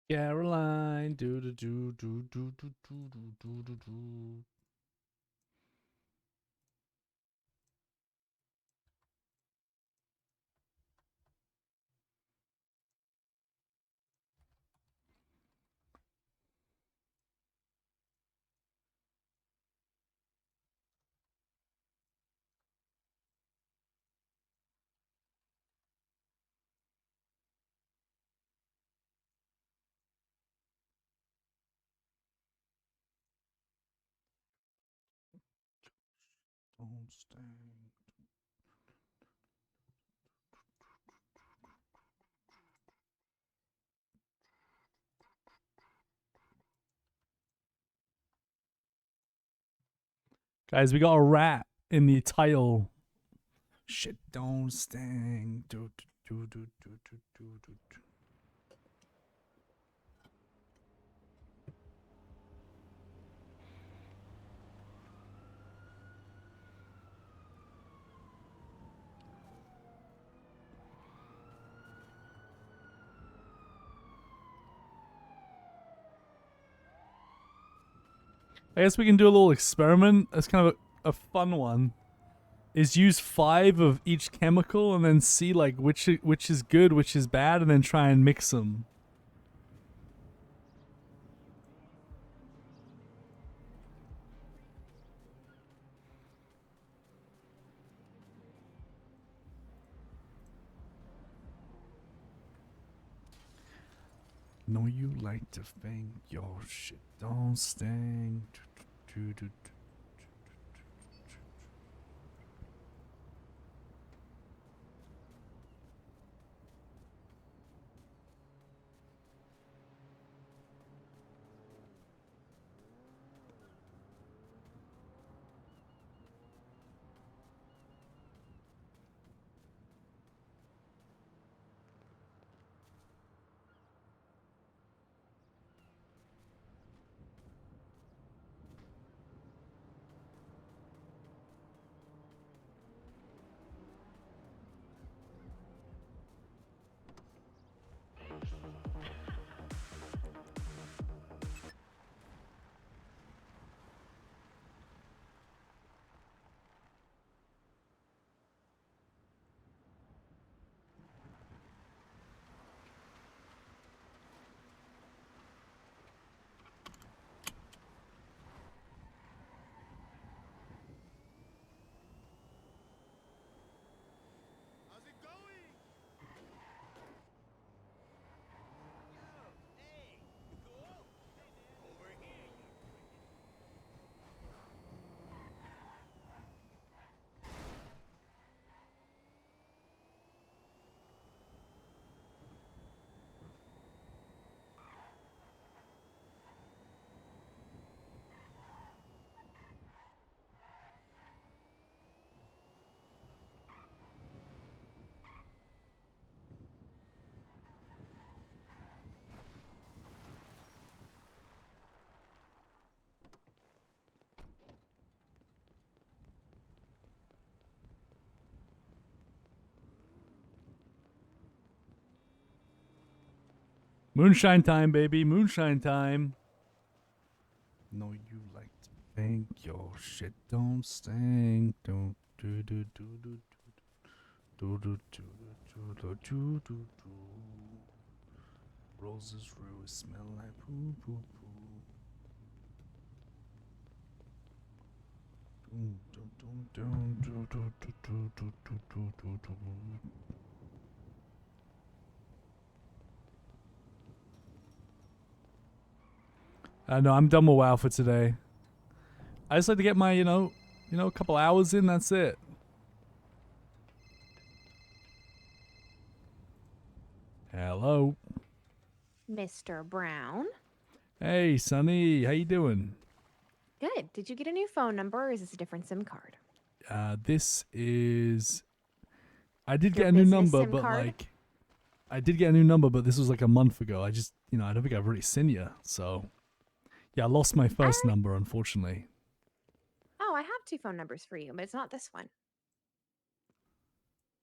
Caroline, do do do do do do do do do do. Don't stand. Guys, we got a rat in the title. Shit don't sting. Do, do, do, do, do, do, do, do. I guess we can do a little experiment. That's kind of a fun one. Is use 5 of each chemical and then see like which is good, which is bad, and then try and mix them. Know you like to think your shit don't sting. Do, do, do, do. Moonshine time, baby. Moonshine time. Know you like to think your shit don't stink. Don't do do do do do do do do do do do do. Roses really smell like poo poo poo. Dun, dun, dun, dun, do, do, do, do, do, do, do, do. No, I'm done with WoW for today. I just like to get my, a couple hours in. That's it. Hello. Mr. Brown. Hey, Sonny. How you doing? Good. Did you get a new phone number or is this a different SIM card? This is. I did Your get a new business number, SIM but card? I did get a new number, but this was like a month ago. I just, I don't think I've really seen you. So, yeah, I lost my first number, unfortunately. Oh, I have 2 phone numbers for you, but it's not this one.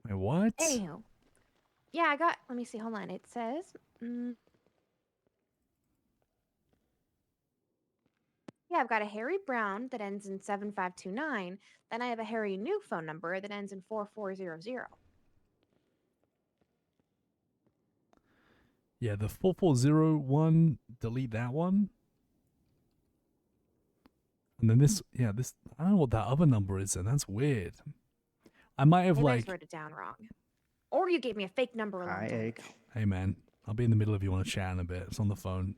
Wait, what? Anywho. Yeah, let me see, hold on. It says, Yeah, I've got a Harry Brown that ends in 7529. Then I have a Harry New phone number that ends in 4400. Yeah, the 4401, delete that one. And then this, yeah, this, I don't know what that other number is, and that's weird. I might have Maybe I just like, wrote it down wrong. Or you gave me a fake number a long Hi, time ago. H. hey man, I'll be in the middle if you want to chat in a bit. It's on the phone.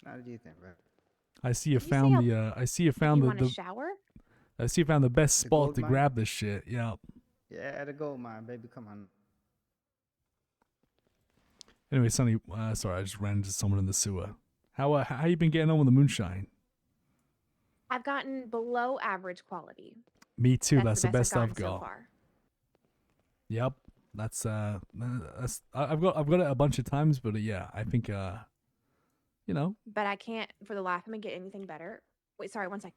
How did you think, bro? I see you Did you say found the, I see you did found you the, want a the, shower? I see you found the best The spot gold to mine? grab this shit. Yeah. Yeah, the gold mine, baby. Come on. Anyway, Sonny, sorry, I just ran into someone in the sewer. How you been getting on with the moonshine? I've gotten below average quality. Me too. That's That's the the best I've best gotten I've so got. far. Yep. I've got it a bunch of times, but yeah, I think you know, But I can't, for the life of me, get anything better. Wait, sorry, one sec.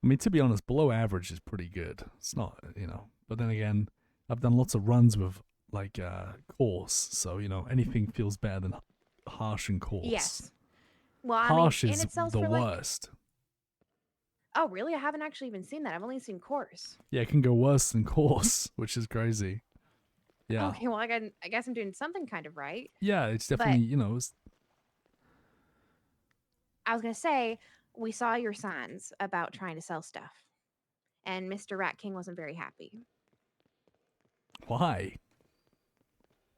I mean, to be honest, below average is pretty good. It's not, you know, but then again, I've done lots of runs with like coarse, so you know, anything feels better than harsh and coarse. Yes. Well, I mean, Harsh and is it sells the for like, worst. oh, really? I haven't actually even seen that. I've only seen course. Yeah, it can go worse than coarse, which is crazy. Yeah. Okay, well, I guess I'm doing something kind of right. Yeah, it's But definitely, you know, it's, I was going to say, we saw your signs about trying to sell stuff, and Mr. Rat King wasn't very happy. why?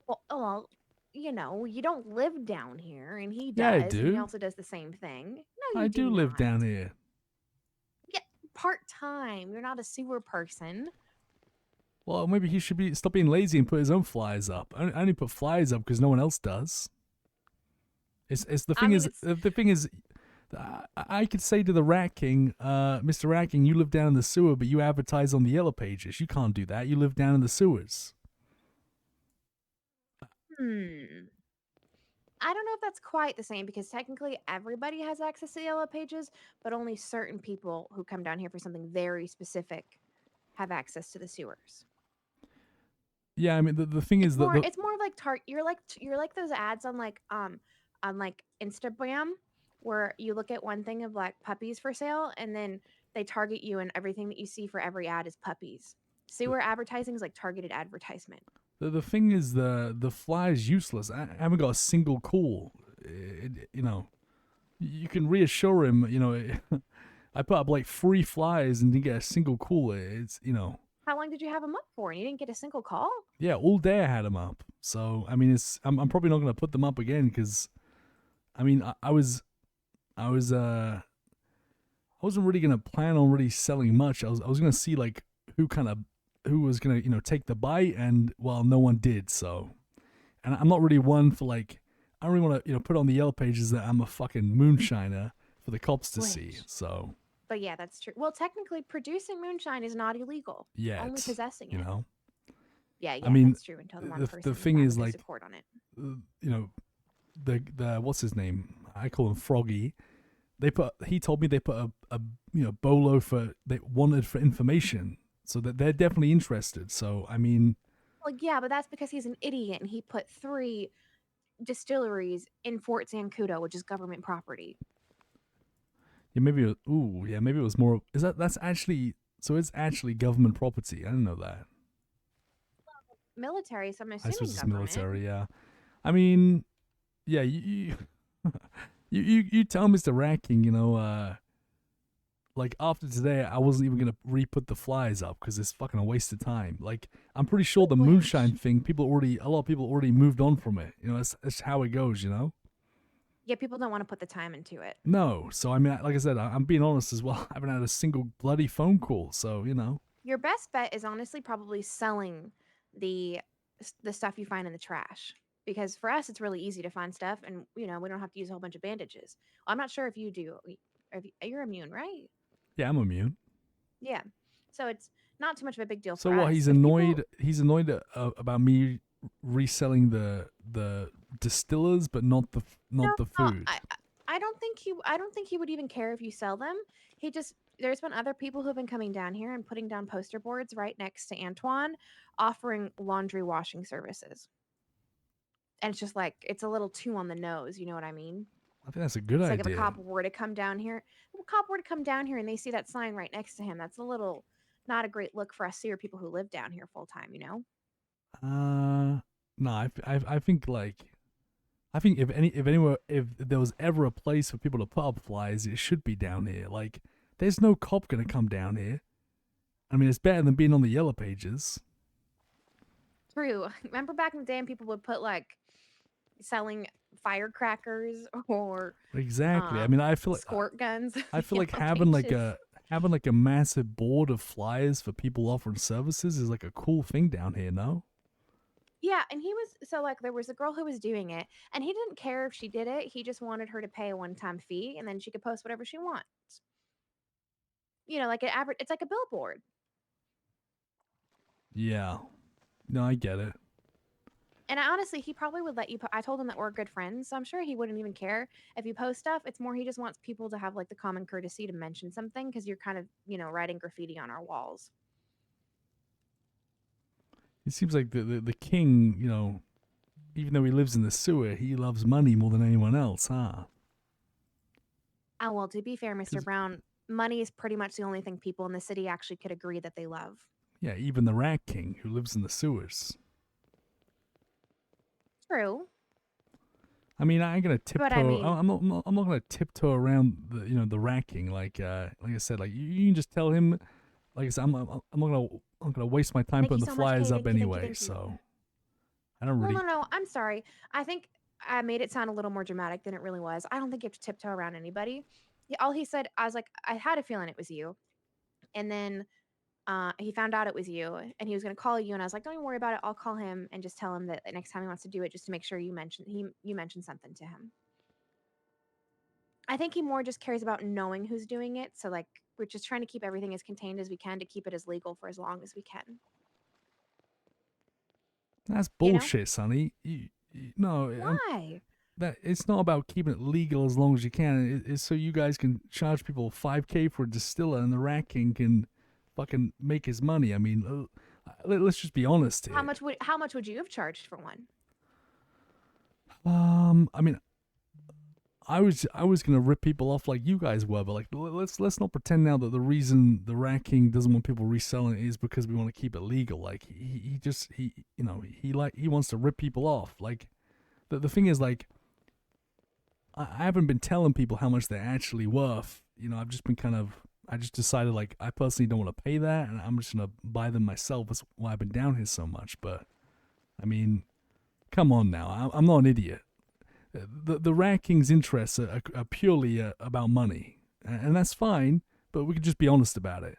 Well, you know, you don't live down here, and he Yeah, I does, and he do. also does the same thing. No, I you do do live not. down here. Yeah, part time. You're not a sewer person. Well, maybe he should be stop being lazy and put his own flyers up. I only put flyers up because no one else does. It's the I thing mean, is it's the thing is, I could say to the Rat King, Mr. Rat King, you live down in the sewer, but you advertise on the yellow pages. You can't do that. You live down in the sewers. hmm. I don't know if that's quite the same because technically everybody has access to the yellow pages, but only certain people who come down here for something very specific have access to the sewers. Yeah, I mean the thing is that the It's more of like you're like those ads on like Instagram where you look at one thing of like puppies for sale and then they target you and everything that you see for every ad is puppies. Sewer advertising is like targeted advertisement. the thing is the fly is useless. I haven't got a single call. You know, you can reassure him. You know, I put up like 3 flies and didn't get a single call. It's you know, How long did you have them up for and you didn't get a single call? yeah, all day I had them up. So I mean, I'm probably not gonna put them up again because I mean I wasn't really gonna plan on really selling much. I was gonna see like who kind of who was gonna you know take the bite, and well, no one did. So, and I'm not really one for like I don't really want to you know put on the yellow pages that I'm a fucking moonshiner for the cops to see. Which, So but yeah, that's true. Well, technically, producing moonshine is not illegal. Only yet, possessing you it. know, Yeah, I yeah, mean that's true. Until the one the person thing is finally goes to like court on it. you know the what's his name? I call him Froggy. He told me they put a you know bolo for they wanted for information, so that they're definitely interested. So I mean, Well, yeah, but that's because he's an idiot and he put 3 distilleries in Fort Zancudo, which is government property. yeah, maybe it was more. Is that's actually so? It's actually government property. I didn't know that. Military, so I'm I suppose assuming it's government. military. Yeah, I mean, yeah, you tell Mister Racking, you know, like after today, I wasn't even gonna re-put the flies up because it's fucking a waste of time. Like I'm pretty sure the Which, moonshine thing, a lot of people already moved on from it. You know, that's how it goes. You know. yeah, people don't want to put the time into it. No, so I mean, like I said, I'm being honest as well. I haven't had a single bloody phone call. So you know, Your best bet is honestly probably selling the the stuff you find in the trash. Because for us, it's really easy to find stuff, and you know we don't have to use a whole bunch of bandages. I'm not sure if you do. You're immune, right? yeah, I'm immune. Yeah. So it's not too much of a big deal So for what? us. He's If people annoyed. He's annoyed about me reselling the distillers, but no, not the no, food. I don't think he would even care if you sell them. He just there's been other people who have been coming down here and putting down poster boards right next to Antoine offering laundry washing services. And it's just like it's a little too on the nose, you know what I mean? I think that's a good It's like if a idea. cop were to come down here, if a cop were to come down here and they see that sign right next to him, that's a little not a great look for us sewer people who live down here full time, you know? No, I think like I think if there was ever a place for people to put up flies, it should be down here. Like, there's no cop gonna come down here. I mean, it's better than being on the yellow pages. True. Remember back in the day when people would put like selling firecrackers or Exactly. I mean, squirt guns on I the feel like yellow pages? having like a massive board of flyers for people offering services is like a cool thing down here. No. Yeah, and he was so like there was a girl who was doing it, and he didn't care if she did it. He just wanted her to pay a one-time fee, and then she could post whatever she wants. You know, like an average. It's like a billboard. Yeah. No, I get it. And I honestly, he probably would let you. I told him that we're good friends, so I'm sure he wouldn't even care if you post stuff. It's more he just wants people to have like the common courtesy to mention something because you're kind of writing graffiti on our walls. It seems like the king, even though he lives in the sewer, he loves money more than anyone else, huh? Oh well, to be fair, Mr. Brown, money is pretty much the only thing people in the city actually could agree that they love. Yeah, even the rat king who lives in the sewers. True. I mean, I ain't gonna tiptoe. But I mean, I'm not gonna tiptoe around the rat king. Like I said, like you can just tell him. Like I said, I'm gonna waste my time thank putting you the so much, flyers Kay. up Thank you, anyway. thank you. So I don't Well, really. no. I'm sorry. I think I made it sound a little more dramatic than it really was. I don't think you have to tiptoe around anybody. All he said, I was like, I had a feeling it was you. And then he found out it was you and he was going to call you. And I was like, don't even worry about it. I'll call him and just tell him that the next time he wants to do it, just to make sure you mention something to him. I think he more just cares about knowing who's doing it. So like, we're just trying to keep everything as contained as we can to keep it as legal for as long as we can. That's bullshit, Sonny. No, Why? that it's not about keeping it legal as long as you can. It's so you guys can charge people $5,000 for a distiller, and the rat king can fucking make his money. I mean, let's just be honest here. How much would you have charged for one? I mean, I was gonna rip people off like you guys were, but like let's not pretend now that the reason the rat king doesn't want people reselling it is because we want to keep it legal. Like he wants to rip people off. Like the thing is, like, I haven't been telling people how much they're actually worth. I've just been I just decided, like, I personally don't want to pay that, and I'm just going to buy them myself. That's why I've been down here so much. But, I mean, come on now. I'm not an idiot. The Rat King's interests are purely about money. And that's fine, but we could just be honest about it.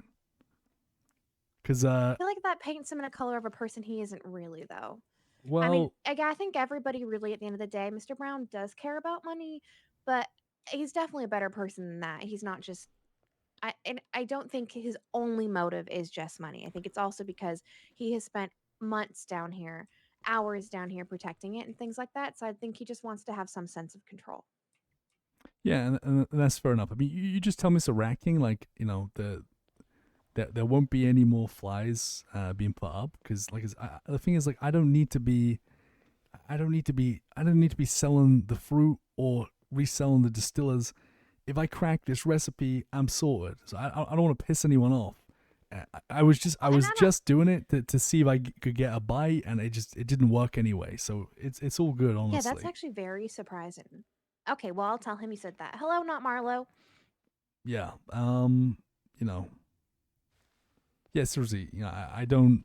Because, I feel like that paints him in a color of a person he isn't really, though. well, I mean, I think everybody really, at the end of the day, Mr. Brown does care about money, but he's definitely a better person than that. He's not just. I don't think his only motive is just money. I think it's also because he has spent months down here, hours down here protecting it and things like that. So I think he just wants to have some sense of control. yeah, and that's fair enough. I mean, you just tell Mr. Rat King, like, there won't be any more flies being put up because, like, the thing is, like, I don't need to be selling the fruit or reselling the distillers. If I crack this recipe, I'm sorted. So I don't want to piss anyone off. I was just doing it to see if I could get a bite, and it didn't work anyway. So it's all good, honestly. Yeah, that's actually very surprising. Okay, well, I'll tell him you said that. Hello, not Marlo. Yeah. Yeah, seriously. I don't.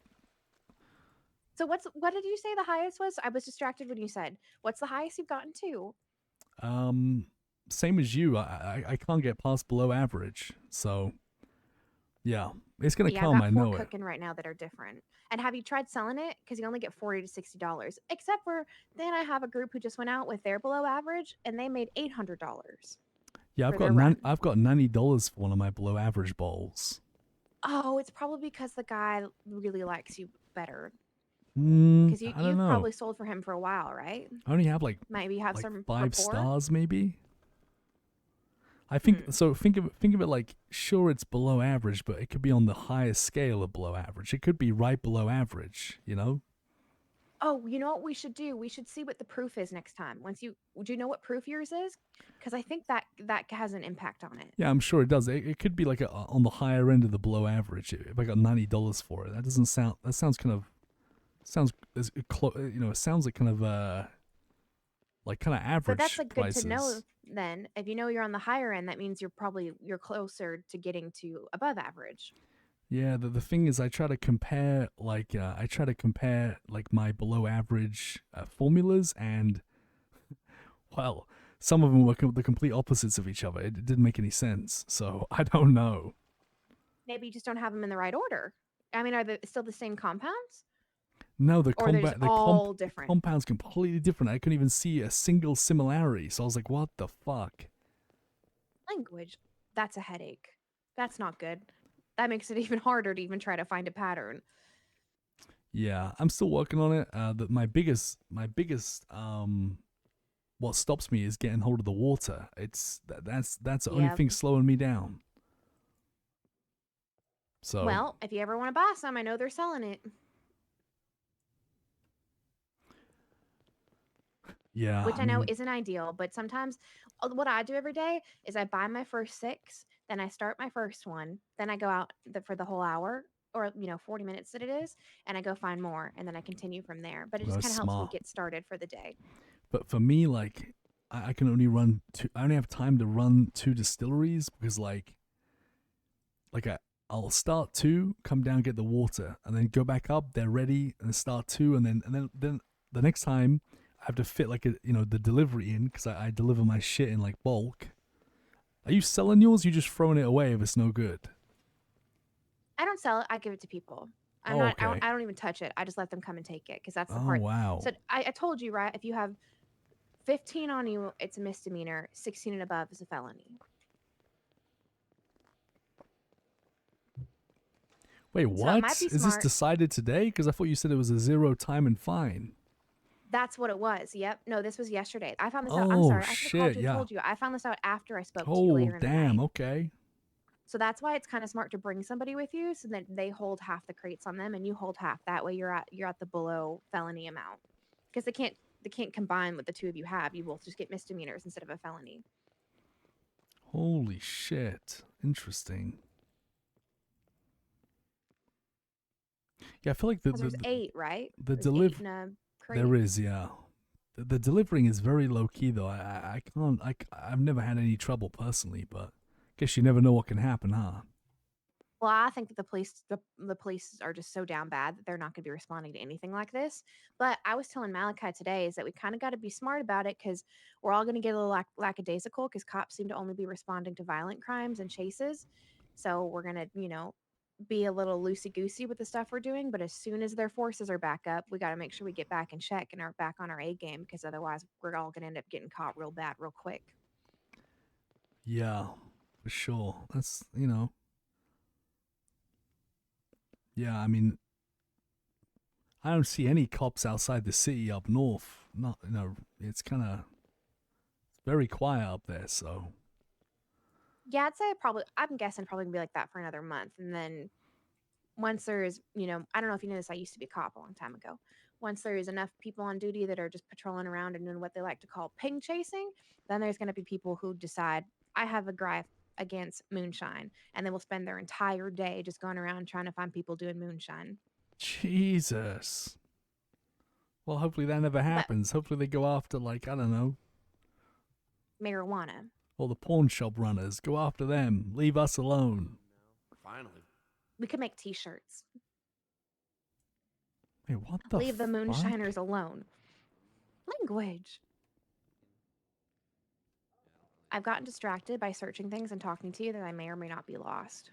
So what did you say the highest was? I was distracted when you said, what's the highest you've gotten to? Same as you. I can't get past below average. So, yeah, it's gonna come. I know it. Cooking right now that are different. And have you tried selling it? Because you only get $40 to $60. Except for then I have a group who just went out with their below average and they made $800. Yeah, I've got $90 for one of my below average bowls. Oh, it's probably because the guy really likes you better. Because you probably sold for him for a while, right? I only have maybe you have like some 5 rapport? stars, maybe. I think so. Think of it like, sure, it's below average, but it could be on the highest scale of below average. It could be right below average, Oh, you know what we should do? We should see what the proof is next time. Do you know what proof yours is? Because I think that has an impact on it. Yeah, I'm sure it does. It could be like on the higher end of the below average. If I got $90 for it, that doesn't sound. That sounds kind of sounds it sounds like kind of But that's average like good to know prices. then. If you know you're on the higher end, that means you're closer to getting to above average. Yeah, the thing is, I try to compare like my below average formulas, and well, some of them were the complete opposites of each other. It didn't make any sense, so I don't know. Maybe you just don't have them in the right order. I mean, are they still the same compounds? No, Or they're just all different? compound's completely different. I couldn't even see a single similarity, so I was like, what the fuck? Language. That's a headache. That's not good. That makes it even harder to even try to find a pattern. Yeah, I'm still working on it. My biggest what stops me is getting hold of the water. That's the only Yeah. thing slowing me down. So Well, if you ever want to buy some, I know they're selling it. yeah, Which I I know mean, isn't ideal, but sometimes what I do every day is I buy my first six, then I start my first one, then I go out for the whole hour or 40 minutes that it is, and I go find more, and then I continue from there. But it just that's kind of helps me smart. get started for the day. But for me, like, I can only run two. I only have time to run two distilleries because, I'll start two, come down, get the water, and then go back up. They're ready, and then start two, and then the next time I have to fit like the delivery in because I deliver my shit in like bulk. Are you selling yours? You just throwing it away if it's no good? I don't sell it, I give it to people. I'm Oh, not, okay. I don't even touch it. I just let them come and take it because that's the Oh, part. wow. So I told you, right? If you have 15 on you, it's a misdemeanor. 16 and above is a felony. Wait, So it might what? be Is this smart. decided today? Because I thought you said it was a zero time and fine. That's what it was. Yep. No, this was yesterday. I found this out. I'm Oh sorry. I should have called shit, you and yeah. told you. I found this out after I spoke to you Oh later in the damn, night. okay. So that's why it's kind of smart to bring somebody with you so that they hold half the crates on them and you hold half. That way you're at the below felony amount. Because they can't combine what the two of you have. You both just get misdemeanors instead of a felony. Holy shit. Interesting. Yeah, I feel like Because there's 8, right? the There's 8 deliver in a there crate. is, yeah. The delivering is very low key though. I can't I've never had any trouble personally, but guess you never know what can happen, huh? Well, I think that the police are just so down bad that they're not going to be responding to anything like this. But I was telling Malachi today is that we kind of got to be smart about it because we're all going to get a little lackadaisical because cops seem to only be responding to violent crimes and chases. So we're going to, be a little loosey goosey with the stuff we're doing. But as soon as their forces are back up, we got to make sure we get back in check and are back on our A game because otherwise we're all going to end up getting caught real bad, real quick. Yeah, for sure. That's yeah, I mean I don't see any cops outside the city up north. Not it's kinda very quiet up there, so Yeah, I'm guessing probably gonna be like that for another month. And then once there's, I don't know if you know this, I used to be a cop a long time ago. Once there is enough people on duty that are just patrolling around and doing what they like to call ping chasing, then there's going to be people who decide, I have a gripe against moonshine. And they will spend their entire day just going around trying to find people doing moonshine. Jesus. Well, hopefully that never But happens. Hopefully they go after like I don't know, marijuana, all the pawn shop runners. Go after them. Leave us alone. Finally. we could make t shirts. Wait, what the Leave the fuck? moonshiners alone. Language. I've gotten distracted by searching things and talking to you that I may or may not be lost.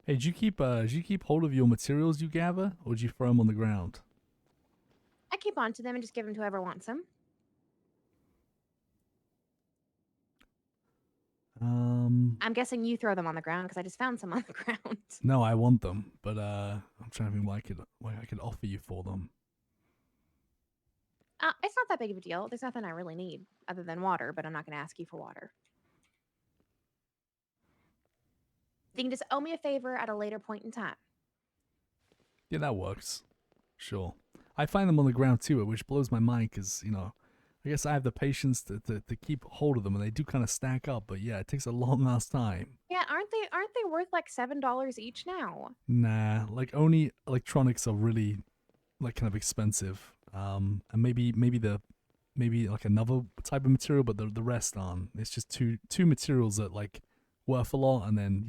Hey, did you keep hold of your materials you gather, or did you throw them on the ground? I keep on to them and just give them to whoever wants them. I'm guessing you throw them on the ground because I just found some on the ground. No, I want them, but I'm trying to think what I could offer you for them. It's not that big of a deal. There's nothing I really need other than water, but I'm not going to ask you for water. You can just owe me a favor at a later point in time. Yeah, that works. Sure. I find them on the ground too, which blows my mind because, I guess I have the patience to keep hold of them and they do kind of stack up, but yeah, it takes a long ass time. Yeah, aren't they worth like $7 each now? Nah, like only electronics are really like kind of expensive. And maybe like another type of material, but the rest aren't. It's just two materials that like worth a lot, and then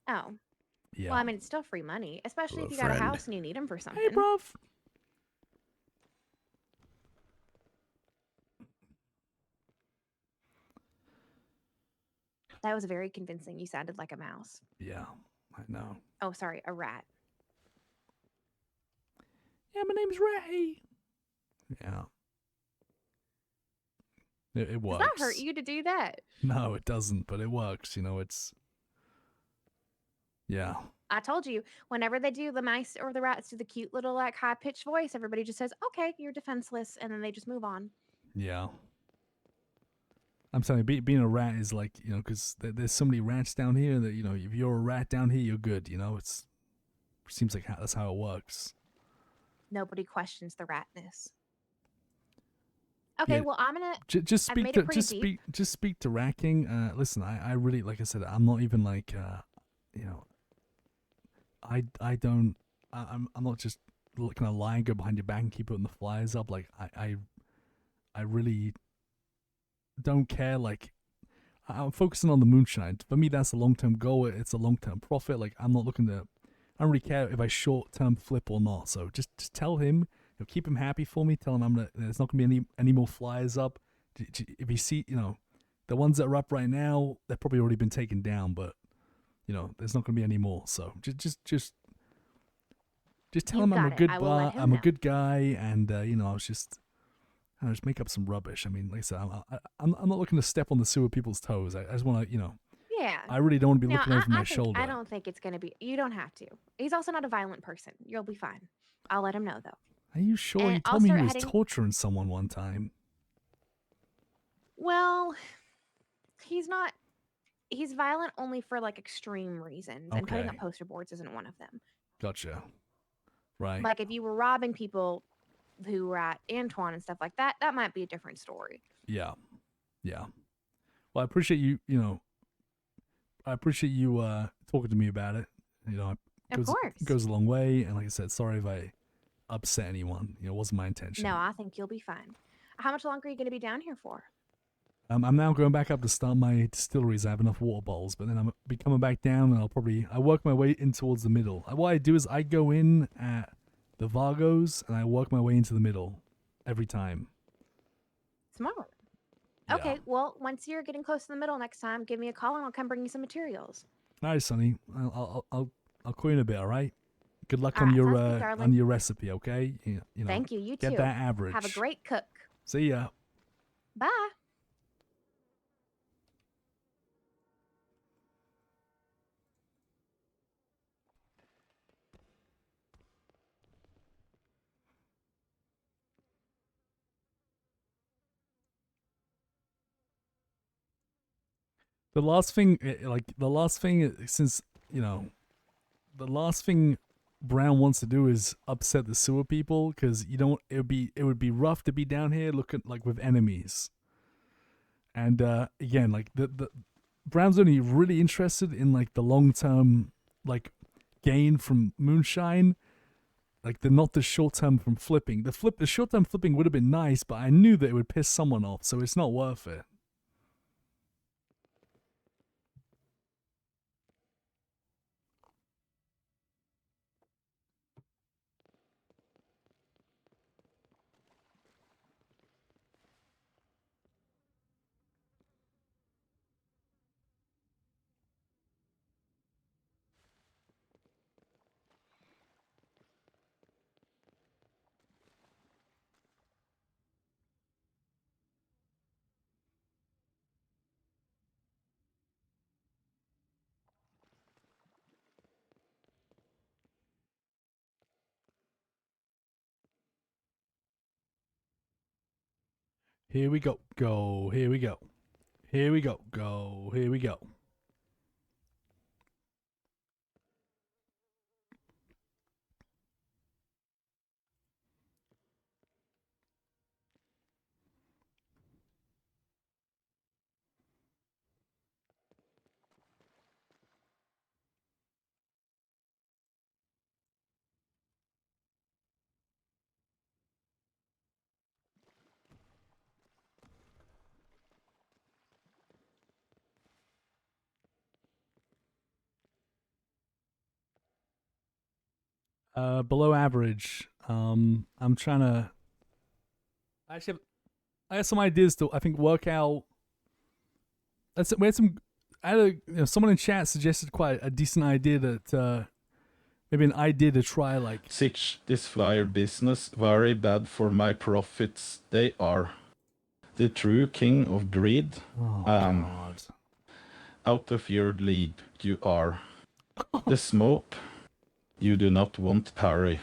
Oh. Well, yeah. I mean, it's still free money, especially Hello, if you got a friend. house and you need them for Hey, something. bruv. That was very convincing. You sounded like a mouse. Yeah, I know. Oh, sorry, a rat. Yeah, my name's Ray. Yeah, it Does works. that hurt you to do that? No, it doesn't, but it works. It's yeah, I told you, whenever they do the mice or the rats do the cute little like high pitched voice, everybody just says, "Okay, you're defenseless," and then they just move on. yeah. I'm telling you, being a rat is like because there's so many rats down here that if you're a rat down here, you're good. It seems like that's how it works. Nobody questions the ratness. Okay, Yeah, well, I'm gonna. just I've speak made to it pretty deep. just speak to Rat King. Listen, I really like I said, I'm not even like you know, I don't I'm not just kind of lying, go behind your back and keep putting the flyers up. Like I really don't care. Like I'm focusing on the moonshine. For me, that's a long term goal. It's a long term profit. Like I'm not looking to. I don't really care if I short term flip or not. So just tell him. Keep him happy for me. Tell him there's not gonna be any more flyers up. If you see, the ones that are up right now, they've probably already been taken down. But there's not gonna be any more. So just tell You him I'm a got it. good I will let him I'm a know. good guy, and I just make up some rubbish. I mean, like I said, I'm not looking to step on the sewer people's toes. I just want to, Yeah. I really don't want to be Now, looking over my I shoulder. don't think it's gonna be. You don't have to. He's also not a violent person. You'll be fine. I'll let him know though, Are you sure? and You I'll told me he start was heading. torturing someone one time. Well, he's not. He's violent only for like extreme reasons, and putting Okay, up poster boards isn't one of them. gotcha. Right. Like if you were robbing people who were at Antoine and stuff like that, that might be a different story. Yeah. Yeah. Well, I appreciate you. I appreciate you talking to me about it. It Of course. goes a long way. And like I said, sorry if I upset anyone. It wasn't my intention. No, I think you'll be fine. How much longer are you going to be down here for? I'm now going back up to start my distilleries. I have enough water bottles, but then I'm be coming back down, and I work my way in towards the middle. What I do is I go in at the Vargos, and I work my way into the middle every time. Smart. Yeah. Okay, well, once you're getting close to the middle next time, give me a call and I'll come bring you some materials. All right, Sonny. I'll call you in a bit. All right. Good luck All on right, your sounds good, darling. recipe. Okay. Thank you. You get too. that average. Have a great cook. See ya. Bye. The last thing, since the last thing Brown wants to do is upset the sewer people because you don't. It would be rough to be down here looking like with enemies. And again, like the Brown's only really interested in like the long term like gain from moonshine, like not the short term from flipping. The short term flipping would have been nice, but I knew that it would piss someone off, so it's not worth it. Here we go. Go. Here we go. Here we go. Go. Here we go. Below average. I'm trying to. I have some ideas to. I think work out. We had some. Someone in chat suggested quite a decent idea that maybe an idea to try like. Sitch, this flyer business very bad for my profits. They are the true king of greed. Oh God. Out of your league, you are. The smoke, you do not want parry.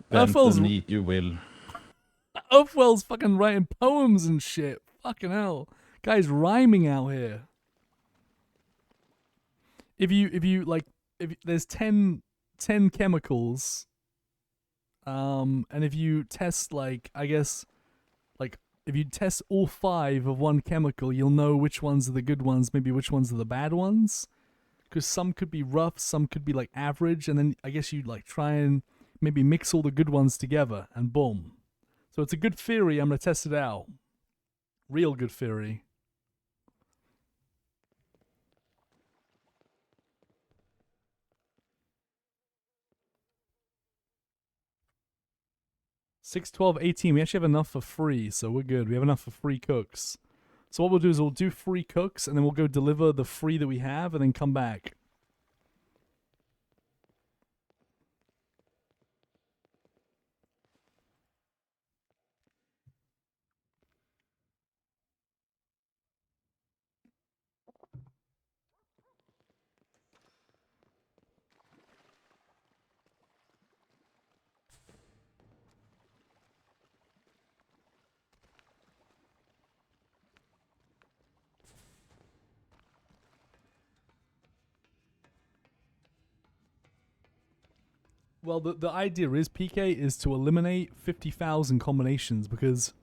Bend the knee, you will. Oathwell's fucking writing poems and shit. Fucking hell. Guy's rhyming out here. If there's 10 chemicals, and if you test if you test all 5 of one chemical, you'll know which ones are the good ones, maybe which ones are the bad ones. Because some could be rough, some could be like average, and then I guess you'd like try and maybe mix all the good ones together, and boom. So it's a good theory. I'm gonna test it out. Real good theory. Six, 12, 18. We actually have enough for free, so we're good. We have enough for free cooks. So what we'll do is we'll do free cooks, and then we'll go deliver the free that we have, and then come back. Well, the idea is, PK, is to eliminate 50,000 combinations, because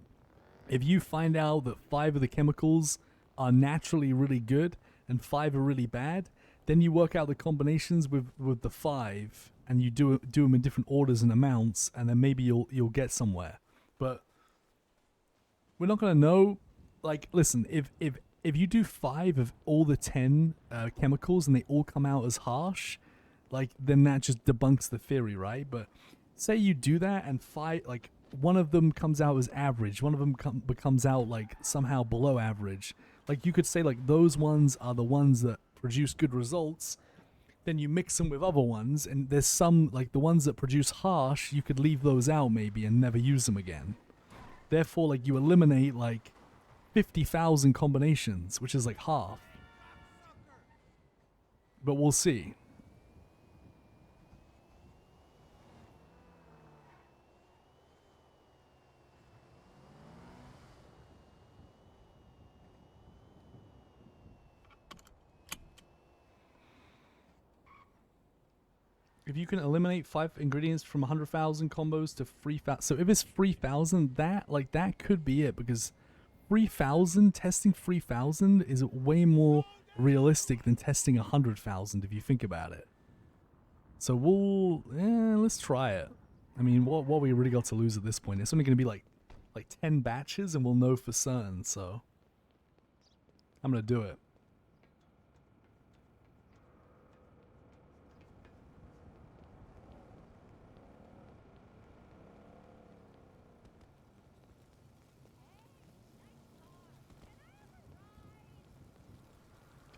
if you find out that 5 of the chemicals are naturally really good and 5 are really bad, then you work out the combinations with the 5, and you do them in different orders and amounts, and then maybe you'll get somewhere. But we're not gonna know. Like, listen, if you do 5 of all the 10 chemicals and they all come out as harsh, like, then that just debunks the theory, right? But say you do that and 5, like, one of them comes out as average, one of them becomes out like somehow below average. Like, you could say like those ones are the ones that produce good results. Then you mix them with other ones, and there's some, like the ones that produce harsh, you could leave those out maybe and never use them again. Therefore, like, you eliminate like 50,000 combinations, which is like half. But we'll see. If you can eliminate 5 ingredients from 100,000 combos to 3,000, so if it's 3,000, that could be it, because 3,000, testing 3,000 is way more realistic than testing 100,000 if you think about it. So let's try it. I mean, what we really got to lose at this point? It's only going to be like 10 batches, and we'll know for certain. So I'm gonna do it.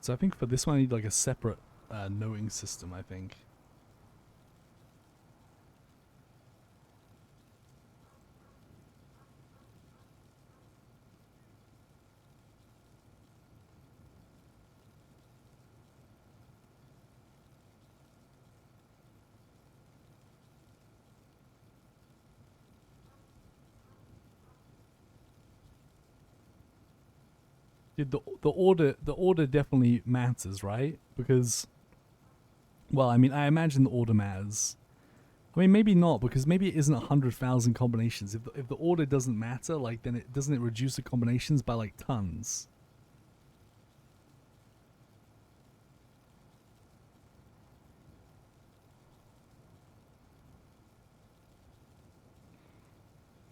So I think for this one I need like a separate knowing system, I think. Dude, the order definitely matters, right? Because, well, I mean, I imagine the order matters. I mean, maybe not, because maybe it isn't 100,000 combinations. If the order doesn't matter, like, then doesn't it reduce the combinations by like tons?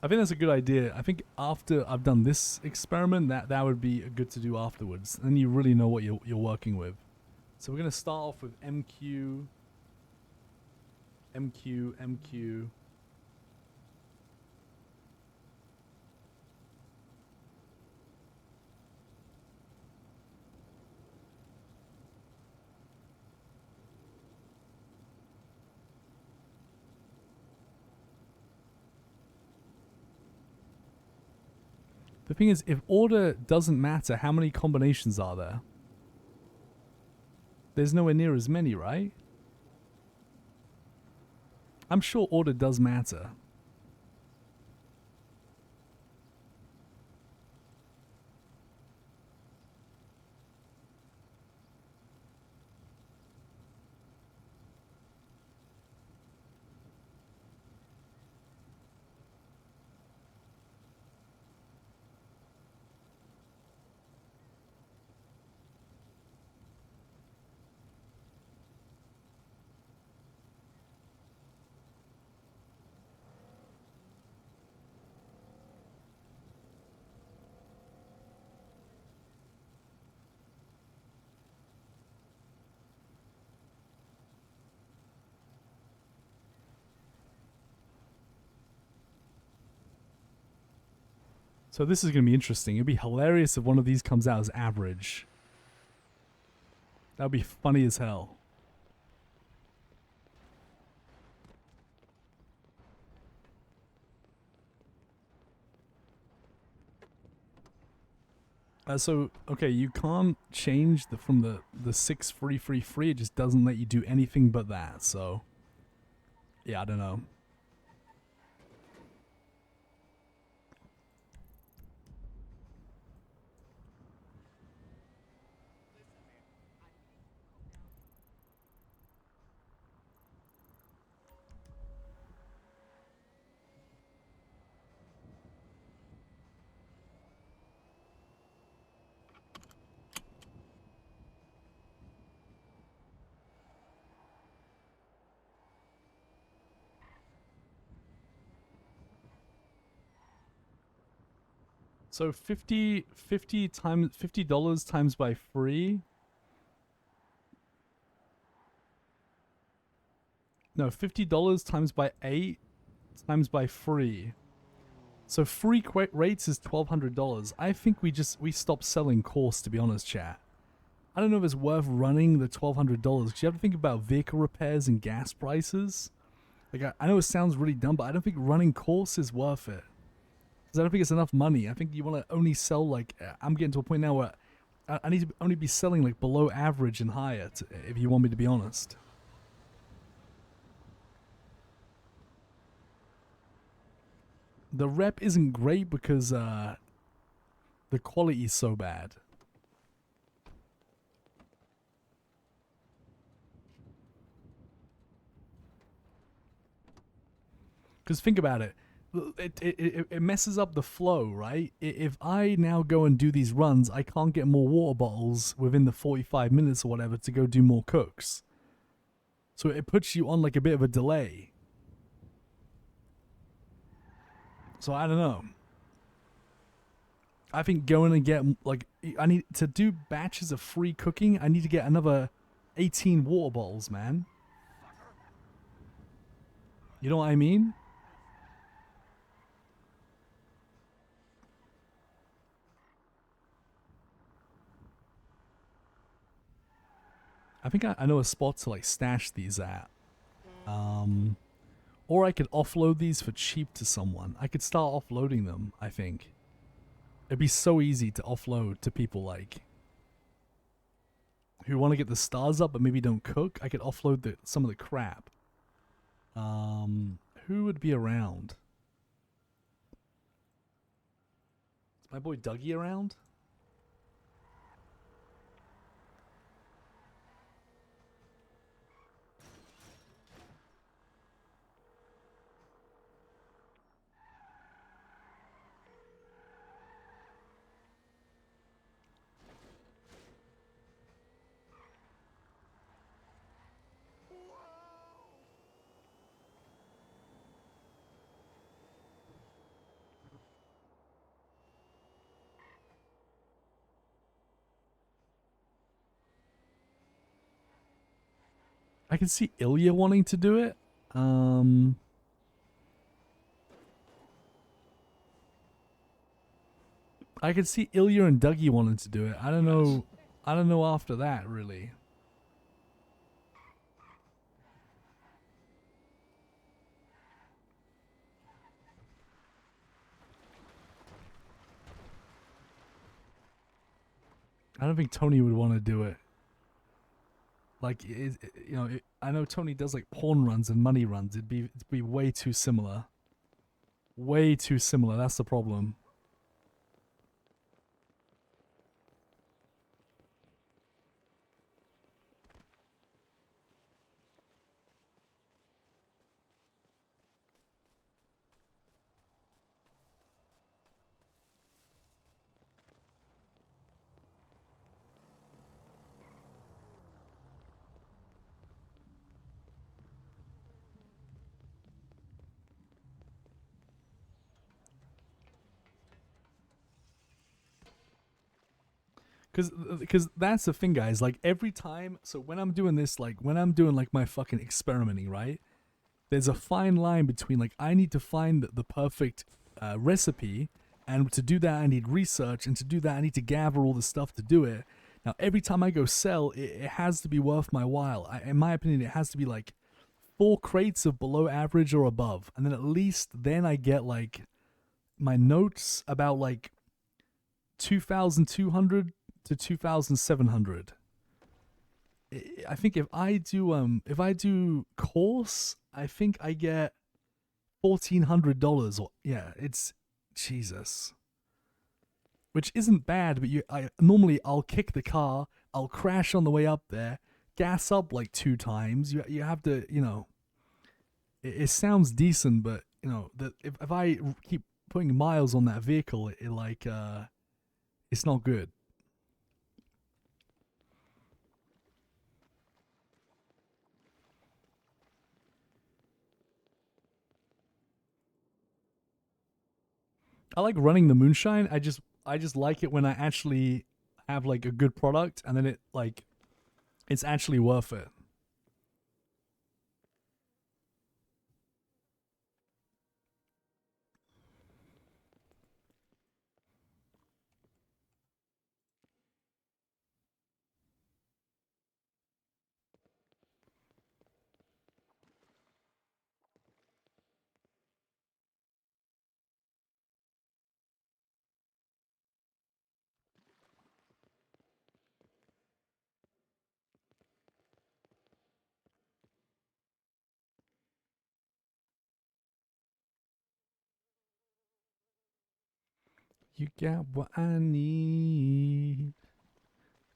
I think that's a good idea. I think after I've done this experiment, that would be good to do afterwards. Then you really know what you're working with. So we're gonna start off with MQ, MQ, MQ. The thing is, if order doesn't matter, how many combinations are there? There's nowhere near as many, right? I'm sure order does matter. So this is going to be interesting. It'd be hilarious if one of these comes out as average. That would be funny as hell. So, okay, you can't change from the 6 free. It just doesn't let you do anything but that, so... Yeah, I don't know. So $50 times by free. No, $50 times by 8 times by free. So free rates is $1,200. I think we stopped selling course, to be honest, chat. I don't know if it's worth running the $1,200 because you have to think about vehicle repairs and gas prices. Like I know it sounds really dumb, but I don't think running course is worth it. Because I don't think it's enough money. I think you want to only sell, like, I'm getting to a point now where I need to only be selling like below average and higher if you want me to be honest. The rep isn't great because the quality is so bad. Because think about it. It messes up the flow, right? If I now go and do these runs, I can't get more water bottles within the 45 minutes or whatever to go do more cooks. So it puts you on like a bit of a delay. So I don't know. I think going and get, like, I need to do batches of free cooking. I need to get another 18 water bottles, man. You know what I mean? I think I know a spot to like stash these at. Or I could offload these for cheap to someone. I could start offloading them, I think. It'd be so easy to offload to people like who want to get the stars up but maybe don't cook. I could offload some of the crap. Who would be around? Is my boy Dougie around? I can see Ilya wanting to do it. I could see Ilya and Dougie wanting to do it. I don't know. I don't know after that, really. I don't think Tony would want to do it. Like, I know Tony does like pawn runs and money runs. It'd be way too similar. Way too similar. That's the problem. Because that's the thing, guys. Like, every time, so when I'm doing this, like, when I'm doing, like, my fucking experimenting, right? There's a fine line between, like, I need to find the perfect recipe, and to do that, I need research, and to do that, I need to gather all the stuff to do it. Now, every time I go sell, it has to be worth my while. In my opinion, it has to be, like, 4 crates of below average or above. And then at least then I get, like, my notes about, like, 2,200 to 2,700. I think if I do course, I think I get $1,400. Or yeah, it's Jesus, which isn't bad. But normally I'll kick the car, I'll crash on the way up there, gas up like 2 times. You have to, it sounds decent, but that if I keep putting miles on that vehicle, it's not good. I like running the moonshine. I just like it when I actually have like a good product, and then it's actually worth it. You got what I need.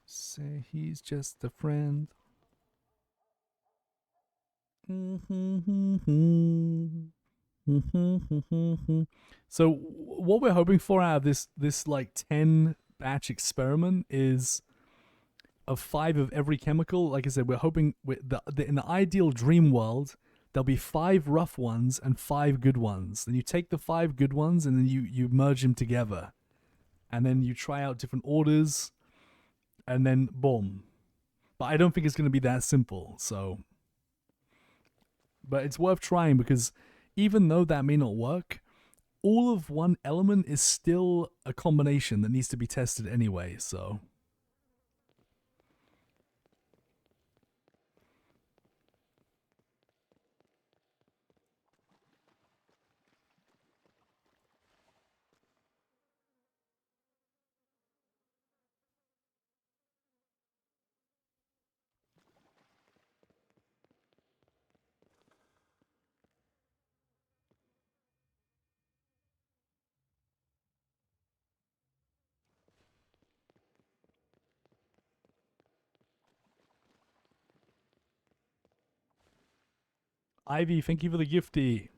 Say he's just a friend. So what we're hoping for out of this like 10 batch experiment is of 5 of every chemical. Like I said, we're hoping in the ideal dream world, there'll be 5 rough ones and 5 good ones. Then you take the 5 good ones and then you merge them together. And then you try out different orders, and then boom. But I don't think it's going to be that simple, so. But it's worth trying, because even though that may not work, all of one element is still a combination that needs to be tested anyway, so. Ivy, thank you for the gifty.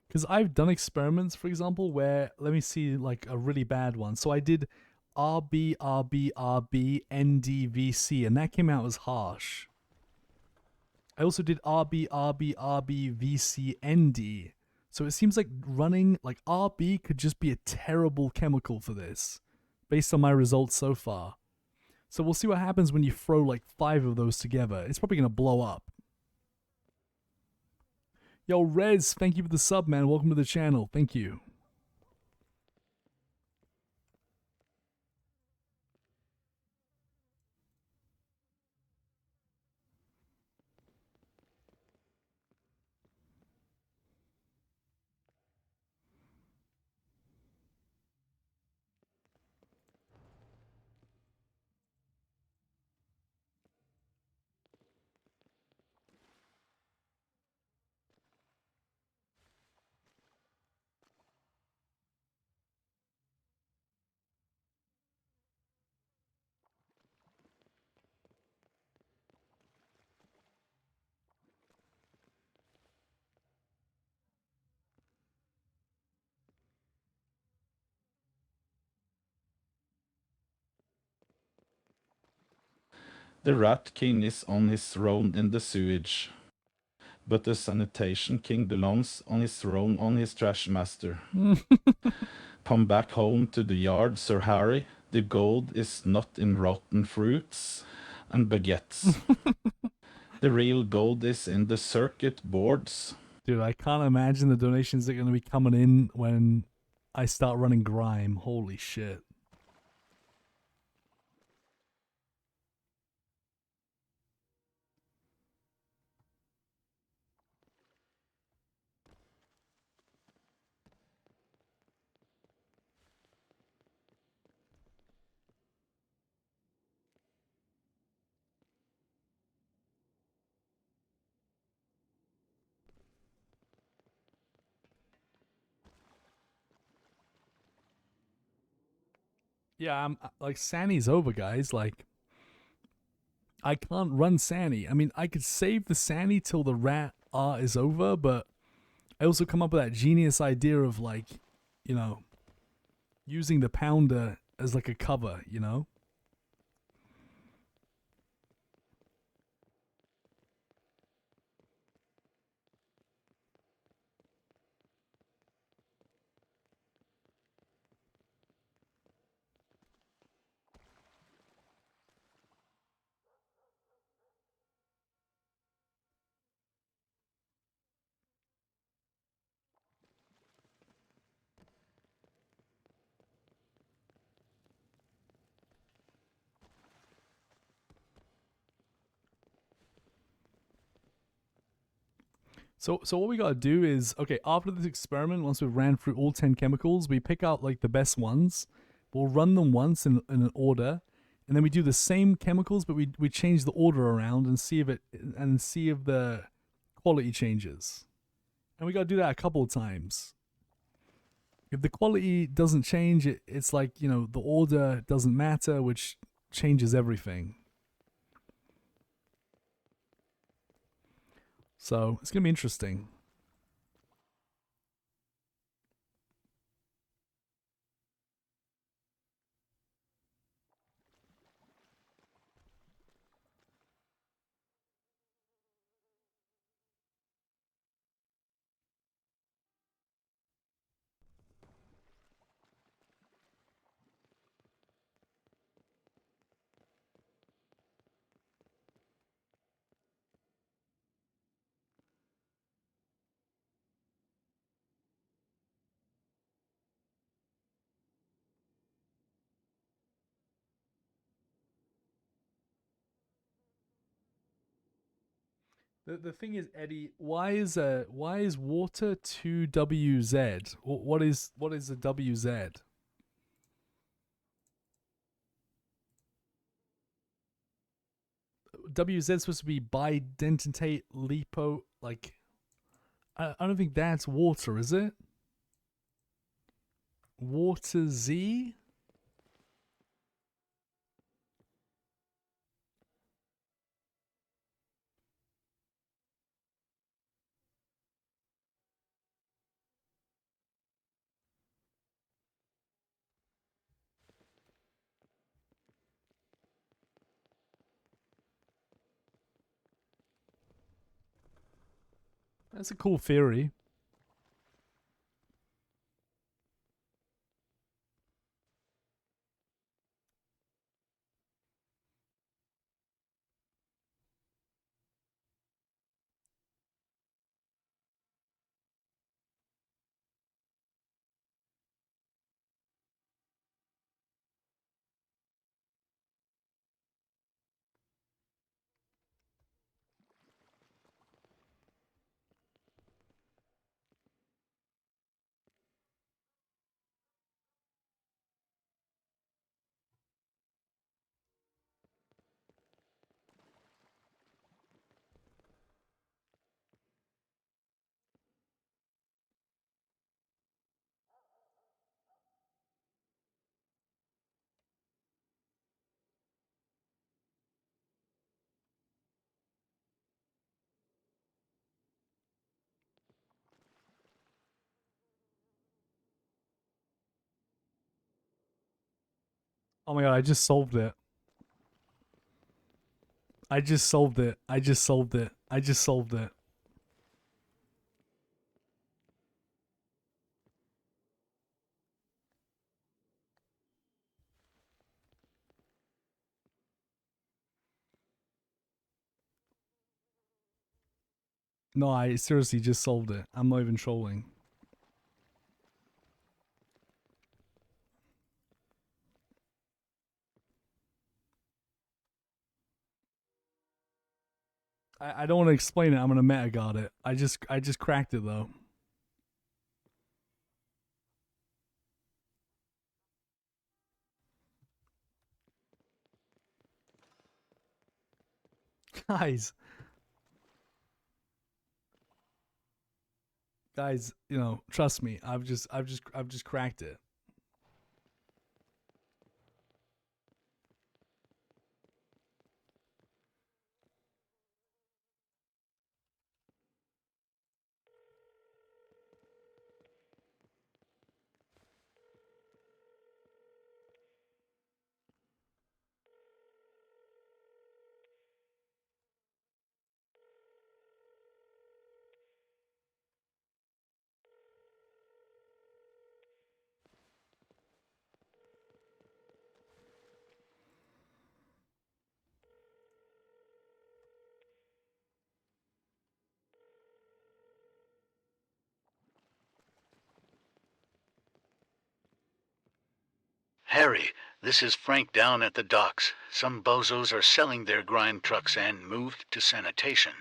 Because I've done experiments, for example, where, let me see, like a really bad one. So I did RB, RB, RB, NDVC, and that came out as harsh. I also did RB, RB, RB, VC, ND. So it seems like running like RB could just be a terrible chemical for this, based on my results so far. So we'll see what happens when you throw like 5 of those together. It's probably gonna blow up. Yo, Rez, thank you for the sub, man. Welcome to the channel. Thank you. The Rat King is on his throne in the sewage, but the Sanitation King belongs on his throne on his trash master. Come back home to the yard, Sir Harry. The gold is not in rotten fruits and baguettes. The real gold is in the circuit boards. Dude, I can't imagine the donations that are gonna be coming in when I start running Grime. Holy shit. Yeah, I'm like Sanny's over, guys. Like I can't run Sanny. I mean, I could save the Sanny till the rat R is over, but I also come up with that genius idea of like, you know, using the pounder as like a cover, you know? So what we gotta do is, okay, after this experiment, once we've ran through all 10 chemicals, we pick out like the best ones. We'll run them once in an order, and then we do the same chemicals, but we change the order around and see if the quality changes. And we gotta do that a couple of times. If the quality doesn't change, it's like, you know, the order doesn't matter, which changes everything. So it's gonna be interesting. The thing is, Eddie, why is water 2WZ? What is a WZ? WZ is supposed to be bidentate lipo. Like, I don't think that's water, is it? Water Z? That's a cool theory. Oh my god, I just solved it. I just solved it. I just solved it. I just solved it. No, I seriously just solved it. I'm not even trolling. I don't want to explain it. I'm gonna meta got it. I just cracked it though. Guys, you know, trust me. I've just cracked it. Harry, this is Frank down at the docks. Some bozos are selling their grind trucks and moved to sanitation.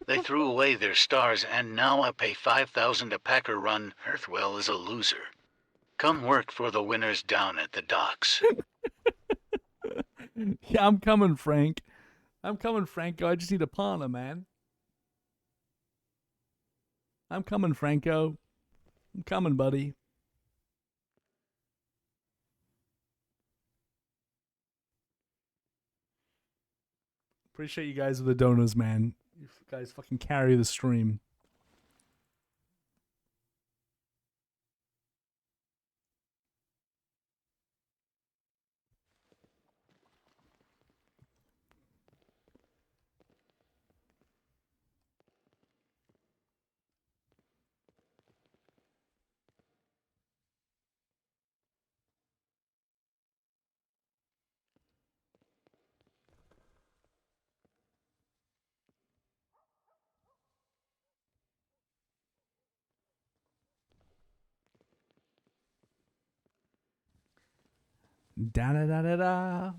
They threw away their stars and now I pay 5,000 a packer run. Earthwell is a loser. Come work for the winners down at the docks. Yeah, I'm coming, Frank. I'm coming, Franco. I just need a partner, man. I'm coming, Franco. I'm coming, buddy. Appreciate you guys with the donors, man. You guys fucking carry the stream. Da da da da da.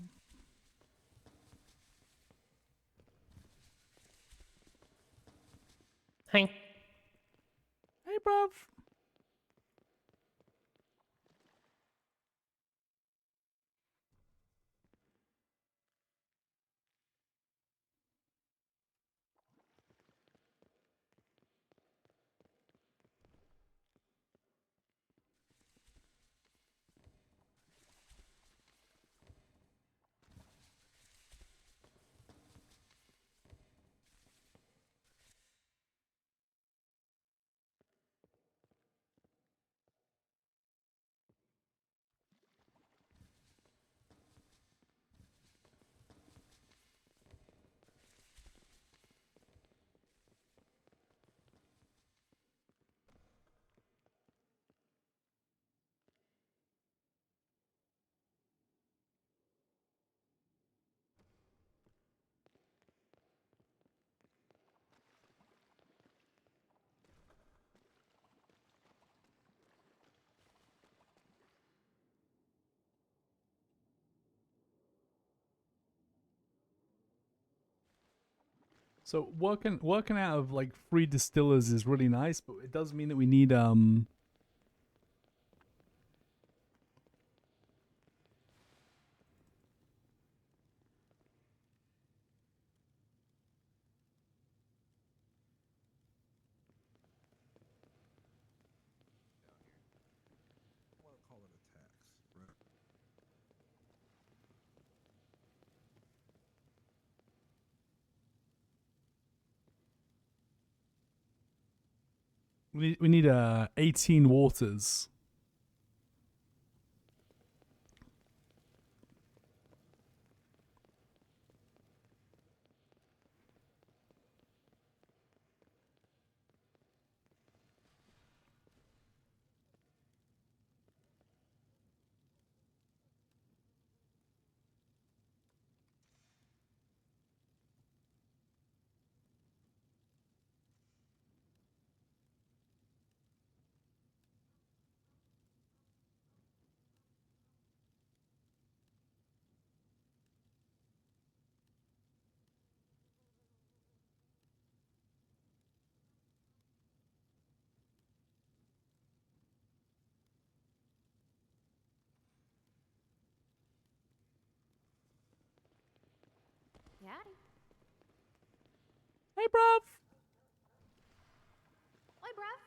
Hi. Hey, bruv. So working out of like 3 distillers is really nice, but it does mean that we need we need 18 waters. Yeah. Hey, bruv. Oi, bruv.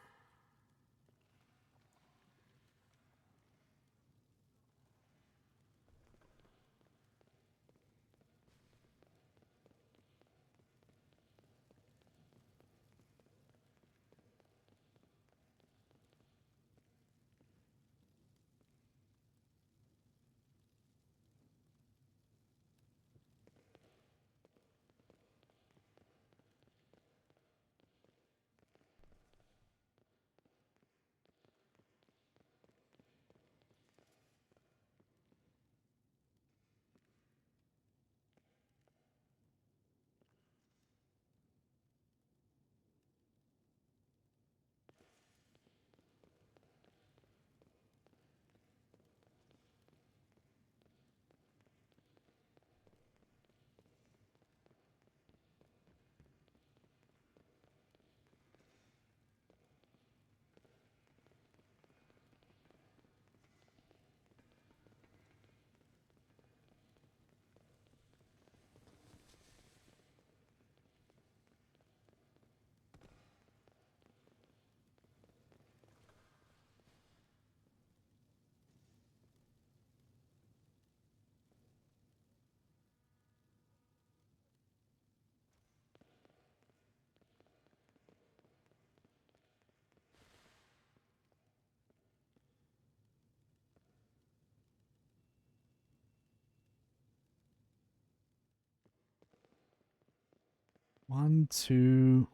One, two,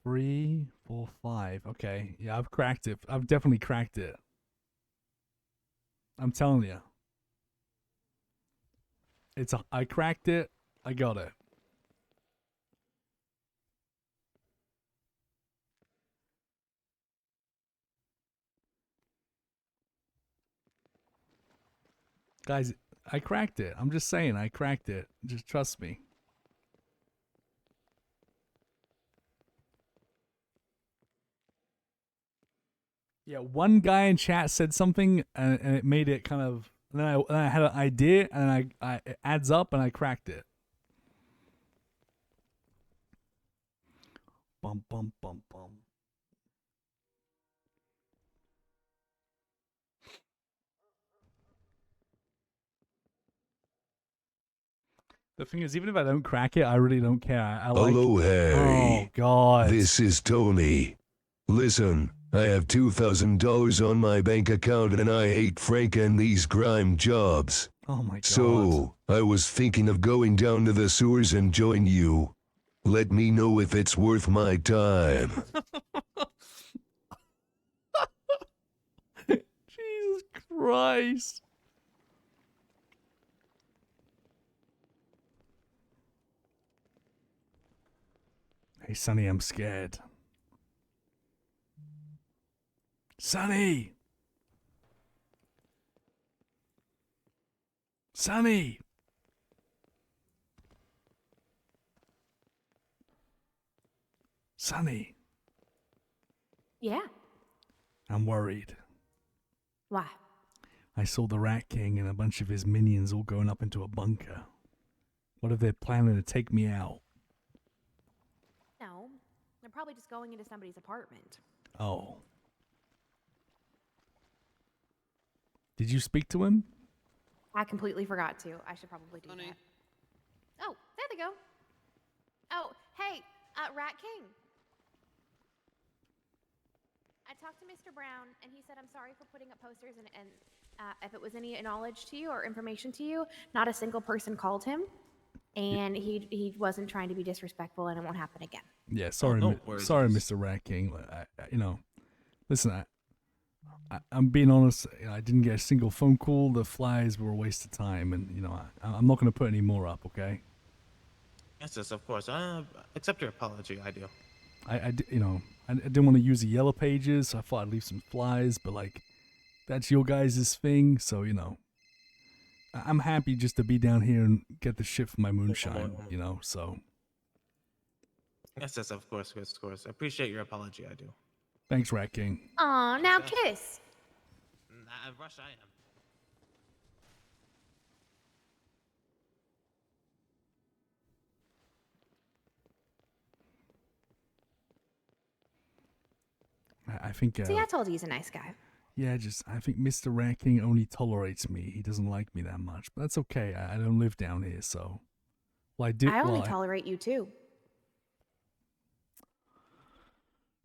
3, 4, 5. Okay, yeah, I've cracked it. I've definitely cracked it. I'm telling you, I cracked it. I got it. Guys, I cracked it. I'm just saying, I cracked it. Just trust me. Yeah, one guy in chat said something, and it made it kind of. And then I had an idea, and it adds up, and I cracked it. Bum bum bum bum. The thing is, even if I don't crack it, I really don't care. I like. Hello, Harry. Oh God. This is Tony. Listen, I have $2,000 on my bank account and I hate Frank and these grime jobs. Oh my God. So, I was thinking of going down to the sewers and join you. Let me know if it's worth my time. Jesus Christ. Hey, Sonny, I'm scared. Sonny! Sonny! Sonny, Yeah. I'm worried. Why? I saw the Rat King and a bunch of his minions all going up into a bunker. What if they're planning to take me out? No. They're probably just going into somebody's apartment. Oh. Did you speak to him? I completely forgot to. I should probably do that. Oh, there they go. Oh, hey, Rat King. I talked to Mr. Brown, and he said, I'm sorry for putting up posters, and if it was any knowledge to you or information to you, not a single person called him, and he wasn't trying to be disrespectful, and it won't happen again. Yeah, sorry, no worries. sorry, Mr. Rat King. Listen, I'm being honest. I didn't get a single phone call. The flyers were a waste of time, and I'm not going to put any more up. Okay? Yes, of course. Accept your apology. I do. I didn't want to use the yellow pages. So I thought I'd leave some flies, but like, that's your guys' thing. So I'm happy just to be down here and get the shit for my moonshine. So Yes, of course, of course. I appreciate your apology. I do. thanks, Rat King. Aw, now Okay. kiss. Rush, I am. I think. See, I told you he's a nice guy. Yeah, I think Mr. Rat King only tolerates me. He doesn't like me that much, but that's okay. I don't live down here, so. Well, I do. I only tolerate you too.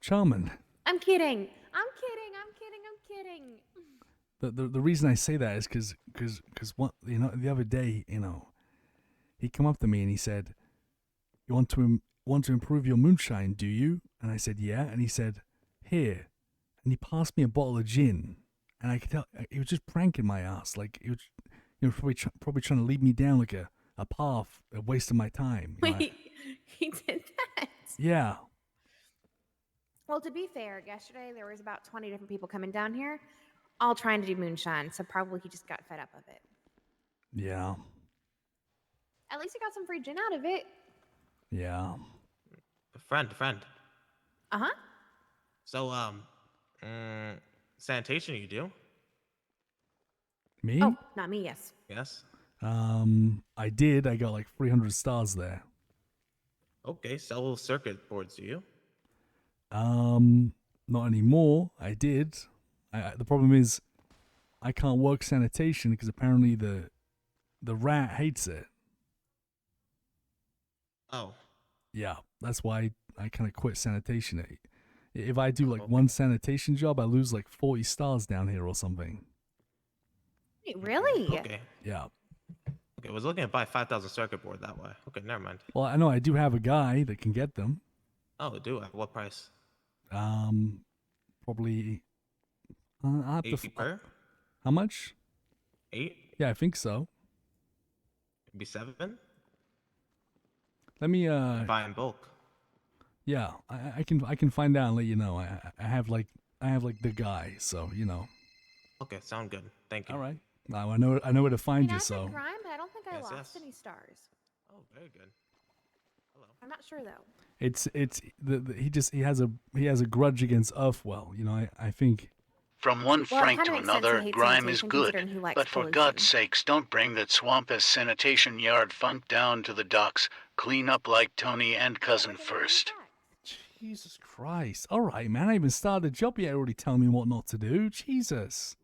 Charmin. I'm kidding. I'm kidding. The reason I say that is because the other day, he come up to me and he said, "You want to improve your moonshine, do you?" And I said, "Yeah." And he said, "Here," and he passed me a bottle of gin, and I could tell he was just pranking my ass, like he was, probably trying to lead me down like a path, a waste of my time. Wait, he did that? Yeah. Well, to be fair, yesterday there was about 20 different people coming down here, all trying to do moonshine, so probably he just got fed up of it. Yeah. At least he got some free gin out of it. Yeah. Friend. Uh-huh. So, sanitation you do? Me? Oh, not me, yes. Yes. I did. I got like 300 stars there. Okay, sell circuit boards, do you? Not anymore. I did. The problem is, I can't work sanitation because apparently the rat hates it. Oh. Yeah, that's why I kind of quit sanitation. If I do like one sanitation job, I lose like 40 stars down here or something. Wait, really? Okay. Yeah. Okay, I was looking to buy 5,000 circuit board that way. Okay, never mind. Well, I know I do have a guy that can get them. Oh, do I? What price? Probably. I have 80 per? How much? 8? Yeah, I think so. Maybe 7? Let me Buy in bulk. Yeah, I can find out and let you know. I have like the guy, so Okay, sound good. Thank you. All right. Now I know where to find you. I So said crime, but I don't think I Yes, lost yes. any stars. Oh, very good. Hello. I'm not sure though. it's he has a grudge against Earthwell. I think. From one Well, it Frank kinda to makes sense he another, hates grime is sanitation, good. considering he likes But for pollution. God's sakes, don't bring that swamp-ass sanitation yard funk down to the docks. Clean up like Tony and Cousin first. Jesus Christ! All right, man. I haven't even started the job yet. Already telling me what not to do. Jesus.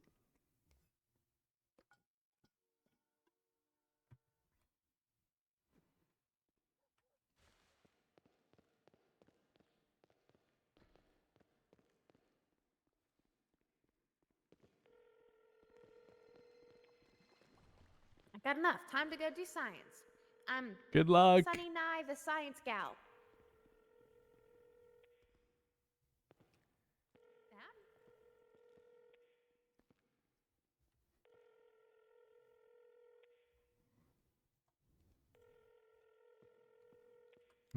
I've got enough. Time to go do science. I'm Good luck. Sunny Nye, the science gal.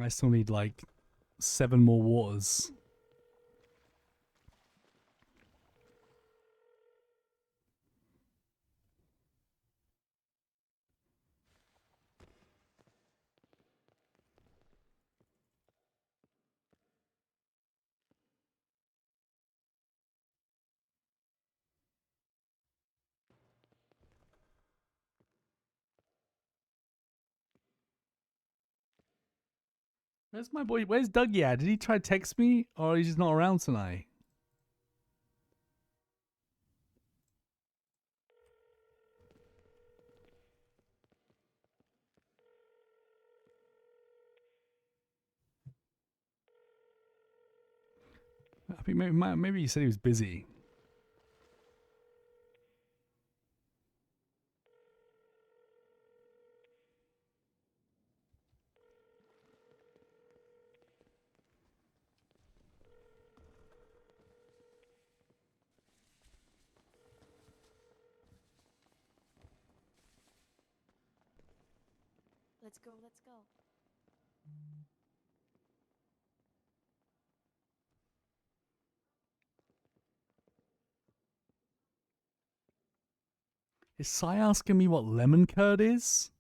I still need like 7 more waters. Where's my boy? Where's Dougie at? Did he try to text me, or he's just not around tonight? I think maybe he said he was busy. Let's go. Let's go. Is Sai asking me what lemon curd is?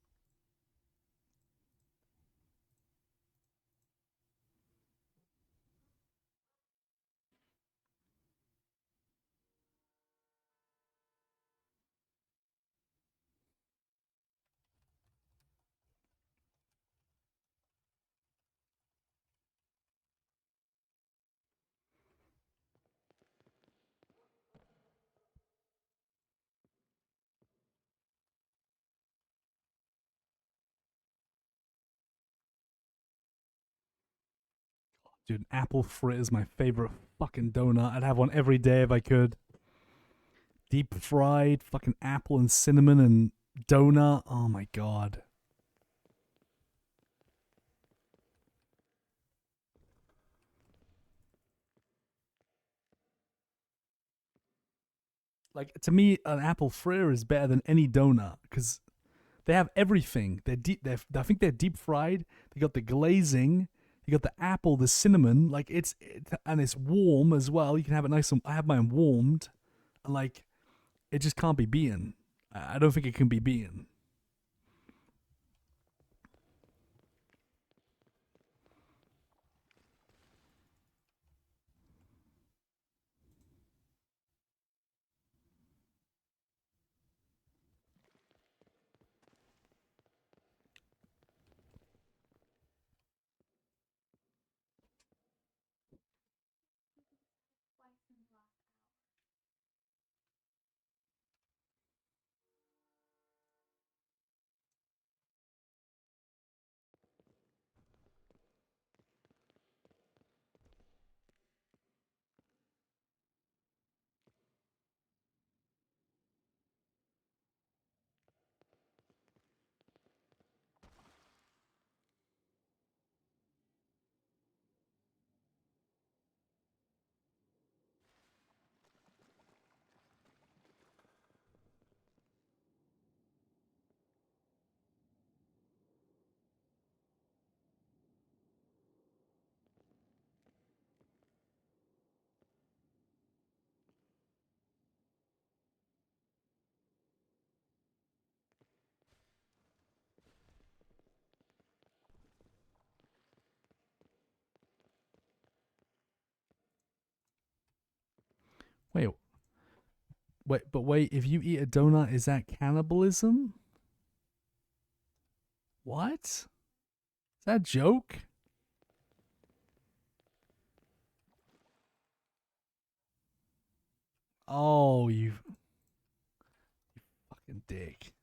Dude, apple frit is my favorite fucking donut. I'd have one every day if I could. Deep fried fucking apple and cinnamon and donut. Oh my god. Like, to me, an apple fritter is better than any donut because they have everything. They're deep. I think they're deep fried. They got the glazing. You got the apple, the cinnamon. Like and it's warm as well. You can have it nice and. I have mine warmed, and like, it just can't be beaten. I don't think it can be beaten. Wait, wait. If you eat a donut, is that cannibalism? What? Is that a joke? Oh, you fucking dick.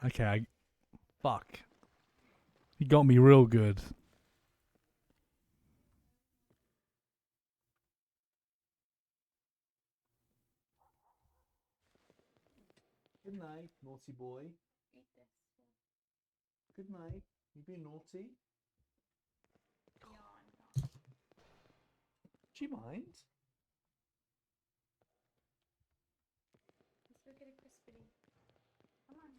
Okay, fuck. He got me real good. Good night, naughty boy. Eat this. Good night. You being naughty? Yawn. Do you mind? Let's go get a crispity. Come on.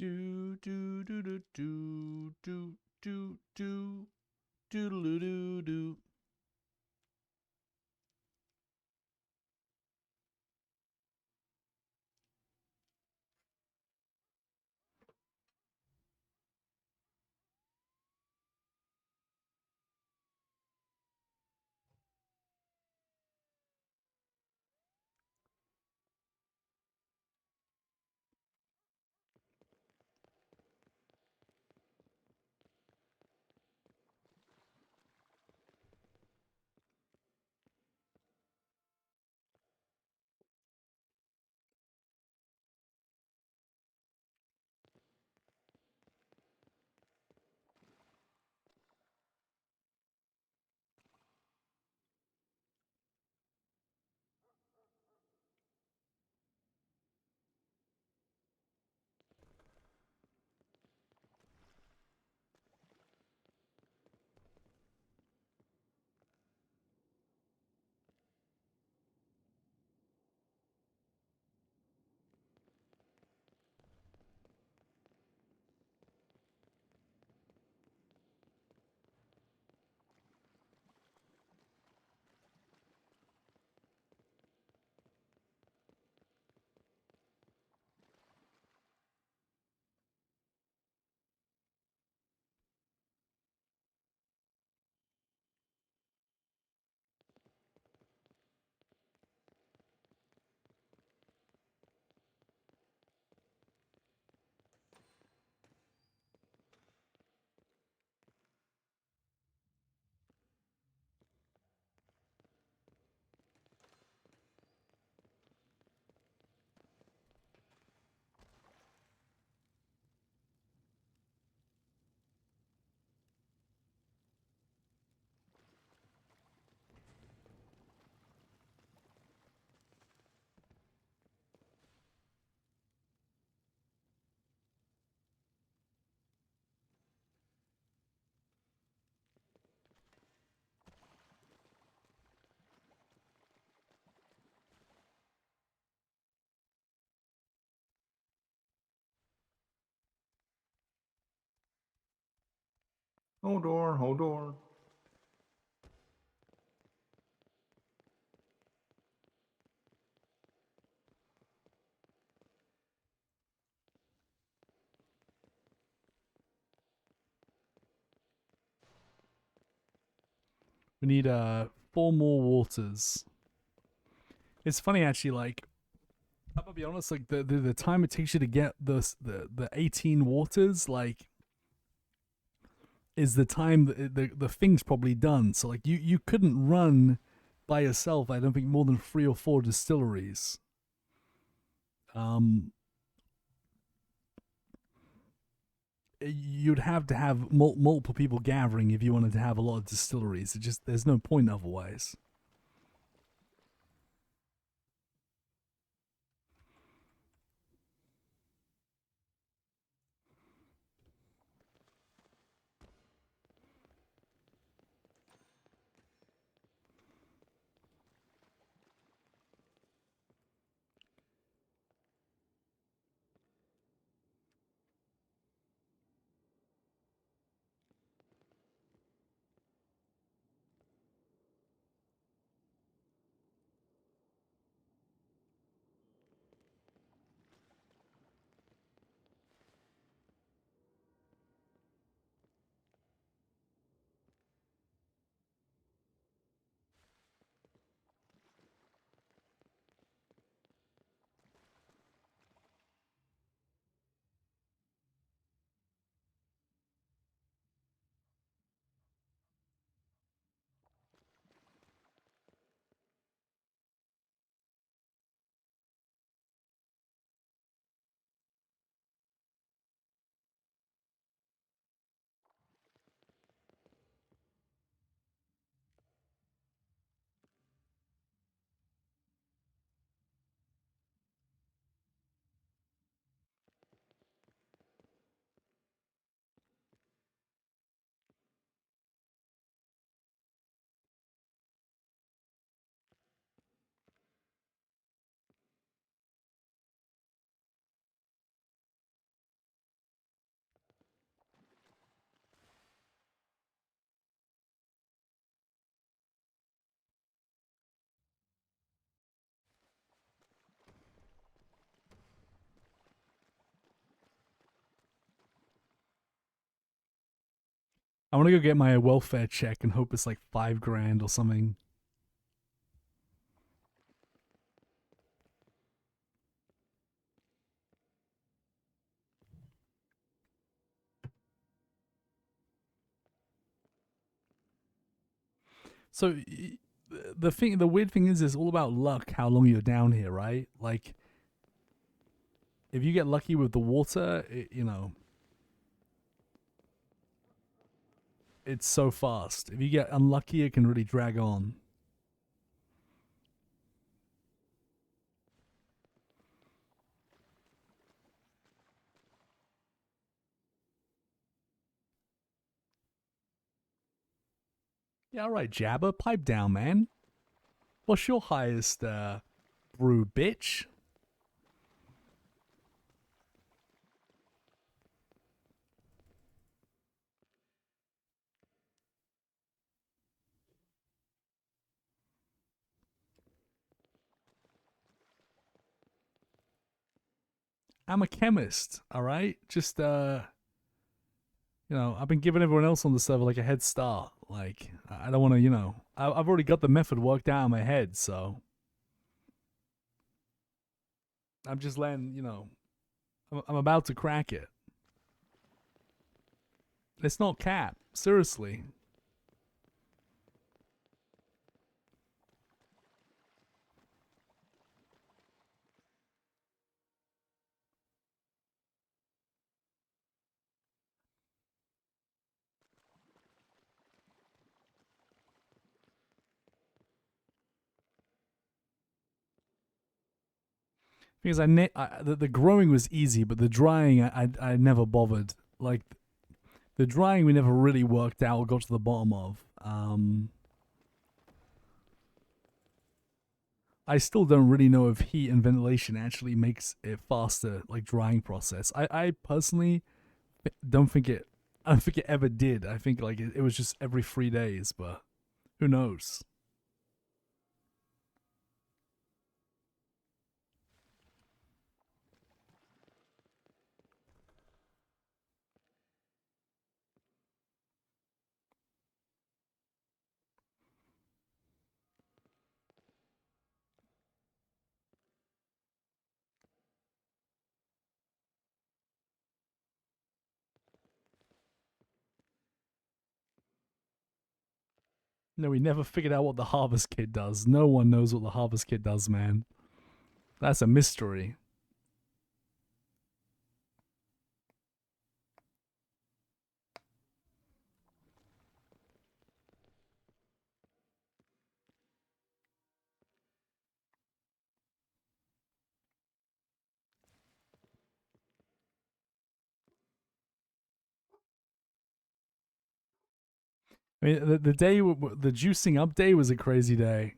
Do do do do do do do do do do do do. Hold on, hold on. We need 4 more waters. It's funny actually, like I'm gonna be honest, like the time it takes you to get the 18 waters, like is the time that the thing's probably done. So like you couldn't run by yourself, I don't think, more than 3 or 4 distilleries. You'd have to have multiple people gathering if you wanted to have a lot of distilleries. It just there's no point otherwise. I want to go get my welfare check and hope it's like $5,000 or something. So the weird thing is, it's all about luck. How long you're down here, right? Like, if you get lucky with the water, you know, it's so fast. If you get unlucky, it can really drag on. Yeah, all right, Jabba, pipe down, man. What's your highest brew, bitch? I'm a chemist, all right? Just you know, I've been giving everyone else on the server like a head start. Like, I don't want to, you know, I've already got the method worked out in my head, so I'm just letting, you know, I'm about to crack it. It's not cap, seriously. Because the growing was easy, but the drying I never bothered. Like, the drying we never really worked out or got to the bottom of. I still don't really know if heat and ventilation actually makes it faster, like drying process. I personally don't think it. I don't think it ever did. I think like it was just every 3 days, but who knows? No, we never figured out what the harvest kit does. No one knows what the harvest kit does, man. That's a mystery. I mean, the day, the juicing up day was a crazy day.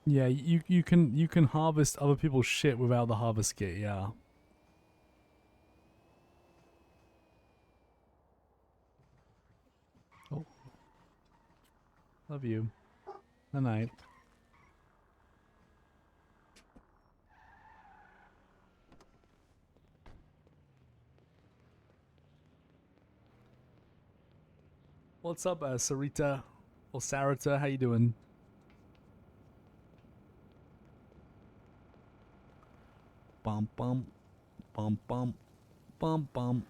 Yeah, you can harvest other people's shit without the harvest kit. Yeah. Love you. Good night. What's up, Sarita or Sarita? How you doing? Bum bum, bum bum, bum bum.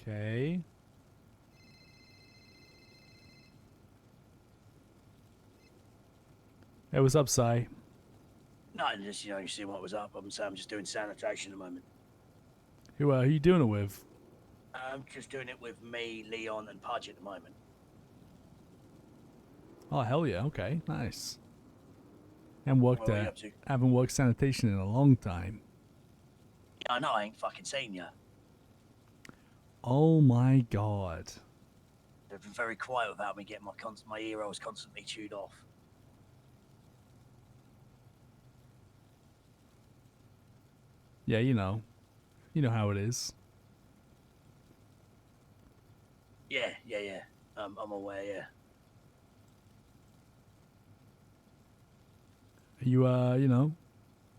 Okay. Hey, what's up, Sai? No, just, you see what was up. I'm just doing sanitation at the moment. Who you doing it with? I'm just doing it with me, Leon, and Pudge at the moment. Oh hell yeah! Okay, nice. Haven't worked What are you up to? haven't worked sanitation in a long time. Yeah, I know, I ain't fucking seen you. Oh my god. They've been very quiet without me getting my ear holes constantly chewed off. Yeah, you know how it is. Yeah. I'm aware, yeah. You know,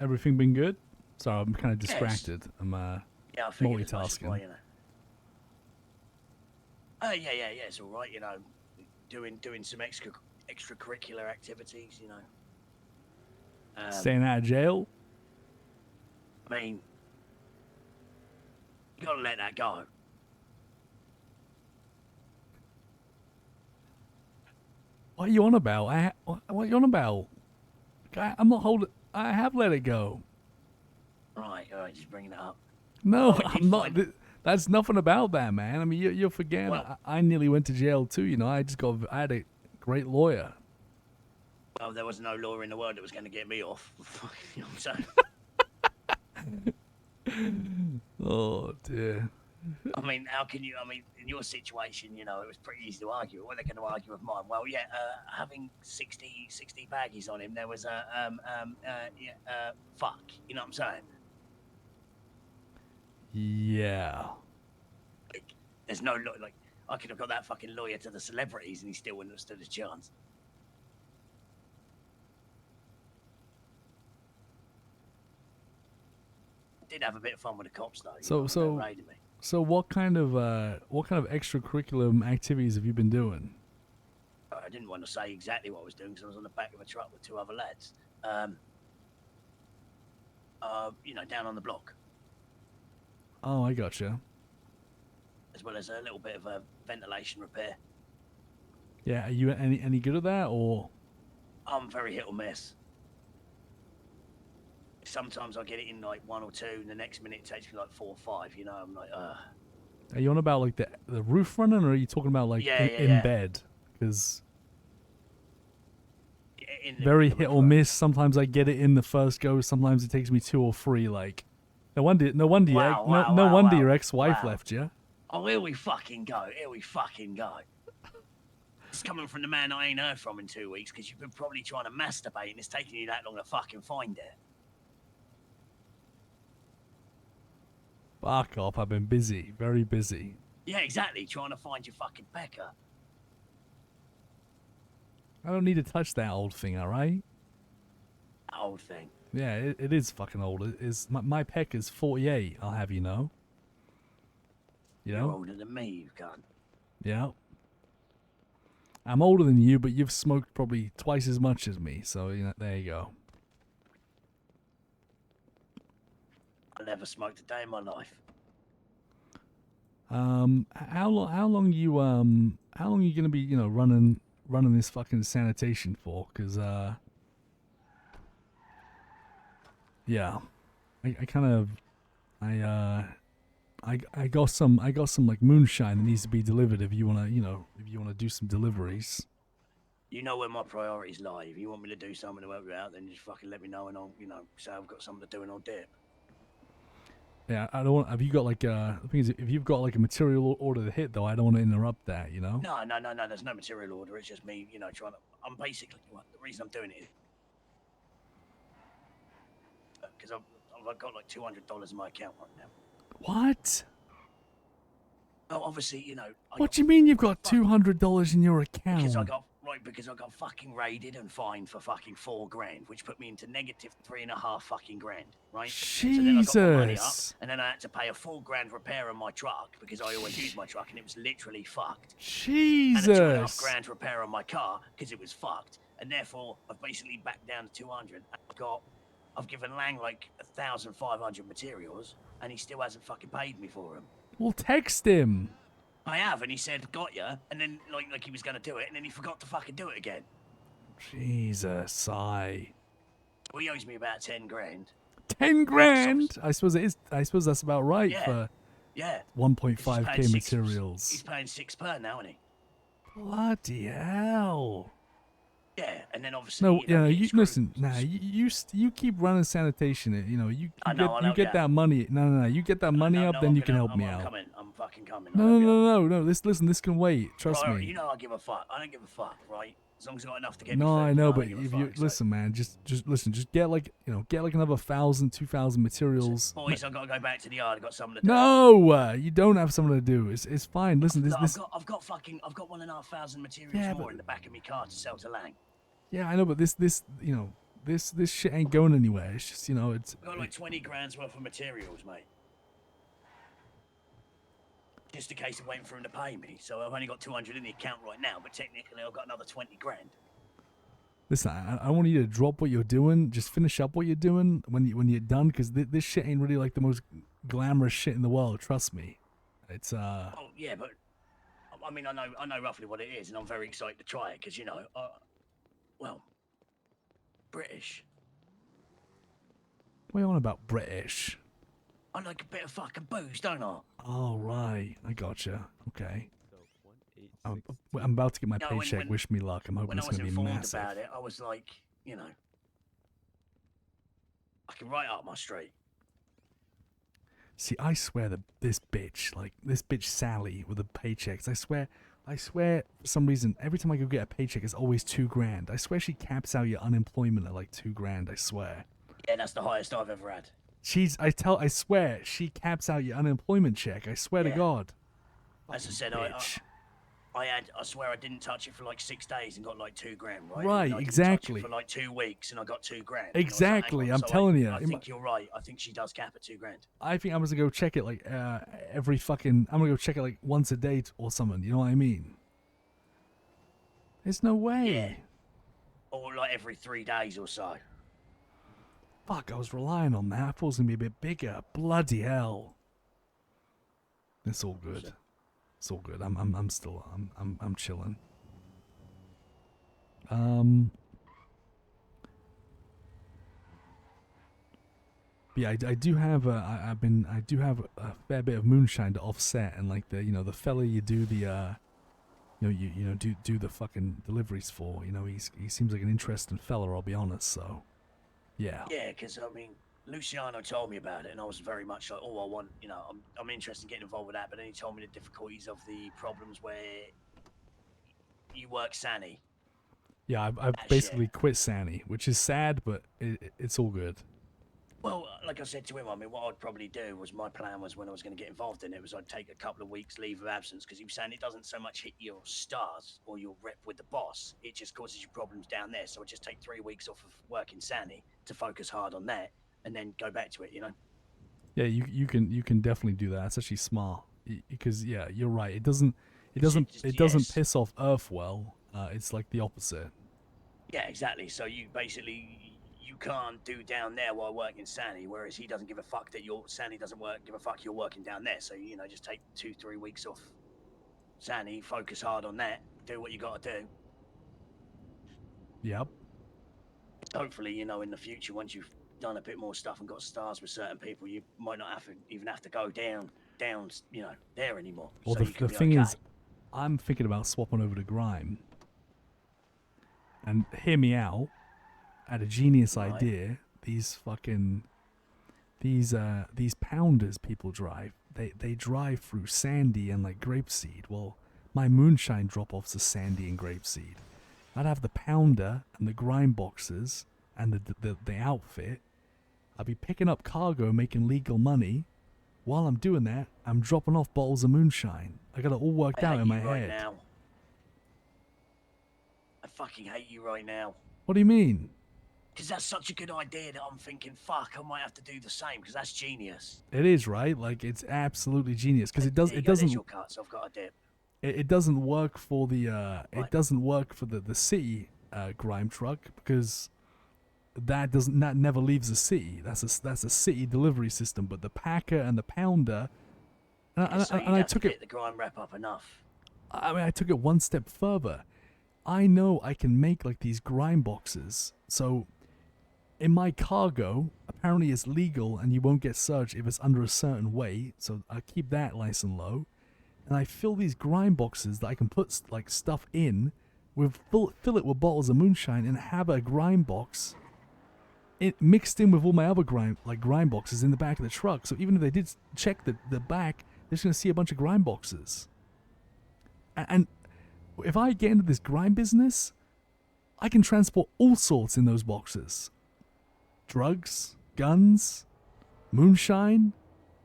everything been good? Sorry, I'm kind of Yes. distracted. I'm Yeah, I figured as much as multitasking. well, Yeah, it's all right, doing some extracurricular activities, Staying out of jail? I mean, you gotta let that go. What are you on about? What are you on about? I'm not holding. I have let it go. All right, just bringing it up. No, Oh, I did I'm not. find- That's nothing about that, man. I mean, you're forgetting. Well- I nearly went to jail too. I had a great lawyer. Well, there was no law in the world that was going to get me off. You know what I'm saying? Oh dear. I mean, how can you? I mean, in your situation, it was pretty easy to argue. What are they going to argue with mine? Well, yeah, having 60 baggies on him, there was fuck. You know what I'm saying? Yeah. Like, there's no like, I could have got that fucking lawyer to the celebrities, and he still wouldn't have stood a chance. Did have a bit of fun with the cops though. They raided me. So what kind of extracurricular activities have you been doing? I didn't want to say exactly what I was doing because I was on the back of a truck with two other lads. Down on the block, Oh, I gotcha. as well as a little bit of a ventilation repair. Yeah, are you any good at that or? I'm very hit or miss. Sometimes I get it in like 1 or 2, and the next minute it takes me like 4 or 5. I'm like, Are you on about like the roof running, or are you talking about like in bed? Because very hit or miss. Sometimes I get it in the first go. Sometimes it takes me 2 or 3. Like, no wonder your ex-wife left you. Oh, here we fucking go. It's coming from the man I ain't heard from in 2 weeks because you've been probably trying to masturbate and it's taking you that long to fucking find it. Fuck off, I've been busy. Very busy. Yeah, exactly. Trying to find your fucking pecker. I don't need to touch that old thing, alright? Old thing. Yeah, it is fucking old. It is, my peck is 48, I'll have you know. You You're know? older than me, you cunt. Yeah. I'm older than you, but you've smoked probably twice as much as me, so there you go. I never smoked a day in my life. How long you gonna be running this fucking sanitation for? Cause yeah, I got some like moonshine that needs to be delivered if you wanna do some deliveries. You know where my priorities lie. If you want me to do something to help you out, then just fucking let me know and I'll say I've got something to do and I'll do it. Yeah, I don't want. Have you got like the thing is, if you've got like a material order to hit though, I don't want to interrupt that. You know. No. There's no material order. It's just me, trying to. I'm basically the reason I'm doing it is because I've got like $200 in my account right now. What? Oh, obviously, What do you mean you've got $200 in your account? Because I got fucking raided and fined for fucking $4,000, which put me into negative 3.5 fucking grand, right? So then I got my money up, Jesus. and then I had to pay a $4,000 repair on my truck because I always use my truck and it was literally fucked. Jesus. And a $2.5 repair on my car because it was fucked, and therefore I've basically backed down to 200. I've given Lang like 1,500 materials, and he still hasn't fucking paid me for them. Well, text him. I have, and he said, got ya, and then, like he was going to do it, and then he forgot to fucking do it again. Jesus, I. Well, he owes me about 10 grand. 10 grand? I suppose it is. I suppose that's about right for Yeah. 1.5k materials. He's paying 6 per now, isn't he? Bloody hell. Yeah, and then obviously. No, you listen. Nah, you keep running sanitation. You get that money. No. You get that money up, then you can help me out. I'm fucking coming. No. Listen. This can wait. Trust me. You know I give a fuck. I don't give a fuck, right? As long as I got enough to get. No, me food, I know, don't but give a if fuck, you listen, man, just listen. Just get like another 1,000, 2,000 materials. Boys, I've got to go back to the yard. I've got something to do. No, you don't have something to do. It's fine. Listen, I've got 1,500 materials more in the back of my car to sell to Lang. Yeah, I know, but this shit ain't going anywhere. It's just it's. I've got like 20 grand's worth of materials, mate. Just a case of waiting for him to pay me. So I've only got 200 in the account right now, but technically I've got another 20 grand. Listen, I want you to drop what you're doing. Just finish up what you're doing when you're done, because this shit ain't really like the most glamorous shit in the world. Trust me. It's Oh yeah, but I mean I know roughly what it is, and I'm very excited to try it because well, British. What are you on about, British? I like a bit of fucking booze, don't I? Oh, right. I gotcha. Okay. I'm about to get my paycheck. Wish me luck. I'm hoping it's going to be massive. When I was informed about it, I was like, I can write up my street. See, I swear that this bitch Sally with the paychecks, I swear for some reason, every time I go get a paycheck, it's always $2,000. I swear she caps out your unemployment at like $2,000, I swear. Yeah, that's the highest I've ever had. I swear, she caps out your unemployment check. I swear to God. As I said, I swear I didn't touch it for like 6 days and got like $2,000, right? Right, I exactly. Didn't touch it for like 2 weeks and I got $2,000. Exactly, I'm telling you. I think you're right. I think she does cap at $2,000. I think I'm gonna go check it like I'm gonna go check it like once a day or something. You know what I mean? There's no way. Yeah. Or like every 3 days or so. Fuck, I was relying on that. I thought it was gonna be a bit bigger. Bloody hell. It's all good. It's all good. I'm still chilling. Yeah, I do have a fair bit of moonshine to offset, and like the fella you do the do the fucking deliveries for, he seems like an interesting fella, I'll be honest. So yeah. Yeah, because I mean, Luciano told me about it, and I was very much like, oh, I want, I'm interested in getting involved with that. But then he told me the difficulties of the problems where you work Sani. Yeah, I've basically quit Sani, which is sad, but it's all good. Well, like I said to him, I mean, what I'd probably do was, my plan was when I was going to get involved in it, was I'd take a couple of weeks leave of absence, because he was saying it doesn't so much hit your stars or your rep with the boss, it just causes you problems down there. So I'd just take 3 weeks off of work in Sani to focus hard on that, and then go back to it, Yeah, you can definitely do that. It's actually smart, because yeah, you're right. It doesn't piss off Earth well. It's like the opposite. Yeah, exactly. So you can't do down there while working Sani, whereas he doesn't give a fuck that Sani doesn't give a fuck you're working down there. So just take 2-3 weeks off Sani, focus hard on that, do what you got to do. Yep. Hopefully, in the future, once you've done a bit more stuff and got stars with certain people, you might not even have to go down, there anymore. Well, so the thing is, I'm thinking about swapping over to Grime. And hear me out. I had a genius idea. These these pounders people drive, they drive through sandy and like grapeseed. Well, my moonshine drop-offs are sandy and grapeseed. I'd have the pounder and the grind boxes and the outfit. I'd be picking up cargo, making legal money. While I'm doing that, I'm dropping off bottles of moonshine. I got it all worked out in my head. Now. I fucking hate you right now. What do you mean? Because that's such a good idea that I'm thinking, fuck, I might have to do the same, because that's genius. It is, right? Like, it's absolutely genius because There you it go, doesn't. there's your cut, so I've got a dip. It doesn't work for the Right. it doesn't work for the city grime truck because that never leaves the city. That's a city delivery system. But the packer and the pounder, and So you'd I have took to it. pick the grime wrap up enough. I mean, I took it one step further. I know I can make like these grime boxes. So in my cargo, apparently it's legal and you won't get searched if it's under a certain weight. So I keep that nice and low. And I fill these grime boxes that I can put like stuff in, fill it with bottles of moonshine and have a grime box mixed in with all my other grime boxes in the back of the truck. So even if they did check the back, they're just going to see a bunch of grime boxes. And if I get into this grime business, I can transport all sorts in those boxes. Drugs, guns, moonshine,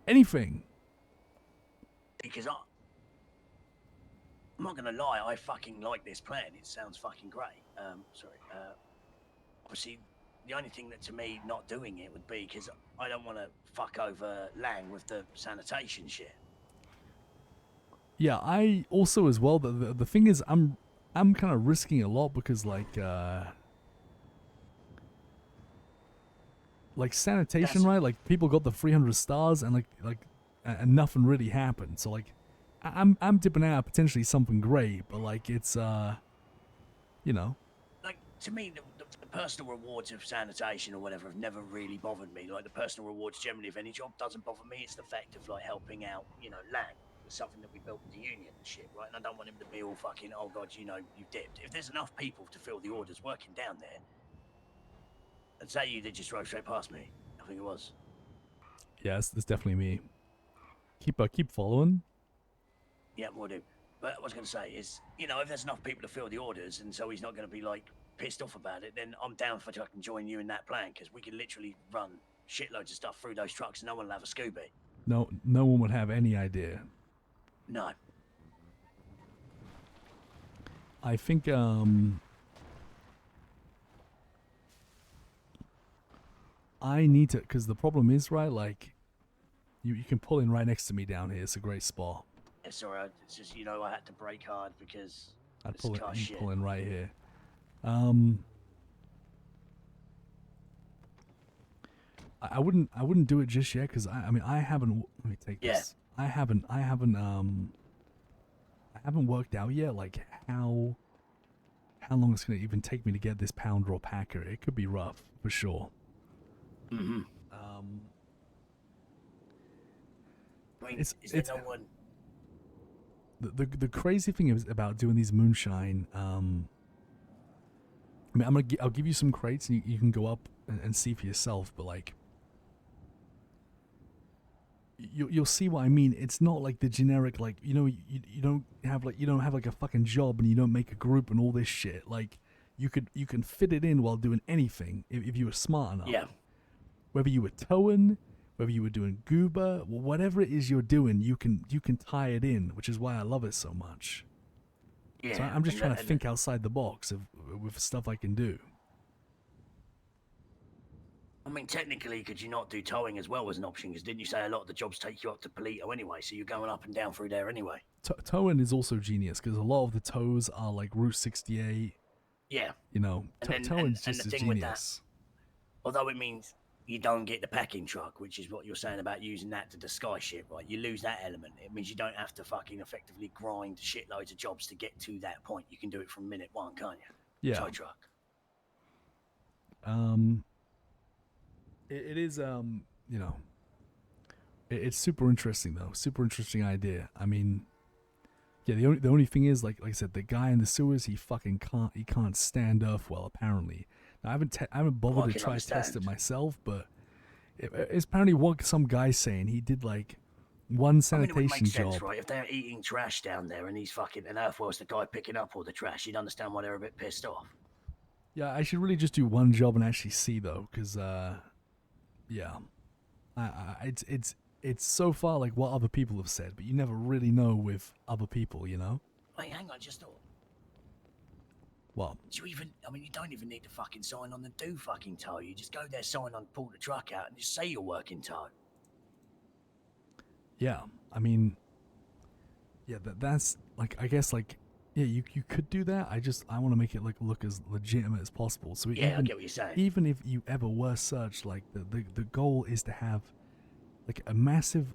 anything. Because I'm not gonna lie, I fucking like this plan. It sounds fucking great. Obviously, the only thing that to me not doing it would be because I don't want to fuck over Lang with the sanitation shit. Yeah, I also as well. The thing is, I'm kind of risking a lot because like sanitation, right? Like people got the 300 stars and and nothing really happened. So like I'm dipping out potentially something great, but like it's you know. Like to me, the personal rewards of sanitation or whatever have never really bothered me. Like the personal rewards generally of any job doesn't bother me. It's the fact of like helping out, Lang. It's something that we built with the union and shit, right? And I don't want him to be all fucking, oh god, you've dipped. If there's enough people to fill the orders working down there, I'd say you did just drive straight past me. I think it was. Yeah, it's definitely me. Keep following. Yeah, we'll do. But what I was going to say is, if there's enough people to fill the orders, and so he's not going to be like pissed off about it, then I'm down for I can join you in that plan because we can literally run shitloads of stuff through those trucks, and no one will have a Scooby. No one would have any idea. No. I think I need to, because the problem is, right, like you can pull in right next to me down here. It's a great spot. Yeah, sorry, it's just I had to brake hard because I'd this pull car in shit. right here. I wouldn't do it just yet because I mean I haven't. Let me take this. I haven't worked out yet like how long it's gonna even take me to get this pounder or packer. It could be rough for sure. Mm-hmm. I mean, is there no one? The crazy thing is about doing these moonshine. I mean, I'll give you some crates and you can go up and see for yourself. But like, you'll see what I mean. It's not like the generic like you don't have like a fucking job and you don't make a group and all this shit. Like you can fit it in while doing anything if you were smart enough. Yeah. Whether you were towing, whether you were doing goober, whatever it is you're doing, you can tie it in, which is why I love it so much. Yeah. So I'm just trying to think outside the box with stuff I can do. I mean, technically, could you not do towing as well as an option? Because didn't you say a lot of the jobs take you up to Polito anyway? So you're going up and down through there anyway. Towing is also genius because a lot of the tows are like Route 68. Yeah. Towing's just the as thing with that, genius. although it means you don't get the packing truck, which is what you're saying about using that to disguise shit, right? You lose that element. It means you don't have to fucking effectively grind shitloads of jobs to get to that point. You can do it from minute one, can't you? Yeah. Tow truck. It is it's super interesting though. Super interesting idea. I mean, yeah. The only thing is like I said, the guy in the sewers he can't stand earth well apparently. Now, I haven't bothered to try to test it myself, but It's apparently what some guy's saying. He did like one I mean, it would sanitation make sense, job. right? If they're eating trash down there and he's fucking an Earthwell's the guy picking up all the trash, you'd understand why they're a bit pissed off. Yeah, I should really just do one job and actually see though, because yeah, it's so far like what other people have said, but you never really know with other people, you know. Wait, hang on, just thought. What? Do you even? I mean, you don't even need to fucking sign on and do fucking tow. You just go there, sign on, pull the truck out, and just say you're working tow. Yeah, I mean, yeah, that's like I guess like yeah, you could do that. I want to make it like look as legitimate as possible. So Yeah, I even, get what you're saying. Even if you ever were searched, like the goal is to have like a massive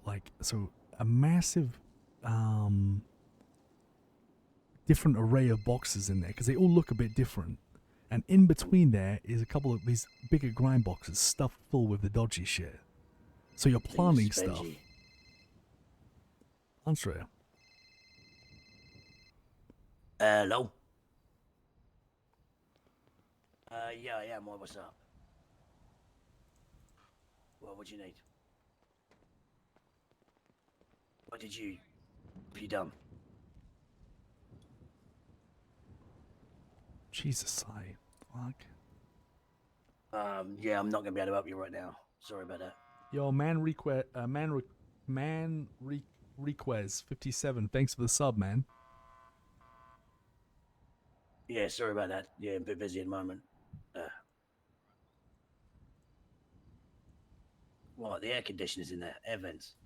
different array of boxes in there because they all look a bit different. And in between there is a couple of these bigger grind boxes stuffed full with the dodgy shit. So you're planning stuff. Answer it. Hello? Yeah, I am. What's up? Well, what do you need? What have you done? Jesus, I fuck. Yeah, I'm not gonna be able to help you right now. Sorry about that. Yo, Request 57. Thanks for the sub, man. Yeah, sorry about that. Yeah, I'm a bit busy at the moment. What? The air conditioner's in there. Air vents.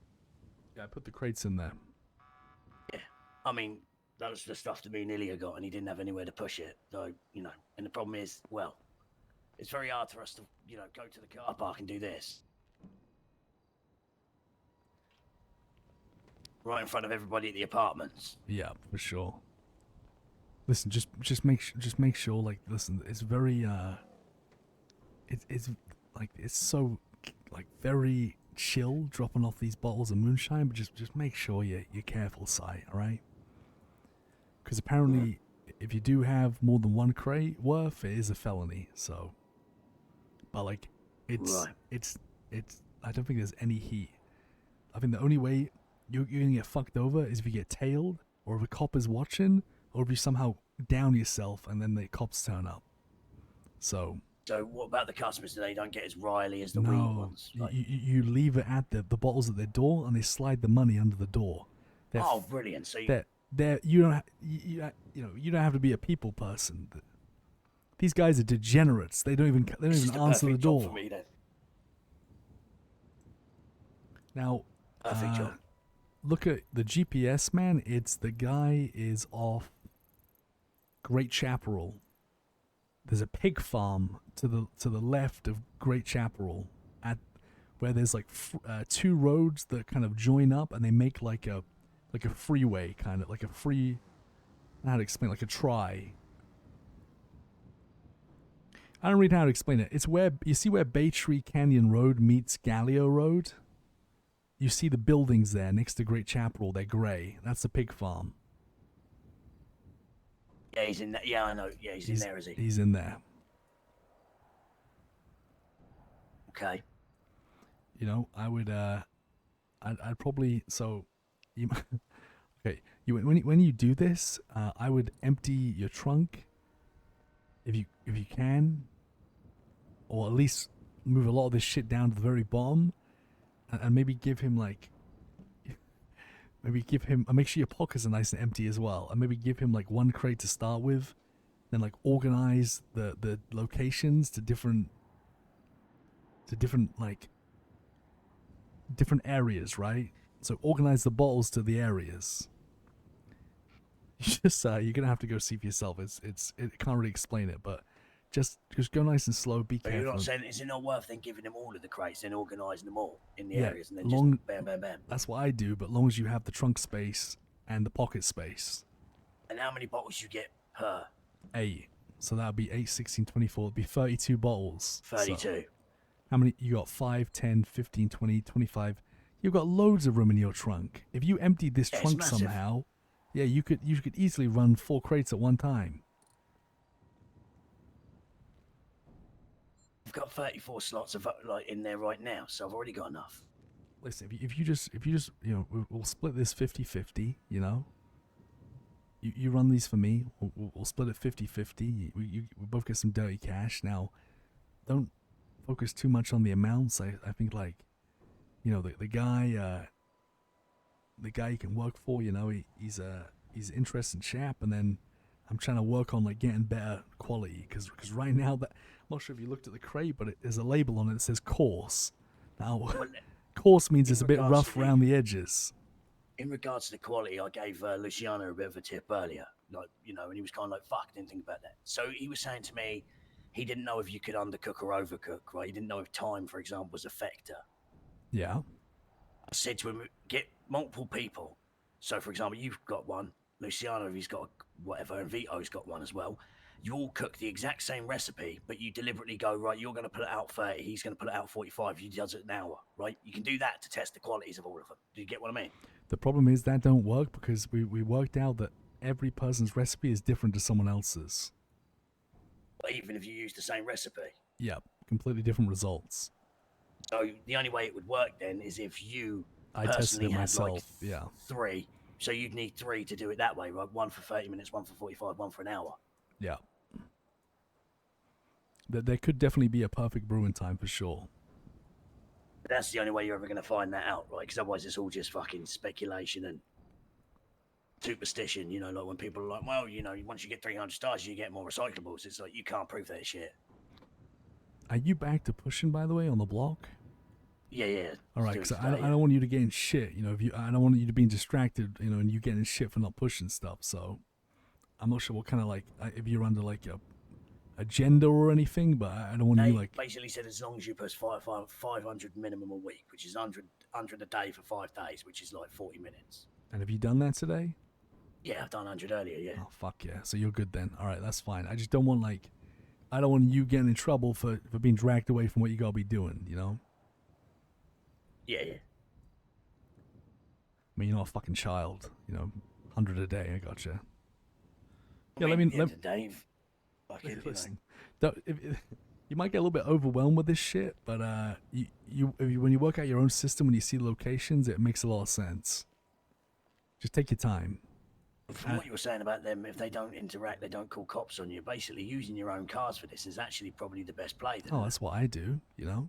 Yeah, I put the crates in there. Yeah, I mean, that was the stuff that me and Ilya got, and he didn't have anywhere to push it. So, you know, and the problem is, well, it's very hard for us to, you know, go to the car park and do this. Right in front of everybody at the apartments. Yeah, for sure. Listen, just make sure. Like, listen, it's very it's like it's so like very chill dropping off these bottles of moonshine, but just make sure you're careful, Si. All right? Because apparently, if you do have more than one crate worth, it is a felony. So, but like, it's I don't think there's any heat. I think the only way you're gonna get fucked over is if you get tailed, or if a cop is watching, or if you somehow down yourself and then the cops turn up. So what about the customers? They don't get as riley as the weed no, ones. Like, you leave it at the bottles at their door, and they slide the money under the door. oh, brilliant! So you, you don't have to be a people person. These guys are degenerates. They don't even answer the door. For me, then. Now, Perfect job. Look at the GPS, man. It's the guy is off Great Chaparral. There's a pig farm to the left of Great Chaparral, at where there's like two roads that kind of join up, and they make like a freeway, kind of like a free. I don't know how to explain, like a tri. I don't really know how to explain it. It's where you see where Bay Tree Canyon Road meets Galileo Road. You see the buildings there next to Great Chaparral. They're grey. That's the pig farm. Yeah, he's in there. Yeah, I know. Yeah, he's in there, is he? He's in there. Okay. You know, I would. I'd probably. So, you. Okay. When you do this, I would empty your trunk. If you can, or at least move a lot of this shit down to the very bottom. And maybe give him like, make sure your pockets are nice and empty as well. And maybe give him like one crate to start with, then like organize the locations to different like different areas, right? So organize the bottles to the areas. You just you're gonna have to go see for yourself. It can't really explain it, but just go nice and slow. Be But careful. you're not saying, is it not worth then giving them all of the crates and organising them all in the Yeah, areas and then just bam, bam, bam? That's what I do, but long as you have the trunk space and the pocket space. And how many bottles you get per? 8. So that would be 8, 16, 24. It'd be 32 bottles. 32. So how many? You got 5, 10, 15, 20, 25. You've got loads of room in your trunk. If you emptied this Yeah, trunk it's massive. somehow, yeah, you could easily run 4 crates at one time. I've got 34 slots of like in there right now, so I've already got enough. Listen, if you just you know, we'll split this 50-50, you know. You run these for me. We'll split it 50-50. We both get some dirty cash. Now, don't focus too much on the amounts. I think, like, you know, the guy you can work for, you know, he's an interesting chap, and then I'm trying to work on, like, getting better quality, because right now, I'm not sure if you looked at the crate, but there's a label on it that says coarse. Now, Well, coarse means in it's a bit regards rough to around the edges. In regards to the quality, I gave Luciano a bit of a tip earlier, like, you know, and he was kind of like, "Fuck, didn't think about that." So he was saying to me, he didn't know if you could undercook or overcook, right? He didn't know if time, for example, was a factor. Yeah. I said to him, get multiple people. So, for example, you've got one, Luciano, he's got whatever, and Vito's got one as well. You all cook the exact same recipe, but you deliberately go, right, you're going to put it out 30, he's going to put it out 45, he does it an hour, right? You can do that to test the qualities of all of them. Do you get what I mean? The problem is that don't work because we worked out that every person's recipe is different to someone else's. But even if you use the same recipe. Yep, completely different results. So the only way it would work then is if you I tested personally it had myself, like yeah. 3. So you'd need 3 to do it that way, right? 1 for 30 minutes, 1 for 45, 1 for an hour. Yeah. There could definitely be a perfect brewing time for sure. But that's the only way you're ever going to find that out, right? Because otherwise it's all just fucking speculation and superstition, you know, like when people are like, well, you know, once you get 300 stars, you get more recyclables. It's like, you can't prove that shit. Are you back to pushing, by the way, on the block? Yeah. All right, because I don't want you to get in shit. You know, I don't want you to be distracted. You know, and you getting shit for not pushing stuff. So, I'm not sure what kind of like if you're under like a agenda or anything, but I don't want you like. Basically said as long as you push 500 minimum a week, which is 100 a day for 5 days, which is like 40 minutes. And have you done that today? Yeah, I've done 100 earlier. Yeah. Oh fuck yeah! So you're good then. All right, that's fine. I just don't want like, I don't want you getting in trouble for being dragged away from what you gotta be doing. You know. Yeah. I mean, you're not a fucking child. You know, 100 a day. I gotcha. Yeah, I let mean, me. at the end of the day, fuck it, Listen, you might get a little bit overwhelmed with this shit, but when you work out your own system, when you see locations, it makes a lot of sense. Just take your time. From what you were saying about them, if they don't interact, they don't call cops on you. Basically, using your own cars for this is actually probably the best play. Oh, that's what I do. You know.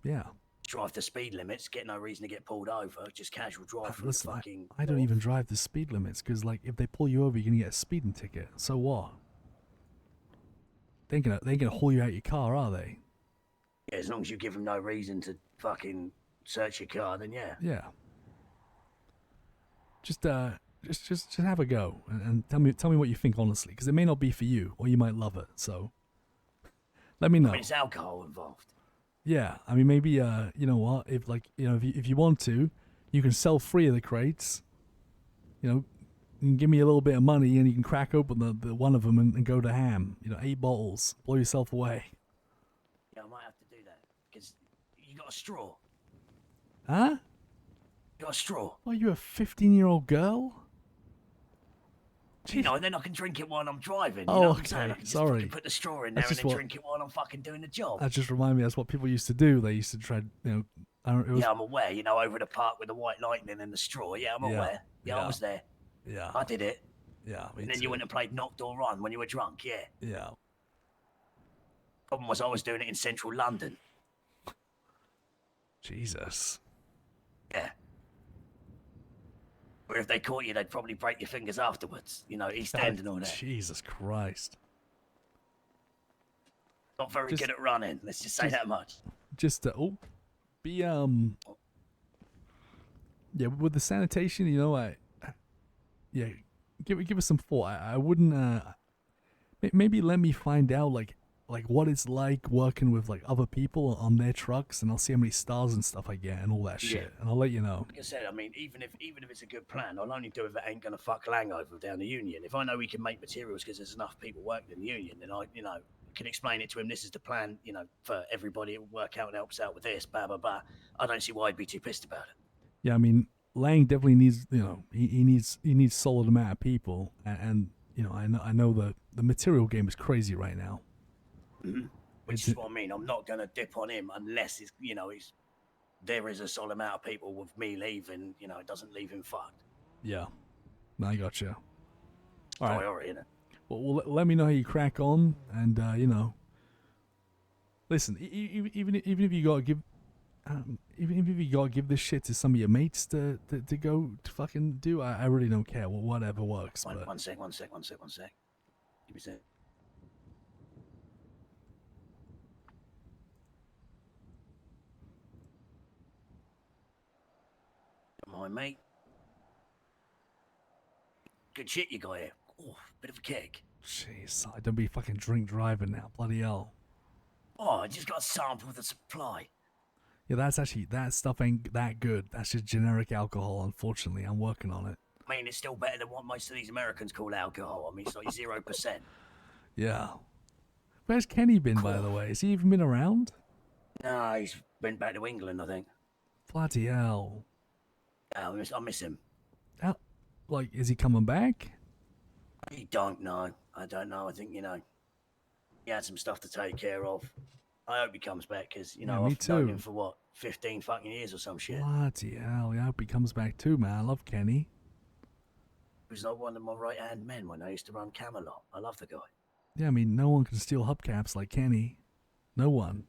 Yeah. Drive the speed limits, get no reason to get pulled over, just casual drive from Listen, the fucking. I don't even drive the speed limits because, like, if they pull you over, you're gonna get a speeding ticket. So what? They ain't gonna haul you out your car, are they? Yeah, as long as you give them no reason to fucking search your car, then yeah. Yeah. Just have a go and tell me what you think honestly, because it may not be for you, or you might love it. So let me know. I mean, it's alcohol involved. Yeah, I mean, maybe you know what? If like, you know, if you want to, you can sell 3 of the crates. You know, you can give me a little bit of money, and you can crack open the one of them and go to ham. You know, 8 bottles, blow yourself away. Yeah, I might have to do that because you got a straw. Huh? You got a straw. Oh, you're a 15-year-old girl? You know, and then I can drink it while I'm driving. Oh, You know what I'm saying? okay, I can just sorry. fucking put the straw in there and then drink it while I'm fucking doing the job. That just reminded me. That's what people used to do. They used to try, you know. Yeah, I'm aware. You know, over the park with the white lightning and the straw. Yeah, I'm aware. Yeah, I was there. Yeah. I did it. Yeah. And then you went and played Knocked or Run when you were drunk. Yeah. Yeah. Problem was I was doing it in central London. Jesus. Yeah. Or if they caught you, they'd probably break your fingers afterwards. You know, East End and all that. Jesus Christ. Not very good at running. Let's just say that much. Just yeah, with the sanitation, you know, give us some thought. I wouldn't maybe let me find out like what it's like working with like other people on their trucks, and I'll see how many stars and stuff I get and all that shit, and I'll let you know. Like I said, I mean, even if it's a good plan, I'll only do it if it ain't gonna fuck Lang over down the Union. If I know we can make materials because there's enough people working in the Union, then I, you know, can explain it to him. This is the plan, you know, for everybody. It will work out and helps out with this, blah blah blah. I don't see why I'd be too pissed about it. Yeah, I mean, Lang definitely needs, you know, he needs solid amount of people, and you know, I know the material game is crazy right now. Mm-hmm. Which is what I mean. I'm not going to dip on him unless it's, you know, there is a solid amount of people with me leaving, you know, it doesn't leave him fucked. Yeah. I got you. All right. Priority, innit? Well, let me know how you crack on, and you know. Listen, even if you gotta give, even if you gotta give this shit to some of your mates to go to fucking do, I really don't care. Well, whatever works. But One sec. Give me a sec. Don't mind, mate. Good shit you got here. Oh, bit of a kick. jeez, I don't be fucking drink driving now. Bloody hell. Oh, I just got a sample of the supply. Yeah, that stuff ain't that good. That's just generic alcohol. Unfortunately, I'm working on it. I mean, it's still better than what most of these Americans call alcohol. I mean, it's like 0%. Yeah. Where's Kenny been, by the way? Has he even been around? Nah, he's been back to England, I think. Bloody hell. I miss him. How, like, is he coming back? I don't know. I think, you know, he had some stuff to take care of. I hope he comes back because, you know, me I've known too. him for what, 15 fucking years or some shit. Bloody hell. Yeah, I hope he comes back too, man. I love Kenny. He was like one of my right-hand men when I used to run Camelot. I love the guy. Yeah, I mean, no one can steal hubcaps like Kenny. No one.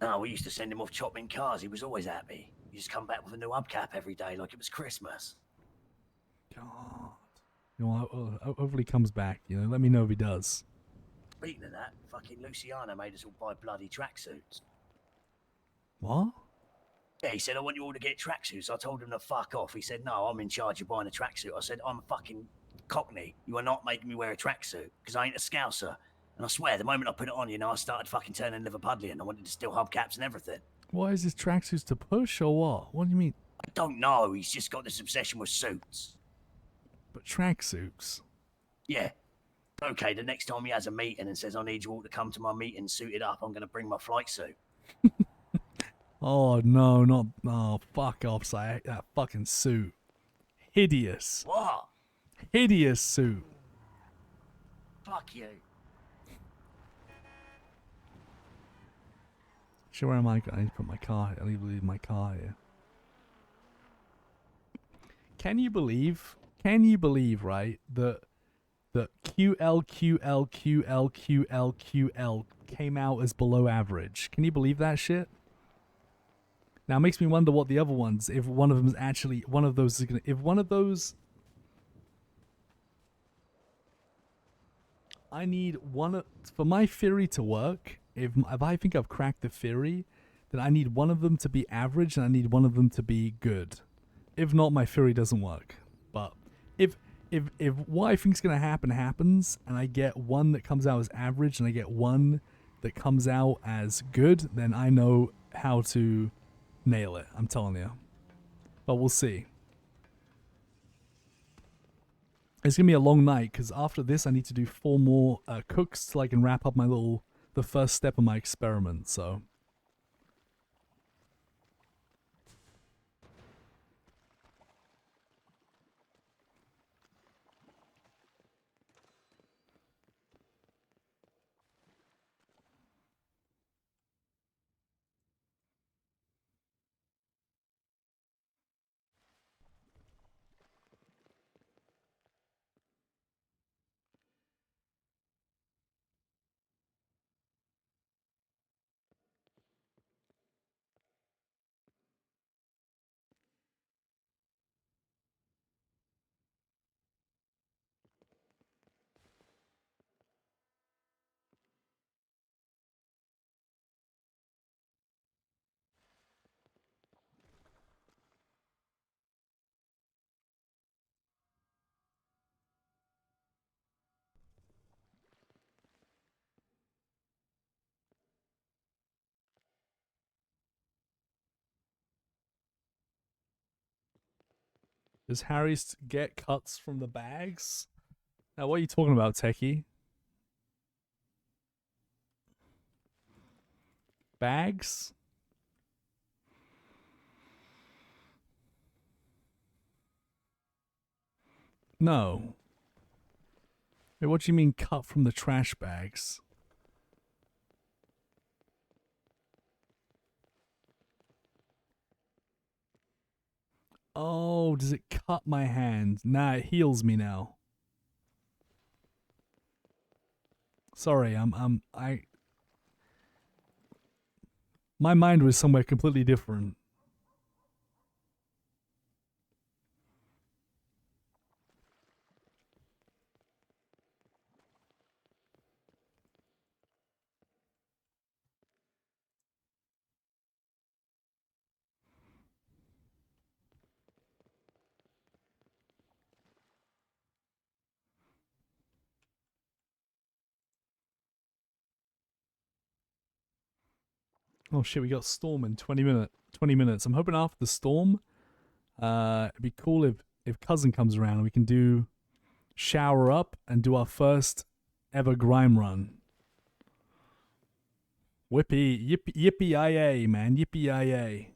No, we used to send him off chopping cars. He was always happy. He just come back with a new hubcap every day like it was Christmas. God. You know, hopefully he comes back. You know, let me know if he does. Speaking of that, fucking Luciano made us all buy bloody tracksuits. What? Yeah, he said, I want you all to get tracksuits. I told him to fuck off. He said, no, I'm in charge of buying a tracksuit. I said, I'm a fucking Cockney. You are not making me wear a tracksuit because I ain't a Scouser. And I swear, the moment I put it on, you know, I started fucking turning Liverpudlian. I wanted to steal hubcaps and everything. Why is this tracksuits to push or what? What do you mean? I don't know. He's just got this obsession with suits. But tracksuits? Yeah. Okay, the next time he has a meeting and says, I need you all to come to my meeting suited up, I'm going to bring my flight suit. Oh, no, not... Oh, fuck off, Si. That fucking suit. Hideous. What? Hideous suit. Fuck you. Sure, where am I going? I need to put my car here. I need to leave my car here. Can you believe, right, that QL came out as below average? Can you believe that shit? Now it makes me wonder what the other ones, if one of them is actually, one of those is gonna, if one of those, I need one, for my theory to work, if I think I've cracked the theory, then I need one of them to be average and I need one of them to be good. If not, my theory doesn't work. But if what I think is gonna happen happens, and I get one that comes out as average and I get one that comes out as good, then I know how to nail it. I'm telling you. But we'll see. It's gonna be a long night because after this I need to do 4 more cooks till I can wrap up the first step of my experiment. So. Does Harry get cuts from the bags? Now, what are you talking about, Techie? Bags? No. Wait, what do you mean cut from the trash bags? Oh, does it cut my hand? Nah, it heals me now. Sorry, my mind was somewhere completely different. Oh shit, we got storm in 20 minutes. I'm hoping after the storm, it'd be cool if cousin comes around and we can do shower up and do our first ever grime run. Whippy, yippee man, yippee.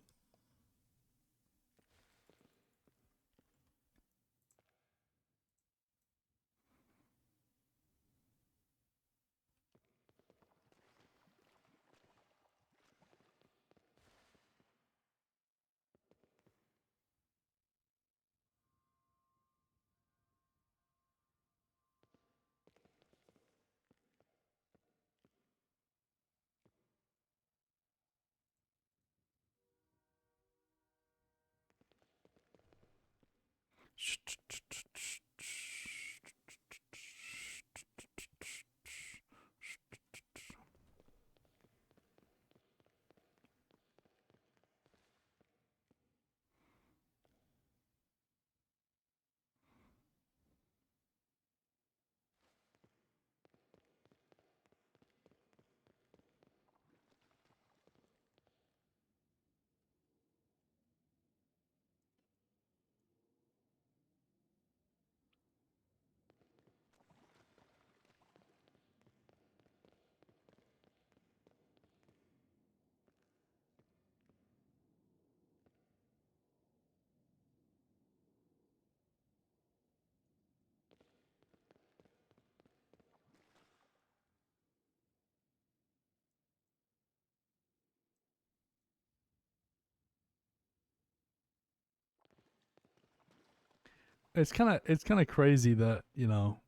It's kind of crazy that, you know,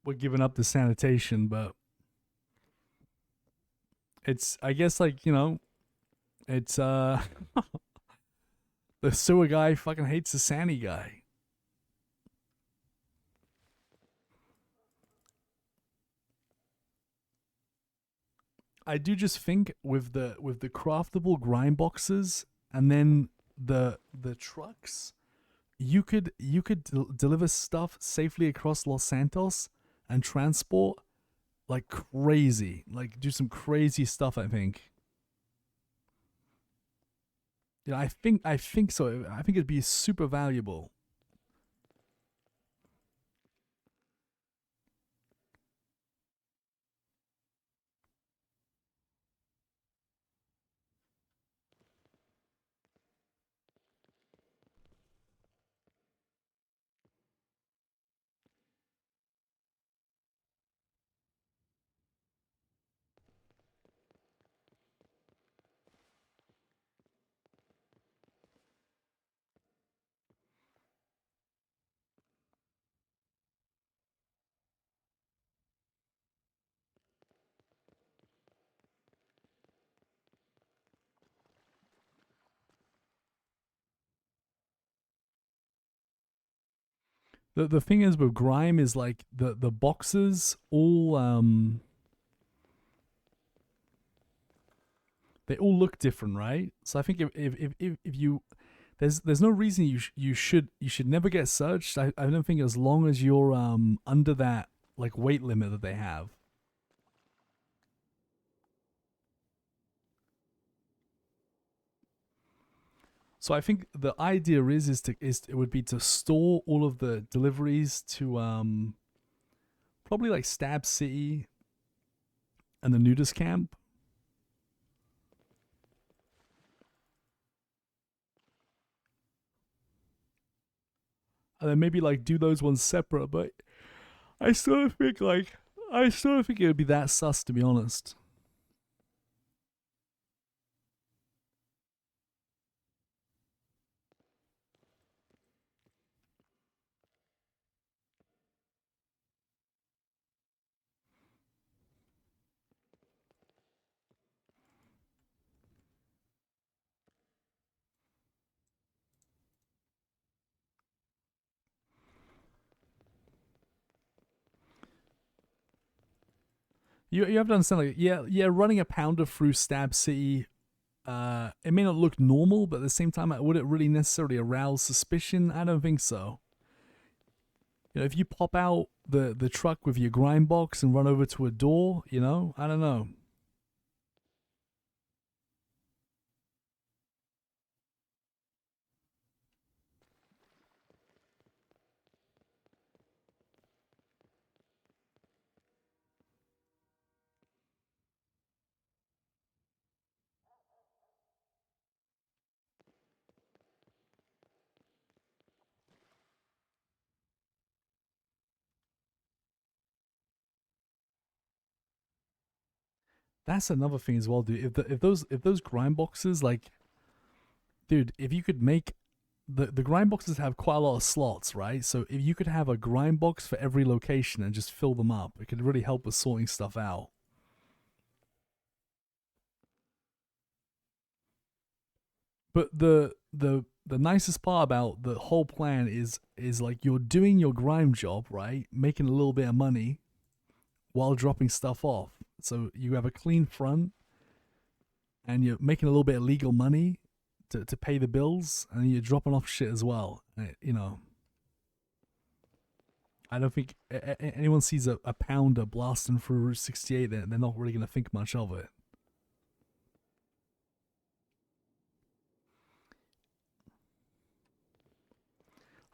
we're giving up the sanitation, but it's, I guess, like, you know, it's the sewer guy fucking hates the sandy guy. I do just think with the craftable grind boxes and then the trucks, you could deliver stuff safely across Los Santos and transport like crazy, like do some crazy stuff. I think. Yeah, I think so. I think it'd be super valuable. The thing is with grime is like the boxes all they all look different, right? So I think if you there's no reason you should never get searched. I don't think as long as you're under that like weight limit that they have. So I think the idea is it would be to store all of the deliveries to probably like Stab City and the nudist camp. And then maybe like do those ones separate, but I still don't think it would be that sus, to be honest. You have to understand, like, yeah, running a pounder through Stab City, it may not look normal, but at the same time, would it really necessarily arouse suspicion? I don't think so. You know, if you pop out the truck with your grind box and run over to a door, you know, I don't know. That's another thing as well, dude. If those grind boxes, like, dude, if you could make the grind boxes have quite a lot of slots, right? So if you could have a grind box for every location and just fill them up, it could really help with sorting stuff out. But the nicest part about the whole plan is like you're doing your grind job, right? Making a little bit of money while dropping stuff off. So you have a clean front and you're making a little bit of legal money to pay the bills, and you're dropping off shit as well. You know, I don't think anyone sees a pounder blasting through Route 68, they're not really going to think much of it.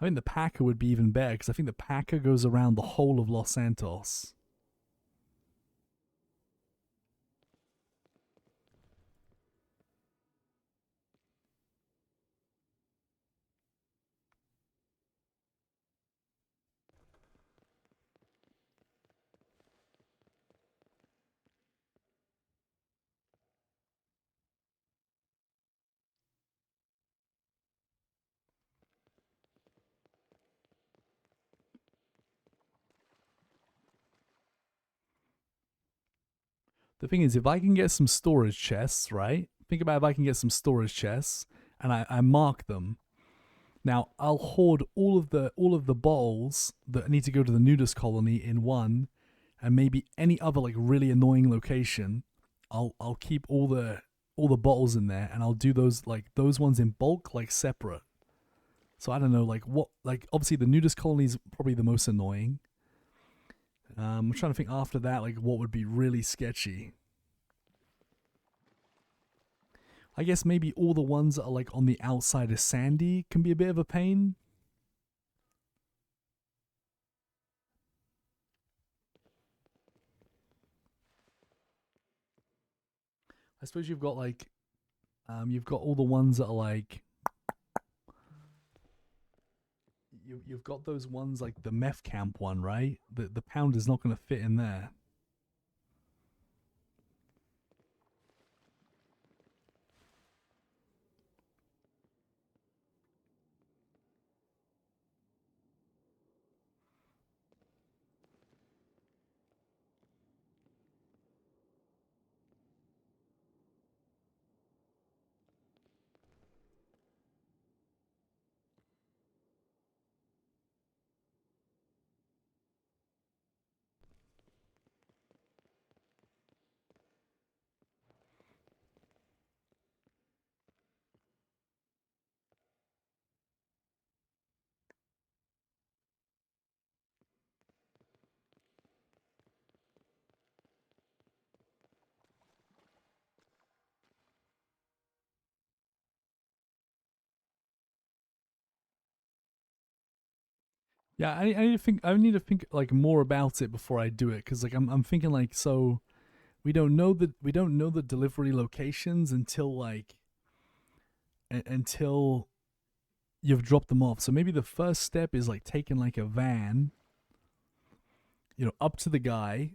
I think the Packer would be even better, because I think the Packer goes around the whole of Los Santos. The thing is, if I can get some storage chests, right? Think about if I can get some storage chests and I mark them. Now I'll hoard all of the bottles that need to go to the nudist colony in one, and maybe any other like really annoying location. I'll keep all the bottles in there, and I'll do those ones in bulk, like separate. So I don't know, like what, like obviously the nudist colony is probably the most annoying. I'm trying to think after that, like what would be really sketchy. I guess maybe all the ones that are like on the outside of Sandy can be a bit of a pain. I suppose you've got like, you've got all the ones that are like, you've got those ones like the meth camp one, right? The pound is not going to fit in there. Yeah, I need to think. I need to think like more about it before I do it, because like I'm thinking like, so we don't know the delivery locations until like until you've dropped them off. So maybe the first step is like taking like a van, you know, up to the guy.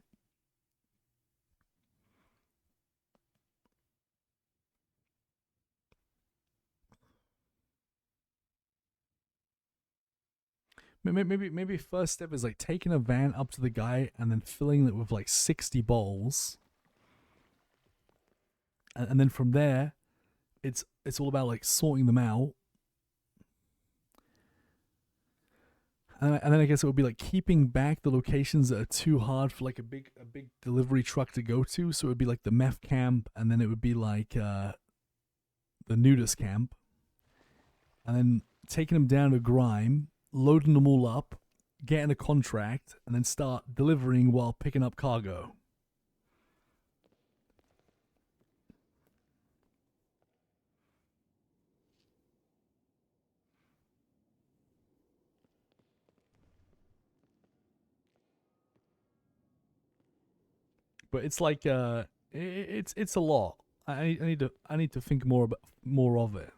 Maybe first step is like taking a van up to the guy and then filling it with like 60 bowls. And then from there, it's all about like sorting them out. and then I guess it would be like keeping back the locations that are too hard for like a big delivery truck to go to. So it would be like the meth camp, and then it would be like the nudist camp, and then taking them down to Grime, loading them all up, getting a contract, and then start delivering while picking up cargo. But it's like it's a lot. I need to think more of it.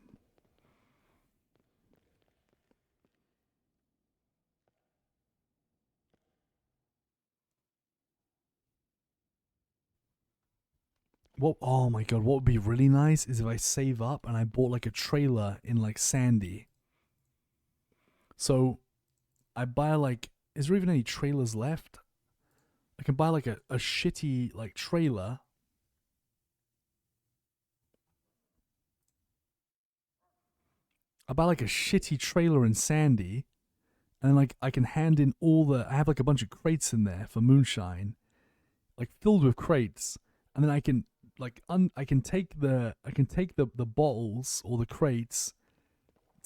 What? Oh my god! What would be really nice is if I save up and I bought like a trailer in like Sandy. So I buy like, is there even any trailers left? I can buy like a shitty like trailer. I buy like a shitty trailer in Sandy, and like I can hand in all the. I have like a bunch of crates in there for moonshine, like filled with crates, and then I can like I can take the bottles or the crates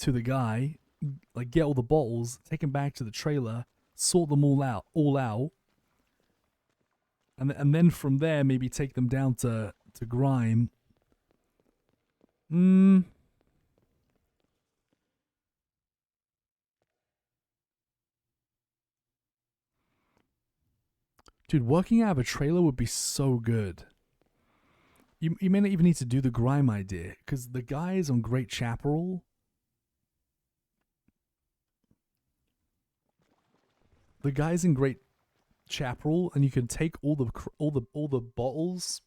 to the guy, like get all the bottles, take them back to the trailer, sort them all out, and then from there maybe take them down to Grime. Dude, working out of a trailer would be so good. You may not even need to do the Grime idea, because the guys on Great Chaparral, the guys in Great Chaparral, and you can take all the bottles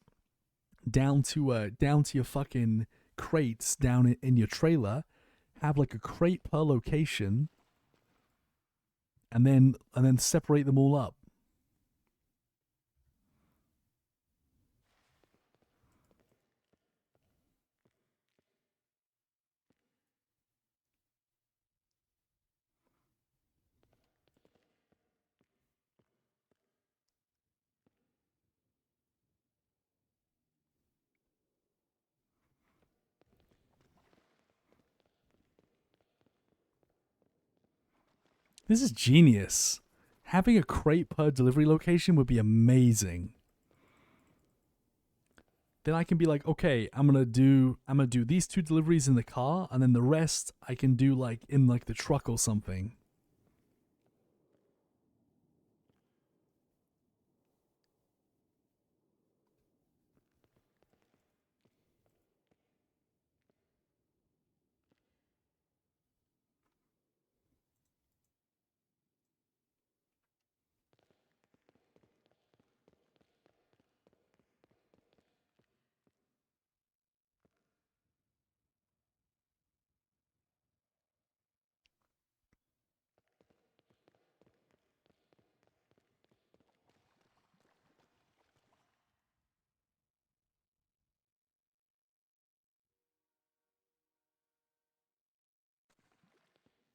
down to your fucking crates down in your trailer, have like a crate per location, and then separate them all up. This is genius. Having a crate per delivery location would be amazing. Then I can be like, okay, I'm gonna do these 2 deliveries in the car, and then the rest I can do like in like the truck or something.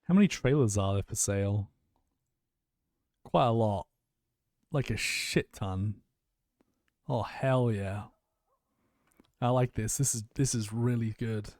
How many trailers are there for sale? Quite a lot. Like a shit ton. Oh hell yeah. I like this. This is really good.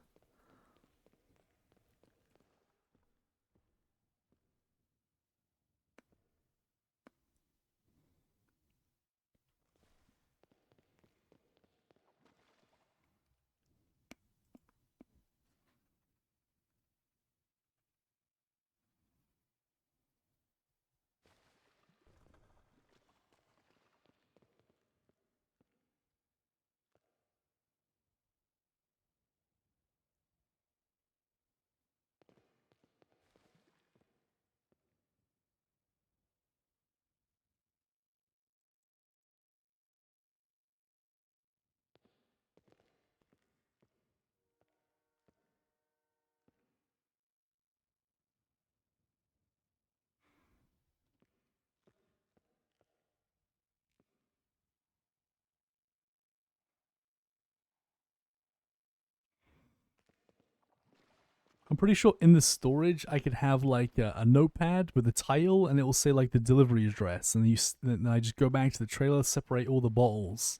I'm pretty sure in the storage I could have like a notepad with a tile, and it will say like the delivery address, and then I just go back to the trailer, separate all the bottles,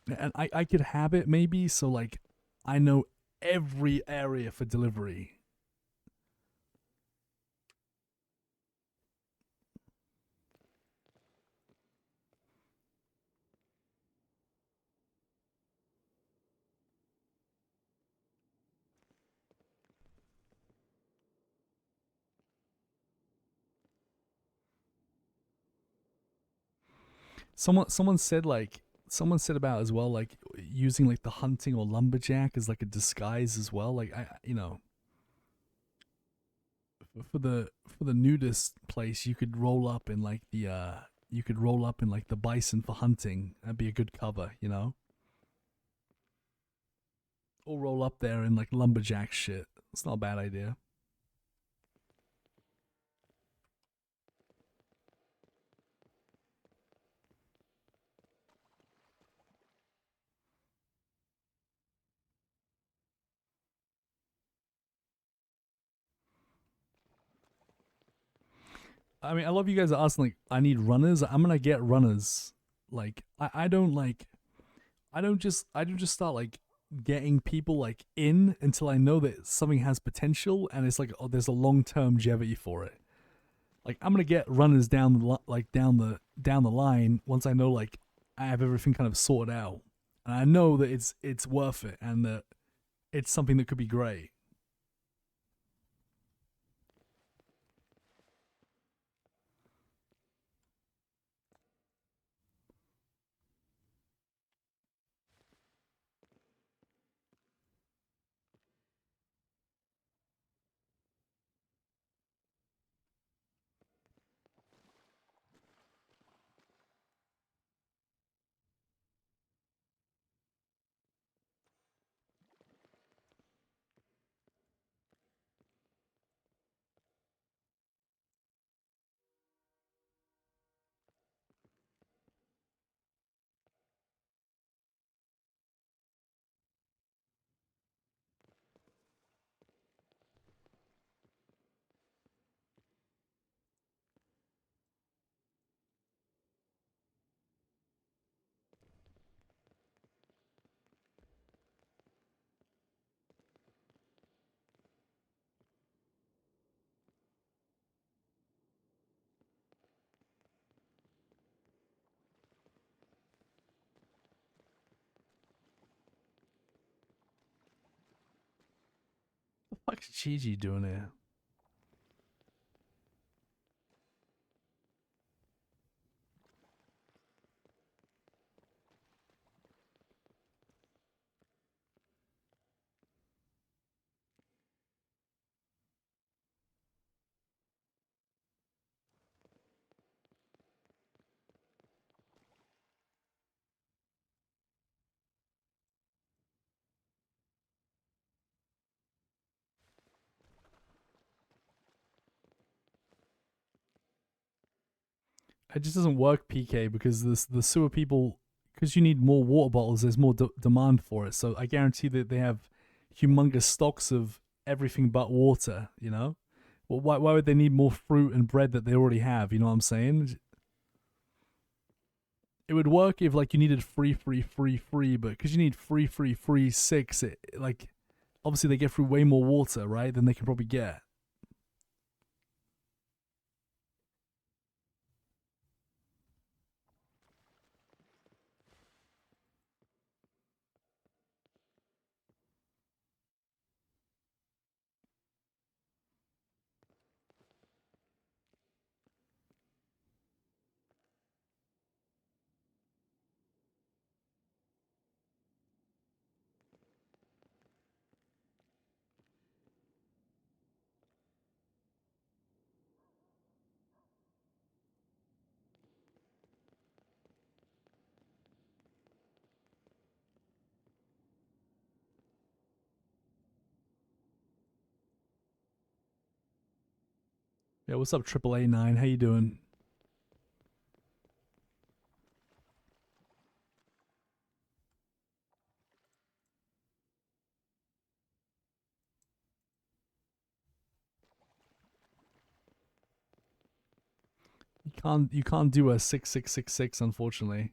and I could have it maybe so like I know every area for delivery. Someone said about as well, like using like the hunting or lumberjack as like a disguise as well. Like I you know, for the nudist place, you could roll up in like the bison for hunting. That'd be a good cover, you know. Or roll up there in like lumberjack shit. It's not a bad idea. I mean, I love you guys are asking like I need runners. I'm gonna get runners. Like I don't I don't just start like getting people like in until I know that something has potential and it's like there's a long-term longevity for it. Like I'm gonna get runners down down the line once I know like I have everything kind of sorted out, and I know that it's worth it and that it's something that could be great. What the fuck's Gigi doing here? It just doesn't work, PK, because the sewer people, because you need more water bottles. There's more demand for it. So I guarantee that they have humongous stocks of everything but water. You know, well, why would they need more fruit and bread that they already have? You know what I'm saying? It would work if like you needed free, but because you need free 6, like obviously they get through way more water, right? Than they can probably get. Yeah, what's up, AAA9? How you doing? You can't do a 6666, unfortunately.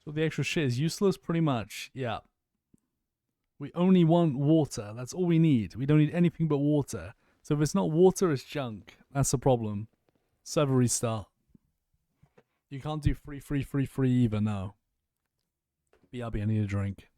So the extra shit is useless, pretty much. Yeah. We only want water. That's all we need. We don't need anything but water. So if it's not water, it's junk. That's the problem. Server restart. You can't do free either, no. BRB, I need a drink.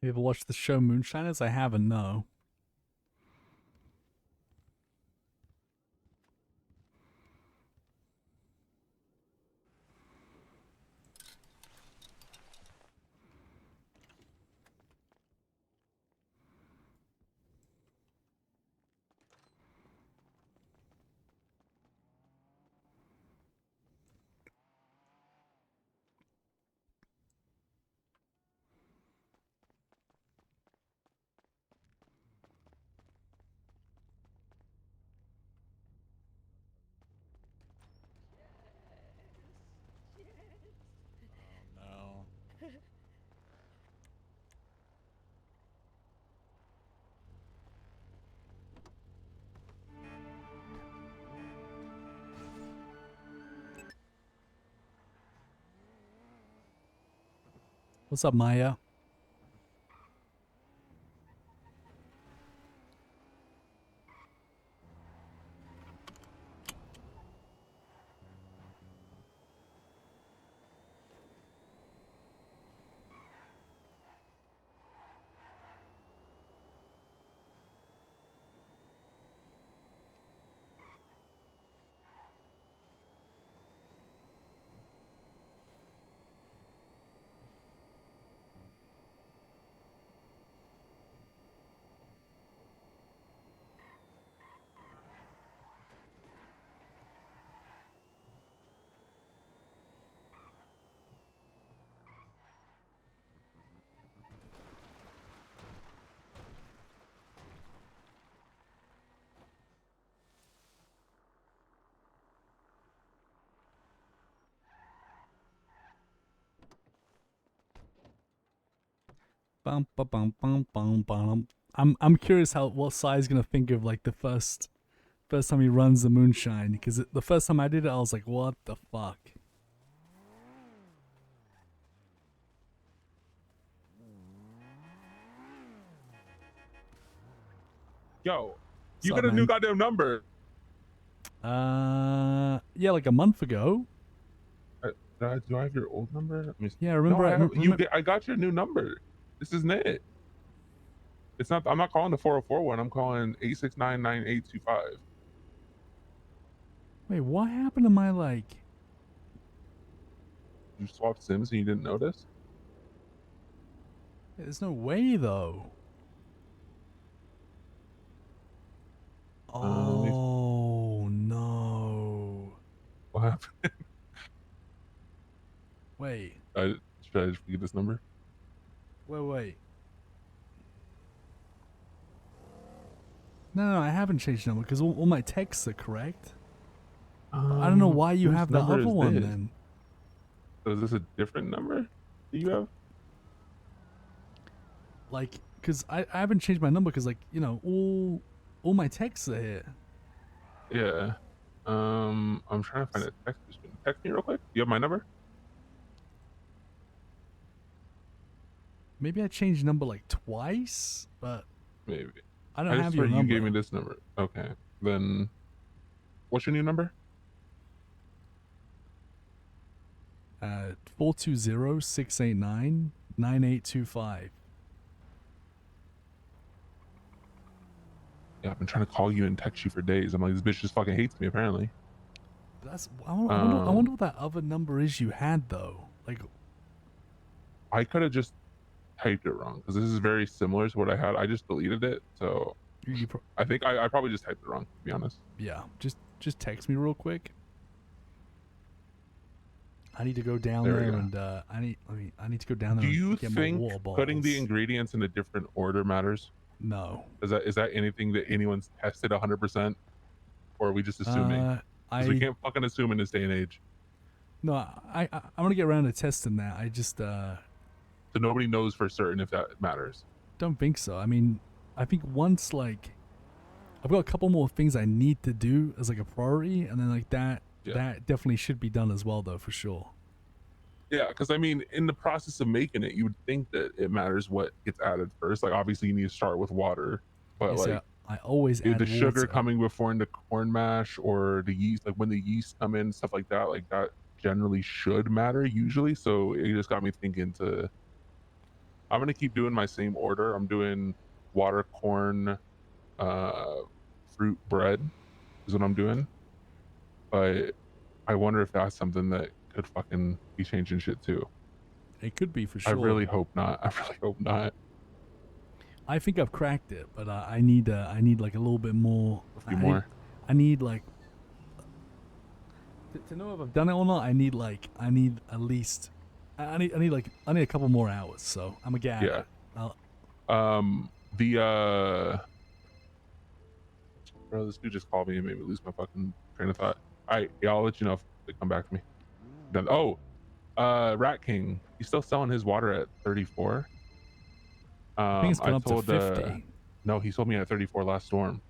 You ever watched the show Moonshiners? I haven't, no. No. What's up, Maya? Bum, ba, bum, bum, bum, bum. I'm curious what Sai's gonna think of like the first time he runs the moonshine, because the first time I did it I was like, what the fuck? Yo, What's you up, got a new man? goddamn number. Yeah, like a month ago. Do I have your old number? Let me see. Yeah, No, remember? I have. Remember I got your new number. This isn't it. It's not. I'm not calling the 404 one. I'm calling 869-9825. wait, what happened to my like? You swapped SIMs and you didn't notice? There's no way though. Let me see. Oh no. What happened? Wait. Should I just forget this number? Wait. No, I haven't changed number because all my texts are correct. I don't know why you Whose have the number other is one this? then. So is this a different number that you have? Like, because I haven't changed my number because, like, you know, all my texts are here. Yeah. I'm trying to find a text. Text me real quick. You have my number? Maybe I changed number like twice, but Maybe. I don't I have just your swear number. you gave me this number. Okay. Then what's your new number? 420-689-9825. Yeah, I've been trying to call you and text you for days. I'm like, this bitch just fucking hates me apparently. That's I wonder what that other number is you had though. Like, I could have just typed it wrong because this is very similar to what I had. I just deleted it, so I think I probably just typed it wrong, to be honest. yeah, just text me real quick. I need to go down There we there go. and I need to go down there Do you and get think more water bottles. putting the ingredients in a different order matters? No. Is that anything that anyone's tested 100%, or are we just assuming? Because we can't fucking assume in this day and age. No, I'm gonna get around to testing that. I just So nobody knows for certain if that matters. don't think so. I mean, I think once like I've got a couple more things I need to do as like a priority, and then like that definitely should be done as well though, for sure. Yeah, because I mean, in the process of making it, you would think that it matters what gets added first. Like, obviously, you need to start with water, but You see, like, I always add the sugar water. coming before in the corn mash or the yeast, like when the yeast come in, stuff like that generally should matter usually. So it just got me thinking to I'm gonna keep doing my same order. I'm doing water, corn, fruit, bread is what I'm doing. But I wonder if that's something that could fucking be changing shit too. It could be for I sure. really hope not. I really hope not. I think I've cracked it, but I need like a little bit more. A few more. I need like to know if I've done it or not. I need at least. I need a couple more hours. So I'm a get at Yeah. it. Bro, this dude just called me and made me lose my fucking train of thought. All right, yeah, I'll let you know if they come back to me. Then, Rat King, he's still selling his water at 34. I think it's gone up to told 50. No, he sold me at 34 last storm.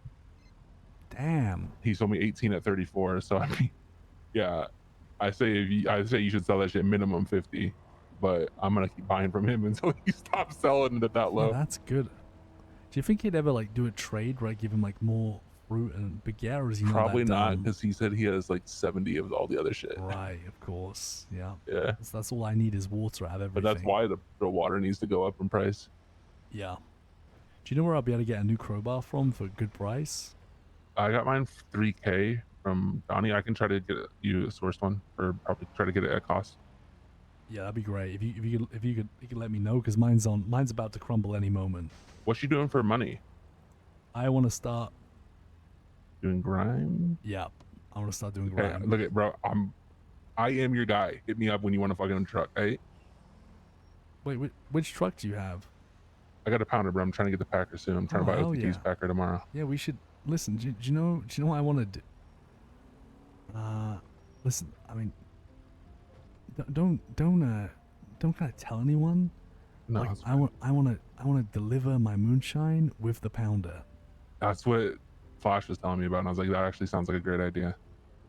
Damn. He sold me 18 at 34. So I mean, yeah, I say you should sell that shit minimum 50, but I'm gonna keep buying from him until he stops selling it at that low. Yeah, that's good. Do you think he'd ever like do a trade, right? Give him like more fruit and baguette, or is he Probably not that not, dumb? because he said he has like 70 of all the other shit. Right, of course. Yeah. Yeah. That's all I need is water out of everything. But that's why the water needs to go up in price. Yeah. Do you know where I'll be able to get a new crowbar from for a good price? I got mine 3K from Donnie. I can try to get you a sourced one, or probably try to get it at cost. Yeah, that'd be great. If you could let me know, because mine's about to crumble any moment. What's you doing for money? I want to start doing grime. Yeah, I want to start doing Okay, grime. look at bro. I am your guy. Hit me up when you want to fucking truck. Hey. Wait, which truck do you have? I got a pounder, bro. I'm trying to get the Packer soon. I'm trying to buy hell OTT's yeah. Packer tomorrow. Yeah, we should listen. Do you know what I want to do? Listen. I mean, don't kind of tell anyone. No, like I want to deliver my moonshine with the pounder. That's what Flash was telling me about, and I was like, that actually sounds like a great idea.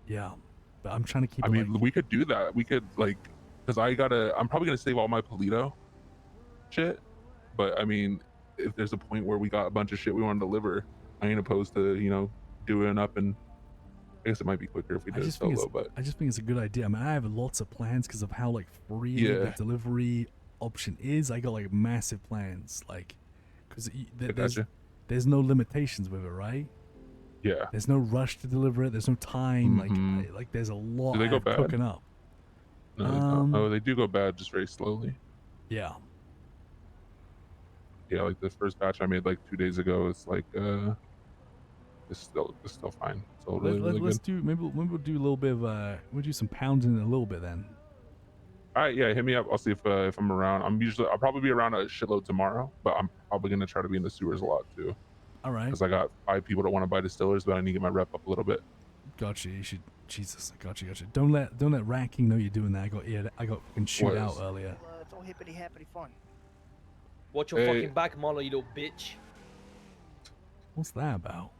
Yeah, but I'm trying to keep. I mean, we could do that. We could because I'm probably gonna save all my Polito shit. But I mean, if there's a point where we got a bunch of shit we want to deliver, I ain't opposed to doing up, and I guess it might be quicker if we do it solo. But I just think it's a good idea. I mean, I have lots of plans because of how free the delivery option is. I got massive plans, because there's no limitations with it, right? Yeah. There's no rush to deliver it. There's no time. There's a lot. Do they go bad? Cooking up. No, they don't. Oh, they do go bad, just very slowly. Yeah. Yeah, like the first batch I made 2 days ago, it's it's still fine. So really Let's good. do maybe we'll do a little bit of we'll do some pounding in a little bit then. All right, yeah, hit me up. I'll see if I'm around. I'll probably be around a shitload tomorrow, but I'm probably gonna try to be in the sewers a lot too. All right. Because I got 5 people that want to buy distillers, but I need to get my rep up a little bit. Gotcha. You should. Jesus, I got you. Don't let Rat King know you're doing that. I got fucking shoot out earlier. It's all hippity happity fun. Watch your fucking back, Marlo, you little bitch. What's that about?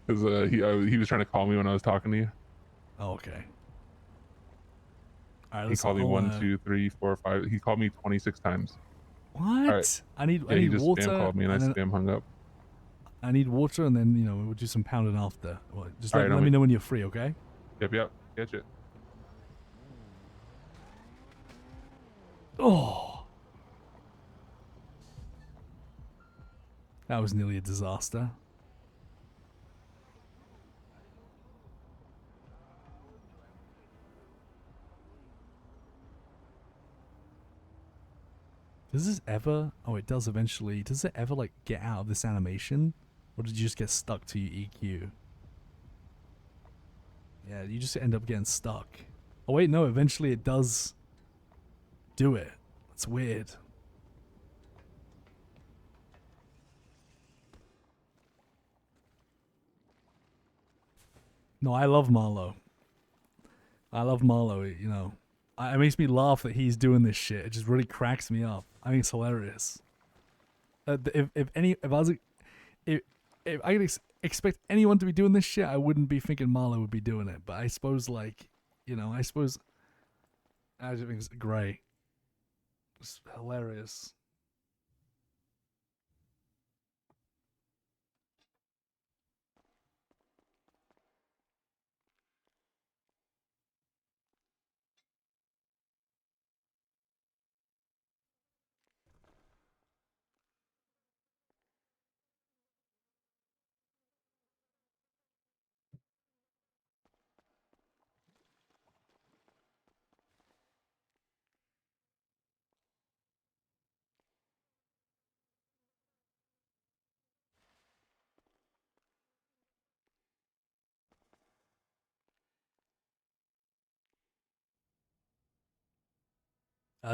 Because he was trying to call me when I was talking to you. Oh, okay. All right, he called me 1, 2, 3, 4, 5. He called me 26 times. What? Right. I need he water. just spam called me and I spam hung up. I need water, and then we'll do some pounding after. Well, just let right, me know when you're free, okay? Yep. Catch it. Oh, that was nearly a disaster. Does this ever? Oh, it does eventually. Does it ever get out of this animation, or did you just get stuck to your EQ? Yeah, you just end up getting stuck. Oh wait, no. Eventually, it does do it. That's weird. No, I love Marlo. It makes me laugh that he's doing this shit. It just really cracks me up. I think it's hilarious. If I could expect anyone to be doing this shit, I wouldn't be thinking Marlo would be doing it. But I suppose, I just think it's great. It's hilarious.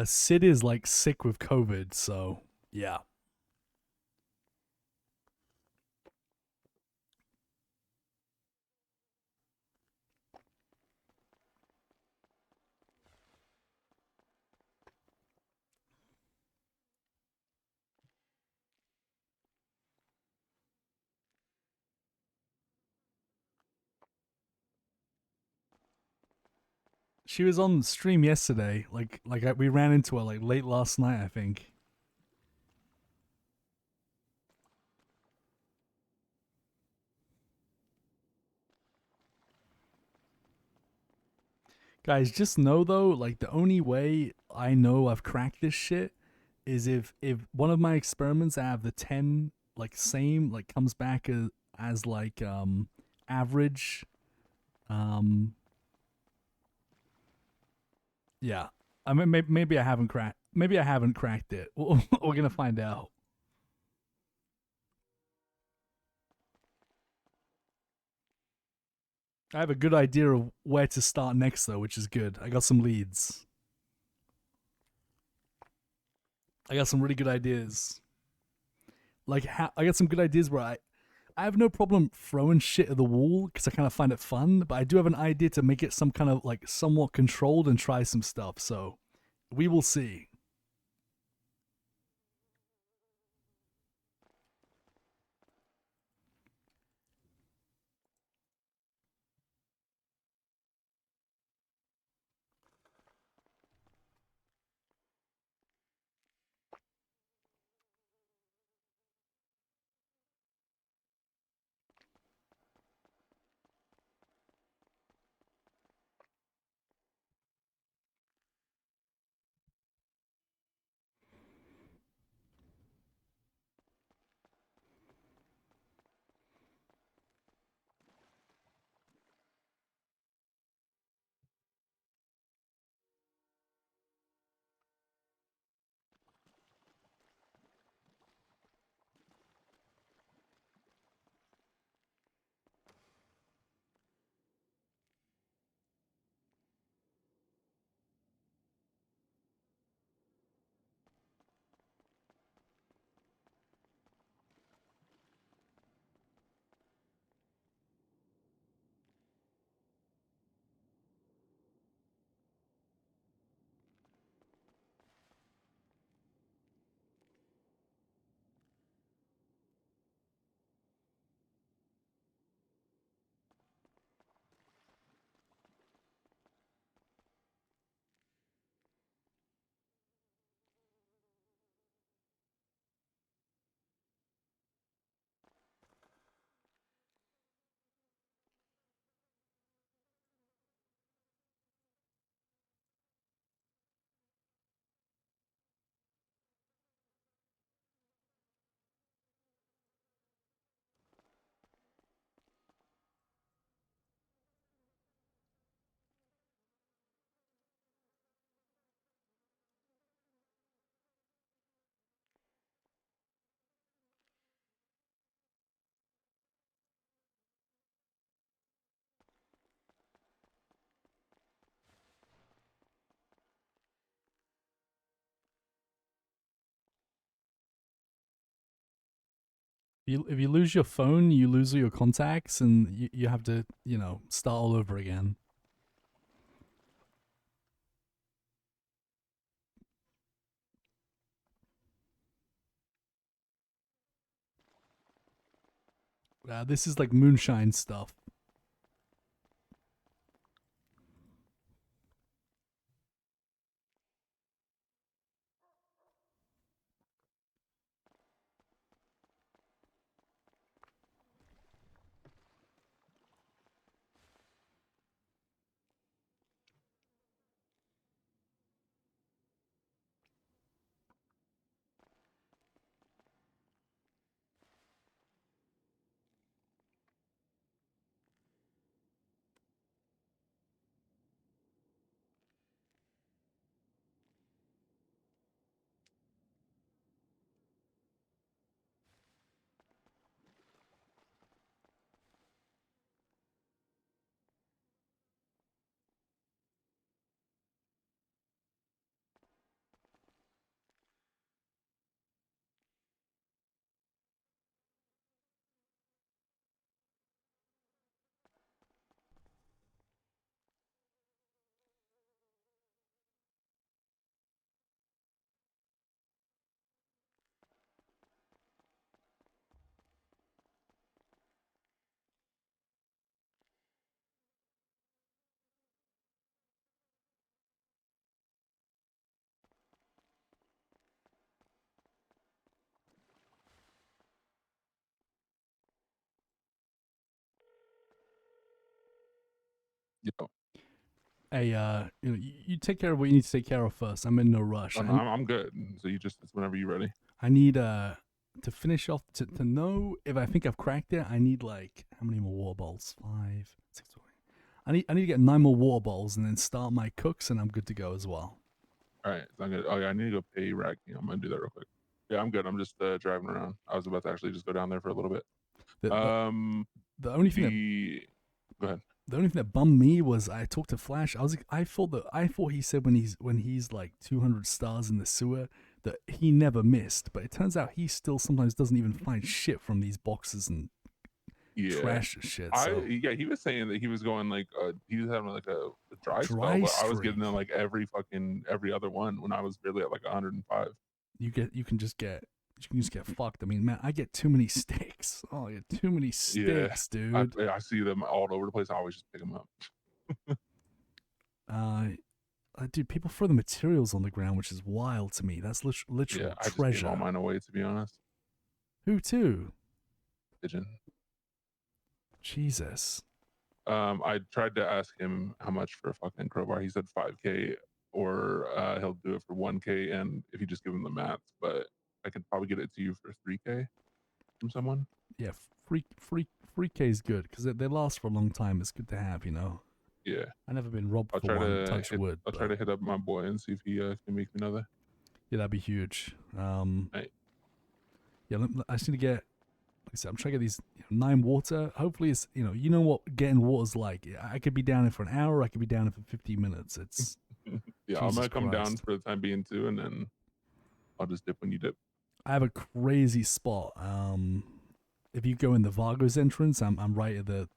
Sid is like sick with COVID, so yeah. She was on stream yesterday. We ran into her like late last night, I think. Guys, just know though, like the only way I know I've cracked this shit is if one of my experiments out of the 10 like same like comes back as like average yeah. I mean maybe I haven't cracked it. We're going to find out. I have a good idea of where to start next though, which is good. I got some leads. I got some really good ideas. I got some good ideas where I have no problem throwing shit at the wall because I kind of find it fun, but I do have an idea to make it some kind of like somewhat controlled and try some stuff. So we will see. If you lose your phone, you lose all your contacts, and you have to, start all over again. This is like moonshine stuff. Yeah. Hey, you know, you take care of what you need to take care of first. I'm in no rush. I'm good. So you just, it's whenever you're ready. I need to finish off to know if I think I've cracked it. I need like how many more water bowls? 5, 6. I need to get 9 more water bowls and then start my cooks, and I'm good to go as well. All right. So I'm good. Oh yeah, I need to go pay Racky. I'm gonna do that real quick. Yeah, I'm good. I'm just driving around. I was about to actually just go down there for a little bit. The only thing go ahead. The only thing that bummed me was I talked to Flash. I thought he said when he's like 200 stars in the sewer that he never missed, but it turns out he still sometimes doesn't even find shit from these boxes and trash shit. So Yeah, he was saying that he was going like he was having like a dry spell, Dry but I was getting streak. in like every other one when I was barely at like 105. you can just get fucked. I mean, man, I get too many sticks. Oh, I get too many sticks, dude. I see them all over the place. I always just pick them up. Dude, people throw the materials on the ground, which is wild to me. That's literal I just treasure. gave all mine away, to be honest. Who to? Pigeon. Jesus. I tried to ask him how much for a fucking crowbar. He said 5K, or he'll do it for 1K, and if you just give him the mats. But I could probably get it to you for 3K from someone. Yeah, free K is good because they last for a long time. It's good to have, you know. Yeah. I've never been robbed I'll for try one. to Touch wood. I'll try to hit up my boy and see if he can make me another. Yeah, that'd be huge. Right. Yeah, I just need to get. Like I said, I'm trying to get these 9 water. Hopefully, it's you know what getting water's like. I could be down there for an hour. I could be down there for 15 minutes. It's yeah, I'm Jesus gonna come down Christ. for the time being too, and then I'll just dip when you dip. I have a crazy spot. If you go in the Vargo's entrance, I'm right at the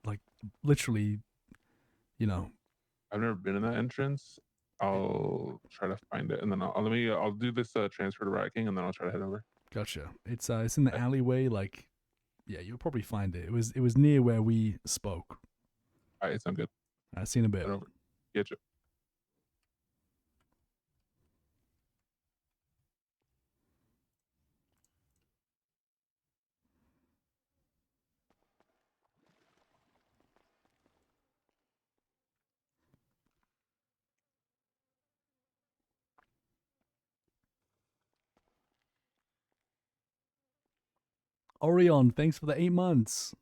literally, you know. I've never been in that entrance. I'll try to find it, and then I'll do this transfer to Rat King, and then I'll try to head over. Gotcha. It's in the alleyway. Like, yeah, you'll probably find it. It was near where we spoke. All right, sound good. I've seen a bit. Head over. Get you. Orion, thanks for the 8 months.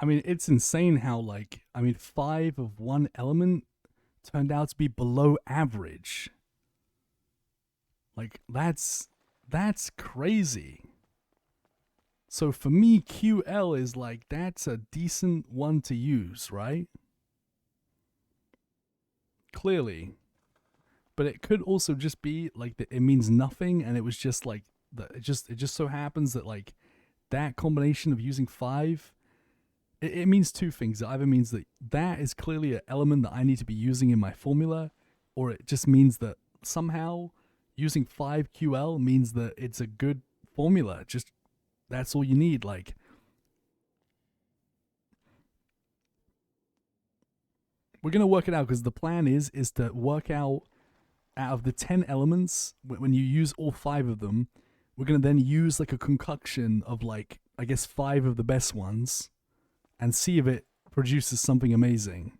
I mean, it's insane how 5 of one element turned out to be below average. Like that's crazy. So for me, QL is like that's a decent one to use, right? Clearly. But it could also just be like that it means nothing, and it was just like it just so happens that like that combination of using 5, it means 2 things. It either means that is clearly an element that I need to be using in my formula, or it just means that somehow using 5 QL means that it's a good formula. Just that's all you need. Like, we're gonna work it out because the plan is to work out of the 10 elements, when you use all 5 of them, we're gonna then use like a concoction of like I guess 5 of the best ones, and see if it produces something amazing.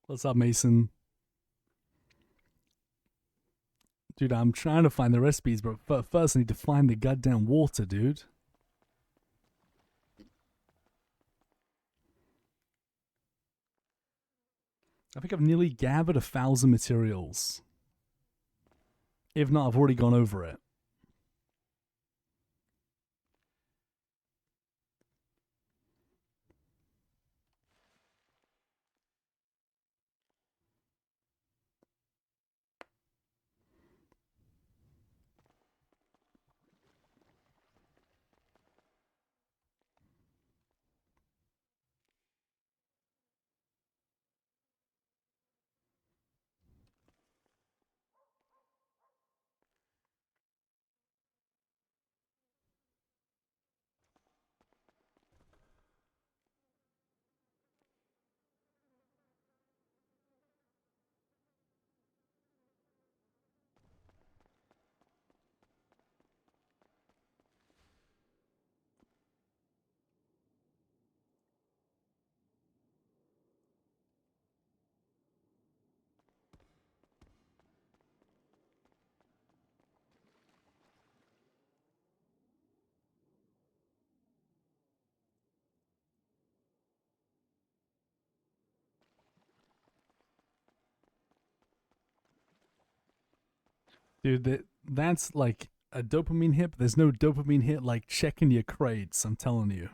What's up, Mason? Dude, I'm trying to find the recipes, but first I need to find the goddamn water, dude. I think I've nearly gathered 1,000 materials. If not, I've already gone over it. Dude, that's like a dopamine hit. There's no dopamine hit like checking your crates, I'm telling you.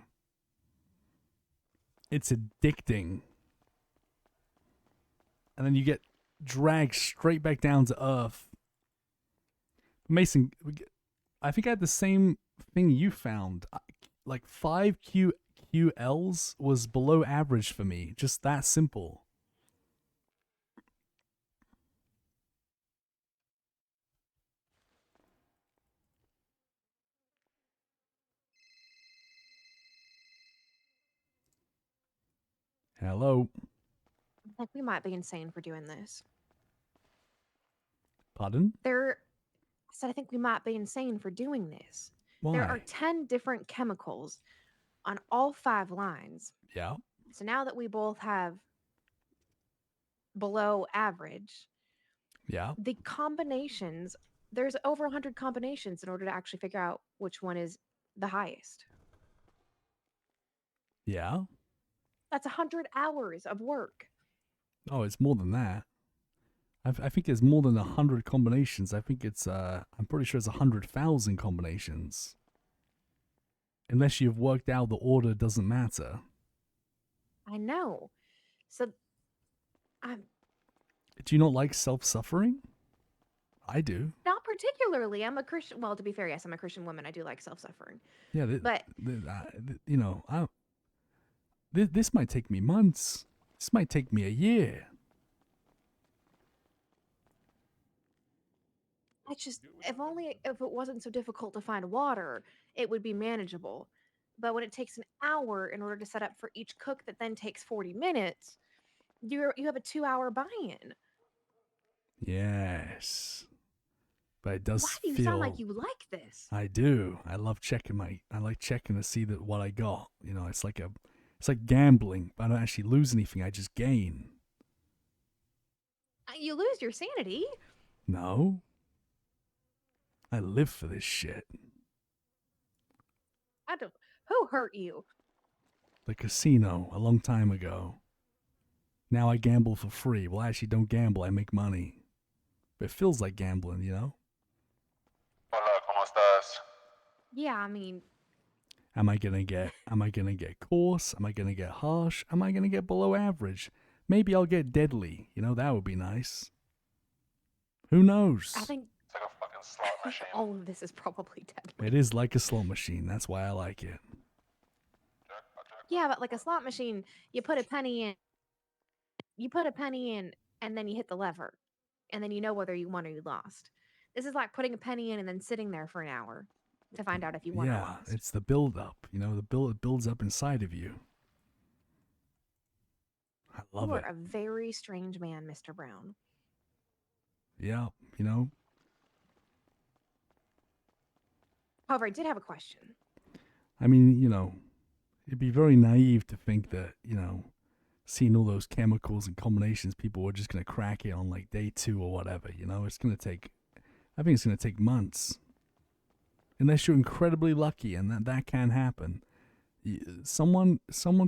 It's addicting. And then you get dragged straight back down to earth. Mason, I think I had the same thing you found. Like 5 QLs was below average for me. Just that simple. Hello. I think we might be insane for doing this. Pardon? I said I think we might be insane for doing this. Why? There are 10 different chemicals on all 5 lines. Yeah. So now that we both have below average, Yeah. the combinations, there's over 100 combinations in order to actually figure out which one is the highest. Yeah. That's 100 hours of work. Oh, it's more than that. I think there's more than 100 combinations. I think it's, I'm pretty sure it's 100,000 combinations. Unless you've worked out the order doesn't matter. I know. So, I'm Do you not like self-suffering? I do. not particularly. I'm a Christian. Well, to be fair, yes, I'm a Christian woman. I do like self-suffering. Yeah, But you know, this might take me months. This might take me a year. it's just, if it wasn't so difficult to find water, it would be manageable. But when it takes an hour in order to set up for each cook that then takes 40 minutes, you have a 2-hour buy-in. Yes. But it does Why do you feel... sound like you like this? I do. I love checking I like checking to see that what I got. You know, it's like gambling. I don't actually lose anything. I just gain. You lose your sanity. No. I live for this shit. I don't. Who hurt you? The casino a long time ago. Now I gamble for free. Well, I actually don't gamble. I make money. But it feels like gambling, you know? Hola, ¿cómo estás? Yeah, I mean, Am I gonna get coarse? Am I gonna get harsh? Am I gonna get below average? Maybe I'll get deadly. You know, that would be nice. Who knows? I think It's like a fucking slot machine. all of this is probably deadly. It is like a slot machine. That's why I like it. Yeah, but like a slot machine, you put a penny in, and then you hit the lever, and then you know whether you won or you lost. This is like putting a penny in and then sitting there for an hour to find out if you won or Yeah, lost. it's the build up. You know, it builds up inside of you. I love You it. are a very strange man, Mr. Brown. Yeah, you know. However, I did have a question. I mean, it'd be very naive to think that, seeing all those chemicals and combinations, people are just going to crack it on like day 2 or whatever. It's going to take, I think it's going to take months. Unless you're incredibly lucky, and that can happen. Someone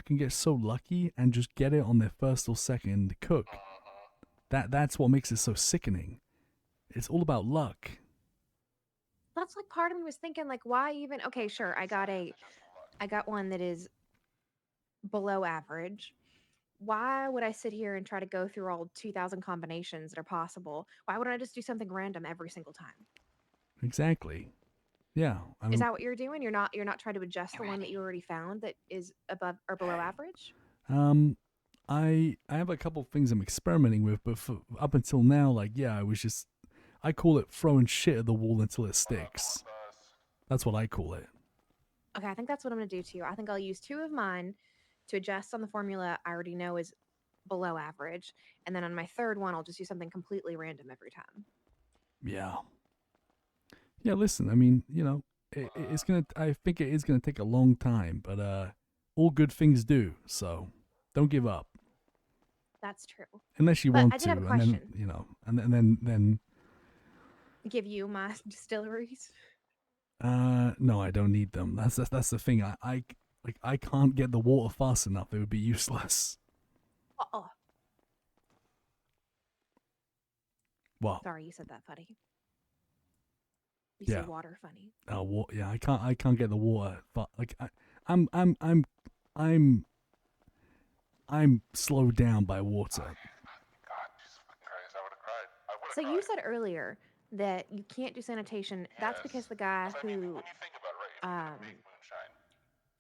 can get so lucky and just get it on their first or second cook. That's what makes it so sickening. It's all about luck. That's like part of me was thinking like, why even? Okay, sure, I got one that is below average. Why would I sit here and try to go through all 2,000 combinations that are possible? Why wouldn't I just do something random every single time? Exactly. Yeah. Is that what you're doing? You're not trying to adjust the one that you already found that is above or below average? I have a couple of things I'm experimenting with, but up until now, like, yeah, I call it throwing shit at the wall until it sticks. That's what I call it. Okay, I think that's what I'm going to do too. I think I'll use 2 of mine to adjust on the formula I already know is below average. And then on my third one, I'll just do something completely random every time. Yeah. Yeah, listen, I mean, I think it is gonna take a long time, but all good things do, so don't give up. That's true. Unless you But want I did to, have a and question. then, then Give you my distilleries. no, I don't need them. That's the thing. I can't get the water fast enough. It would be useless. Uh-oh. What? Sorry, you said that funny. You Yeah. say water funny. Yeah, I can't get the water. Like I'm slowed down by water. So you said earlier that you can't do sanitation. That's because the guy who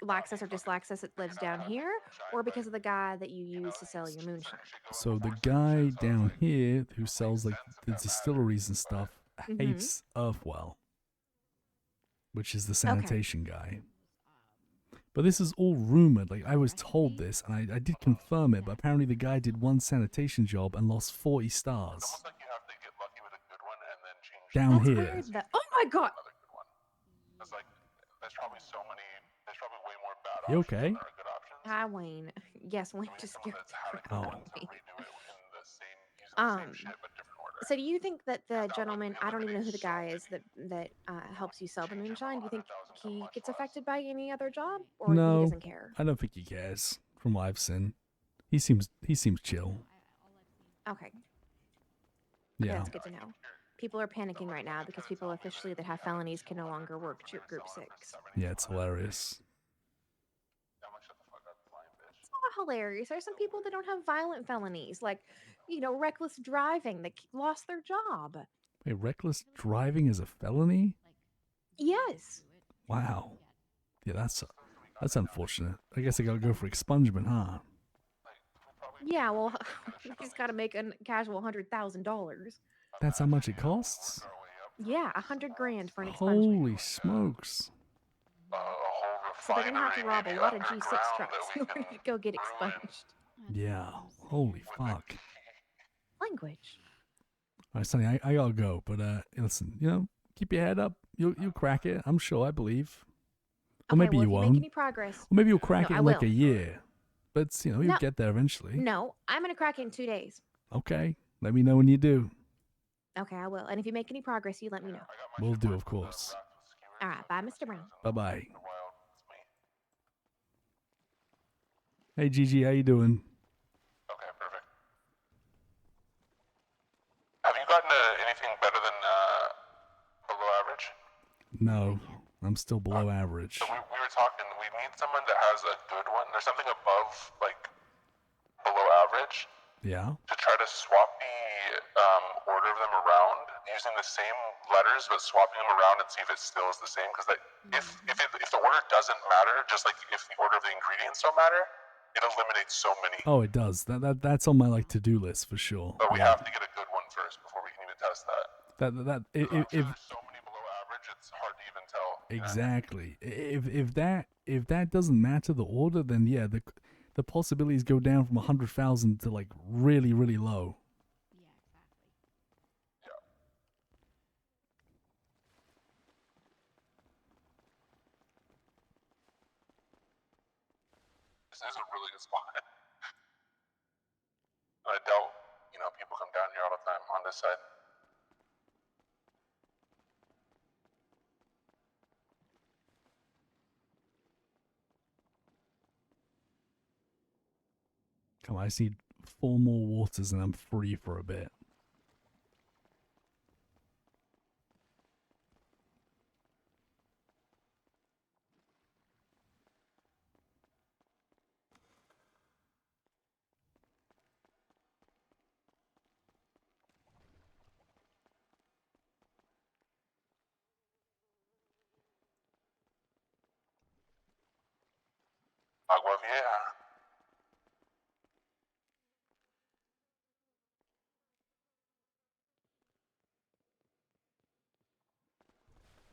likes us or dislikes us that lives down here, or because of the guy that you use to sell your moonshine? So the guy down here who sells like the distilleries and stuff Mm-hmm. hates Earthwell, which is the sanitation guy. But this is all rumored. Like, I was told this, and I did confirm it, but apparently the guy did one sanitation job and lost 40 stars. Down That's here. weird. Oh my god! You okay? Hi, Wayne. Yes, Wayne just scared the crap Oh. out of me. So do you think that the gentleman, I don't even know who the guy is that helps you sell the moonshine, do you think he gets affected by any other job, or he No, doesn't care? I don't think he cares. From what I've seen, he seems chill. Okay. Yeah. That's good to know. People are panicking right now because people officially that have felonies can no longer work Group 6. Yeah, it's hilarious. It's not hilarious. There's some people that don't have violent felonies, like, reckless driving that lost their job. Wait, reckless driving is a felony? Yes. Wow. Yeah, that's unfortunate. I guess I gotta go for expungement, huh? Yeah, well, you just got to make a casual $100,000. That's how much it costs? Yeah, $100,000 for an expungement. Holy smokes. So they're gonna have to rob a lot of G6 trucks in order to go get expunged. Yeah. Holy fuck. Language. All right, Sonny, I gotta go, but listen, keep your head up. You'll crack it. I'm sure. I believe. Or Okay, maybe well, you if won't. make any progress, Or maybe you'll crack No, it I in like will. a year. But you'll No. get there eventually. No, I'm gonna crack it in 2 days. Okay. Let me know when you do. Okay, I will. And if you make any progress, you let me know. We'll do, of course. All right, bye, Mr. Brown. Bye-bye. Hey, Gigi, how you doing? Okay, perfect. Have you gotten anything better than below average? No, I'm still below average. So we were talking, we need someone that has a good one. There's something above, like, below average. Yeah? To try to swap the order of them around using the same letters, but swapping them around and see if it still is the same. Because if the order doesn't matter, just like if the order of the ingredients don't matter, it eliminates so many. Oh, it does. That's on my to-do list for sure. But we have to get a good one first before we can even test that. If There's so many below average, it's hard to even tell. exactly. If that doesn't matter the order, then yeah, the possibilities go down from 100,000 to like really, really low. is a really good spot. I doubt, people come down here all the time on this side. Come on, I just need 4 more waters and I'm free for a bit. Agua Vieja.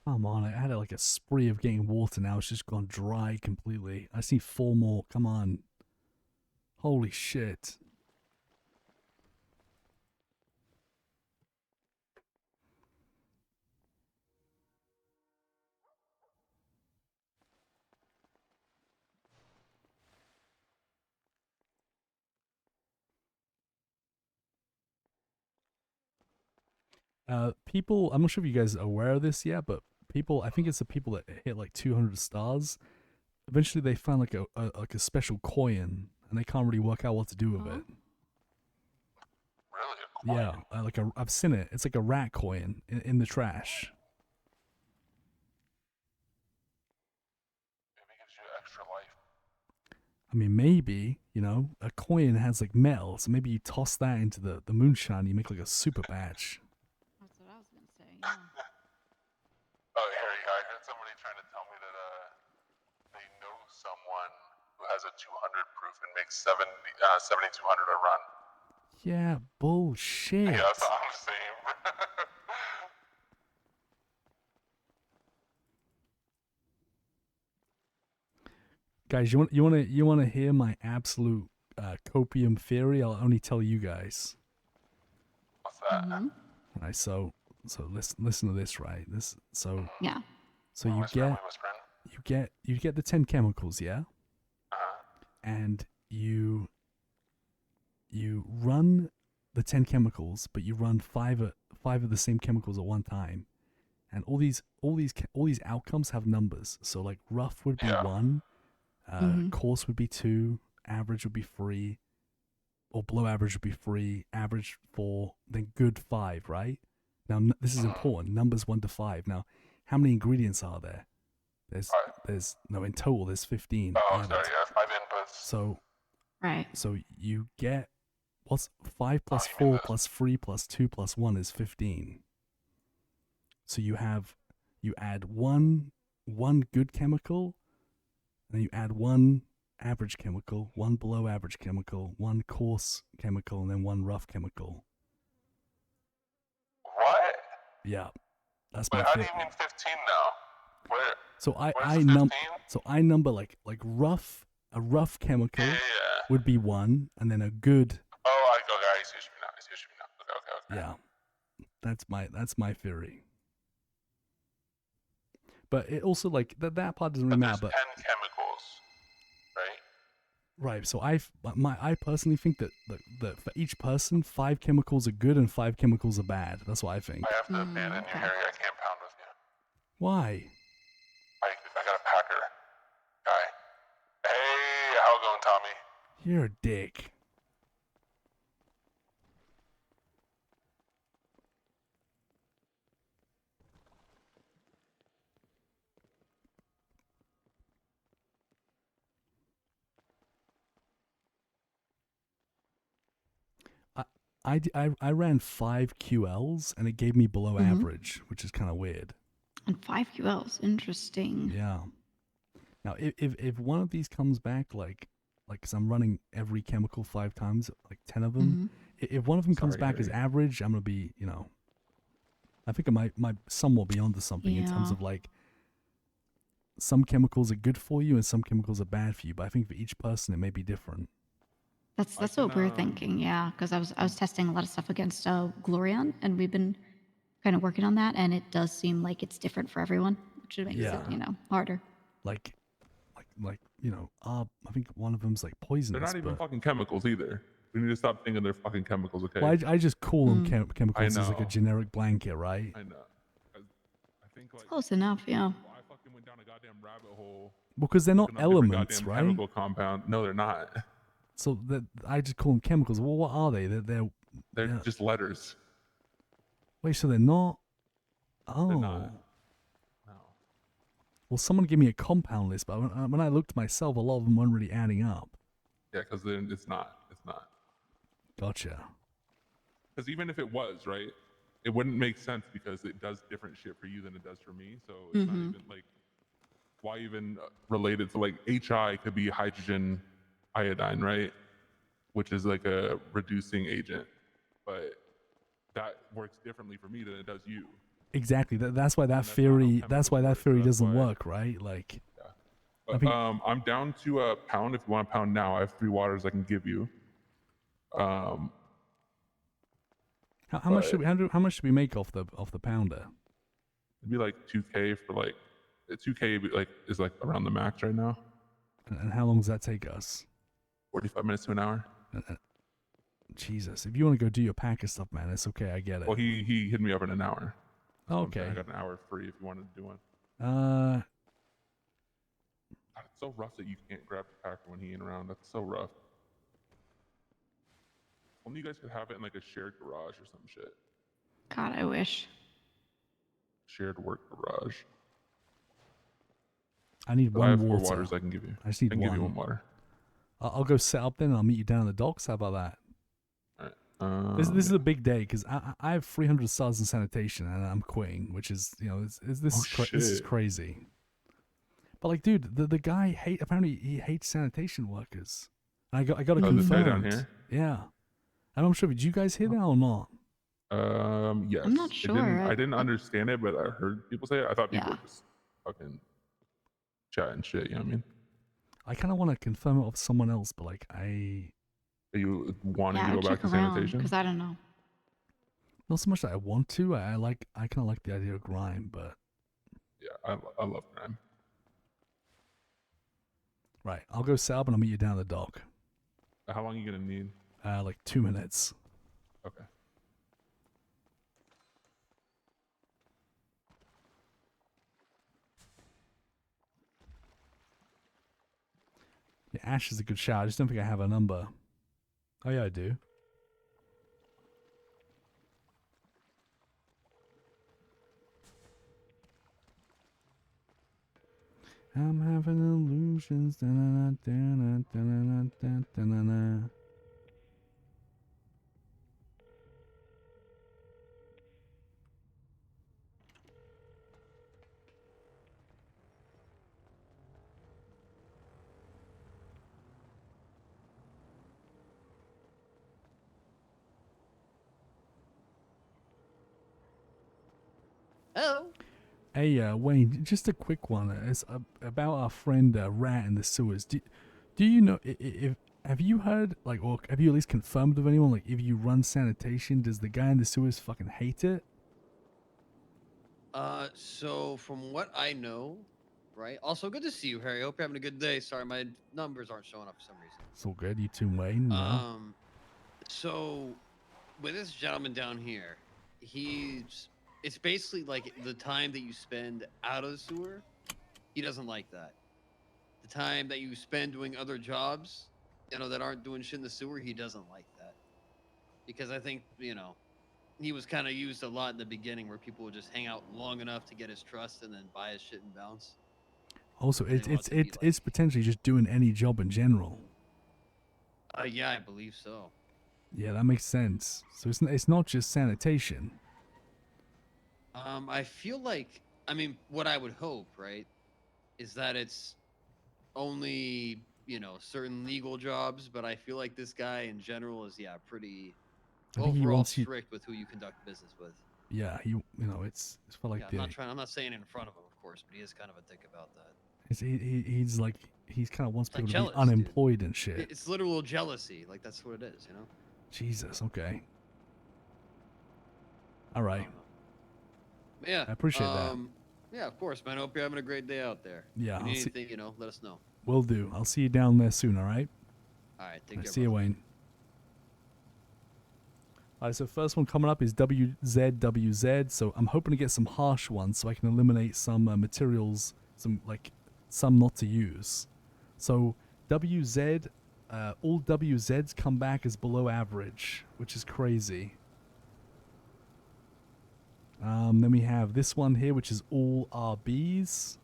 Come on, I had like a spree of getting water, now it's just gone dry completely. I just need 4 more, come on. Holy shit. People, I'm not sure if you guys are aware of this yet, but people, I think it's the people that hit like 200 stars. Eventually, they find like a special coin, and they can't really work out what to do with it. Really? A coin? Yeah, I've seen it. It's like a rat coin in the trash. Maybe it gives you extra life. I mean, maybe, a coin has like metal, so maybe you toss that into the moonshine, you make like a super batch. That's what I was gonna say. Yeah. Oh, Harry, I heard somebody trying to tell me that they know someone who has a 200 proof and makes 7,200 a run. Yeah, bullshit. Yeah, that's what I'm saying. Guys, you wanna hear my absolute copium theory? I'll only tell you guys. What's that? Mm-hmm. Right, so listen to this, right? Yeah. So you get the 10 chemicals, yeah? And you run the 10 chemicals, but you run five of the same chemicals at one time. And all these outcomes have numbers. So like rough would be 1, coarse would be 2, average would be 3, or below average would be 3, average 4, then good 5, right? Now this is important. Numbers 1 to 5. Now, how many ingredients are there? There's no, in total there's 15. Oh, added. sorry, yeah, 5 inputs. So you get what's 5 plus 4 plus 3 plus 2 plus 1 is 15. So you add one good chemical, and then you add 1 average chemical, 1 below average chemical, 1 coarse chemical, and then 1 rough chemical. What? Yeah, that's Wait, my how do theory. you mean 15 now? Where? So I where's the 15? number like a rough chemical would be 1, and then a good. Oh, I see what you mean now. Okay. Yeah, that's my theory. But it also like that part doesn't really matter. But 10 chemicals, right? right, so I personally think that for each person, 5 chemicals are good and 5 chemicals are bad. That's what I think. I have to abandon you, Harry. I can't pound with you. Why? I got a packer guy. Hey, how it going, Tommy? You're a dick. I ran 5 QLs and it gave me below average, which is kind of weird. And 5 QLs, interesting. Yeah. Now, if one of these comes back like, because I'm running every chemical 5 times, like 10 of them, if one of them comes back as average, I'm gonna be, I think I might somewhat be onto something in terms of like, some chemicals are good for you and some chemicals are bad for you. But I think for each person, it may be different. That's what we're thinking, yeah. Because I was testing a lot of stuff against Glorion, and we've been kind of working on that, and it does seem like it's different for everyone, which makes it harder. Like I think one of them's like poisonous. They're not even but, fucking chemicals either. We need to stop thinking they're fucking chemicals, okay? well, I just call them Mm. chemicals as like a know. generic blanket, right? I know. I think like Close enough, yeah. I fucking went down a goddamn rabbit hole. Because they're not looking up different elements, goddamn right? Chemical compound. No, they're not. So that I just call them chemicals. Well, what are they? They're just letters. Wait, so they're not? Oh. They're not. No. Well, someone gave me a compound list, but when I looked myself, a lot of them weren't really adding up. Yeah, because then it's not. It's not. Gotcha. Because even if it was, right, it wouldn't make sense because it does different shit for you than it does for me. So it's not even like, why even relate it to like HI could be hydrogen iodine, right? Which is like a reducing agent. But that works differently for me than it does you. Exactly. That's why that theory. That's why that theory doesn't work, right? Like. Yeah. I'm down to a pound. If you want a pound now, I have 3 waters I can give you. How much should we? How much should we make off the pounder? It'd be like 2K for like 2K like is like around the max right now. And how long does that take us? 45 minutes to an hour. Jesus, if you want to go do your pack of stuff, man, it's okay. I get it. Well, he hit me up in an hour. Okay. I got an hour free if you wanted to do one. Uh. God, it's so rough that you can't grab the packer when he ain't around. That's so rough. Only you guys could have it in like a shared garage or some shit. God, I wish. Shared work garage. I need But one I have 4 water. waters I can give you. I just need I can one. give you 1 water. I'll go set up then. And I'll meet you down at the docks. How about that? All right. This is a big day because I have 300 stars in sanitation and I'm quitting, which is this is crazy. But like, dude, the guy apparently he hates sanitation workers. I got it confirmed. This guy down here? Yeah, and I'm sure. Did you guys hear that or not? Yes. I'm not sure. I didn't understand it, but I heard people say it. I thought people were just fucking chatting shit. You know what I mean? I kind of want to confirm it with someone else, but like Are you wanting Yeah, to go back to sanitation? Because I don't know. Not so much that I want to. I kind of like the idea of grime, but yeah, I love grime. Right, I'll go set up and I'll meet you down at the dock. How long are you gonna need? Like 2 minutes. Okay. Yeah, Ash is a good shout. I just don't think I have a number. Oh yeah, I do. I'm having illusions. Da-na-na, da-na, da-na-na, da-na-na, da-na-na. Oh. Hey, Wayne, just a quick one. It's about our friend Rat in the sewers. Do you know if have you heard like, or have you at least confirmed with anyone like if you run sanitation, does the guy in the sewers fucking hate it? So from what I know, right? Also, good to see you, Harry. Hope you're having a good day. Sorry, my numbers aren't showing up for some reason. It's all good. You too, Wayne. No? So with this gentleman down here, it's basically like the time that you spend out of the sewer, he doesn't like that. The time that you spend doing other jobs, that aren't doing shit in the sewer, he doesn't like that. Because I think, he was kind of used a lot in the beginning where people would just hang out long enough to get his trust and then buy his shit and bounce. Also, it's potentially just doing any job in general. Yeah, I believe so. Yeah, that makes sense. So it's not just sanitation. I feel like, what I would hope, right, is that it's only, certain legal jobs, but I feel like this guy in general is, pretty overall strict with who you conduct business with. Yeah, it's for like I'm not saying it in front of him, of course, but he is kind of a dick about that. He kind of wants people to jealous, be unemployed and shit. It's literal jealousy, like that's what it is, Jesus, okay. All right. Yeah, I appreciate that. Yeah, of course, man. I hope you're having a great day out there. Yeah, If you need I'll see- anything, let us know. Will do. I'll see you down there soon, alright? Alright, take care. See you, Wayne. Alright, so first one coming up is WZWZ. So I'm hoping to get some harsh ones so I can eliminate some materials, some not to use. So WZ, all WZs come back as below average, which is crazy. Then we have this one here, which is all RBs.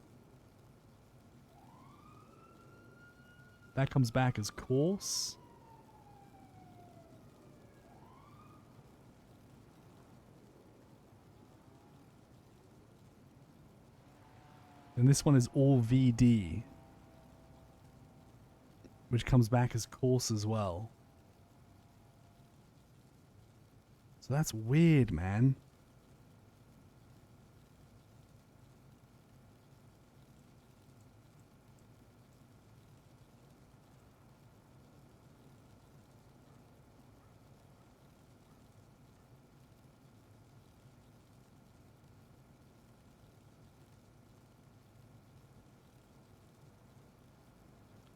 That comes back as coarse. And this one is all VD, which comes back as coarse as well. So that's weird, man.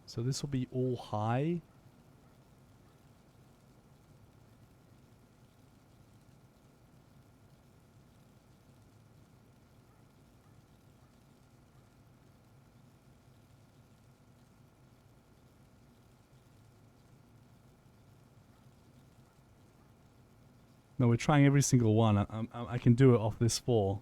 So this will be all high. No, we're trying every single one. I can do it off this 4.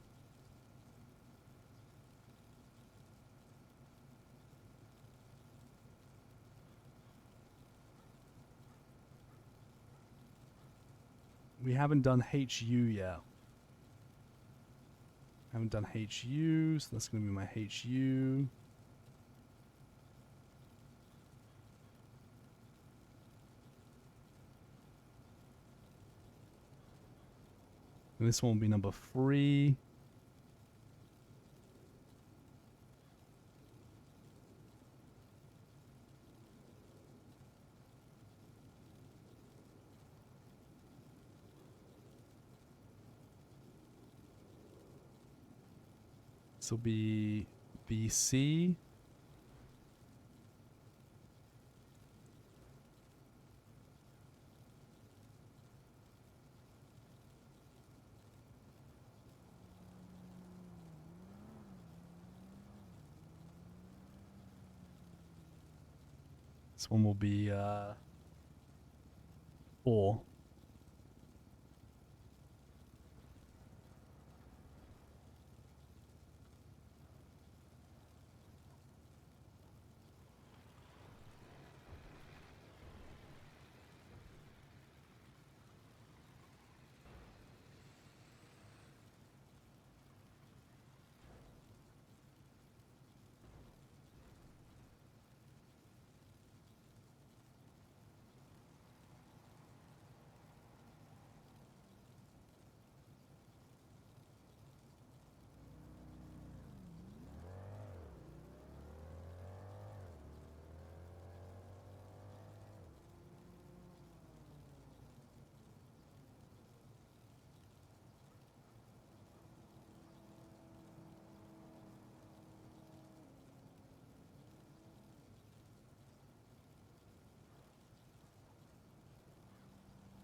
We haven't done HU yet. Haven't done HU, so that's going to be my HU. And this one will be number 3. This will be BC. This one will be 4.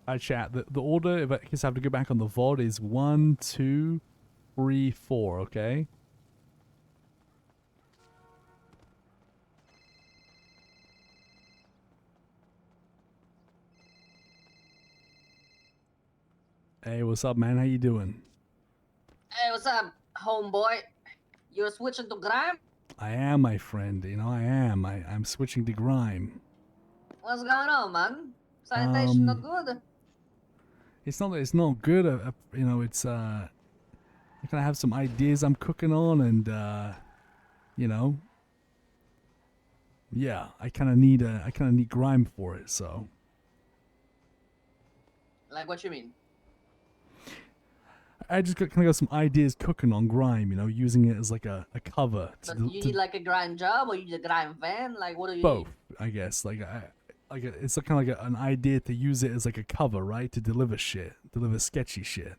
Alright, chat. The order, if I guess I have to go back on the VOD, is 1, 2, 3, 4, okay? Hey, what's up, man? How you doing? Hey, what's up, homeboy? You're switching to grime? I am, my friend. You know, I am. I'm switching to grime. What's going on, man? Sanitation not good? It's not that it's not good. You know, it's I kind of have some ideas I'm cooking on, and you know, yeah, I kind of need grime for it. So Like, what you mean? I just got some ideas cooking on grime. You know, using it as like a cover. But you need like a grime job, or you need a grime van? Like, what do you both, need? I guess. It's kind of like an idea to use it as like a cover, right? To deliver sketchy shit.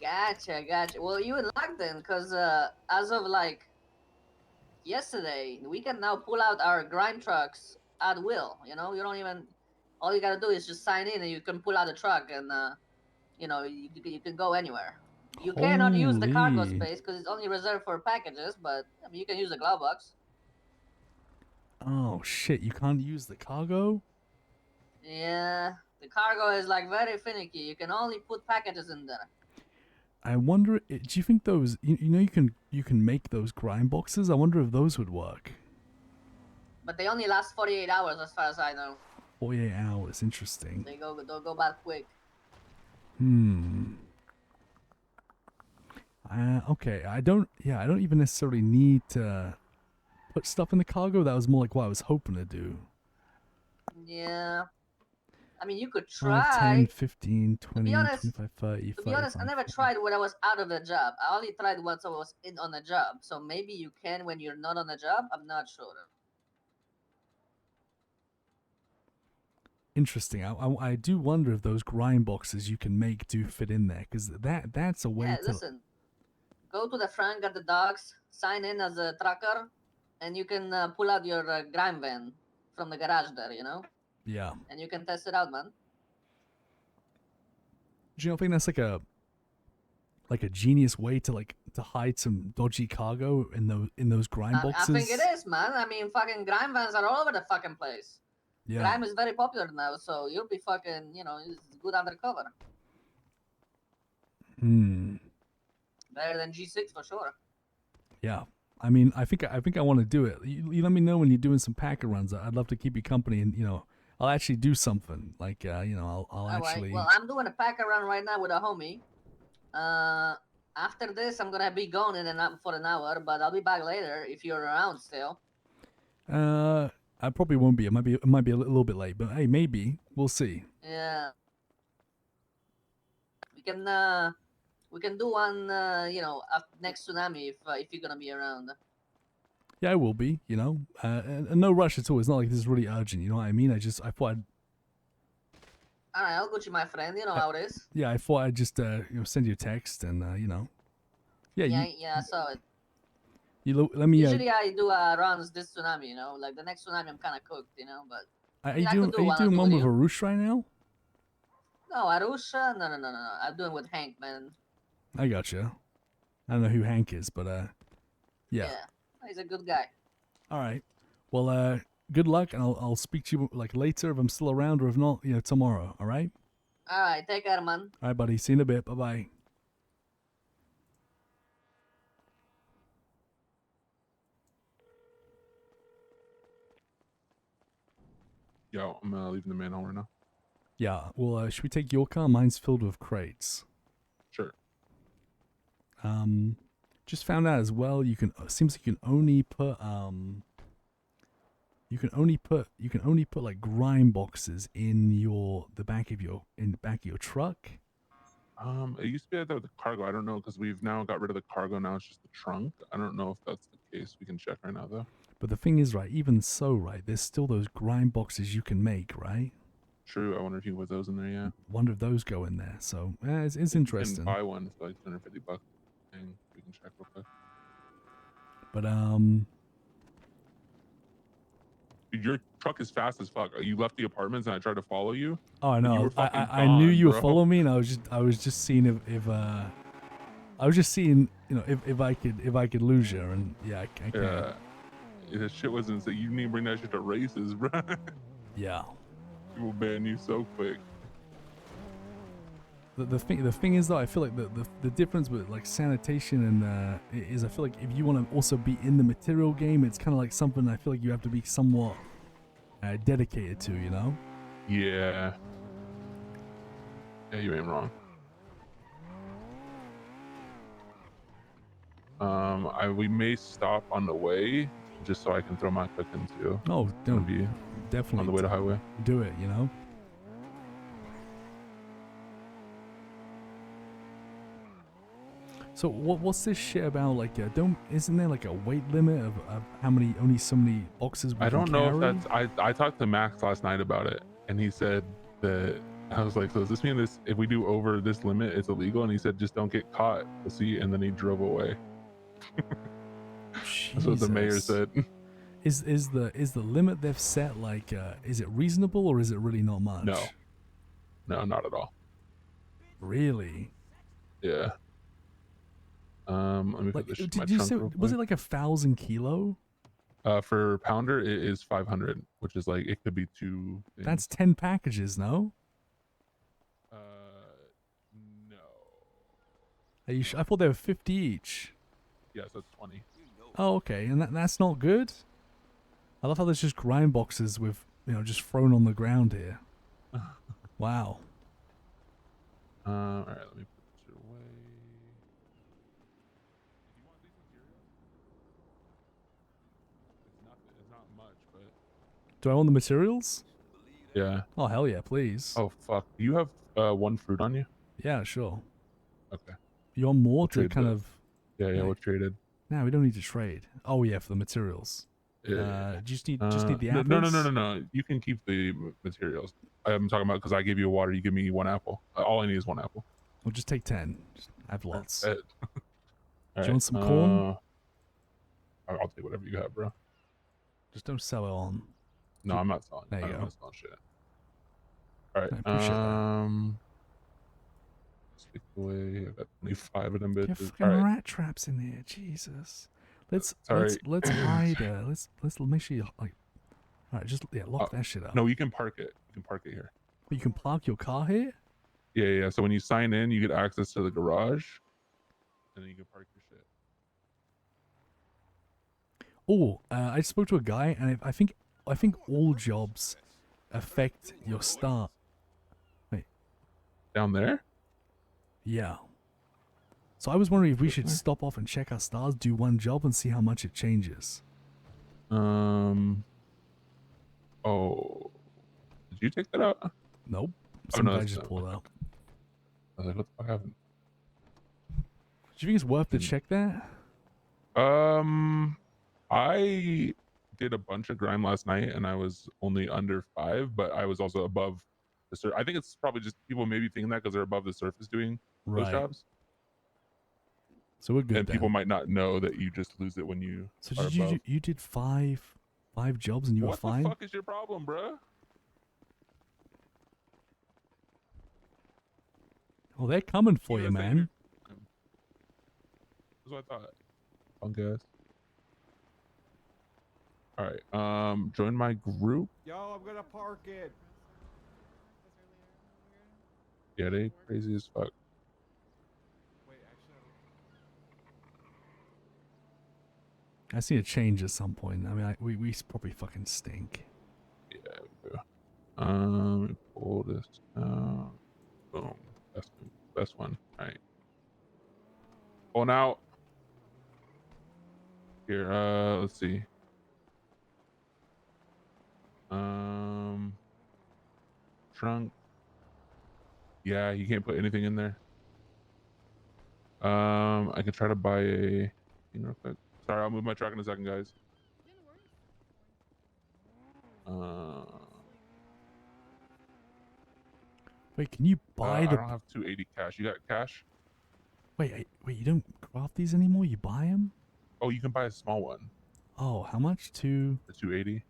Gotcha. Well, you in luck then, cause as of like yesterday, we can now pull out our grime trucks at will. You know, you don't even. All you gotta do is just sign in, and you can pull out the truck, and you know, you can go anywhere. You cannot use the cargo Holy. space because it's only reserved for packages, but I mean, you can use the glove box. Oh shit! You can't use the cargo. Yeah, the cargo is like very finicky. You can only put packages in there. I wonder. Do you think those? You know, you can make those grind boxes. I wonder if those would work. But they only last 48 hours, as far as I know. 48 hours. Interesting. They'll go bad quick. Okay. I don't even necessarily need to put stuff in the cargo. That was more like what I was hoping to do. Yeah. I mean, you could 5, try. 10, 15, 20, honest- 25, 30, To be honest, I 35. never tried when I was out of the job. I only tried once I was in on the job. So maybe you can when you're not on the job. I'm not sure. Interesting. I do wonder if those grind boxes you can make do fit in there, because that's a way Yeah, to. listen. Go to the front, get the dogs, sign in as a trucker, and you can pull out your grime van from the garage there, you know? Yeah. And you can test it out, man. Do you not think that's like a genius way to hide some dodgy cargo in those grind I boxes? think it is, man. I mean, fucking grime vans are all over the fucking place. Yeah. Grime is very popular now, so you'll be fucking, you know, it's good undercover. Better than G6 for sure. Yeah. I mean, I think I want to do it. You let me know when you're doing some packer runs. I'd love to keep you company, and I'll actually do something. Like I'll All actually. right. Well, I'm doing a packer run right now with a homie. After this, I'm gonna be gone for an hour, but I'll be back later if you're around still. I probably won't be. It might be a little bit late, but hey, maybe we'll see. Yeah. We can do one, next tsunami if you're gonna be around. Yeah, I will be. And no rush at all. It's not like this is really urgent. You know what I mean? I thought I'd. All right, I'll go to my friend. You know how it is. Yeah, I thought I'd just send you a text and Yeah. Yeah, I saw it. Let me. Usually I do runs this tsunami. You know, like the next tsunami I'm kind of cooked. You know, but Are I mean, you I could doing do one with you. Arush right now? No, Arusha. No. I'm doing with Hank, man. I gotcha. I don't know who Hank is, but yeah. He's a good guy. All right. Well, good luck, and I'll speak to you like later if I'm still around, or if not, tomorrow. All right. All right, take care, man. All right, buddy. See you in a bit. Bye bye. Yo, I'm leaving the manhole right now. Yeah. Well, should we take your car? Mine's filled with crates. Sure. Just found out as well. Seems like you can only put like grind boxes in the back of your truck. It used to be like that with the cargo. I don't know because we've now got rid of the cargo. Now it's just the trunk. I don't know if that's the case. We can check right now though. But the thing is, right, even so, right, there's still those grind boxes you can make, right? True. I wonder if you can put those in there. Yeah. Wonder if those go in there. So it's You interesting. can buy one for like $250. And we can check real quick. But your truck is fast as fuck. You left the apartments and I tried to follow you. Oh, I and you know. were fucking I knew gone, you were bro. following me, and I was just seeing if I was just seeing if I could lose you, and yeah, I can't. Yeah. That shit was insane. You need to bring that shit to races, bro. Yeah. People ban you so quick. The thing is though, I feel like the difference with like sanitation and is I feel like if you want to also be in the material game, it's kind of like something I feel like you have to be somewhat dedicated to, you know? Yeah. Yeah, you ain't wrong. We may stop on the way just so I can throw my cook in too. Oh, don't be definitely on the way to highway. Do it, you know? So what's this shit about? Like, isn't there like a weight limit of how many, only so many boxes we I don't can know carry? if that's. I talked to Max last night about it, and he said that I was like, so does this mean this if we do over this limit, it's illegal? And he said, just don't get caught. We'll see. And then he drove away. That's what the mayor Jesus. said. Is the limit they've set like is it reasonable or is it really not much? No. No, not at all. Really? Yeah. Let me Like, put this shit in my did you trunk say real was quick. it like 1,000 kilo? For pounder, it is 500, which is like, it could be 2 things. That's 10 packages, no? No. Are you I thought they were 50 each. Yes, that's 20. Oh, okay, and that's not good. I love how there's just grind boxes with just thrown on the ground here. Wow. All right, let me put this away. Do you want these materials? It's not much, but Do I want the materials? yeah. Oh hell yeah, please. Oh fuck. Do you have 1 fruit on you? Yeah, sure. Okay. You want more We'll to trade kind the- of? Yeah, like, we'll trade it. No, we don't need to trade. Oh yeah, for the materials. Yeah. Just need the apples. No. You can keep the materials. I'm talking about because I give you a water, you give me 1 apple. All I need is 1 apple. We'll just take 10. Just have lots. Do you want some corn? I'll take whatever you have, bro. Just don't sell it on. No, I'm not selling. There you I'm go. not selling shit. All right. I appreciate that. Stick away. I got 25 of them There are bitches. fucking All right. rat traps in here. Jesus. Let's Sorry. hide. Let's make sure you like. All right, just lock that shit up. No, you can park it. You can park it here. But you can park your car here. Yeah. So when you sign in, you get access to the garage, and then you can park your shit. Oh, I spoke to a guy, and I think all jobs affect your start. Wait. Down there? Yeah. So I was wondering if we should stop off and check our stars, do one job, and see how much it changes. Oh. Did you take that out? Nope. Oh, Some no, guy that's just not- pulled out. I was like, what the fuck happened? Do you think it's worth to check that? I did a bunch of grime last night, and I was only under 5, but I was also above the surface. I think it's probably just people maybe thinking that because they're above the surface doing those Right. jobs. So we're good And then. people might not know that you just lose it when you So are did above. you did five jobs and you were What fine? the fuck is your problem, bruh? Oh, they're coming for you, guys think man. That's what I thought. Punk ass. All right. Join my group. Yo, I'm gonna park it. Yeah, they crazy as fuck. I see a change at some point. I mean, we probably fucking stink. Yeah, we do. Pull this down. Boom. That's the best one. All right. Pulling out. Here, let's see. Trunk. Yeah, you can't put anything in there. I can try to buy a thing real quick. Sorry, I'll move my truck in a second, guys. Wait, can you buy I the? don't have 280 cash. You got cash? Wait, you don't craft these anymore? You buy them? Oh, you can buy a small one Oh, how much? for 280.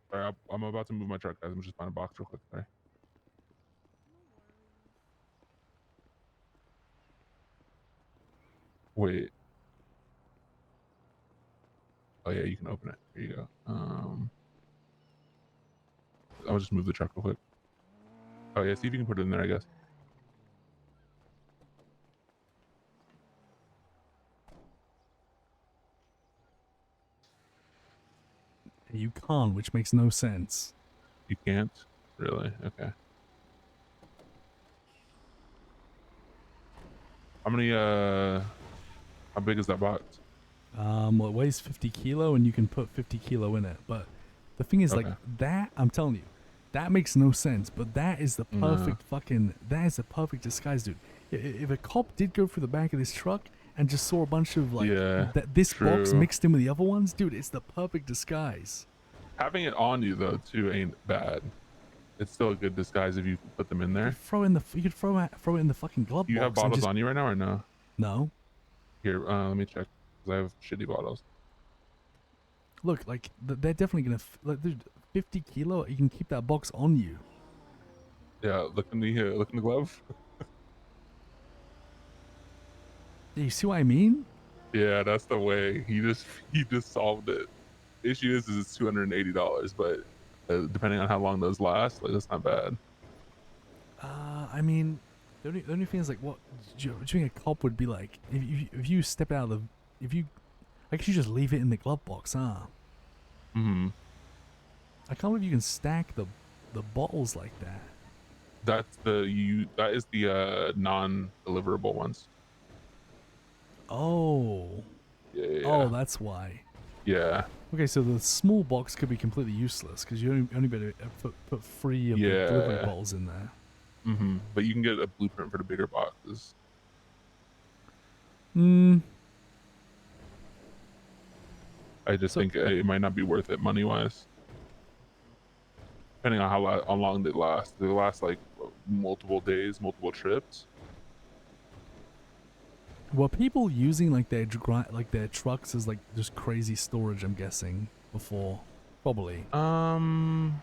Sorry, I'm about to move my truck, guys. I'm just buying a box real quick. Sorry. Wait. Oh yeah, you can open it. Here you go. I'll just move the truck real quick. Oh yeah, see if you can put it in there, I guess. You can't, which makes no sense. You can't? Really? Okay. How many, how big is that box? Well, it weighs 50 kilo, and you can put 50 kilo in it. But the thing is, like Okay. that, I'm telling you, that makes no sense. But that is the No. perfect that is the perfect disguise, dude. If a cop did go through the back of this truck and just saw a bunch of like Yeah, this box true. mixed in with the other ones, dude, it's the perfect disguise. Having it on you though too ain't bad. It's still a good disguise if you put them in You there. could throw it in the fucking glove Do you have box. and bottles just, on you right now or no? No. Here, let me check. 'Cause I have shitty bottles. Look, like they're definitely gonna like, dude, 50 kilo. You can keep that box on you. Yeah, look in the glove. Yeah, you see what I mean? Yeah, that's the way. He just solved it. Issue is it's $280, but depending on how long those last, like that's not bad. I mean, the only thing is like, what do you think a cop would be like if you step out of the, if you, I guess you just leave it in the glove box, huh? Mm-hmm. I can't believe you can stack the bottles like that. That is the non-deliverable ones. Oh. Yeah. Oh, that's why. Yeah. Okay, so the small box could be completely useless because you only better put 3 of the delivery Yeah. bottles in there. Mm-hmm. But you can get a blueprint for the bigger boxes. Hmm. I just think it might not be worth it money-wise. Depending on how long they last. They last like multiple days, multiple trips. Were people using like their trucks as like just crazy storage? I'm guessing before, probably. No,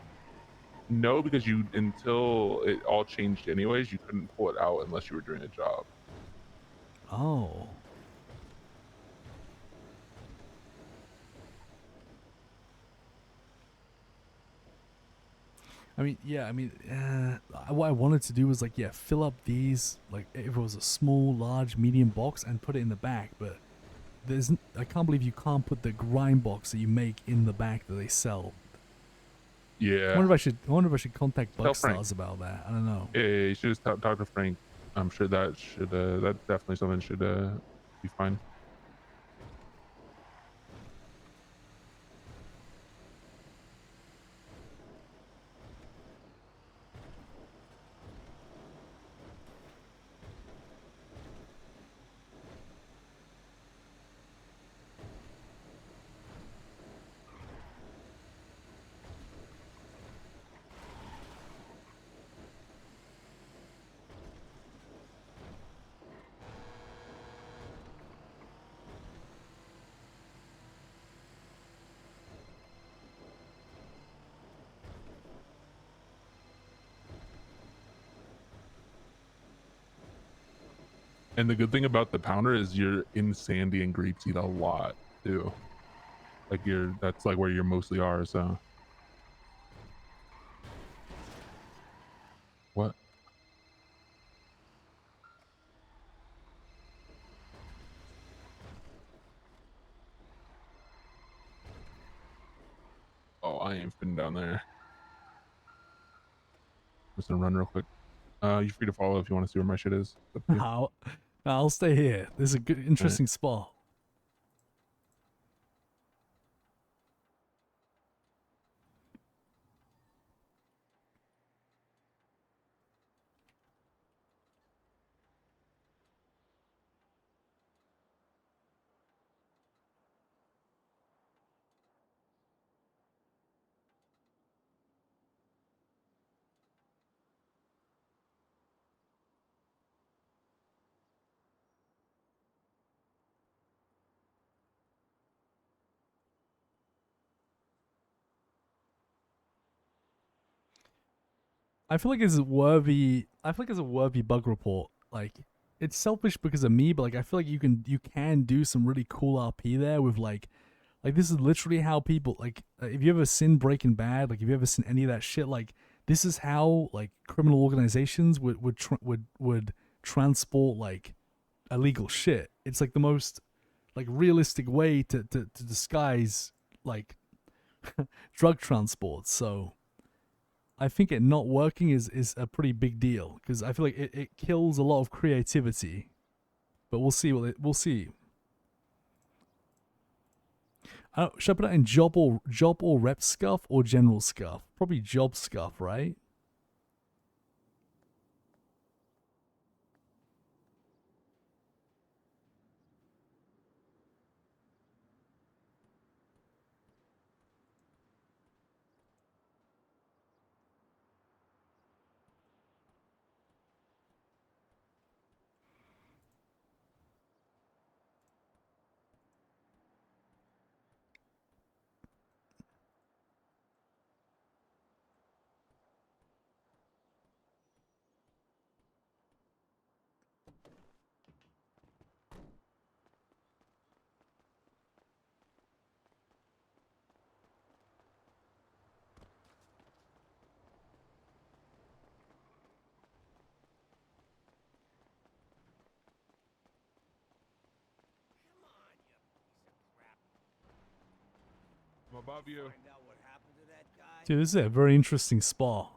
because until it all changed anyways, you couldn't pull it out unless you were doing a job. Oh. I mean, yeah, I mean, what I wanted to do was like, yeah, fill up these, like if it was a small, large, medium box and put it in the back, but I can't believe you can't put the grind box that you make in the back that they sell. Yeah. I wonder if I should contact Tell Frank. Buckstars about that. I don't know. Yeah, you should just talk to Frank. I'm sure that should that's definitely something should be fine. And the good thing about the pounder is you're in Sandy and Grapeseed a lot too. Like that's like where you mostly are. So what? Oh, I ain't fitting down there. I'm just gonna run real quick. You're free to follow if you want to see where my shit is. It's up to you. I'll stay here. This is a good, interesting spot. I feel like it's worthy. I feel like it's a worthy bug report. Like, it's selfish because of me, but like I feel like you can do some really cool RP there with like this is literally how people like. If you ever seen Breaking Bad, like if you ever seen any of that shit, like this is how like criminal organizations would transport like illegal shit. It's like the most like realistic way to disguise like drug transport. So I think it not working is a pretty big deal because I feel like it kills a lot of creativity. But we'll see we'll see. Should I put that in job or rep scuff or general scuff? Probably job scuff, right? above you. Dude, this is a very interesting spot.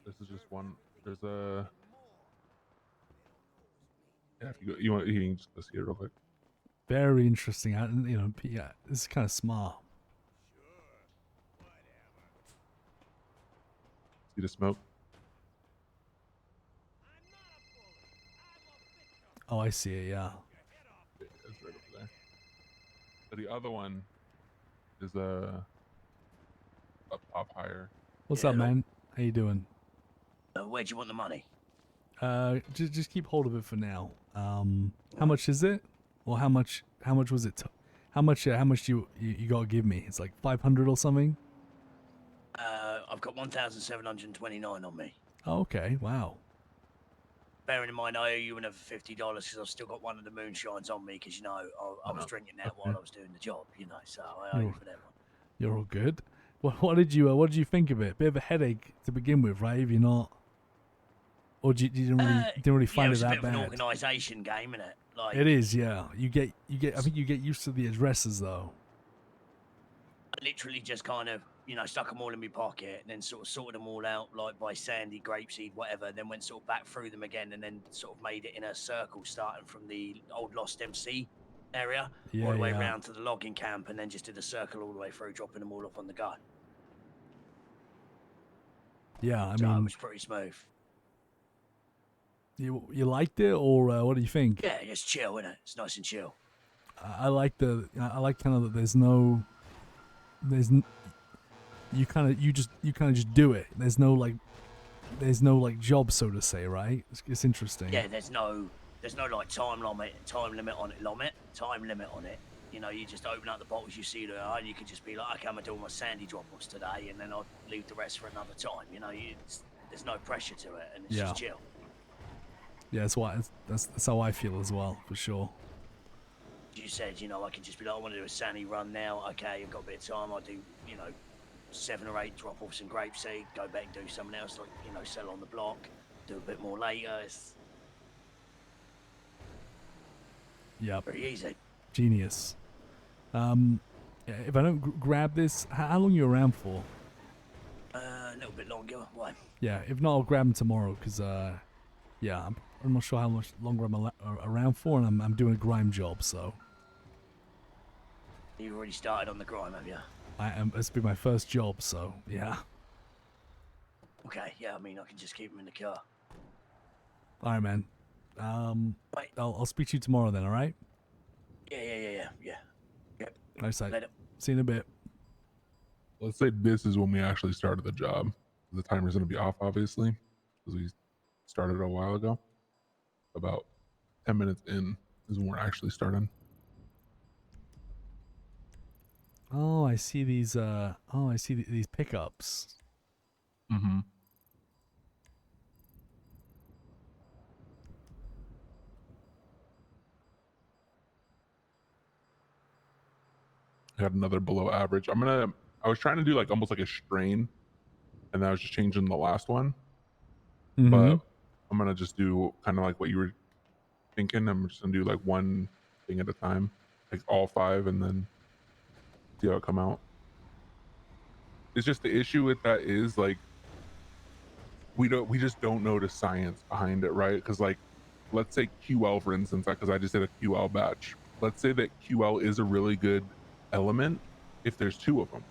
This is just one. There's a. Yeah, if you go, you can just go see it real quick. Very interesting. You know, yeah, this is kind of smart. See the smoke? Oh, I see it. Yeah. Yeah, it's right over there. But the other one is up top higher. What's Yeah, up, look. man? How you doing? Where do you want the money? Just keep hold of it for now. How much is it? Or how much was it? How much you gotta give me? It's like 500 or something. I've got 1,729 on me. Oh, okay. Wow. Bearing in mind, I owe you another $50 because I've still got one of the moonshines on me because, you know, I was drinking that while I was doing the job, you know, so I owe you for that one. You're all good. What did you think of it? Bit of a headache to begin with, right? If you're not, or you didn't really find it's it a that bit of an bad. organisation game, isn't it? Like, It is, yeah. You get. I think you get used to the addresses though. I literally just kind of, you know, stuck them all in my pocket and then sort of sorted them all out, like by sandy, grapeseed, whatever, then went sort of back through them again and then sort of made it in a circle, starting from the old Lost MC area Yeah, all the way yeah. around to the logging camp and then just did a circle all the way through, dropping them all up on the guy. Yeah, I So it mean, was pretty smooth. you liked it, or what do you think? Yeah, it's chill, isn't it? It's nice and chill. I like kind of that. You kind of just do it. There's no like job, so to say, right? It's interesting. Yeah, there's no like time limit on it. You know, you just open up the bottles you see there, and you can just be like, okay, I'm gonna do all my sandy drop-offs today, and then I'll leave the rest for another time. You know, there's no pressure to it, and it's just chill. Yeah, that's how I feel as well, for sure. You said, you know, I can just be like, I want to do a sandy run now. Okay, I've got a bit of time. I'll do, you know, 7 or 8 drop-offs in grapeseed. Go back and do something else, like, you know, sell on the block. Do a bit more later. It's pretty easy. Genius. If I don't grab this, how long are you around for? A little bit longer. Why? Yeah, if not, I'll grab them tomorrow, because, yeah, I'm not sure how much longer I'm around for, and I'm doing a grime job, so. You already started on the grime, have you? It's been my first job, so, yeah. Okay, yeah, I mean, I can just keep them in the car. All right, man. I'll speak to you tomorrow then, all right? Yeah. Yep. Nice sight. Later. See you in a bit. Let's say this is when we actually started the job. The timer's going to be off, obviously, because we started a while ago. About 10 minutes in is when we're actually starting. Oh, I see these. I see these pickups. Mm-hmm. Got another below average. I was trying to do like almost like a strain, and I was just changing the last one. But I'm gonna just do kind of like what you were thinking. I'm just gonna do like one thing at a time, like all 5, and then see how it come out. It's just the issue with that is like we just don't know the science behind it, right? Because like, let's say QL for instance, because I just did a QL batch. Let's say that QL is a really good element if there's 2 of them.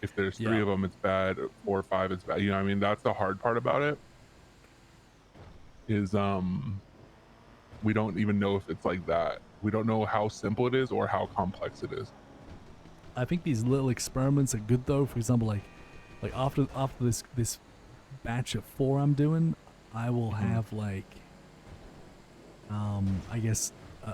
If there's 3 of them, it's bad. 4 or 5, it's bad. You know what I mean? That's the hard part about it. Is we don't even know if it's like that. We don't know how simple it is or how complex it is. I think these little experiments are good though. For example, like after this batch of 4 I'm doing, I will have like I guess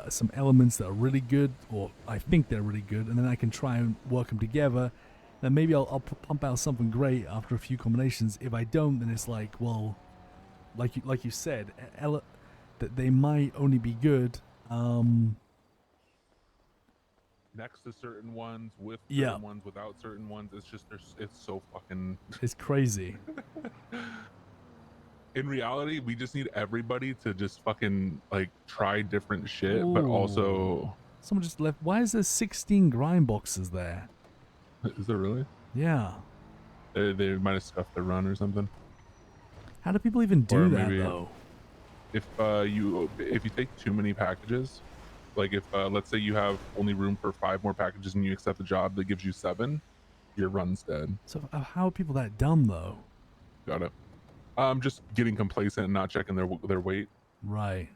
some elements that are really good, or I think they're really good, and then I can try and work them together. Then maybe I'll pump out something great after a few combinations. If I don't, then it's like, well, like you said, that they might only be good next to certain ones, with certain ones, without certain ones. It's just it's so fucking it's crazy. In reality, we just need everybody to just fucking like try different shit. But also someone just left. Why is there 16 grind boxes there? Is it really? Yeah. They might have scuffed their run or something. How do people even do Or that maybe though? if you take too many packages, like if let's say you have only room for 5 more packages and you accept a job that gives you 7, your run's dead. So how are people that dumb though? Got it. Just getting complacent and not checking their weight. Right.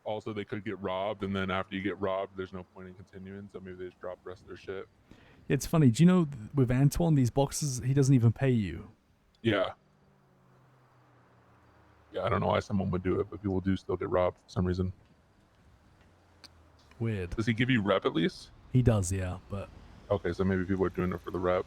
Also, they could get robbed, and then after you get robbed, there's no point in continuing. So maybe they just drop the rest of their shit. It's funny. Do you know with Antoine, these boxes, he doesn't even pay you. Yeah. Yeah, I don't know why someone would do it, but people do still get robbed for some reason. Weird. Does he give you rep at least? He does, yeah. But okay, so maybe people are doing it for the rep.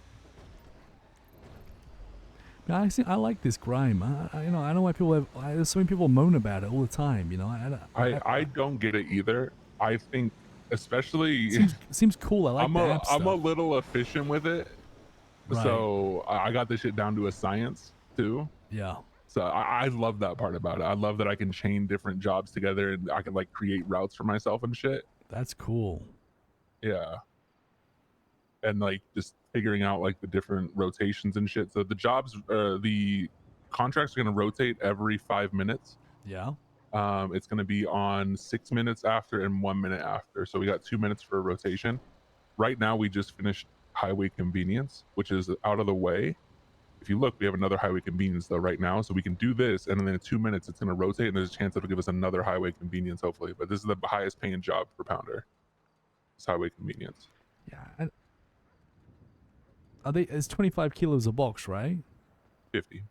I like this grime. I don't know why people have. There's so many people moan about it all the time. You know, I don't get it either. I think, especially seems cool. I like the app I'm a stuff. little efficient with it, Right. so I got this shit down to a science too. Yeah. So I love that part about it. I love that I can chain different jobs together and I can like create routes for myself and shit. That's cool. Yeah. And like just figuring out like the different rotations and shit. So the jobs, the contracts are going to rotate every 5 minutes. Yeah. It's going to be on 6 minutes after and 1 minute after. So we got 2 minutes for a rotation. Right now, we just finished highway convenience, which is out of the way. If you look, we have another highway convenience though right now. So we can do this, and then in 2 minutes, it's going to rotate, and there's a chance it'll give us another highway convenience, hopefully. But this is the highest paying job per pounder. It's highway convenience. Yeah. It's 25 kilos a box, right? 50.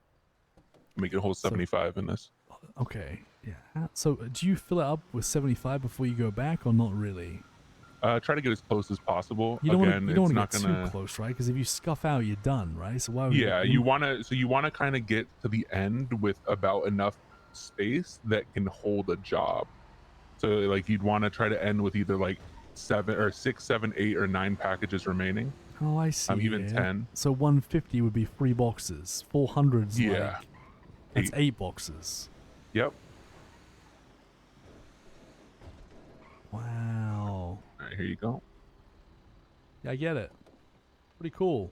Make it hold 75 in this. Okay. Yeah. So do you fill it up with 75 before you go back, or not really? Try to get as close as possible. You don't Again, want it's to not get gonna too close, right? Because if you scuff out, you're done, right? So why would yeah, you want to kind of get to the end with about enough space that can hold a job. So like you'd want to try to end with either like 7 or 6, 7, 8 or 9 packages remaining. Oh, I see. Even 10. So 150 would be 3 boxes. 400's Yeah. like that's 8 boxes. Yep. Wow. All right, here you go. Yeah, I get it. Pretty cool.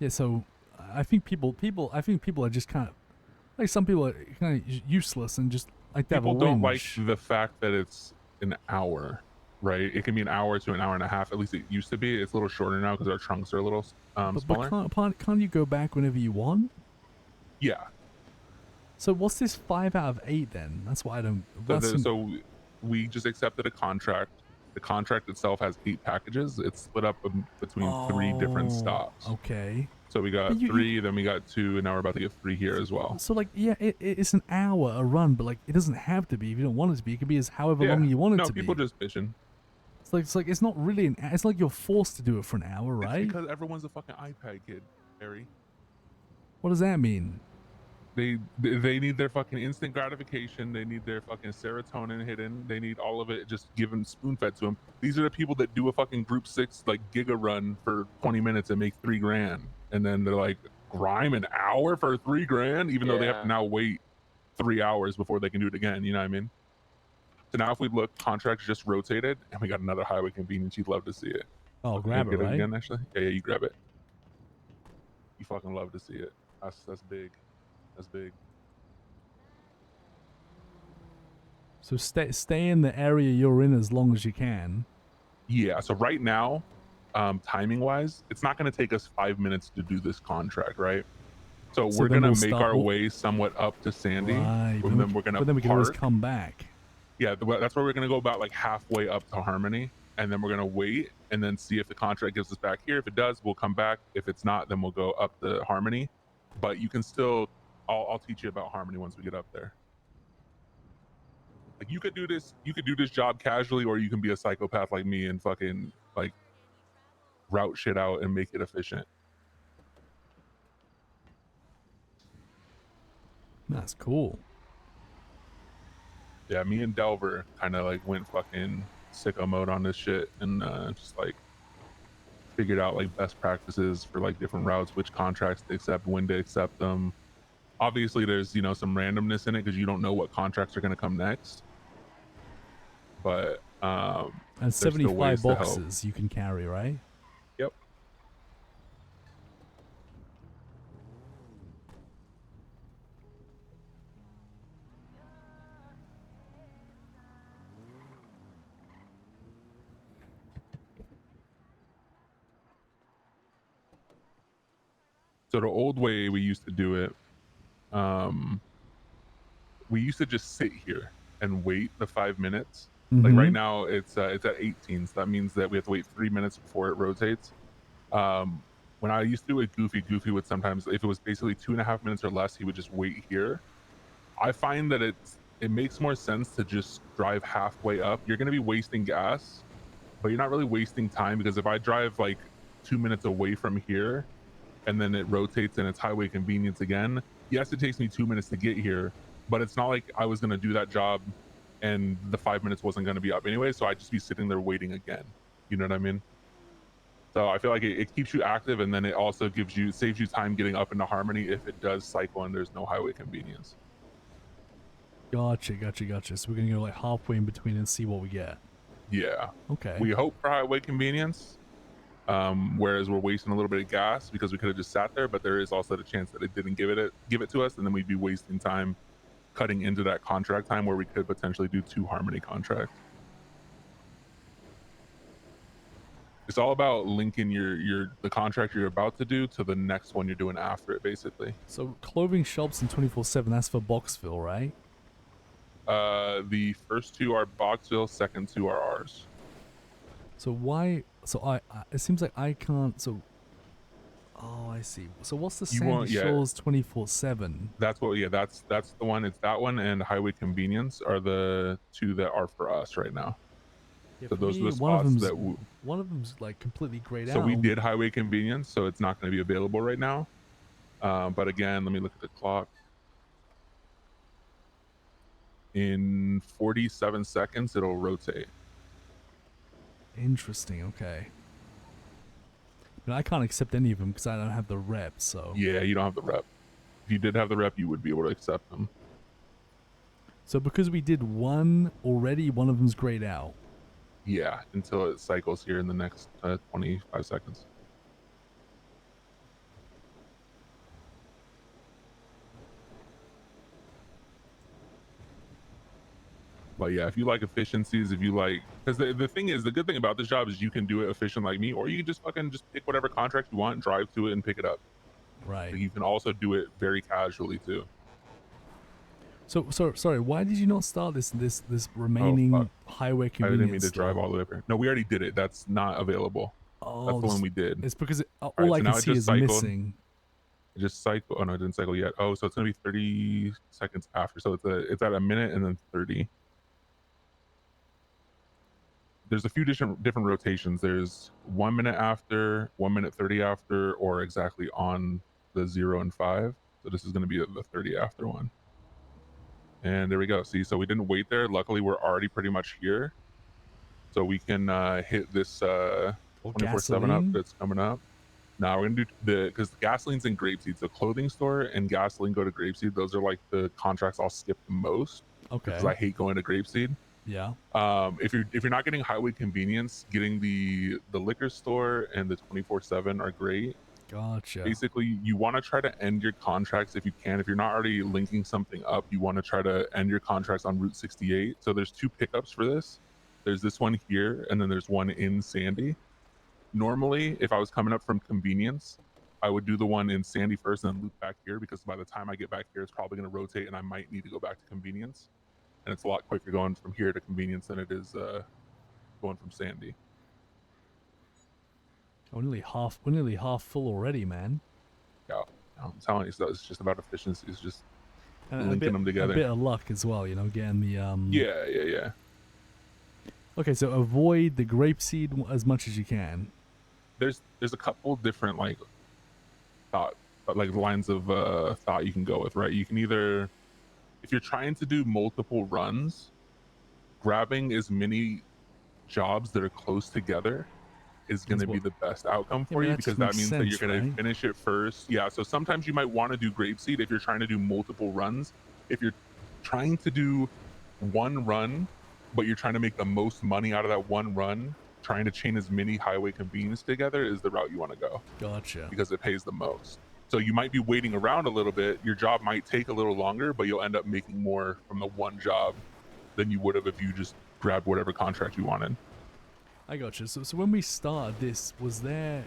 Yeah, so I think people are just kind of like, some people are kind of useless and just like to have a People don't like whinge. the fact that it's an hour, right? It can be an hour to an hour and a half. At least it used to be. It's a little shorter now because our trunks are a little smaller. But can't you go back whenever you want? Yeah. So what's this 5 out of 8 then? That's why I don't. So we just accepted a contract. The contract itself has 8 packages. It's split up between 3 different stops. Okay. So we got 3, then we got 2, and now we're about to get 3 here as well. So like, yeah, it's an hour a run, but like, it doesn't have to be if you don't want it to be. It could be as however long you want it to be. No, people just bitching. It's like really it's like you're forced to do it for an hour, right? It's because everyone's a fucking iPad kid, Harry. What does that mean? They need their fucking instant gratification. They need their fucking serotonin hidden. They need all of it just given spoon fed to them. These are the people that do a fucking group 6 like giga run for 20 minutes and make $3 grand, and then they're like, grime an hour for $3 grand, even though they have to now wait 3 hours before they can do it again. You know what I mean? So now if we look, contracts just rotated, and we got another highway convenience. You'd love to see it. Oh, grab it, right? Again, actually. Yeah, you grab it. You fucking love to see it. That's big. That's big. So stay in the area you're in as long as you can. Yeah. So right now, timing wise, it's not going to take us 5 minutes to do this contract, right? So we're then going we'll to make start- our way somewhat up to Sandy. Right. And then we're going to But then we can always park. come back. Yeah, that's where we're going to go about like halfway up to Harmony. And then we're going to wait and then see if the contract gives us back here. If it does, we'll come back. If it's not, then we'll go up to Harmony. But you can still, I'll teach you about Harmony once we get up there. Like you could do this job casually, or you can be a psychopath like me and fucking like route shit out and make it efficient. That's cool. Yeah, me and Delver kind of like went fucking sicko mode on this shit and just like figured out like best practices for like different routes, which contracts to accept, when to accept them, Obviously, there's some randomness in it because you don't know what contracts are going to come next. But And there's still 75 ways to help. boxes you can carry, right? Yep. So the old way we used to do it, we used to just sit here and wait the 5 minutes. Like right Mhm. now it's at 18, so that means that we have to wait 3 minutes before it rotates. When I used to do it Goofy would sometimes, if it was basically 2.5 minutes or less, he would just wait here. I find that it makes more sense to just drive halfway up. You're going to be wasting gas, but you're not really wasting time, because if I drive like 2 minutes away from here and then it rotates and it's highway convenience again, yes, it takes me 2 minutes to get here, but it's not like I was going to do that job and the 5 minutes wasn't going to be up anyway, so I'd just be sitting there waiting again. You know what I mean? So I feel like it keeps you active, and then it also saves you time getting up into Harmony if it does cycle and there's no highway convenience. Gotcha. So we're gonna go like halfway in between and see what we get. Yeah. Okay. We hope for highway convenience, whereas we're wasting a little bit of gas because we could have just sat there, but there is also the chance that it didn't give it to us, and then we'd be wasting time cutting into that contract time where we could potentially do 2 Harmony contracts. It's all about linking the contract you're about to do to the next one you're doing after it, basically. So clothing shops and 24/7. That's for Boxville, right? The first 2 are Boxville, second 2 are ours. So why? So I it seems like I can't. So, oh, I see. So what's the Sandy Shores 24/7? That's what. Yeah, that's the one. It's that one and Highway Convenience are the 2 that are for us right now. Yeah, So for those me, are the one of spots them's that. one of them's like completely grayed out. So we did Highway Convenience, so it's not going to be available right now. But again, let me look at the clock. In 47 seconds, it'll rotate. Interesting. Okay. But I can't accept any of them because I don't have the rep. So Yeah, you don't have the rep. If you did have the rep, you would be able to accept them. So because we did one already, one of them's grayed out. Yeah, until it cycles here in the next 25 seconds. But yeah, if you like efficiencies, if you like, because the thing is, the good thing about this job is you can do it efficient like me, or you can just pick whatever contract you want, drive to it, and pick it up. Right. Like you can also do it very casually too. So sorry. Why did you not start this remaining highway I convenience? didn't mean to drive all the way up here. No, we already did it. That's not available. Oh, that's the one we did. It's because all right, I so can now it see just is cycled. missing. It just cycled. Oh no, it didn't cycle yet. Oh, so it's gonna be 30 seconds after. So it's at a minute and then 30. There's a few different rotations. There's 1 minute after, 1 minute 30 after, or exactly on the 0 and 5. So this is going to be the 30 after one. And there we go. See, so we didn't wait there. Luckily, we're already pretty much here. So we can hit this 24/7 up that's coming up. Now we're gonna do because the gasoline's in Grapeseed. So clothing store and gasoline go to Grapeseed. Those are like the contracts I'll skip the most. Okay. Because I hate going to Grapeseed. Yeah. If you're not getting highway convenience, getting the liquor store and the 24/7 are great. Gotcha. Basically, you want to try to end your contracts if you can. If you're not already linking something up, you want to try to end your contracts on Route 68. So there's 2 pickups for this. There's this one here, and then there's one in Sandy. Normally, if I was coming up from convenience, I would do the one in Sandy first and then loop back here, because by the time I get back here, it's probably going to rotate and I might need to go back to convenience. And it's a lot quicker going from here to convenience than it is going from Sandy. We're nearly half full already, man. Yeah, I'm telling you, so it's just about efficiency. It's just And linking them together. A bit of luck as well, getting the Yeah. Okay, so avoid the grapeseed as much as you can. There's a couple different lines of thought you can go with, right? You can either, if you're trying to do multiple runs, grabbing as many jobs that are close together is going to be the best outcome Yeah, for but you that because just that makes means that you're sense, going to right? finish it first. Yeah. So sometimes you might want to do grapeseed if you're trying to do multiple runs. If you're trying to do one run, but you're trying to make the most money out of that one run, trying to chain as many highway convenience together is the route you want to go. Gotcha. Because it pays the most. So you might be waiting around a little bit. Your job might take a little longer, but you'll end up making more from the one job than you would have if you just grabbed whatever contract you wanted. I gotcha. So when we started this, was there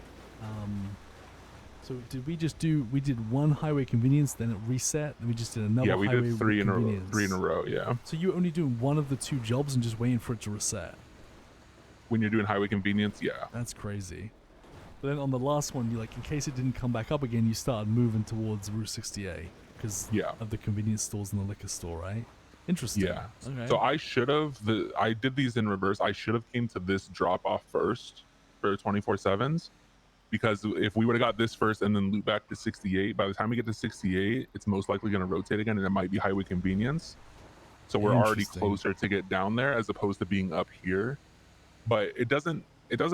so did we just do we did one highway convenience, then it reset, then we just did another Yeah, we highway did three in a convenience? row, yeah. So you're only doing one of the two jobs and just waiting for it to reset. When you're doing highway convenience, yeah. That's crazy. But then on the last one, you like in case it didn't come back up again, you started moving towards Route 68 because of the convenience stores and the liquor store, right? Interesting. Yeah. Okay. So I should have I did these in reverse. I should have came to this drop off first for 24/7s because if we would have got this first and then loop back to 68, by the time we get to 68, it's most likely going to rotate again and it might be highway convenience. So we're already Interesting. closer to get down there as opposed to being up here. But it doesn't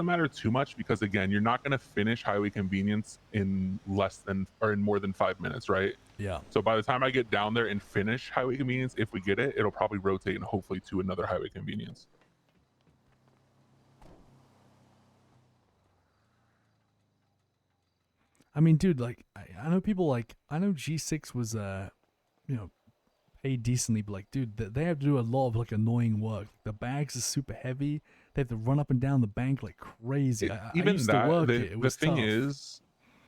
matter too much because again, you're not going to finish highway convenience in less than or in more than 5 minutes, right? Yeah. So by the time I get down there and finish highway convenience, if we get it, it'll probably rotate and hopefully to another highway convenience. I mean, dude, like I know people like I know G6 was you know, paid decently, but like, dude, they have to do a lot of like annoying work. The bags are super heavy. They have to run up and down the bank like crazy. I Even used that, to work it. It the was thing tough.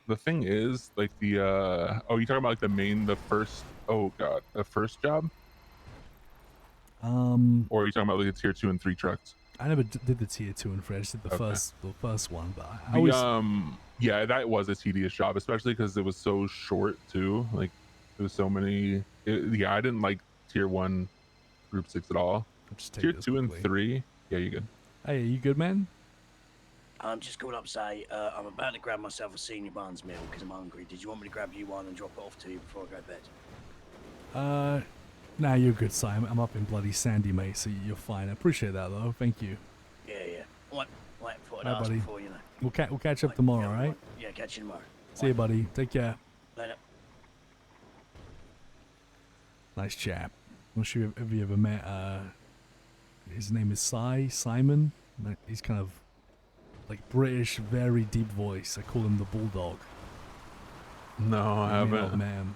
the thing is, like the oh, you talking about like the first job? Or are you talking about like the tier 2 and 3 trucks? I never did the tier 2 and 3. I just did the Okay. first one, but I The, always yeah, that was a tedious job, especially because it was so short too. Like there was so many. Yeah, I didn't like tier 1 group 6 at all. just take Tier this 2 and quickly. 3, yeah, you good. Hey, you good, man? I'm just calling up to say I'm about to grab myself a senior buns meal because I'm hungry. Did you want me to grab you one and drop it off to you before I go to bed? Nah, you're good, Simon. I'm up in bloody Sandy, mate, so you're fine. I appreciate that, though. Thank you. Yeah. Wait for it. All right, Ask buddy. before you know. We'll catch up tomorrow, all right? Yeah, catch you tomorrow. See you, buddy. Take care. Later. Nice chap. I'm not sure if you ever met, his name is Simon. He's kind of like British, very deep voice. I call him the Bulldog. No, I You may not haven't. have met him.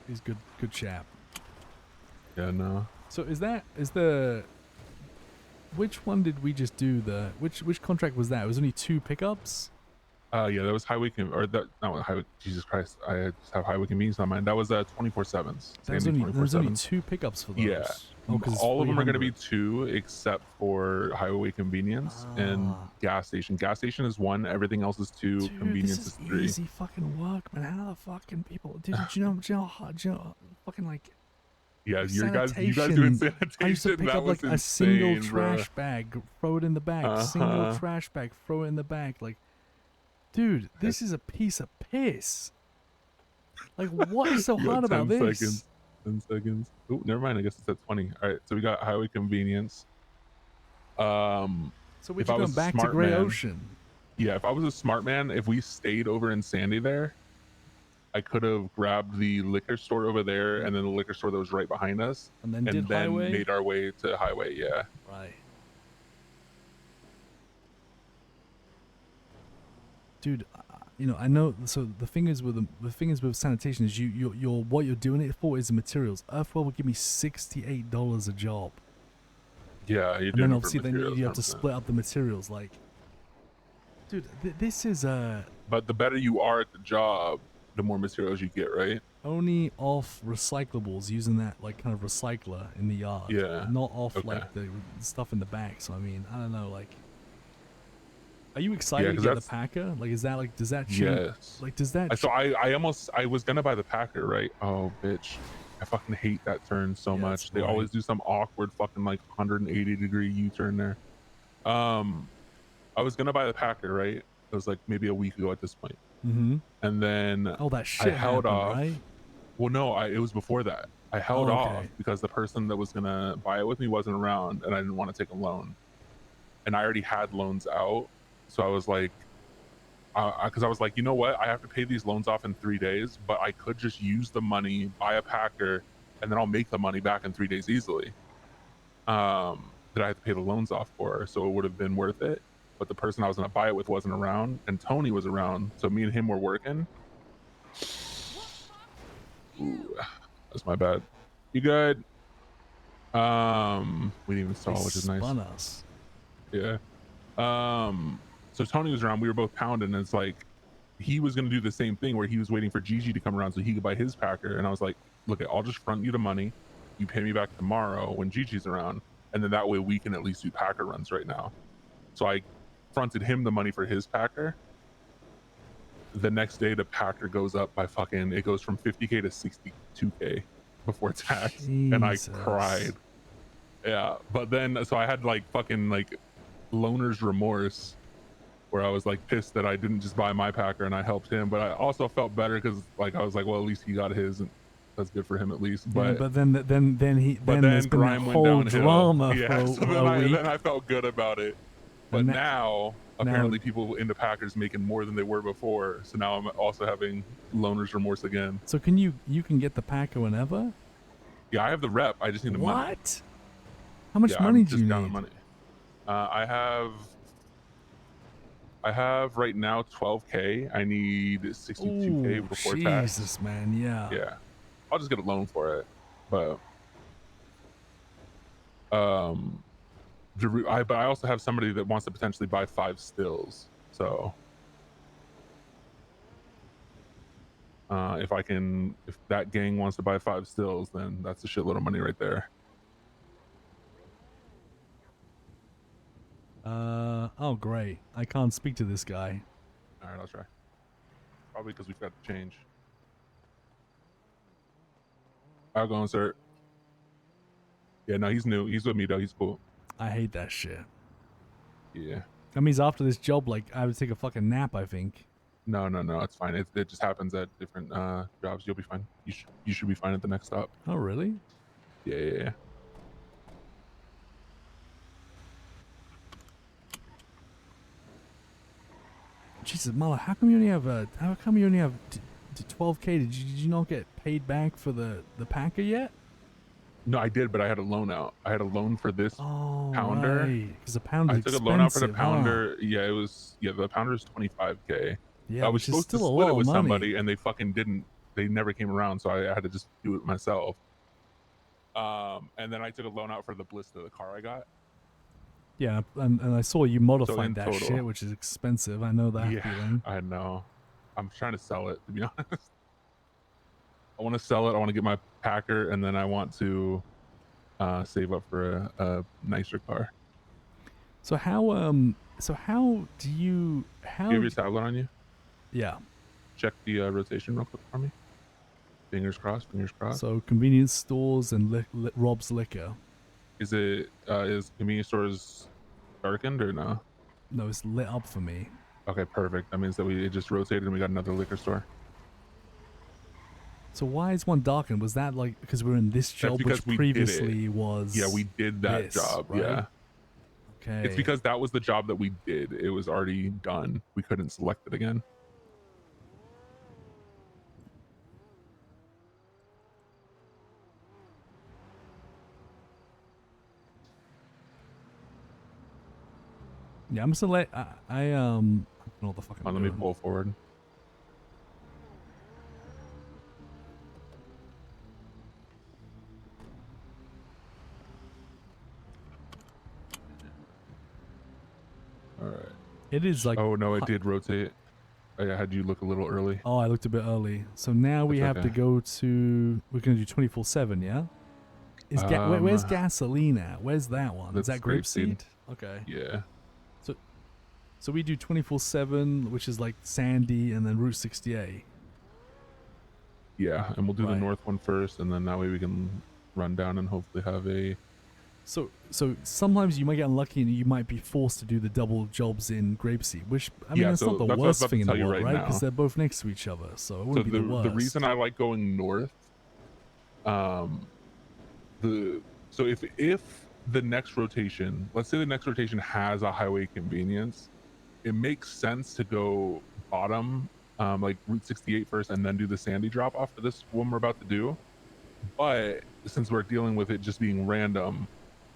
He's good chap. Yeah, no. So which one did we just do which contract was that? It was only 2 pickups? Yeah, that was highway highway. Jesus Christ, I just have highway convenience on mine. That was 24/7s. There was only 2 pickups for those. Yeah. Oh, 'cause it's All of them are going to be 300. 2 except for highway convenience and gas station. Gas station is 1. Everything else is 2. Dude, Convenience this is 3. easy fucking work, man. How the fucking people? Dude, do you know, fucking like. Yeah, you guys doing sanitation. I used to sanitation. pick That up like was a single insane, bro. trash bag, throw it in the bag. Single trash bag, throw it in the bag. Like, dude, this is a piece of piss. Like, what is so You got hard about 10 this? seconds. 10 seconds. Oh, never mind. I guess it's at 20. All right, so we got highway convenience. So we're if I going was a back to smart Grey man- Ocean. Yeah, if I was a smart man, if we stayed over in Sandy there, I could have grabbed the liquor store over there and then the liquor store that was right behind us, And then did highway? made our way to highway. Yeah. Right. Dude, you know, I know. So the thing is with sanitation is you're what you're doing it for is the materials. Earthwell will give me $68 a job. Yeah, you're And doing then it for obviously then materials, you have to 100%. split up the materials. Like, dude, this is But the better you are at the job, the more materials you get, right? only off recyclables using that like kind of recycler in the yard. Yeah. Not off Okay. like the stuff in the back. So I mean, I don't know. Like, are you excited to 'cause get the that's- Packer? Like, is that like does that change? Yes. Like, does that? So I was gonna buy the Packer, right? Oh, bitch. I fucking hate that turn so much. They right. always do some awkward fucking like 180-degree U-turn there. I was gonna buy the Packer, right? It was like maybe a week ago at this point. Mm-hmm. And then Oh, that I shit held happened, off. right? Well, no, it was before that. I held Oh, off okay. because the person that was gonna buy it with me wasn't around, and I didn't want to take a loan. And I already had loans out, So I was like, because I was like, you know what? I have to pay these loans off in 3 days, but I could just use the money, buy a packer, and then I'll make the money back in 3 days easily. That I had to pay the loans off for, so it would have been worth it. But the person I was gonna buy it with wasn't around, and Tony was around, so me and him were working. Ooh, that's my bad. You good? We didn't even They stall, which is nice. spun us. Yeah. So Tony was around, we were both pounding, and it's like he was gonna do the same thing where he was waiting for Gigi to come around so he could buy his packer. And I was like, look, I'll just front you the money, you pay me back tomorrow when Gigi's around, and then that way we can at least do packer runs right now. So I fronted him the money for his packer. The next day the packer goes up by fucking, it goes from 50K to 62K before tax. And I Jesus. cried. Yeah, but then so I had like fucking like loner's remorse where I was like pissed that I didn't just buy my packer and I helped him, but I also felt better because like I was like, well, at least he got his, and that's good for him at least. Yeah, But then there's been that Grime went whole downhill. drama Yeah, for so a week. then I felt good about it. But And now apparently people in the Packers making more than they were before, so now I'm also having loner's remorse again. So can you can get the packer whenever? Yeah, I have the rep. I just need the money. What? How much money do you need? Money. I have right now 12K. I need 62K Ooh, before tax. Jesus, man, yeah. Yeah, I'll just get a loan for it. But but I also have somebody that wants to potentially buy 5 stills. So if that gang wants to buy 5 stills, then that's a shitload of money right there. Oh great. I can't speak to this guy. All right, I'll try. Probably because we forgot to change. How's it going, sir? Yeah, no, he's new. He's with me though. He's cool. I hate that shit. Yeah. That means after this job, like, I would take a fucking nap, I think. No, it's fine. It just happens at different jobs. You'll be fine. You should be fine at the next stop. Oh, really? Yeah. Jesus, Mala, how come you only have 12K? Did you not get paid back for the packer yet? No, I did, but I had a loan out. I had a loan for this pounder. Because the pounder's I took a loan out for the expensive, huh? pounder. Yeah, the pounder's 25K. Yeah, I was which is supposed to still a split lot it of with money. somebody, and they fucking didn't. They never came around, so I had to just do it myself. And then I took a loan out for the blister, the car I got. Yeah, and I saw you modified in that total- shit, which is expensive. I know that Yeah, feeling. I know. I'm trying to sell it, to be honest. I want to sell it. I want to get my packer, and then I want to save up for a nicer car. So how do you You have your tablet on you? Yeah. Check the rotation real quick for me. Fingers crossed. Fingers crossed. So convenience stores and Rob's Liquor. Is convenience stores darkened or no? No, it's lit up for me. Okay, perfect. That means that it just rotated and we got another liquor store. So why is one darkened? Was that like because we're in this job, which because we did it. previously was? Yeah, we did that this, job. right? Yeah. Okay. It's because that was the job that we did. It was already done. We couldn't select it again. Yeah, I'm just gonna let I don't know what the fuck I'm Let me doing. pull forward. All right. It is like. Oh no, it did rotate. I had you look a little early. Oh, I looked a bit early. So now we That's have to okay. go to. We're gonna do 24/7, yeah. Where's gasoline at? Where's that one? Is That's that grapeseed? Okay. Yeah. So we do 24/7, which is like Sandy, and then Route 68. Yeah, and we'll do the Right. north one first, and then that way we can run down and hopefully have a. So sometimes you might get unlucky and you might be forced to do the double jobs in grapeseed, which I mean Yeah, that's so not the that's what I was worst about to thing in the tell you world, right right? Because now. they're both next to each other, so it So wouldn't be the worst. the reason I like going north, so if the next rotation, let's say the next rotation has a highway convenience, it makes sense to go bottom, like Route 68 first, and then do the sandy drop off for this one we're about to do. But since we're dealing with it just being random,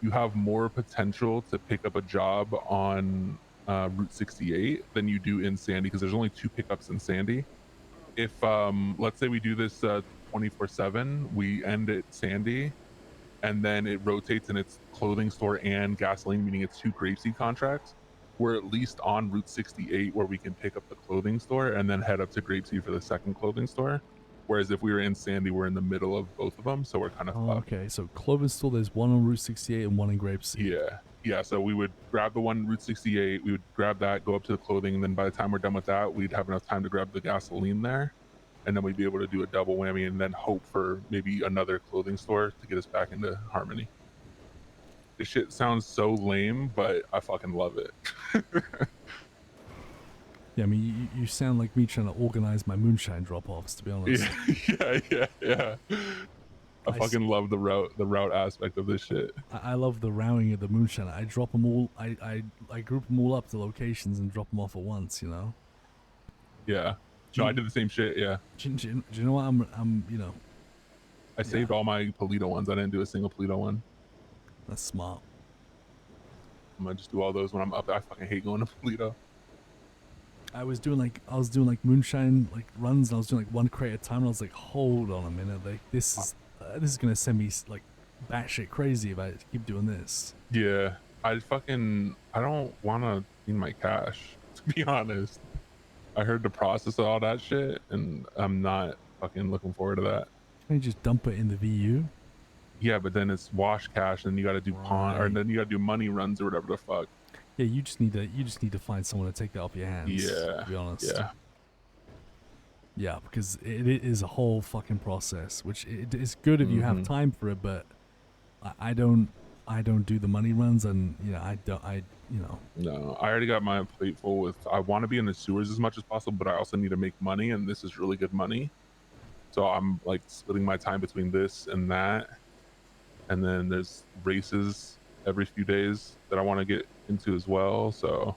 you have more potential to pick up a job on Route 68 than you do in Sandy, because there's only 2 pickups in Sandy. If let's say we do this 24/7, we end at Sandy, and then it rotates and it's clothing store and gasoline, meaning it's 2 grapeseed contracts. We're at least on Route 68 where we can pick up the clothing store and then head up to grapeseed for the second clothing store. Whereas if we were in Sandy, we're in the middle of both of them, so we're kind of fucked. Okay, so Clover Store, there's one on Route 68 and one in Grapeseed. Yeah. So we would grab the one Route 68, we would grab that, go up to the clothing, and then by the time we're done with that, we'd have enough time to grab the gasoline there, and then we'd be able to do a double whammy and then hope for maybe another clothing store to get us back into Harmony. This shit sounds so lame, but I fucking love it. Yeah, I mean, you sound like me trying to organize my moonshine drop-offs, to be honest. Yeah. I fucking love the route aspect of this shit. I love the routing of the moonshine. I drop them all. I group them all up to locations and drop them off at once. You know. Yeah. No, I did the same shit. Yeah. Do you know what I'm? You know. I saved all my Polito ones. I didn't do a single Polito one. That's smart. I'm gonna just do all those when I'm up there. I fucking hate going to Polito. I was doing like moonshine like runs, and I was doing like 1 crate at a time, and I was like, hold on a minute, like this is gonna send me like batshit crazy if I keep doing this. Yeah, I don't want to clean my cache, to be honest. I heard the process of all that shit, and I'm not fucking looking forward to that. Can you just dump it in the VU? Yeah, but then it's wash cache, and you got to do pawn, or then you got to do money runs or whatever the fuck. Yeah, you just need to find someone to take that off your hands. Yeah, to be honest. Yeah. Yeah, because it is a whole fucking process, which it is good if you have time for it, but I don't do the money runs, and No, I already got my plate full with. I want to be in the sewers as much as possible, but I also need to make money, and this is really good money. So I'm like splitting my time between this and that, and then there's races every few days that I want to get into as well. So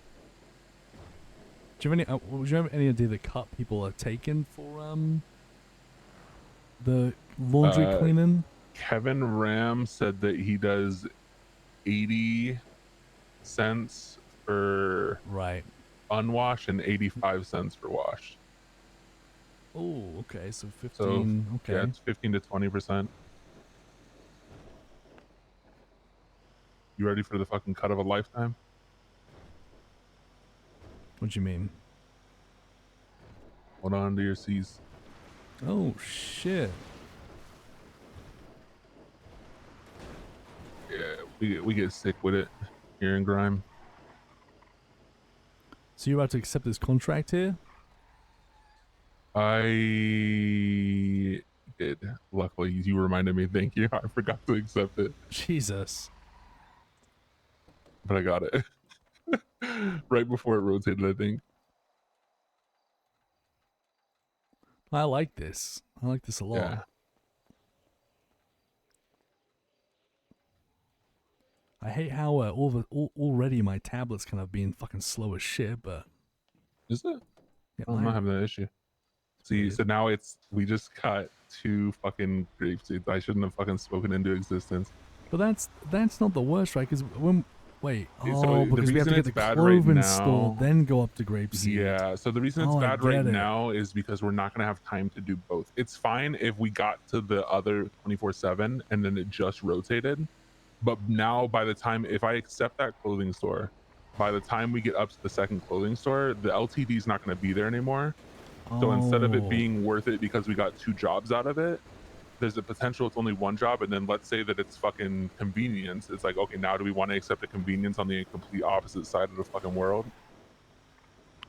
do you have any idea the cut people are taking for the laundry cleaning? Kevin Ram said that he does 80 cents for unwashed and 85 cents for washed. Oh, okay, so 15. So, okay, yeah, it's 15 to 20%. You ready for the fucking cut of a lifetime? What do you mean? Hold on to your C's. Oh shit. Yeah, we get sick with it here in Grime. So you're about to accept this contract here? I did. Luckily, you reminded me. Thank you. I forgot to accept it. Jesus. But I got it. Right before it rotated, I think. I like this. I like this a lot. Yeah. I hate how already my tablet's kind of being fucking slow as shit, but... Is it? Yeah, I'm not having that issue. See, so now we just got 2 fucking grape seeds. I shouldn't have fucking spoken into existence. But that's not the worst, right? Because when... Wait, So because we have to get the cloven store, then go up to Grapeseed. Yeah, so the reason it's bad right now is because we're not going to have time to do both. It's fine if we got to the other 24/7 and then it just rotated. But now by the time, if I accept that clothing store, by the time we get up to the second clothing store, the LTD is not going to be there anymore. So instead of it being worth it because we got 2 jobs out of it, there's a potential it's only 1 job, and then let's say that it's fucking convenience. It's like, okay, now do we want to accept a convenience on the complete opposite side of the fucking world?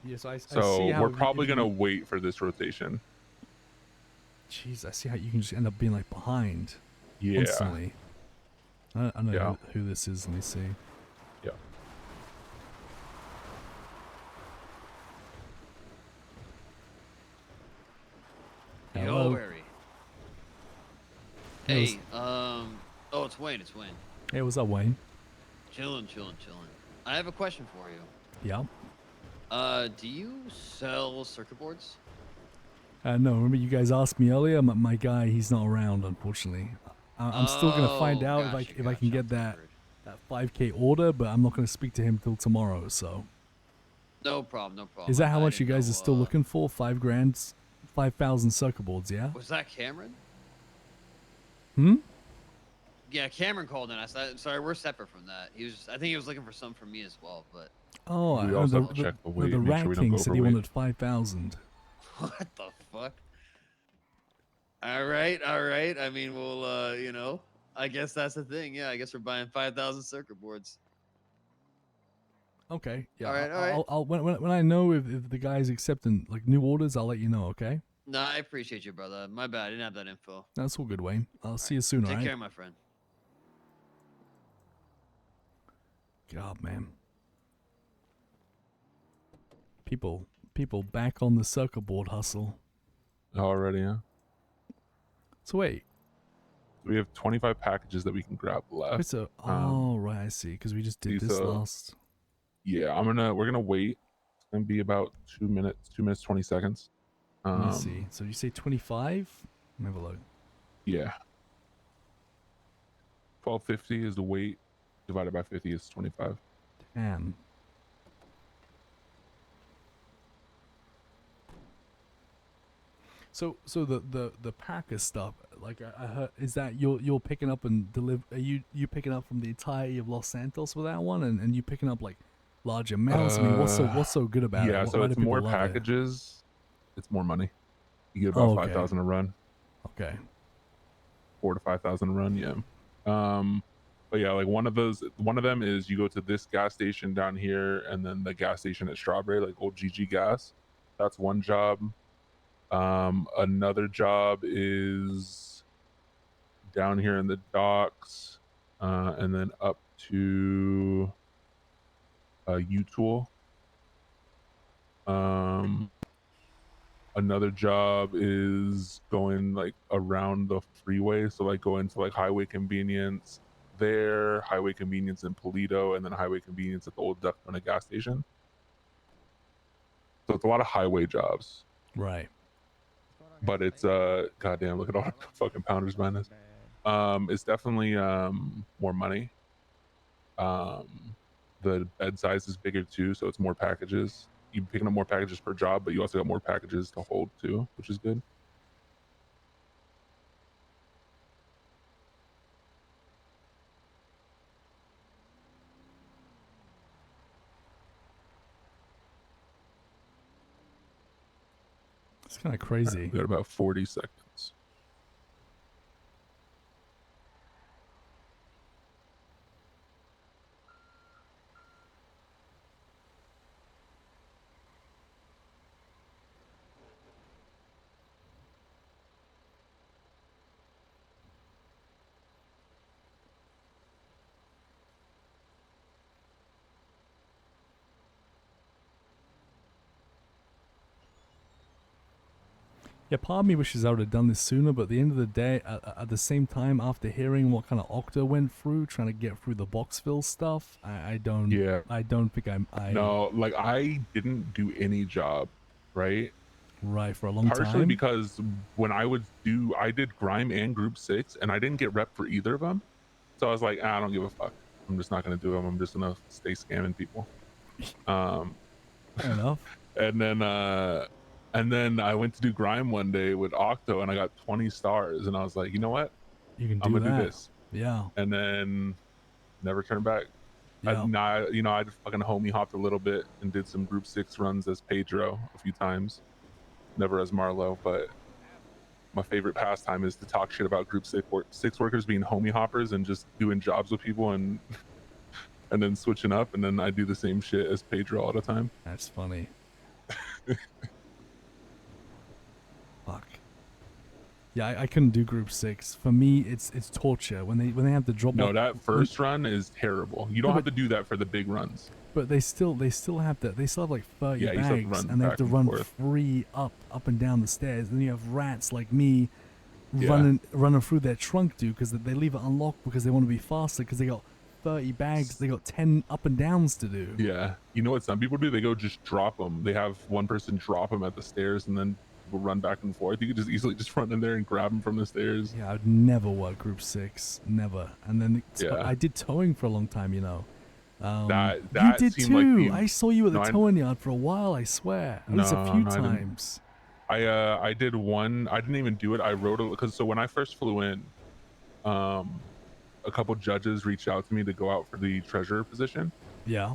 Yes, I so see how we're probably gonna wait for this rotation. Jeez, I see how you can just end up being like behind. Yeah. Constantly. I know who this is. Let me see. Yeah. Yo, Harry. Hey, oh, it's Wayne. It's Wayne. Hey, what's up, Wayne? Chilling. I have a question for you. Yeah. Do you sell circuit boards? No, remember you guys asked me earlier. My guy, he's not around, unfortunately. I'm still gonna find Oh, out if I can get that 5K order, but I'm not gonna speak to him till tomorrow. So. No problem, no problem. Is that how I much you didn't guys know, are still looking for? 5 grand, 5,000 circuit boards, yeah? Was that Cameron? Hmm? Yeah, Cameron called in. I said, sorry, we're separate from that. I think he was looking for some from me as well, but. Oh, We also have to check the weight, the make Rat sure we don't King go said he overweight. wanted 5,000. What the fuck? All right, all right. I mean, we'll, you know, I guess that's the thing. Yeah, I guess we're buying 5,000 circuit boards. Okay, yeah. All right, all right. I'll when I know if the guy's accepting like new orders, I'll let you know. Okay. No, I appreciate you, brother. My bad. I didn't have that info. That's all good, Wayne. I'll see you soon. Take All right. care, my friend. God, man. People back on the circuit board hustle. Already, yeah. So wait. We have 25 packages that we can grab left. Wait, so right, I see. Because we just did this last. Yeah, we're gonna wait. It's gonna be about 2 minutes, 2 minutes 20 seconds. Let me see. So you say 25? Let me have a look. Yeah. 1250 is the weight. Divided by 50 is 25. Damn. So the Packer stuff, like I heard, is that you're picking up and deliver? Are you picking up from the entirety of Los Santos with that one, and you picking up like large amounts? I mean, what's so good about it? Yeah, so Why it's do people more love it? packages. It's more money. You get about okay. 5,000 a run. Okay. 4 to 5,000 a run, yeah. But yeah, like one of them is you go to this gas station down here, and then the gas station at Strawberry, like old GG Gas. That's one job. Another job is down here in the docks, and then up to U-Tool. Another job is going like around the freeway, so like going to like Highway Convenience there, Highway Convenience in Polito, and then Highway Convenience at the old Duck Run gas station. So it's a lot of highway jobs. Right. But it's goddamn, look at all the fucking pounders behind us. It's definitely more money. The bed size is bigger too, so it's more packages. You're picking up more packages per job, but you also got more packages to hold too, which is good. It's kind of crazy. We got about 40 seconds. Yeah, part of me wishes I would have done this sooner, but at the end of the day, at the same time, after hearing what kind of Octa went through, trying to get through the Boxville stuff, I don't think I No, like I didn't do any job, right? Right, for a long Partially time. because when I did Grime and Group 6, and I didn't get rep for either of them. So I was like, I don't give a fuck. I'm just not gonna do them. I'm just gonna stay scamming people. Fair enough. And then I went to do Grime one day with Octo, and I got 20 stars, and I was like, you know what? You can do I'm gonna that. do this. Yeah. And then never turned back. Yeah. I just fucking homie hopped a little bit and did some Group 6 runs as Pedro a few times. Never as Marlo, but my favorite pastime is to talk shit about Group 6 workers being homie hoppers and just doing jobs with people and then switching up, and then I do the same shit as Pedro all the time. That's funny. Fuck. Yeah, I couldn't do Group 6. For me, it's torture when they have to drop. No, that first run is terrible. You don't have to do that for the big runs. But they still have like 30 Yeah, you still have to bags, run and they have back to and run forth. free up and down the stairs. And then you have rats like me Yeah. running through their trunk, dude, because they leave it unlocked because they want to be faster because they got 30 bags. They got 10 up and downs to do. Yeah. You know what some people do? They go just drop them. They have one person drop them at the stairs and then will run back and forth. You could just easily just run in there and grab them from the stairs. Yeah, I'd never work group 6. Never. And then Yeah. I did towing for a long time, you know. That you did seemed too. like I saw you at the No, towing yard for a while, I swear. At least a few I didn't. times. I did one. I didn't even do it. I wrote it because so when I first flew in, a couple judges reached out to me to go out for the treasurer position. Yeah.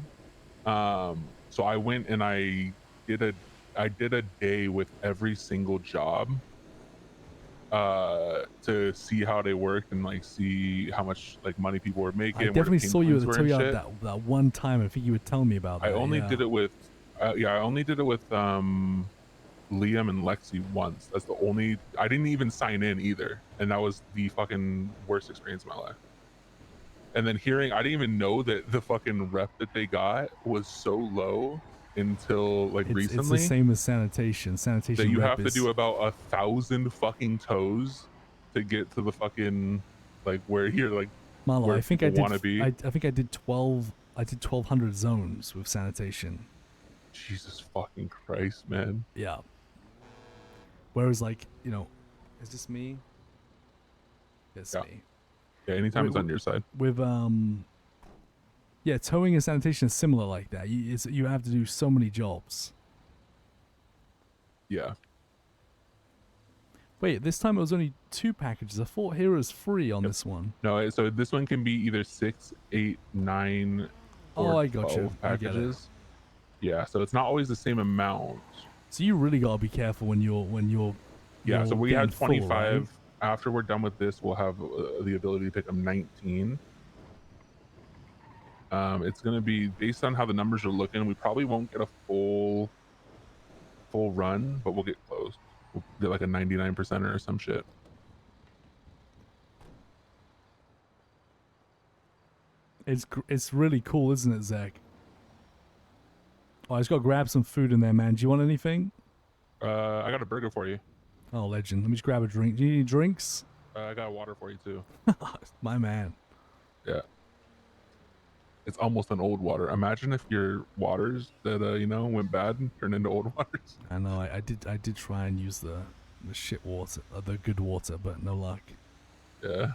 So I went and I did a day with every single job to see how they worked and like see how much like money people were making. I where the definitely pain saw you at points the were tow and yard shit. that one time. I think you would tell me about that. I only yeah. did it with I only did it with Liam and Lexi once. That's the only. I didn't even sign in either, and that was the fucking worst experience of my life. And then I didn't even know that the fucking rep that they got was so low until like recently. It's the same as sanitation. Sanitation That you rep have to is, do about 1,000 fucking toes to get to the fucking like where you're like Marlo, where I think I people did. want to be. I think I did 12. I did 1,200 zones with sanitation. Jesus fucking Christ, man. Yeah. Whereas, like, you know, is this me? It's me. Yeah, anytime it's on your side. With yeah, towing and sanitation is similar like that. You have to do so many jobs. Yeah. Wait, this time it was only 2 packages. I thought here was 3 on this one. No, so this one can be either 6, 8, 9, or Oh, I got you. 12 I get it. packages. Yeah, so it's not always the same amount. So you really gotta be careful when you're Yeah, so we getting had full, 25. right? After we're done with this, we'll have the ability to pick up 19. It's going to be based on how the numbers are looking. We probably won't get a full run, but we'll get close. We'll get like a 99% or some shit. It's really cool, isn't it, Zach? Oh, I just gotta grab some food in there, man. Do you want anything? I got a burger for you. Oh, legend. Let me just grab a drink. Do you need drinks? I got water for you too. My man. Yeah. It's almost an old water. Imagine if your waters that went bad and turned into old waters. I know. I did try and use the shit water, the good water, but no luck. Yeah.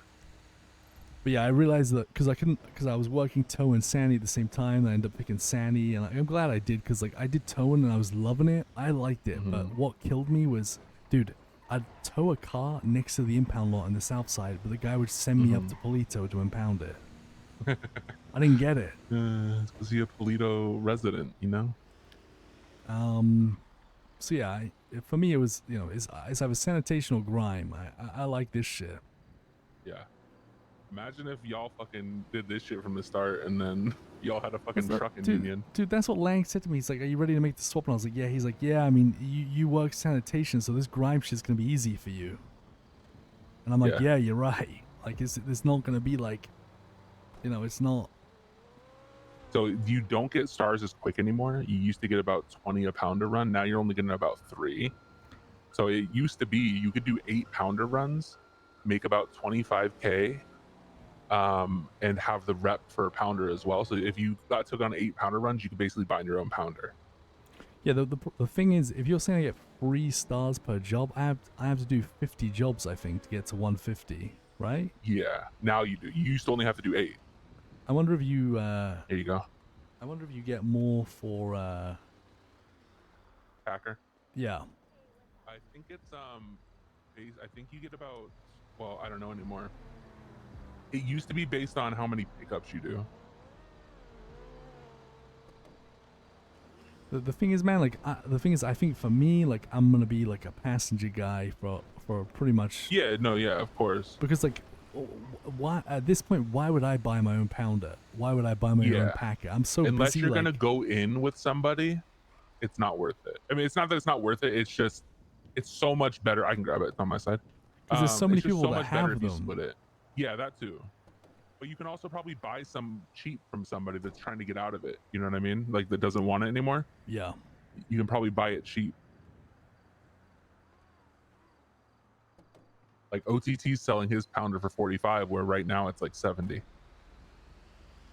But yeah, I realized that because I was working tow and Sandy at the same time. I ended up picking Sandy, and I'm glad I did because like I did towing and I was loving it. I liked it, but what killed me was, dude, I'd tow a car next to the impound lot on the south side, but the guy would send me up to Polito to impound it. I didn't get it. It's because you're a Polito resident, you know? So yeah, for me it was, it's either sanitation or grime. I like this shit. Yeah. Imagine if y'all fucking did this shit from the start and then y'all had a fucking trucking union. Dude, that's what Lang said to me. He's like, are you ready to make the swap? And I was like, yeah. He's like, yeah, I mean, you work sanitation, so this grime shit's going to be easy for you. And I'm like, yeah, you're right. Like, it's not going to be like, it's not. So you don't get stars as quick anymore. You used to get about 20 a pounder run. Now you're only getting about 3. So it used to be you could do 8 pounder runs, make about 25K, and have the rep for a pounder as well. So if you took on 8 pounder runs, you could basically bind your own pounder. Yeah, the thing is, if you're saying I get 3 stars per job, I have to do 50 jobs, I think, to get to 150, right? Yeah, now you do. You used to only have to do 8. I wonder if you here you go. I wonder if you get more for Packer. Yeah. I think it's I think you get about, well, I don't know anymore. It used to be based on how many pickups you do. The thing is, man, like the thing is, I think for me, like I'm gonna be like a passenger guy for pretty much. Yeah, no, yeah, of course. Because like, why at this point, why would I buy my own pounder? Why would I buy my own packer? I'm so unless busy, you're like, gonna go in with somebody, it's not worth it. I mean, it's not that it's not worth it. It's just it's so much better. I can grab it. It's on my side. because there's so many it's just people so that much better have if you them. split it. Yeah, that too. But you can also probably buy some cheap from somebody that's trying to get out of it. You know what I mean? Like that doesn't want it anymore. Yeah. You can probably buy it cheap. Like OTT's selling his pounder for 45, where right now it's like 70.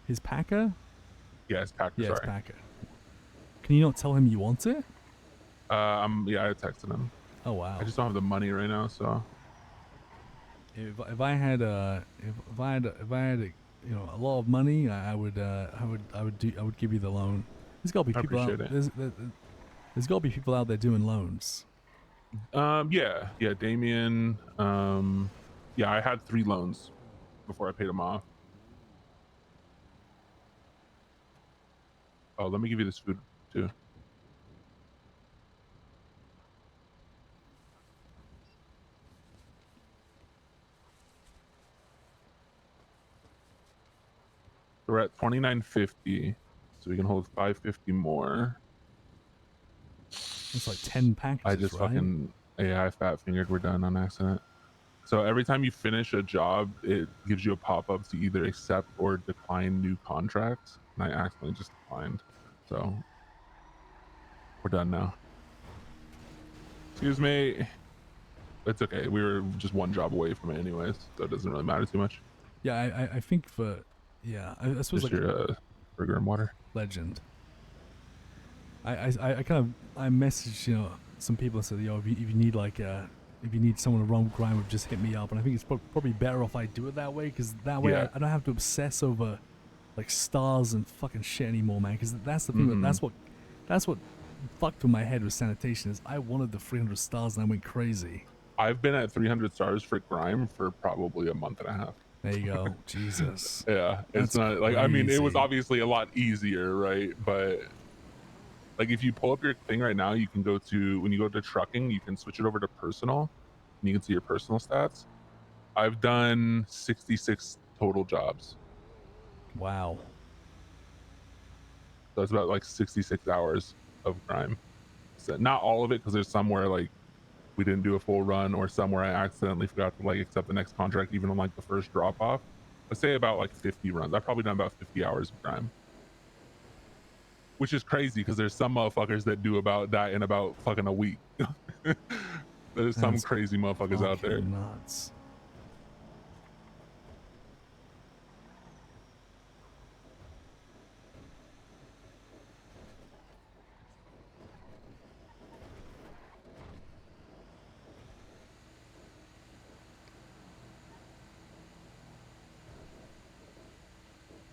His Packer? Yeah, it's Packer. Yeah, it's Sorry. Packer. Can you not tell him you want it? Yeah, I texted him. Oh wow. I just don't have the money right now, so. If I had if I had you know a lot of money, I would give you the loan. There's got to be I people out. appreciate it. There's got to be people out there doing loans. Yeah, Damien. Yeah, I had 3 loans before I paid them off. Oh, let me give you this food too. We're at 29.50, so we can hold 550 more. It's like 10 packages, I just right? fucking AI fat fingered. We're done on accident. So every time you finish a job, it gives you a pop up to either accept or decline new contracts. And I accidentally just declined. So we're done now. Excuse me. It's okay. We were just 1 job away from it anyways, so it doesn't really matter too much. Yeah, I think for I suppose Just like your burger and water. Legend. I kind of messaged some people and said if you need like if you need someone to run grind with, just hit me up. And I think it's probably better if I do it that way, because that way I don't have to obsess over like stars and fucking shit anymore, man. Because that's the thing. That's what fucked with my head with sanitation is I wanted the 300 stars and I went crazy. I've been at 300 stars for grime for probably a month and a half. There you go. Jesus. Yeah, it's That's not like, I mean, it was crazy. obviously a lot easier, right? But like if you pull up your thing right now, you can go to, when you go to trucking, you can switch it over to personal and you can see your personal stats. I've done 66 total jobs. Wow. So it's about like 66 hours of grime. So not all of it, because there's somewhere like we didn't do a full run, or somewhere I accidentally forgot to like accept the next contract even on like the first drop off. Let's say about like 50 runs. I've probably done about 50 hours of grime, which is crazy because there's some motherfuckers that do about that in about fucking a week. There's some That's crazy motherfuckers out there. fucking nuts.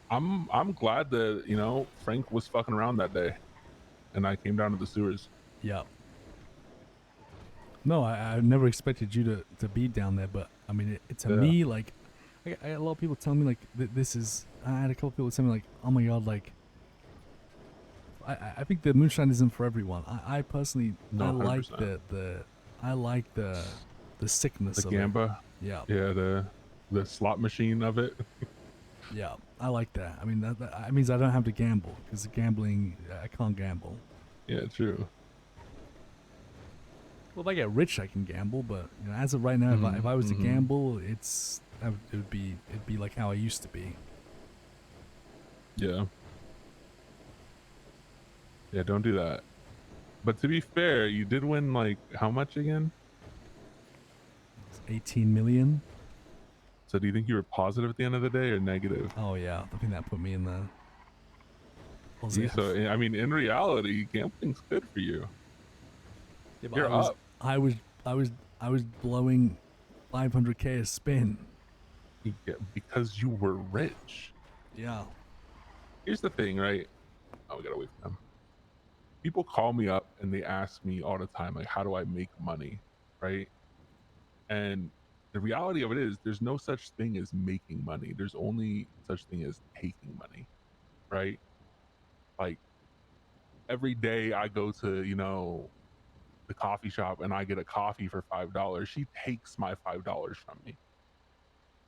I'm glad that Frank was fucking around that day and I came down to the sewers. Yeah. No, I never expected you to be down there, but I mean, to me, like, I got a lot of people telling me like this is. I had a couple people tell me like, oh my god, like, I think the moonshine isn't for everyone. I personally, No, I like the sickness the of gamba. it. Yeah. Yeah, the slot machine of it. Yeah, I like that. I mean, that means I don't have to gamble, because gambling, I can't gamble. Yeah, true. Well, if I get rich, I can gamble, but as of right now, if I was to gamble, it'd be like how I used to be. Yeah. Yeah, don't do that. But to be fair, you did win like how much again? 18 million. So do you think you were positive at the end of the day or negative? Oh yeah, I think that put me in the. See, so I mean, in reality, gambling's good for you. Yeah, but You're up. I was blowing 500k a spin. Yeah, because you were rich. Yeah. Here's the thing, right? Oh, we gotta wait for them. People call me up and they ask me all the time, like, how do I make money, right? And the reality of it is there's no such thing as making money. There's only such thing as taking money, right? Like every day I go to, the coffee shop and I get a coffee for $5. She takes my $5 from me.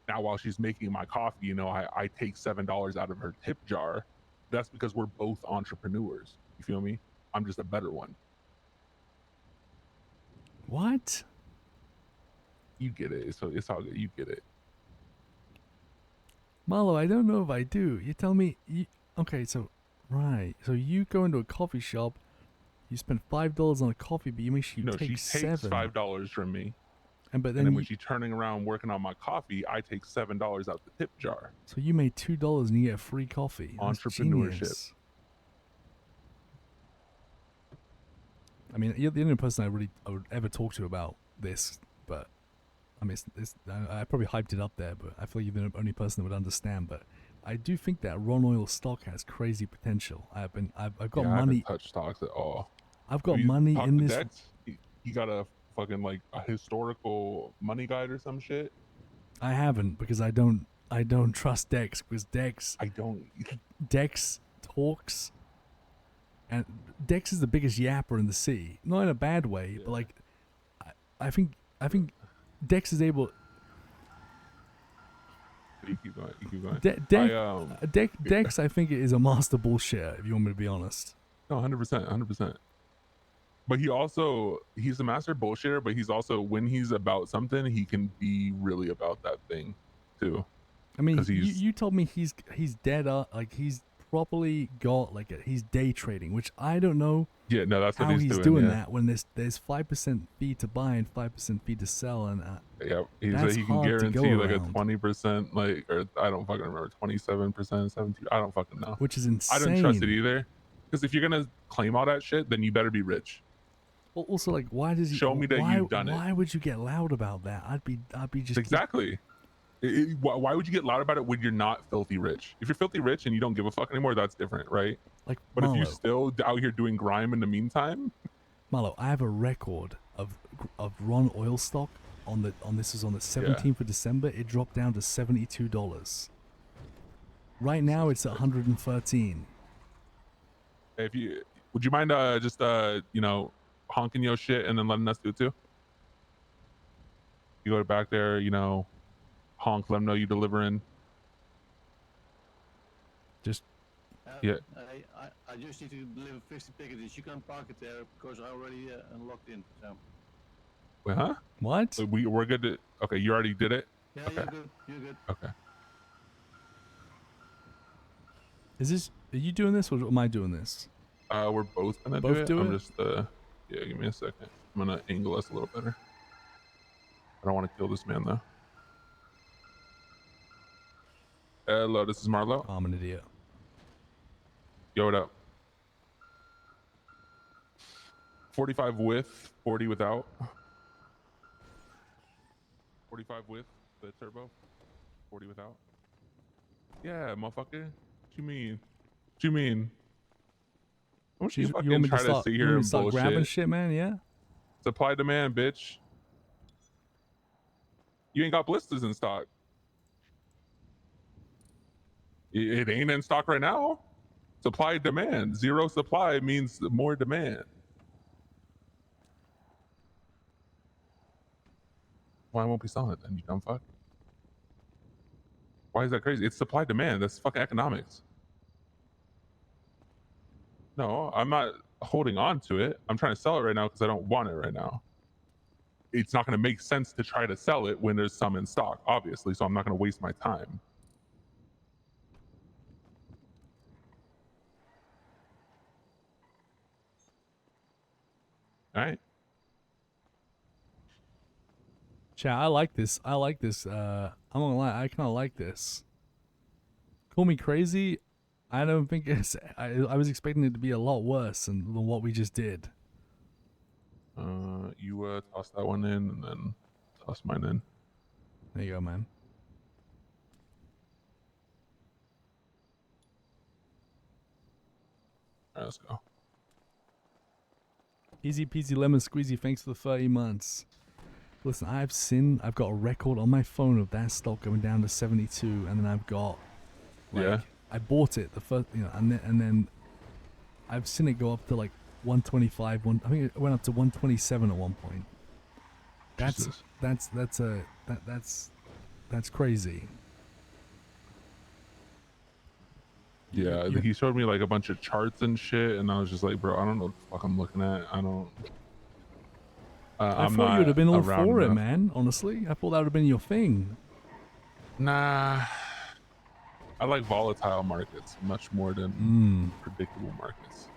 Now, while she's making my coffee, I take $7 out of her tip jar. That's because we're both entrepreneurs. You feel me? I'm just a better one. What? You get it. So it's all good. You get it. Marlo, I don't know if I do. You tell me. Okay, so right. So you go into a coffee shop, you spend $5 on a coffee, but you make sure you take she takes $7. $5 from me. But and then when she's turning around working on my coffee, I take $7 out the tip jar. So you made $2 and you get free coffee. That's Entrepreneurship. genius. I mean, you're the only person I would ever talk to about this, but I mean, I probably hyped it up there, but I feel like you're the only person that would understand. But I do think that Ron Oil stock has crazy potential. I've got I money. haven't touched stocks at all. I've got Have you money talked in to this. Dex? He got a fucking like a historical money guide or some shit. I haven't because I don't trust Dex because Dex talks, and Dex is the biggest yapper in the city. Not in a bad way, but like I think Dex is able. You keep going. Dex, I think, is a master bullshitter. If you want me to be honest. No, 100%. But he's a master bullshitter. But he's also, when he's about something, he can be really about that thing, too. I mean, you told me he's dead up, like he's properly got he's day trading, which I don't know. Yeah, no, that's how what he's doing. Yeah. That when there's 5% fee to buy and 5% fee to sell, and yeah, he can guarantee like a 20%, like, or I don't fucking remember, 27%, 17%. I don't fucking know. Which is insane. I don't trust it either, because if you're gonna claim all that shit, then you better be rich. Well, also, like, why does he show me that you've done it? Why would you get loud about that? I'd be just exactly. Why would you get loud about it when you're not filthy rich? If you're filthy rich and you don't give a fuck anymore, that's different, right? Like, but Marlo, if you're still out here doing grime in the meantime, Marlo, I have a record of Ron Oil stock on the 17th of December. It dropped down to $72. Right now, it's at 113. Would you mind just honking your shit and then letting us do it too? You go back there, honk, let them know you delivering. Just yeah. I just need to deliver 50 packages. You can park it there because I already unlocked in. So. Wait, huh? What? We're good to. Okay, you already did it. Yeah, okay. You're good. You're good. Okay. Are you doing this or am I doing this? We're both gonna do it. I'm just yeah. Give me a second. I'm gonna angle us a little better. I don't want to kill this man though. Hello, this is Marlo. Oh, I'm an idiot. Yo, what up? 45 with, 40 without. 45 with the turbo, 40 without. Yeah, motherfucker. What you mean? What you mean? Don't you fucking want me try to sit here and start bullshit? grabbing shit, man? Yeah. Supply demand, bitch. You ain't got blisters in stock. It ain't in stock right now. Supply demand. Zero supply means more demand. Why won't we sell it then, you dumb fuck? Why is that crazy? It's supply demand. That's fucking economics. No, I'm not holding on to it. I'm trying to sell it right now because I don't want it right now. It's not going to make sense to try to sell it when there's some in stock, obviously, so I'm not going to waste my time. All right. Chat, I like this. I'm not gonna lie, I kind of like this. Call me crazy. I don't think it's. I was expecting it to be a lot worse than what we just did. You toss that one in and then toss mine in. There you go, man. All right, let's go. Easy peasy lemon squeezy. Thanks for the 30 months. Listen, I've got a record on my phone of that stock going down to 72, and then I've got, like, I bought it the first, and then I've seen it go up to like 125. I think it went up to 127 at one point. That's crazy. Yeah, he showed me like a bunch of charts and shit, and I was just like, bro, I don't know what the fuck I'm looking at. I don't. I thought you would have been all for it, man. Honestly, I thought that would have been your thing. Nah, I like volatile markets much more than predictable markets.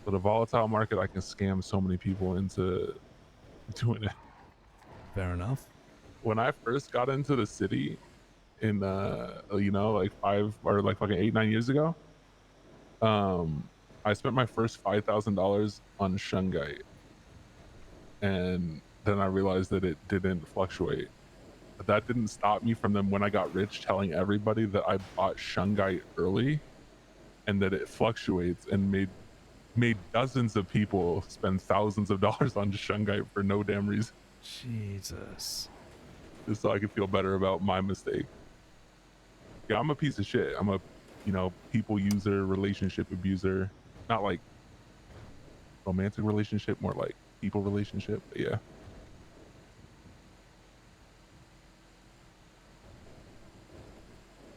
So the volatile market, I can scam so many people into doing it. Fair enough. When I first got into the city in like 5 or like fucking 8-9 years ago, I spent my first $5,000 on shungite, and then I realized that it didn't fluctuate. But that didn't stop me from then when I got rich telling everybody that I bought shungite early and that it fluctuates, and made dozens of people spend thousands of dollars on shungite for no damn reason. Jesus. Just so I could feel better about my mistake. Yeah, I'm a piece of shit. I'm a, people user, relationship abuser. Not like romantic relationship, more like people relationship. But yeah.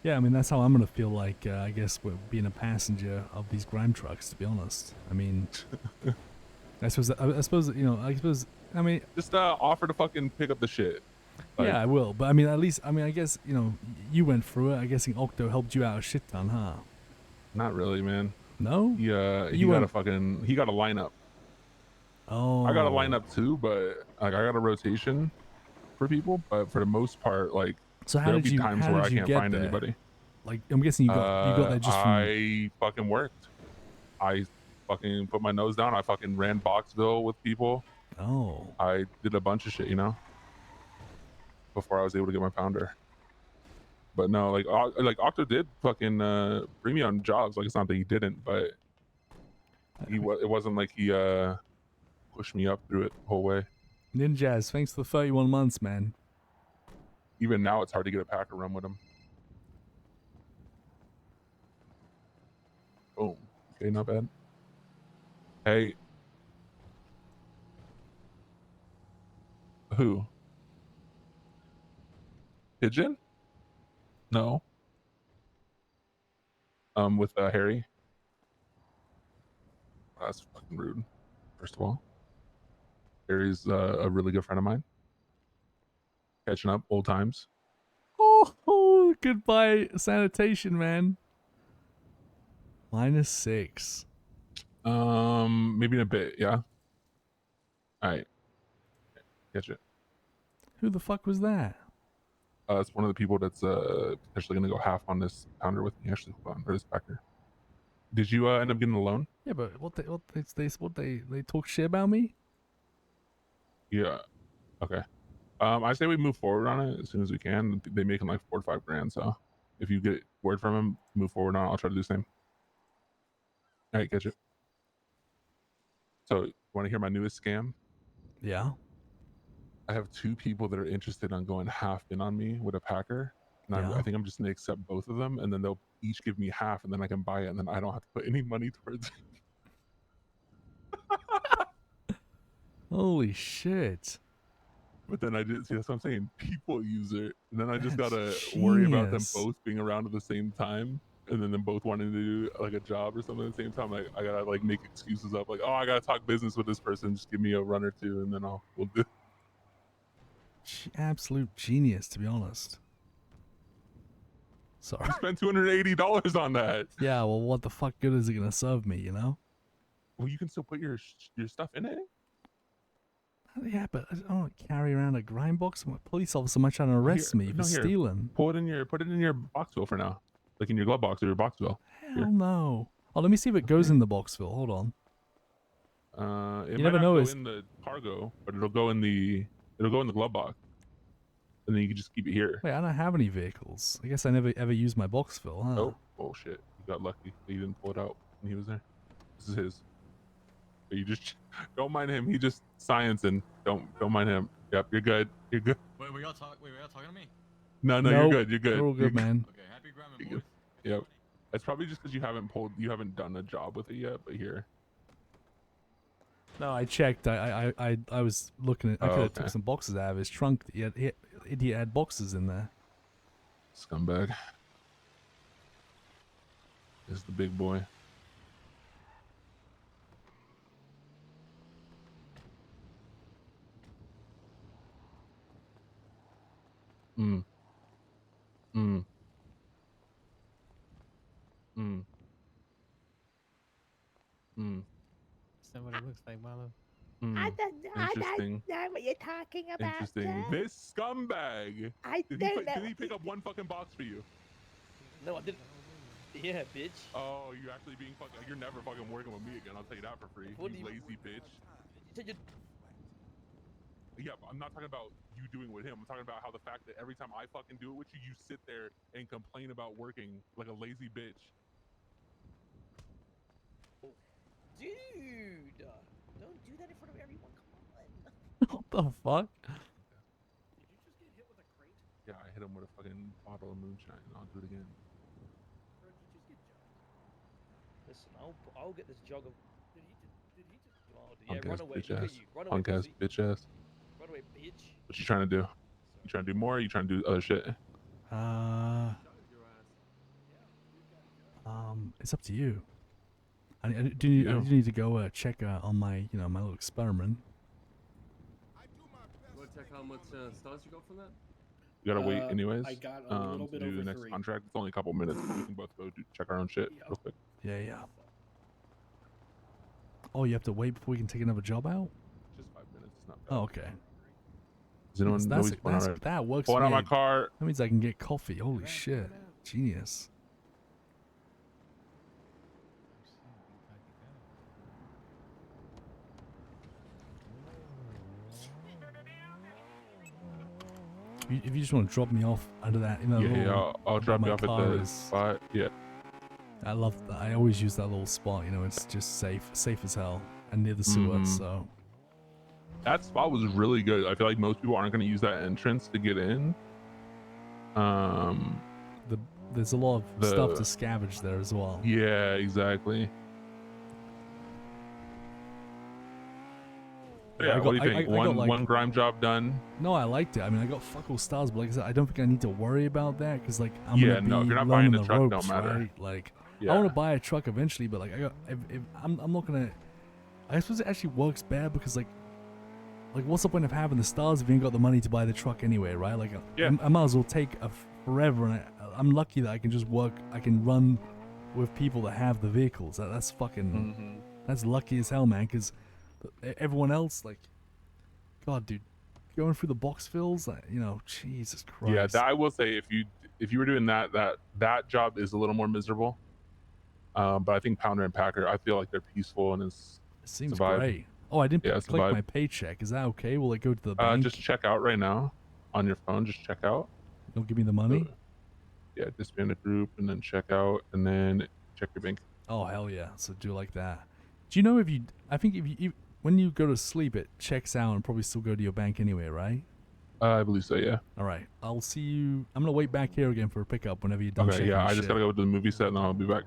Yeah, I mean that's how I'm gonna feel like. I guess with being a passenger of these grime trucks. To be honest, I mean, I suppose I mean, just offer to fucking pick up the shit. Yeah, I will. But I mean, at least, I mean, I guess, you went through it. I guess Octo helped you out a shit ton, huh? Not really, man. No? Yeah, You he got went- he got a lineup. Oh. I got a lineup too, but like I got a rotation for people, but for the most part, like So how there'll did be you times how where did I you can't get find there? anybody. Like, I'm guessing you got there just from. I fucking worked. I fucking put my nose down. I fucking ran Boxville with people. Oh. I did a bunch of shit, before I was able to get my pounder. But no, like Octo did fucking bring me on jobs. Like it's not that he didn't, but it wasn't like he pushed me up through it the whole way. Ninjas, thanks for the 31 months, man. Even now, it's hard to get a packer run with him. Boom. Okay, not bad. Hey. Who? Pigeon? No. With Harry. That's fucking rude. First of all, Harry's a really good friend of mine. Catching up, old times. Oh, goodbye sanitation, man. -6. Maybe in a bit, yeah. All right. Catch it. Who the fuck was that? It's one of the people that's potentially gonna go half on this pounder with me. Actually, hold on, or this packer. Did you end up getting a loan? Yeah, but they talk shit about me? Yeah. Okay. I say we move forward on it as soon as we can. They make them like 4 to 5 grand. So if you get word from them, move forward on it. I'll try to do the same. All right, catch it. So, want to hear my newest scam? Yeah. I have 2 people that are interested on going half in on me with a packer. And Yeah. I think I'm just going to accept both of them. And then they'll each give me half and then I can buy it. And then I don't have to put any money towards it. Holy shit. But then I did see, that's what I'm saying. People user. And then I just That's got to worry about them genius. both being around at the same time. And then them both wanting to do like a job or something at the same time. Like I gotta like make excuses up, like, oh, I gotta talk business with this person. Just give me a run or two, and then we'll do. Absolute genius, to be honest. Sorry. You spent $280 on that. Yeah, well, what the fuck good is it gonna serve me, you know? Well, you can still put your stuff in it. Yeah, but I don't carry around a grime box. My police officer might try to arrest me for stealing. Put it in your boxville for now, like in your glove box or your boxville. Hell no. Oh, let me see if it goes in the boxville. Hold on. It You might never not know. go in the cargo, but it'll go in the glove box, and then you can just keep it here. Wait, I don't have any vehicles. I guess I never ever used my boxville, huh? Oh, bullshit! You got lucky. You didn't pull it out when he was there. This is his. But you just don't mind him. He just sciencing. Don't mind him. Yep, you're good. You're good. Wait, were y'all talking to me? No, Nope, you're good. You're good. We're all You're good, man. Okay, happy grammar, boys. Yep. It's probably just because you haven't done a job with it yet. But here. No, I checked. I was looking at. I could have took okay. some boxes out of his trunk. He had boxes in there. Scumbag. This is the big boy. Mm. Mm. Mm. Mm. that what it looks like, Marlo? Interesting. know what you're talking about. Interesting. This scumbag. I Did he pick up one fucking box for you? No, I didn't. Yeah, bitch. Oh, you actually being fucking. You're never fucking working with me again. I'll tell you that for free. What do You you- lazy bitch. You said you- Yeah, but I'm not talking about you doing it with him. I'm talking about how the fact that every time I fucking do it with you, you sit there and complain about working like a lazy bitch. Dude, don't do that in front of everyone. Come on. What the fuck? Did you just get hit with a crate? Yeah, I hit him with a fucking bottle of moonshine. I'll do it again. Or did you just get jugged? Listen, I'll get this jug of. Did he just? Oh, yeah, Punk run ass away. bitch Look ass. at you. Run away, Punk ass pussy. bitch ass. Run away, bitch. What you trying to do? You trying to do more? Or you trying to do other shit? It's up to you. I do need to go check on my my little experiment. You want to check how much stars you got from that? You gotta wait anyways. I got a little to bit do the over next 3. contract. It's only a couple minutes. We can both go check our own shit real quick. Yeah. Oh, you have to wait before we can take another job out? Just 5 minutes. It's not bad. Oh, okay. Is anyone Yes, nobody's going alright? that works. Pulling for out my me. car. That means I can get coffee. Holy shit. Genius. If you just want to drop me off under that, I'll drop my you off at car the is- spot. Yeah. I love that. I always use that little spot. It's just safe as hell, and near the sewer. Mhm. So That spot was really good. I feel like most people aren't going to use that entrance to get in. there's a lot of stuff to scavenge there as well. Yeah, exactly. Yeah, what do you think? One grime job done. No, I liked it. I mean, I got fuck all stars, but like I said, I don't think I need to worry about that because I'm Yeah, gonna be no, if you're not learning buying the the truck, don't ropes, matter. right? Like, Yeah. I want to buy a truck eventually, but like, I'm not gonna. I suppose it actually works better because like, what's the point of having the stars if you ain't got the money to buy the truck anyway, right? Like, I might as well take forever, and I'm lucky that I can just work. I can run with people that have the vehicles. That's fucking. That's lucky as hell, man. Because everyone else, like, God, dude, going through the box fills, Jesus Christ. Yeah, that I will say, if you were doing that job is a little more miserable. But I think Pounder and Packer, I feel like they're peaceful and it seems great. Oh, I didn't click my paycheck. Is that okay? Will it go to the bank? Just check out right now on your phone. Just check out. Don't give me the money. Yeah, disband a group and then check out and then check your bank. Oh hell yeah! So do like that. Do you know if you? I think if you when you go to sleep, it checks out and probably still go to your bank anyway, right? I believe so. Yeah. All right. I'll see you. I'm gonna wait back here again for a pickup whenever you're done. Okay. checking Yeah, your I just shit. gotta go to the movie set and I'll be back.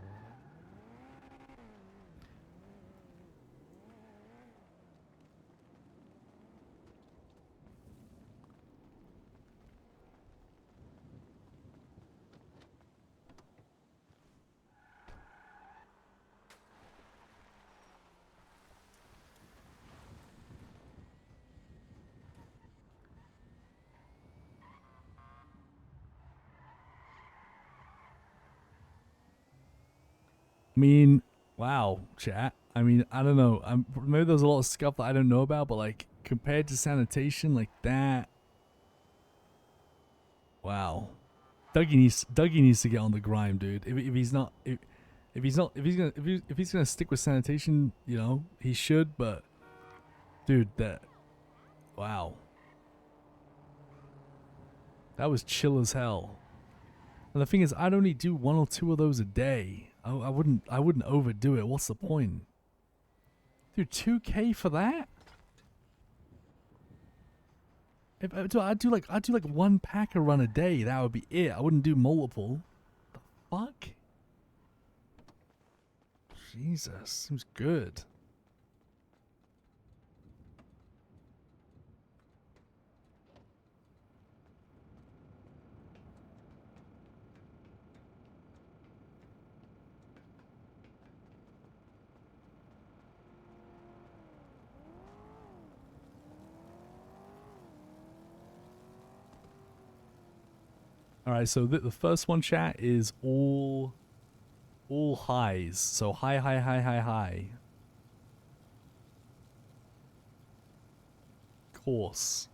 I mean, wow, chat. I mean, I don't know. Maybe there's a lot of stuff that I don't know about, but like compared to sanitation, like that. Wow, Dougie needs to get on the grind, dude. If he's gonna stick with sanitation, he should. But dude, wow, that was chill as hell. And the thing is, I'd only do 1 or 2 of those a day. I wouldn't overdo it. What's the point? Dude, 2K for that? I'd do like 1 packer run a day. That would be it. I wouldn't do multiple. The fuck? Jesus, seems good. All right, so the first one, chat, is all highs. So high. coarse.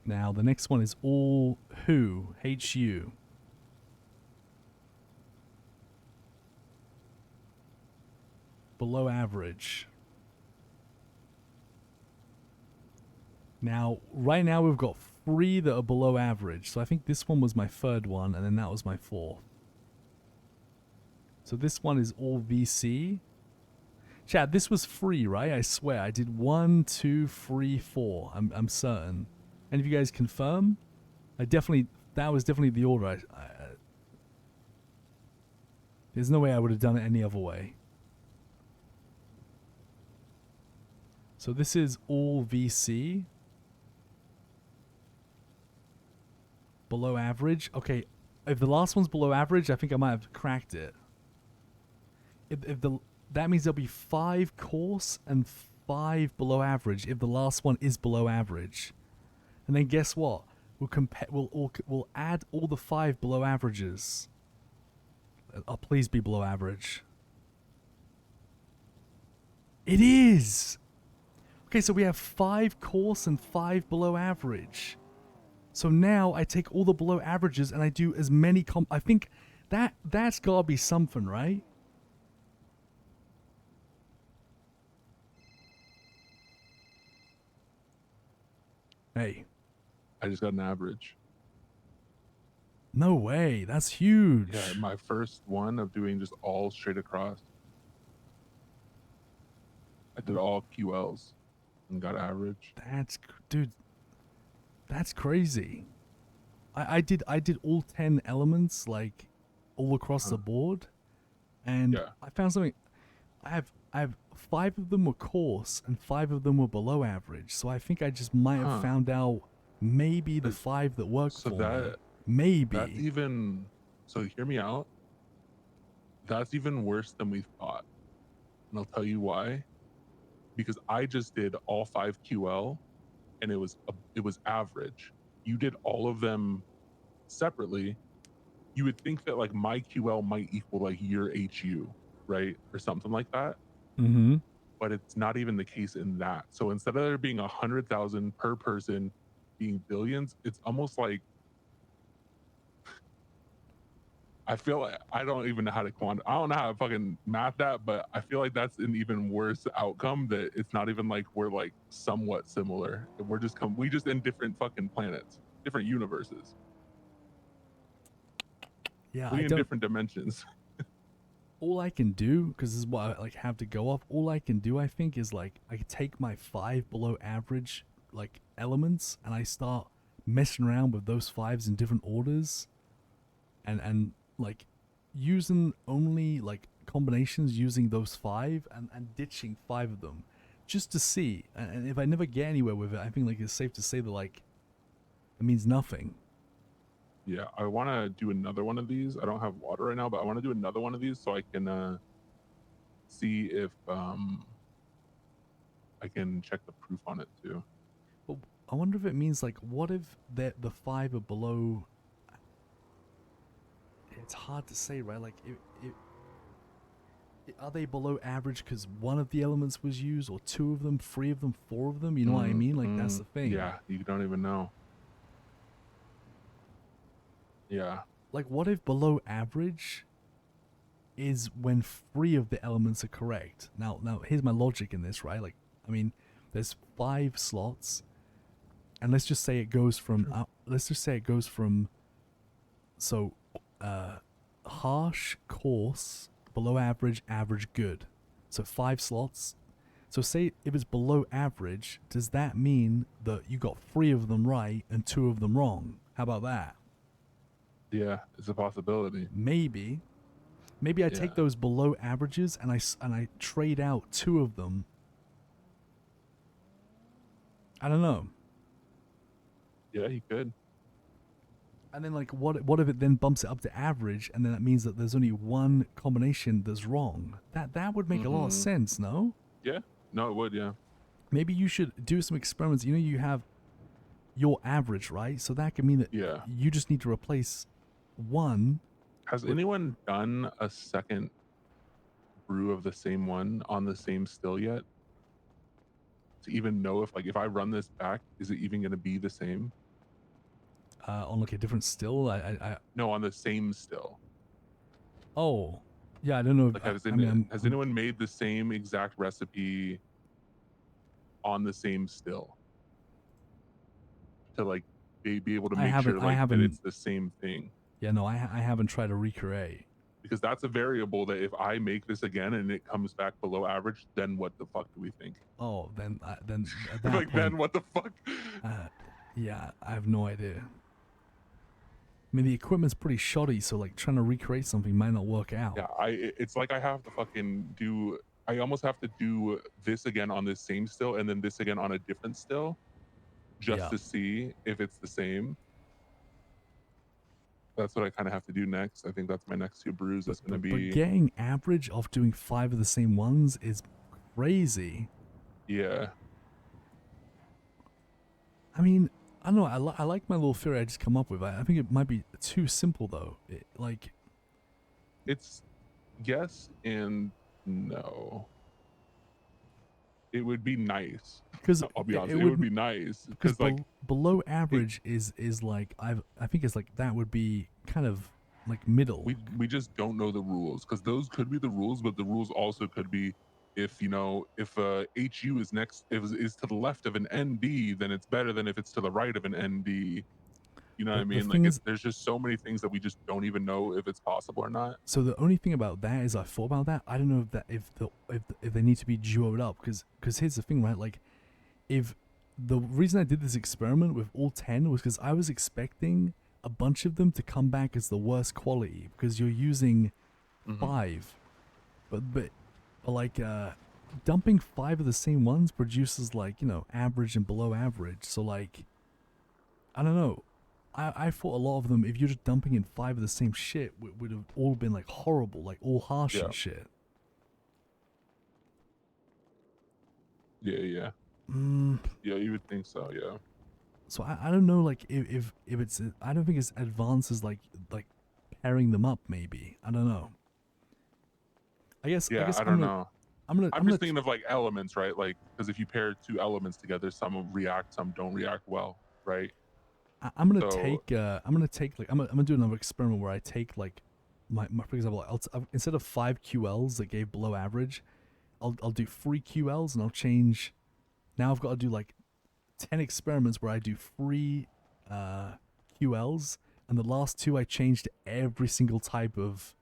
Now the next one is all HU, HU. Below average. Now, right now we've got 3 that are below average. So I think this one was my 3rd one, and then that was my 4th. So this one is all VC. Chad, this was free, right? I swear. I did 1, 2, 3, 4. I'm certain. And if you guys confirm, that was definitely the order. There's no way I would have done it any other way. So this is all VC. Below average. Okay, if the last one's below average, I think I might have cracked it. That means there'll be 5 coarse and 5 below average if the last one is below average. And then guess what? We'll add all the 5 below averages. Please be below average. It is! Okay, so we have 5 coarse and 5 below average. So now I take all the below averages and I do as many I think that's gotta be something, right? Hey. I just got an average. No way, that's huge. Yeah, my first one of doing just all straight across. I did all QLs and got average. Dude, that's crazy. I did all 10 elements, like, all across the board, and I found something. I have 5 of them were coarse and 5 of them were below average. So I think I just might have found out maybe the 5 that work for me. Maybe. That's even, so hear me out. That's even worse than we thought. And I'll tell you why. Because I just did all 5 QL and it was average. You did all of them separately. You would think that like my QL might equal like your HU, right? Or something like that. Mm-hmm. But it's not even the case in that. So instead of there being 100,000 per person being billions, it's almost like, I feel like I don't even know how to I don't know how to fucking math that, but I feel like that's an even worse outcome, that it's not even like we're like somewhat similar. We're just we just in different fucking planets, different universes. Yeah, we in different dimensions. All I can do, because this is what I like have to go off, all I can do I think is like I take my 5 below average like elements and I start messing around with those 5s in different orders and like using only like combinations using those 5 and ditching 5 of them just to see, and if I never get anywhere with it, I think like it's safe to say that like it means nothing. Yeah, I want to do another one of these. I don't have water right now, but I want to do another one of these so I can see if I can check the proof on it too. But I wonder if it means like, what if the 5 are below? It's hard to say, right? Like, are they below average because one of the elements was used, or 2 of them, 3 of them, 4 of them? You know what I mean? Like, that's the thing. Yeah, you don't even know. Yeah. Like, what if below average is when 3 of the elements are correct? Now, here's my logic in this, right? Like, I mean, there's 5 slots, and let's just say it goes from, so, harsh, coarse, below average, average, good. So 5 slots. So say if it's below average, does that mean that you got 3 of them right and 2 of them wrong? How about that? Yeah, it's a possibility. Maybe I take those below averages and I trade out 2 of them. I don't know. Yeah, you could. And then like what if it then bumps it up to average, and then that means that there's only one combination that's wrong? That would make a lot of sense, no? Yeah. No, it would, yeah. Maybe you should do some experiments. You know, you have your average, right? So that could mean that you just need to replace 1. Has anyone done a second brew of the same one on the same still yet to even know if I run this back, is it even going to be the same? On like a different still. No, on the same still. Oh, yeah. I don't know. Like, I mean, has anyone made the same exact recipe on the same still to like be able to I make haven't. sure I like that haven't. it's the same thing? Yeah, no, I haven't tried to recreate. Because that's a variable that if I make this again and it comes back below average, then what the fuck do we think? Oh, then at that Like, point, then what the fuck? Yeah, I have no idea. I mean, the equipment's pretty shoddy, so like trying to recreate something might not work out. Yeah, it's like I have to fucking do. I almost have to do this again on this same still, and then this again on a different still, just Yeah. to see if it's the same. That's what I kind of have to do next. I think that's my next two brews. Is going to But be getting average off doing 5 of the same ones is crazy. yeah. I mean, I don't know. I like my little theory I just come up with. I think it might be too simple though. It's yes and no. It would be nice. Because I'll be honest, it would be nice because like below average is like I think it's like that would be kind of like middle. we just don't know the rules because those could be the rules, but the rules also could be if if HU is next is to the left of an ND, then it's better than if it's to the right of an ND. You know what I The mean? thing Like is- there's just so many things that we just don't even know if it's possible or not. So the only thing about that is I thought about that. I don't know if they need to be duoed up because here's the thing, right? Like if the reason I did this experiment with all 10 was because I was expecting a bunch of them to come back as the worst quality because you're using 5, but like dumping 5 of the same ones produces like average and below average. So like I don't know. I thought a lot of them, if you're just dumping in 5 of the same shit, would have all been like horrible, like all harsh and shit. Yeah. Mm. Yeah, you would think so. Yeah. So I don't know, like if it's I don't think it's advanced as like pairing them up. Maybe I don't know. I guess I don't know. I'm just thinking of like elements, right? Like because if you pair two elements together, some will react, some don't react well, right? I'm gonna So- take like I'm gonna do another experiment where I take like my for example instead of 5 QLs that gave below average, I'll do 3 QLs and I'll change. Now I've got to do like 10 experiments where I do 3 QLs, and the last 2 I change to every single type of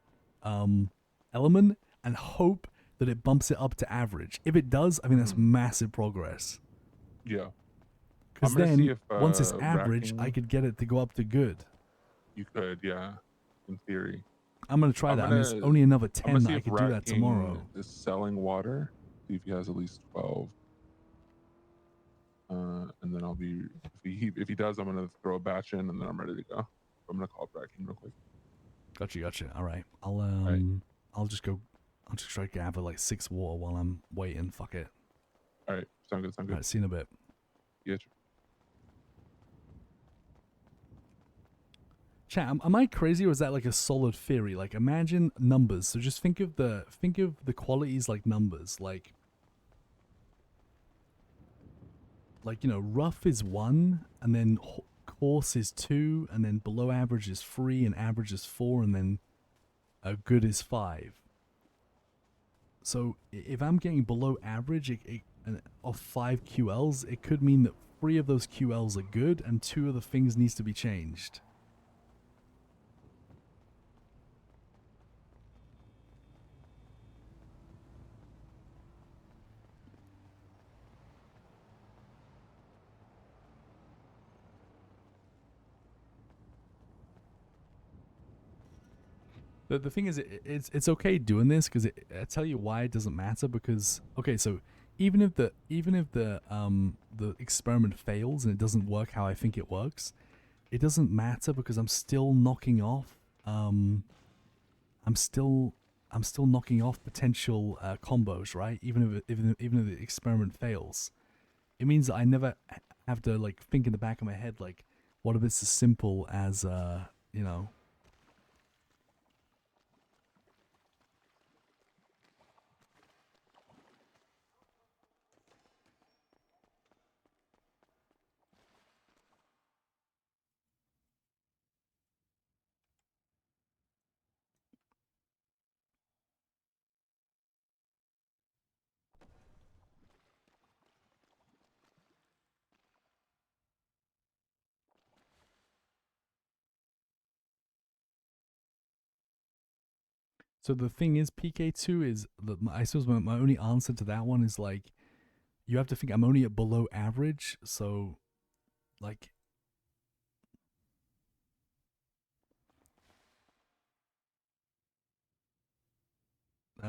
element and hope that it bumps it up to average. If it does, I mean that's massive progress. Yeah. Because I'm gonna then see if, once it's average, racking- I could get it to go up to good. You could, yeah, in theory. I'm gonna try that. I mean, it's only another I'm 10 gonna that see I if could do that Racking tomorrow. is selling water. See if he has at least 12. And then I'll be if he does, I'm gonna throw a batch in, and then I'm ready to go. I'm gonna call Racking real quick. Gotcha. All right. I'll just try to gather like 6 water while I'm waiting. Fuck it. All right. Sound good. All right. See you in a bit. Yeah. Chat, am I crazy or is that like a solid theory? Like imagine numbers. So just think of the qualities like numbers. Like rough is 1, and then coarse is 2, and then below average is 3, and average is 4, and then good is 5. So if I'm getting below average of 5 QLs, it could mean that 3 of those QLs are good and 2 of the things needs to be changed. The thing is, it's okay doing this because I tell you why it doesn't matter, because okay, so even if the experiment fails and it doesn't work how I think it works, it doesn't matter because I'm still knocking off I'm still knocking off potential combos, right? Even if the experiment fails, it means that I never have to like think in the back of my head like, what if it's as simple as you know. So the thing is, PK2 is, I suppose my only answer to that one is like, you have to think I'm only at below average, so like,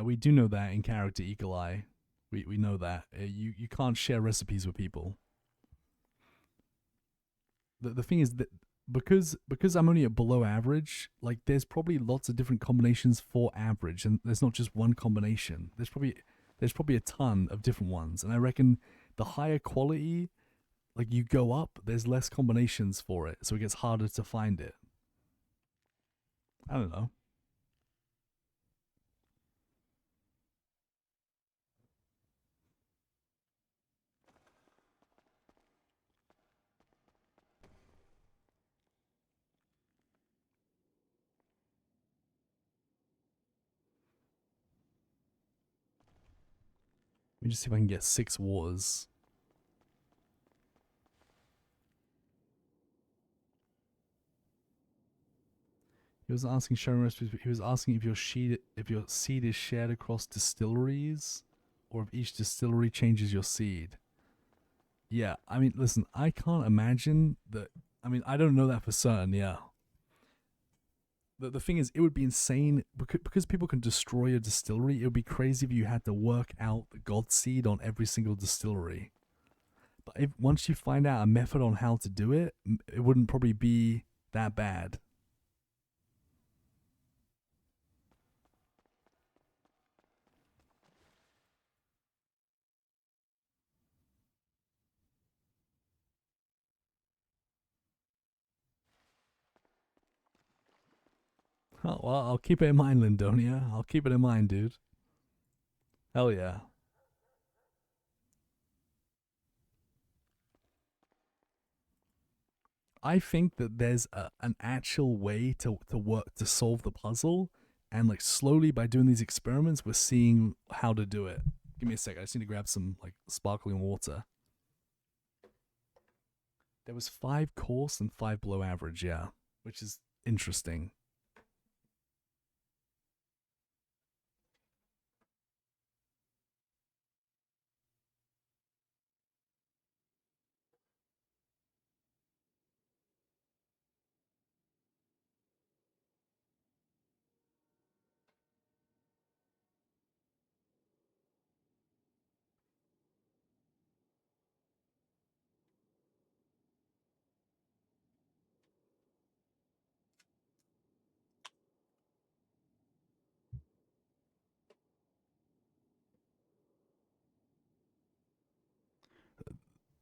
we do know that in character Eagle Eye. We know that. You can't share recipes with people. The thing is that because I'm only at below average, like there's probably lots of different combinations for average, and there's not just one combination. There's probably a ton of different ones, and I reckon the higher quality, like you go up, there's less combinations for it, so it gets harder to find it. I don't know. Let me just see if I can get 6 wars. He was asking sharing recipes, but he was asking if your seed is shared across distilleries, or if each distillery changes your seed. Yeah, I mean, listen, I can't imagine that. I mean, I don't know that for certain. Yeah. The thing is, it would be insane because people can destroy a distillery. It would be crazy if you had to work out the god seed on every single distillery. But if once you find out a method on how to do it, it wouldn't probably be that bad. Oh, well, I'll keep it in mind, Lindonia. I'll keep it in mind, dude. Hell yeah. I think that there's an actual way to work to solve the puzzle, and like slowly by doing these experiments, we're seeing how to do it. Give me a sec. I just need to grab some like sparkling water. There was 5 coarse and 5 below average, yeah, which is interesting.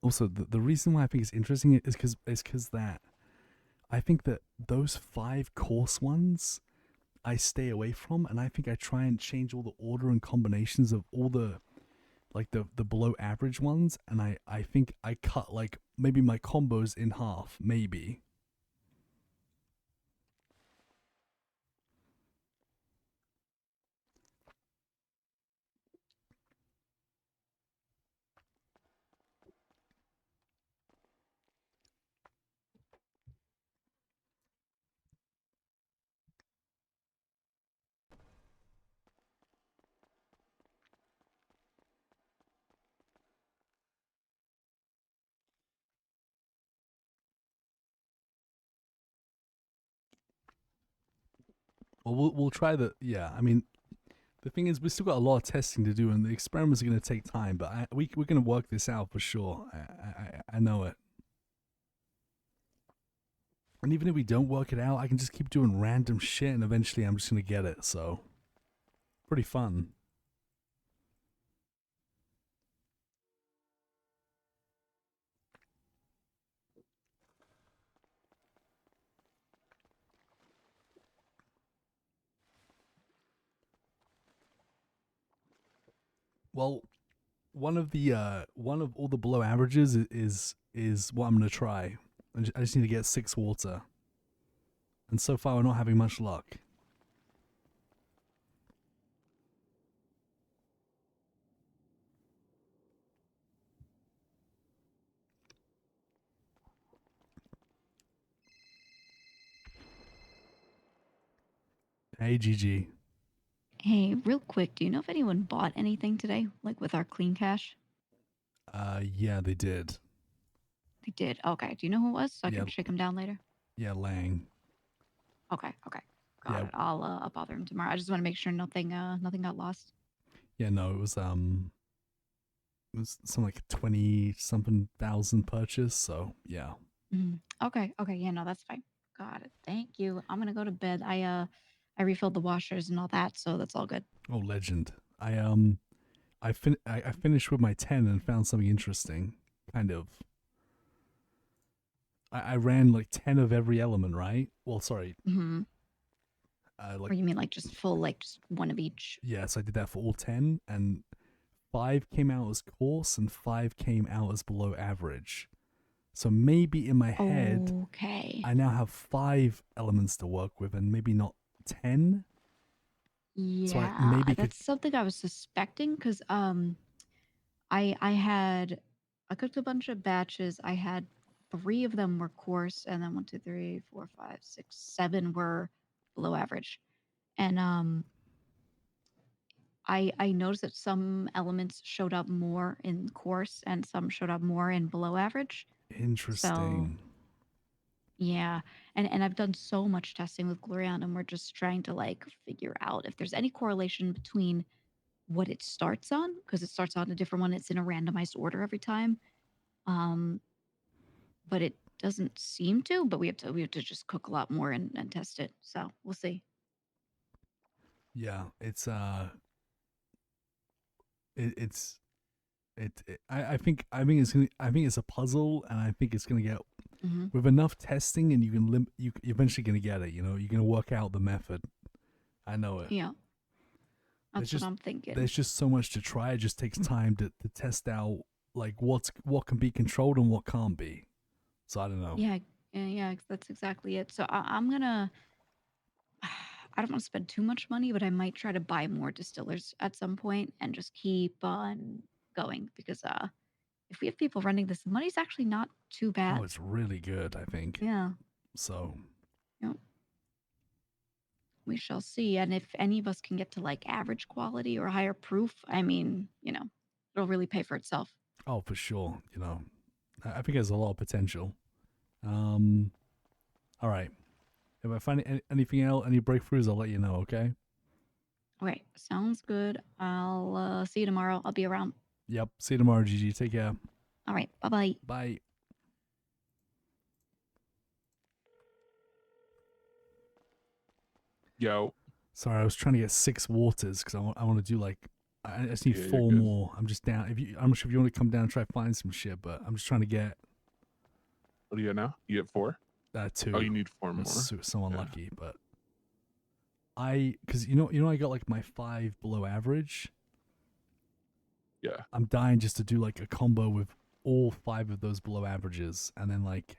Also, the reason why I think it's interesting is because that I think that those 5 course ones I stay away from, and I think I try and change all the order and combinations of all the like the below average ones, and I think I cut like maybe my combos in half, maybe. Well, we'll try the yeah. I mean, the thing is, we still got a lot of testing to do, and the experiments are going to take time. But we're going to work this out for sure. I know it. And even if we don't work it out, I can just keep doing random shit, and eventually I'm just going to get it. So, pretty fun. Well, one of all the below averages is what I'm going to try. I just need to get 6 water. And so far, we're not having much luck. Hey, GG. Hey, real quick, do you know if anyone bought anything today, like with our clean cash? Yeah, they did. They did. Okay. Do you know who it was, so I Yeah, can shake him down later? yeah, Lang. Okay. Okay. Got Yeah, it. I'll bother him tomorrow. I just want to make sure nothing got lost. yeah. No, it was something like 20 something thousand purchase. So yeah. Okay. Okay. Yeah. No, that's fine. Got it. Thank you. I'm gonna go to bed. I refilled the washers and all that, so that's all good. Oh, legend. I finished with my 10 and found something interesting. Kind of. I ran like 10 of every element, right? Well, sorry. Mm-hmm. Like Or you mean like just full, like just one of each? yes, I did that for all 10, and 5 came out as coarse and 5 came out as below average. So maybe in my head, Okay. I now have 5 elements to work with and maybe not 10. So I Yeah, maybe could. that's something I was suspecting because I cooked a bunch of batches. I had 3 of them were coarse, and then 1, 2, 3, 4, 5, 6, 7 were below average. And I noticed that some elements showed up more in coarse and some showed up more in below average. So Interesting. yeah, and I've done so much testing with Gloriana, and we're just trying to like figure out if there's any correlation between what it starts on, because it starts on a different one. It's in a randomized order every time. Um, but it doesn't seem to. But we have to just cook a lot more and test it. So we'll see. Yeah, it's I think it's a puzzle, and I think it's gonna get Mhm. with enough testing, and you're eventually gonna get it. You know, you're gonna work out the method. I know it. Yeah, There's that's what just I'm thinking. there's just so much to try. It just takes time to test out like what can be controlled and what can't be. So I don't know. Yeah, yeah, that's exactly it. So I'm gonna. I don't want to spend too much money, but I might try to buy more distillers at some point and just keep on going because if we have people running this, the money's actually not too Oh, bad. it's really good. I think. Yeah. So Yep. We shall see. And if any of us can get to like average quality or higher proof, I mean, it'll really pay for itself. oh, for sure. You know, I think there's a lot of potential. All right. If I find anything else, any breakthroughs, I'll let you know. Okay. Okay, sounds good. I'll see you tomorrow. I'll be around. Yep. See you tomorrow, Gigi. Take care. All right, bye bye. Bye. Yo. Sorry, I was trying to get 6 waters because I want to do like I just need Yeah, you're 4 good. more. I'm just down. I'm not sure if you want to come down and try to find some shit, but I'm just trying to get What do you get now? You get 4? 2. Oh, you need 4 more. That's so Yeah. unlucky, but because I got like my 5 below average. Yeah. I'm dying just to do like a combo with all 5 of those below averages, and then like,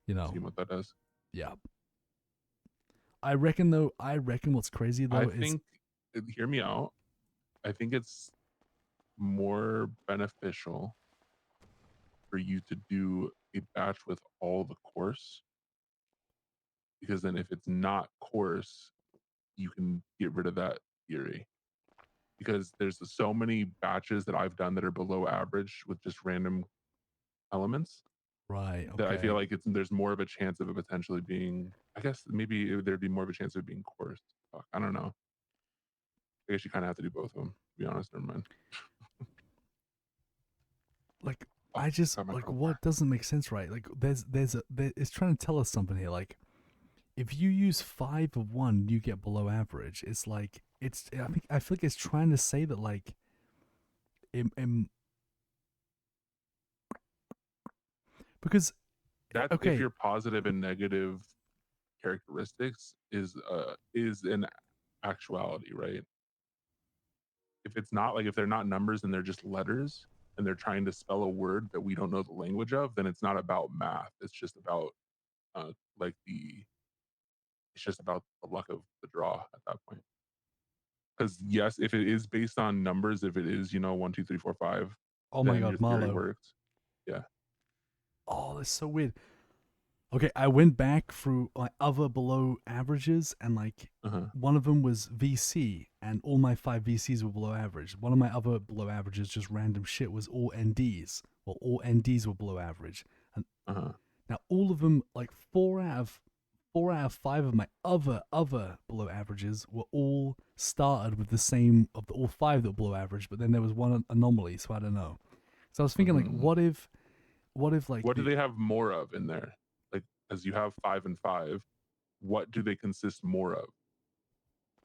See what that does. yeah. I reckon what's crazy though I is think, hear me out. I think it's more beneficial for you to do a batch with all the course, because then if it's not course, you can get rid of that theory. Because there's so many batches that I've done that are below average with just random elements right. that I feel Okay. like there's more of a chance of it potentially being. I guess maybe there'd be more of a chance of it being course. Fuck, I don't know. I guess you kind of have to do both of them. To be honest, never mind. Like I just got my like crowbar. what doesn't make sense, right? Like it's trying to tell us something here. Like if you use 5 of one, you get below average. It's like I feel like it's trying to say that like because That's if okay, your positive and negative characteristics is an actuality, right? If it's not, like if they're not numbers and they're just letters and they're trying to spell a word that we don't know the language of, then it's not about math. It's just about like it's just about the luck of the draw at that point. Because yes, if it is based on numbers, if it is 1, 2, 3, 4, 5, oh my then god, your theory Marlo. works. Yeah. Oh, that's so weird. Okay, I went back through my other below averages, and like one of them was VC, and all my 5 VCs were below average. One of my other below averages, just random shit, was all NDs. Well, all NDs were below average, and now all of them, like 4 out of 5 of my other below averages were all started with the same of the all 5 that were below average, but then there was one anomaly, so I don't know. So I was thinking, like, what if like what do they have more of in there? Like, as you have 5 and 5, what do they consist more of?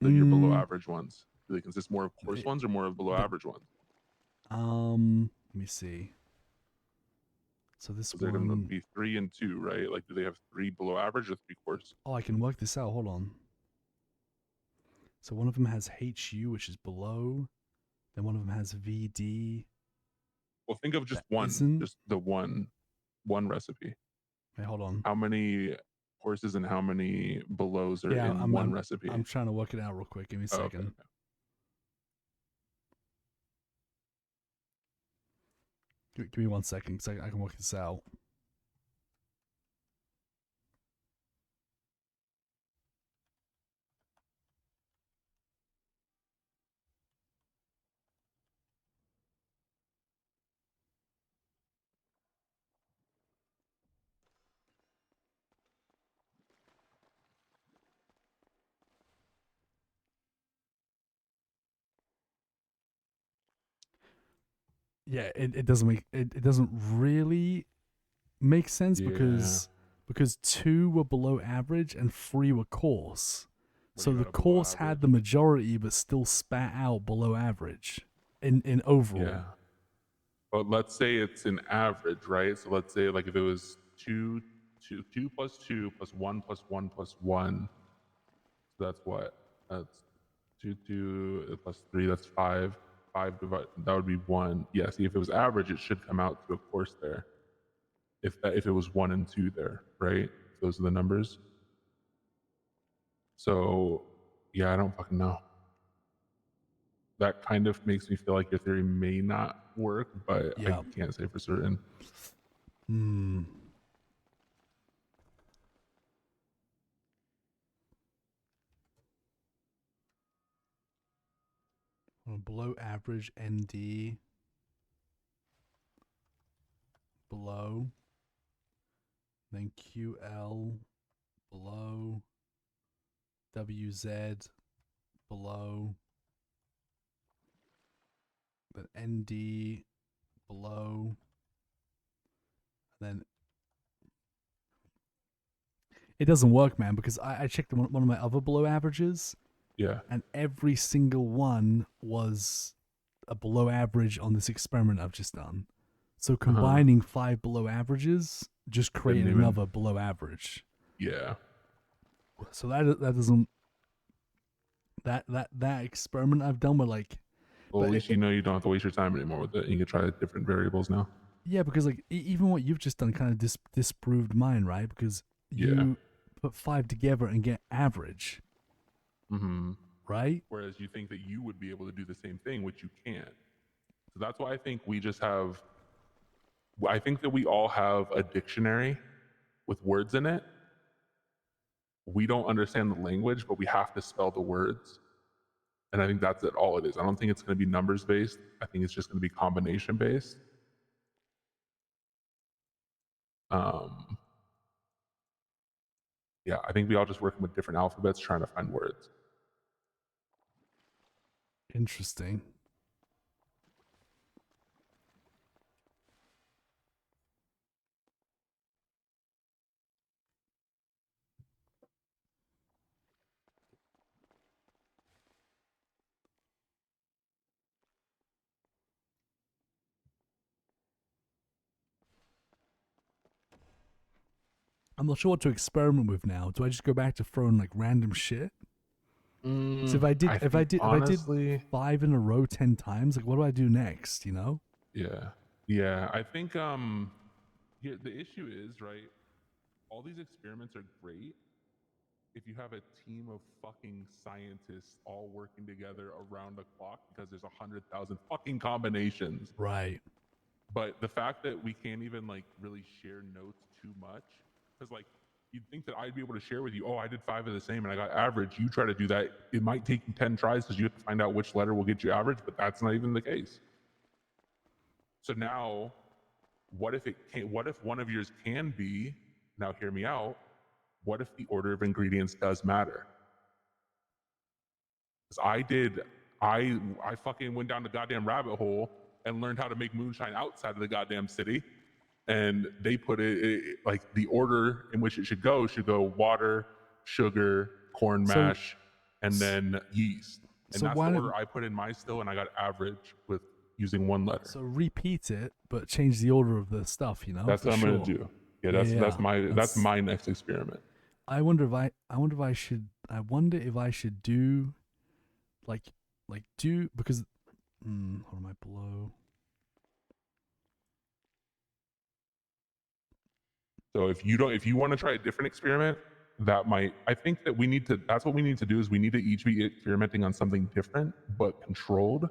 Your below average ones. Do they consist more of coarse ones or more of below average ones? Let me see. So this They're going to one, be 3 and 2, right? Like, do they have 3 below average or 3 coarse? oh, I can work this out. Hold on. So one of them has HU, which is below. Then one of them has VD. Well, think of just That one, isn't? just the one recipe. Wait, hold on. How many courses and how many belows are Yeah, in one recipe? I'm trying to work it out real quick. Give me a Oh, second. okay. Give me 1 second, because I can work this out. Yeah, it doesn't make it doesn't really make sense because 2 were below average and 3 were coarse. So the coarse had the majority but still spat out below average in overall. Yeah. But let's say it's an average, right? So let's say like if it was 2 plus 2 plus 1 plus 1 plus 1. So that's what? That's 2 plus 3, that's 5. 5 divided, that would be 1. Yeah, see if it was average, it should come out to a course there. If it was 1 and 2 there, right? If those are the numbers. So yeah, I don't fucking know. That kind of makes me feel like your theory may not work, but I can't say for certain. Below average ND. Below. Then QL. Below. WZ. Below. Then ND. Below. Then it doesn't work, man, because I checked one of my other below averages. Yeah. And every single one was a below average on this experiment I've just done. So combining 5 below averages just created another below average. Yeah. So that doesn't that experiment I've done with like. Well, at least you know you don't have to waste your time anymore with it. You can try different variables now. Yeah, because like even what you've just done kind of disproved mine, right? Because you put 5 together and get average. Mm-hmm. Right? Whereas you think that you would be able to do the same thing, which you can't. So that's why I think we just have. I think that we all have a dictionary with words in it. We don't understand the language, but we have to spell the words. And I think that's it, all it is. I don't think it's going to be numbers based. I think it's just going to be combination based. Yeah, I think we all just working with different alphabets trying to find words. Interesting. I'm not sure what to experiment with now. Do I just go back to throwing like random shit? So if I did 5 in a row 10 times, like what do I do next? You know? Yeah. I think the issue is, right, all these experiments are great if you have a team of fucking scientists all working together around the clock because there's 100,000 fucking combinations. Right. But the fact that we can't even like really share notes too much Because like you'd think that I'd be able to share with you, oh, I did 5 of the same and I got average. You try to do that, it might take you 10 tries because you have to find out which letter will get you average, but that's not even the case. So now, what if one of yours can be, now hear me out, what if the order of ingredients does matter? Because I fucking went down the goddamn rabbit hole and learned how to make moonshine outside of the goddamn city. And they put it like the order in which it should go water, sugar, corn So- mash, and then yeast. And so that's why the don't- order I put in my still, and I got average with using 1 letter. So repeat it, but change the order of the stuff. You know, That's for what I'm sure. gonna do. Yeah, that's my next experiment. I wonder if I should do like do because hold on, my blow. So if you want to try a different experiment, I think that that's what we need to do is we need to each be experimenting on something different but controlled.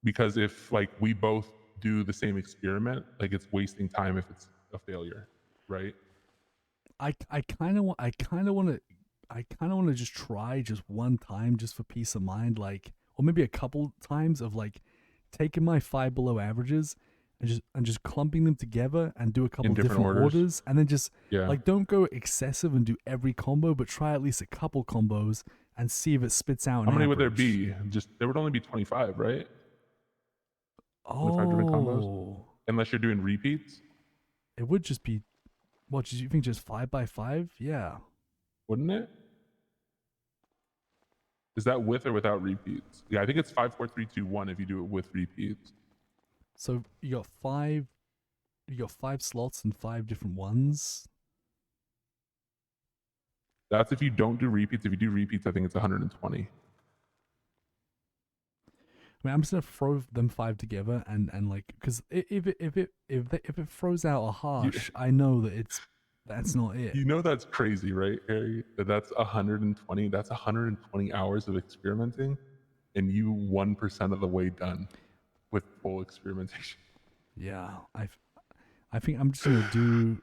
Because if like we both do the same experiment, like it's wasting time if it's a failure, right? I kind of want to just try just one time just for peace of mind, like, or maybe a couple times of like taking my 5 below averages and just clumping them together and do a couple different different orders. orders and then just Yeah. like don't go excessive and do every combo, but try at least a couple combos and see if it spits out. How many would there average. be? There would only be 25, right? 25 different combos, Oh, unless you're doing repeats, it would just be. What do you think? Just 5 by 5? Yeah. wouldn't it? Is that with or without repeats? Yeah, I think it's 5, 4, 3, 2, 1 if you do it with repeats. So you got 5 slots and 5 different ones. That's if you don't do repeats. If you do repeats, I think it's 120. I mean, I'm just gonna throw them 5 together and like, because if it throws out a harsh, I know that that's not it. You know that's crazy, right, Harry? That's 120. That's 120 hours of experimenting, and you 1% of the way done with full experimentation. Yeah, I think I'm just gonna do.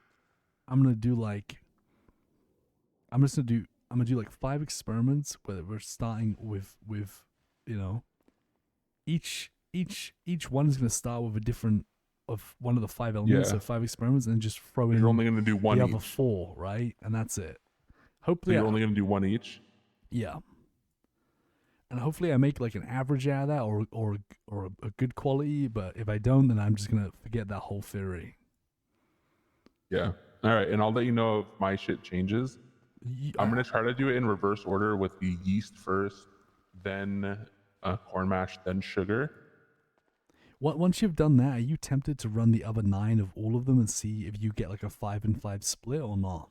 I'm gonna do like. I'm gonna do like 5 experiments where we're starting with you know. Each one is gonna start with a different of one of the 5 elements, Yeah. so 5 experiments, and just throw in. You're only gonna do one the other each. 4, right? And that's it. So Hopefully, you're only gonna do one each. yeah. And hopefully, I make like an average out of that, or a good quality. But if I don't, then I'm just gonna forget that whole theory. Yeah. All right, and I'll let you know if my shit changes. I'm gonna try to do it in reverse order with the yeast first, then corn mash, then sugar. Once you've done that, are you tempted to run the other 9 of all of them and see if you get like a 5 and 5 split or not?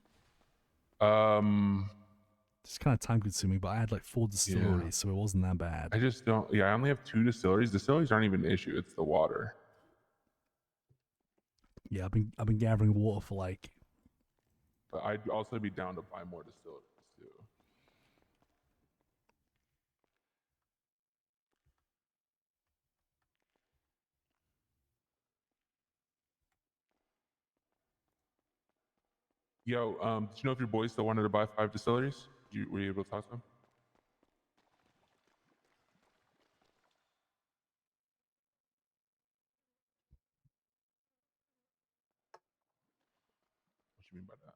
It's kind of time consuming, but I had like 4 distilleries, so it wasn't that bad. I just don't. Yeah, I only have 2 distilleries. Distilleries aren't even an issue. It's the water. Yeah, I've been gathering water for like. But I'd also be down to buy more distilleries too. Yo, did you know if your boys still wanted to buy 5 distilleries? Were you able to talk to them? What you mean by that?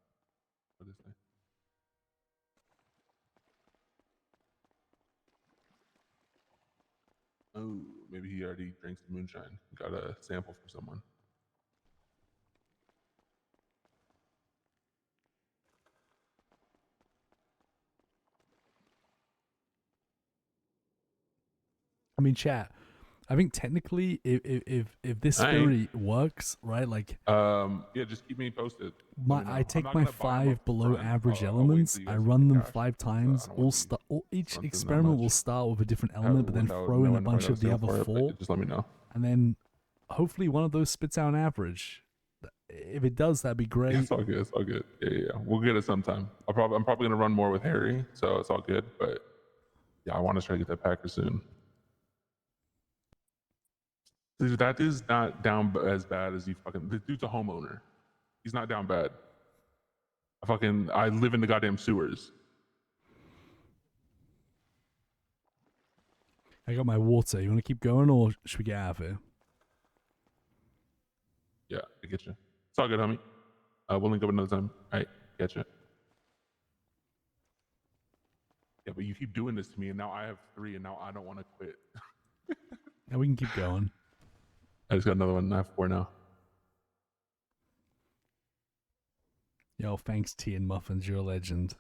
What is it? Oh, maybe he already drank some moonshine. Got a sample from someone. I mean, chat. I think technically, if this I ain't. theory works, right? Like, Yeah, just keep me posted. Let me know. I I'm take not my gonna buy 'em 5 up below front. average I'll wait elements. till you I guys run give me them cash, 5 because, I times. don't wanna be Each fronting that experiment will much. start with a different element, but then Without throw in a knowing bunch what I of the was other doing for it, 4, just let me know. and then hopefully one of those spits out an average. If it does, that'd be great. Yeah, it's all good. It's all good. Yeah. We'll get it sometime. I'm probably gonna run more with Harry, so it's all good. But yeah, I want to try to get that Packer soon. Dude, that dude's not down as bad as he fucking. The dude's a homeowner. He's not down bad. I live in the goddamn sewers. I got my water. You want to keep going, or should we get out of here? Yeah, I get you. It's all good, homie. We'll link up another time. All right, get you. Yeah, but you keep doing this to me, and now I have 3, and now I don't want to quit. Yeah, we can keep going. I just got another one. I have 4 now. Yo, thanks, Tea and Muffins. You're a legend.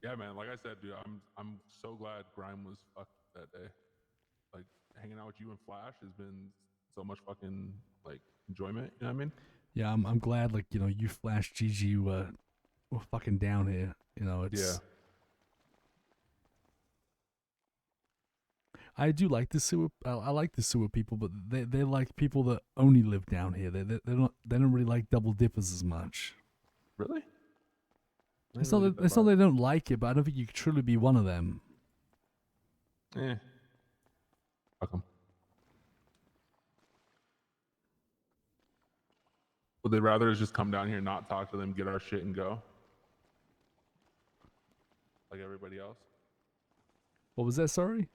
Yeah, man. Like I said, dude, I'm so glad Grime was fucked that day. Like hanging out with you and Flash has been so much fucking like enjoyment. You know what I mean? Yeah, I'm glad, like, you know, you Flash GG were fucking down here. You know, it's... Yeah. I do like the sewer. I like the sewer people, but they're like people that only live down here. They don't really like double dippers as much. Really? It's not that they don't like it, but I don't think you could truly be one of them. Eh. Fuck 'em. Would they rather us just come down here, not talk to them, get our shit, and go? Like everybody else? What was that, sorry?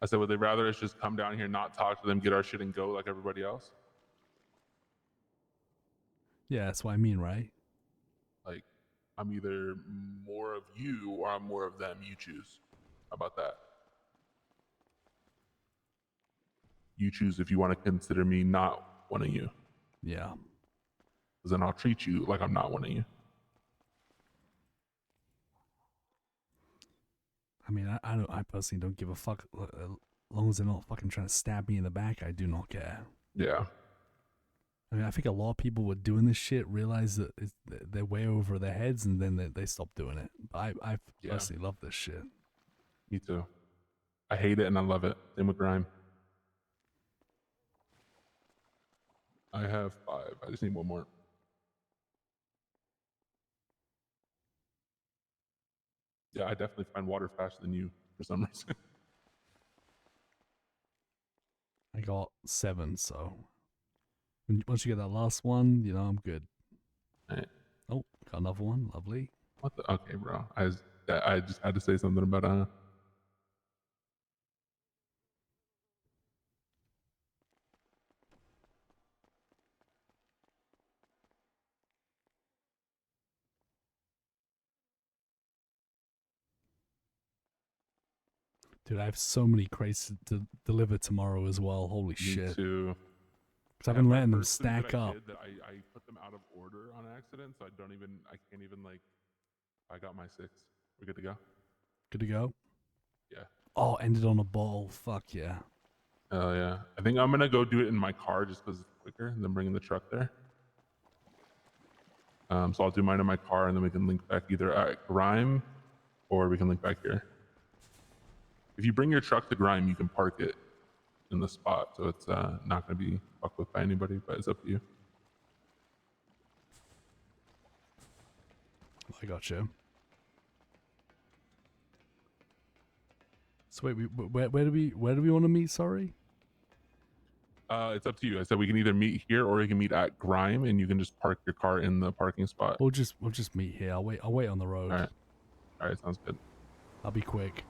I said, would they rather us just come down here, not talk to them, get our shit, and go like everybody else? Yeah, that's what I mean, right? Like, I'm either more of you or I'm more of them. You choose. How about that? You choose if you want to consider me not one of you. Yeah. Because then I'll treat you like I'm not one of you. I mean, I personally don't give a fuck. As long as they're not fucking trying to stab me in the back, I do not care. Yeah. I mean, I think a lot of people were doing this shit, realize that they're way over their heads, and then they stop doing it. But I personally love this shit. Me too. I hate it and I love it. Same with Grime. I have 5. I just need one more. Yeah, I definitely find water faster than you for some reason. I got 7, so once you get that last one, you know, I'm good. Right. Oh, got another one. Lovely. What the? Okay, bro. I just had to say something about Dude, I have so many crates to deliver tomorrow as well. Holy shit. Me too. Because I've been letting them stack that up. I put them out of order on accident, so I can't even like. I got my 6. We're good to go. Good to go? Yeah. Oh, ended on a ball. Fuck yeah. Oh yeah. I think I'm gonna go do it in my car just because it's quicker than bringing the truck there. So I'll do mine in my car, and then we can link back either at Grime, or we can link back here. If you bring your truck to Grime, you can park it in the spot, so it's not going to be fucked with by anybody, but it's up to you. I got you. So wait, where do we want to meet? Sorry. It's up to you. I said we can either meet here or we can meet at Grime, and you can just park your car in the parking spot. We'll just meet here. I'll wait on the road. All right. All right, sounds good. I'll be quick.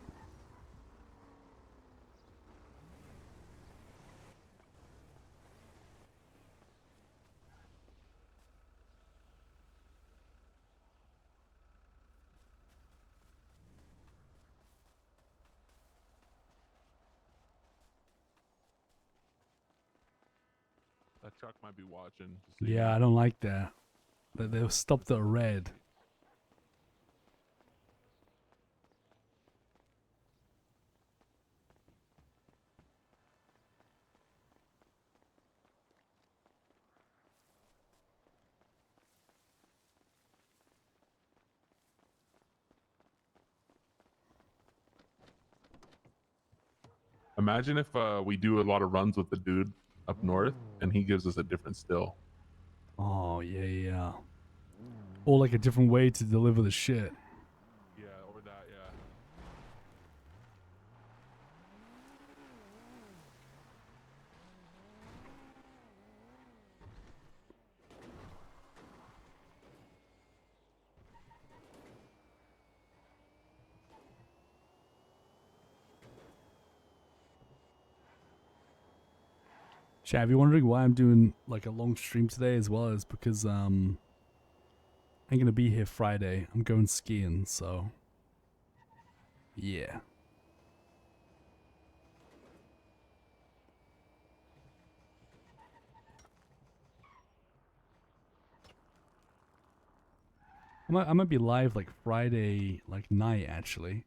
That truck might be watching. Just so you Yeah, know. I don't like that. They'll stop at red. Imagine if we do a lot of runs with the dude up north, and he gives us a different still. Oh yeah. Or like a different way to deliver the shit. Yeah, or that, yeah. Shav, you're wondering why I'm doing like a long stream today as well, is because I'm gonna be here Friday. I'm going skiing, so yeah. I might be live like Friday like night actually,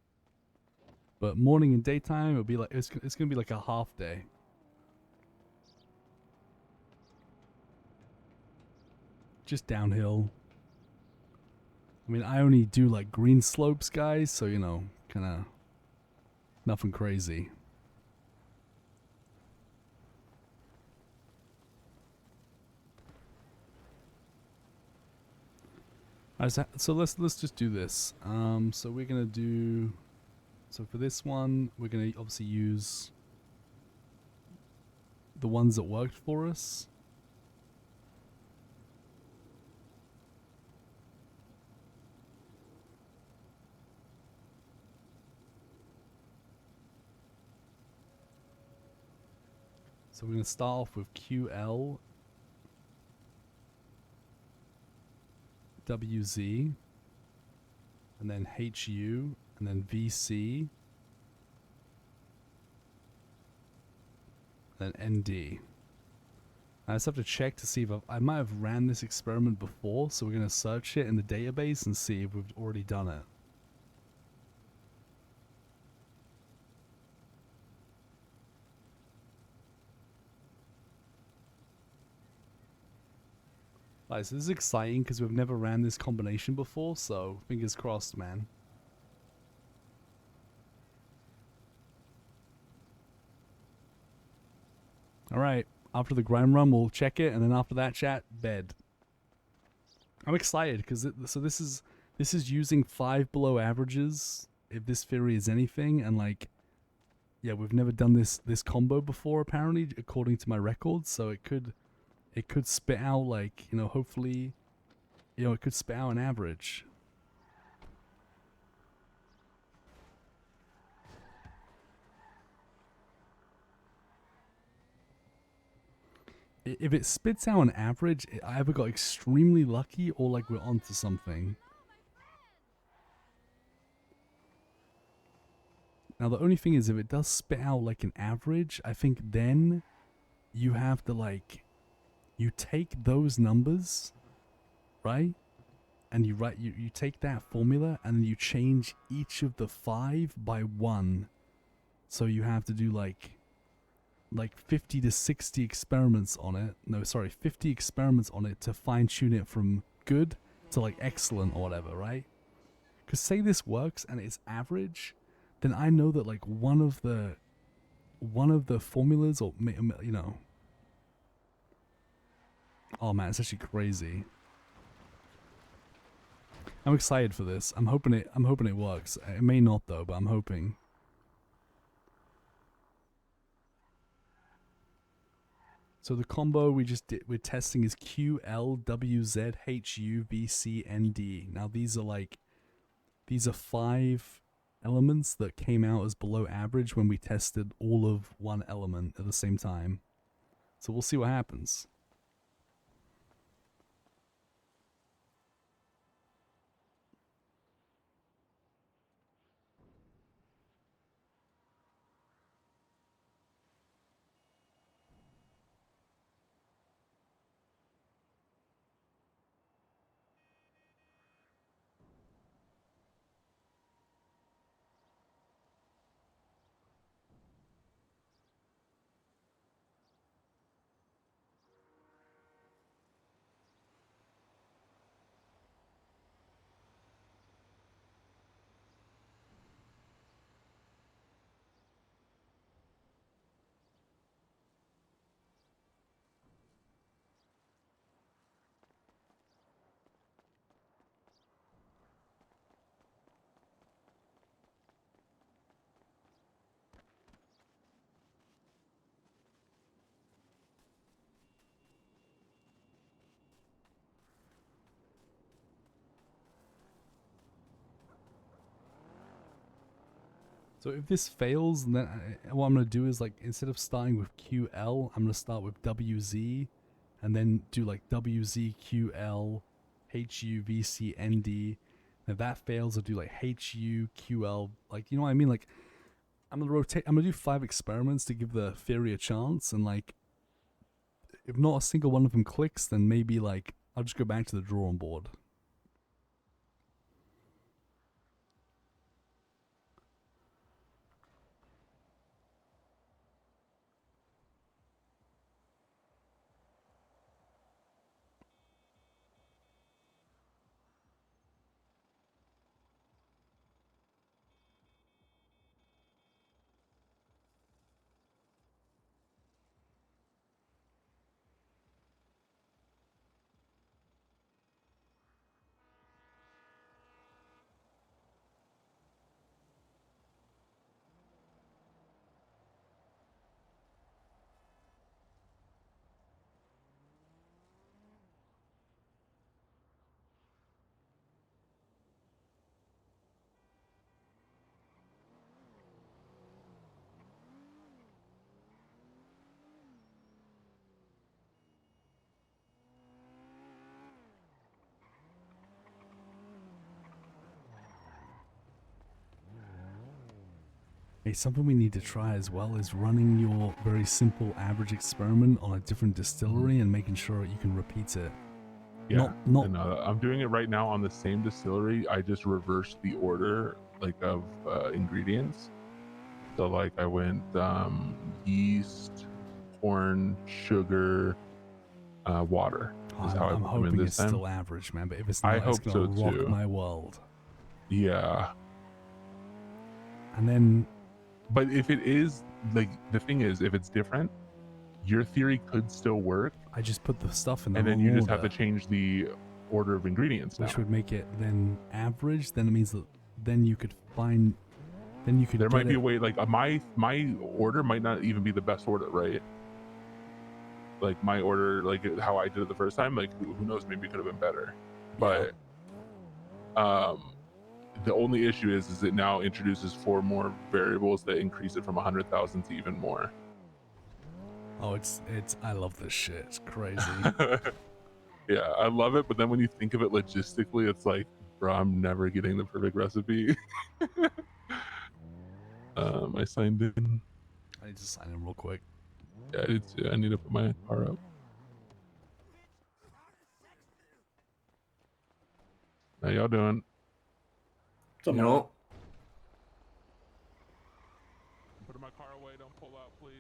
but morning and daytime it'll be like it's gonna be like a half day. Just downhill. I mean, I only do like green slopes, guys, so you know, kind of nothing crazy. Alright, so let's just do this. So we're gonna do. So for this one, we're gonna obviously use the ones that worked for us. So we're gonna start off with QL, WZ, and then HU, and then VC, and then ND. I just have to check to see if I might have ran this experiment before, so we're going to search it in the database and see if we've already done it. Alright, so this is exciting because we've never ran this combination before, so fingers crossed, man. Alright, after the grind run, we'll check it, and then after that chat, bed. I'm excited because so this is using 5 below averages, if this theory is anything, and like, yeah, we've never done this combo before apparently, according to my records, so it could spit out like, you know, hopefully, you know, it could spit out an average. If it spits out an average, I either got extremely lucky or like we're onto something. Now the only thing is, if it does spit out like an average, I think then you have to like, you take those numbers, right? And you take that formula and then you change each of the 5 by 1. So you have to do like 50 to 60 experiments on it. No, sorry, 50 experiments on it to fine tune it from good to like excellent or whatever, right? Because say this works and it's average, then I know that like one of the formulas, or you know, oh man, it's actually crazy. I'm excited for this. I'm hoping it works. It may not though, but I'm hoping. So the combo we're testing is QLWZHUVCND. Now these are 5 elements that came out as below average when we tested all of one element at the same time. So we'll see what happens. So if this fails, then what I'm gonna do is like instead of starting with QL, I'm gonna start with WZ, and then do like WZQL, HUVCND. If that fails, I'll do like HUQL. Like, you know what I mean? Like, I'm gonna rotate. I'm gonna do 5 experiments to give the theory a chance, and like, if not a single one of them clicks, then maybe like I'll just go back to the drawing board. Hey, something we need to try as well is running your very simple average experiment on a different distillery and making sure you can repeat it. Yeah, Not and I'm doing it right now on the same distillery. I just reversed the order like of ingredients. So like I went yeast, corn, sugar, water is how I I'm put them in hoping this it's time. still average, man. But if it's I not, it's hope gonna so rock too. my world. Yeah. And then, but if it is, like, the thing is, if it's different, your theory could still work. I just put the stuff in the and then wrong you just order, have to change the order of ingredients now. which would make it then average. Then it means that then you could find, then you could. There get might be it. a way, like my order might not even be the best order, right? Like my order, like how I did it the first time, like who knows, maybe it could have been better. But the only issue is it now introduces 4 more variables that increase it from 100,000 to even more. Oh, it's. I love this shit. It's crazy. Yeah, I love it, but then when you think of it logistically, it's like, bro, I'm never getting the perfect recipe. I signed in. I need to sign in real quick. Yeah, I did too. I need to put my car up. How y'all doing? You know, Put my car away. Don't pull out, please.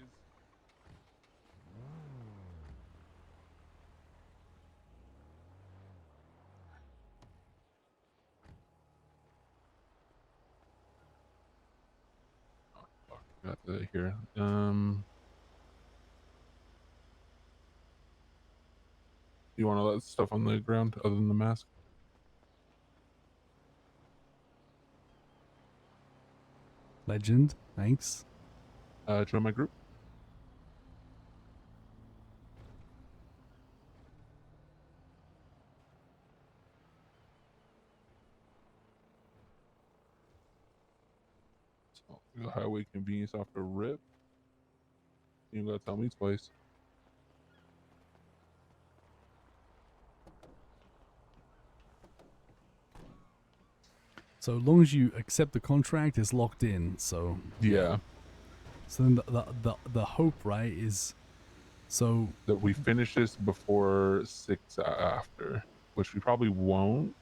Oh, fuck. Got that here. You want all that stuff on the ground other than the mask? Legend. Thanks. Join my group. So, the highway convenience off the rip. You gotta tell me twice. So long as you accept the contract, it's locked in. So yeah. So then the hope, right, is so that we finish this before 6 after, which we probably won't.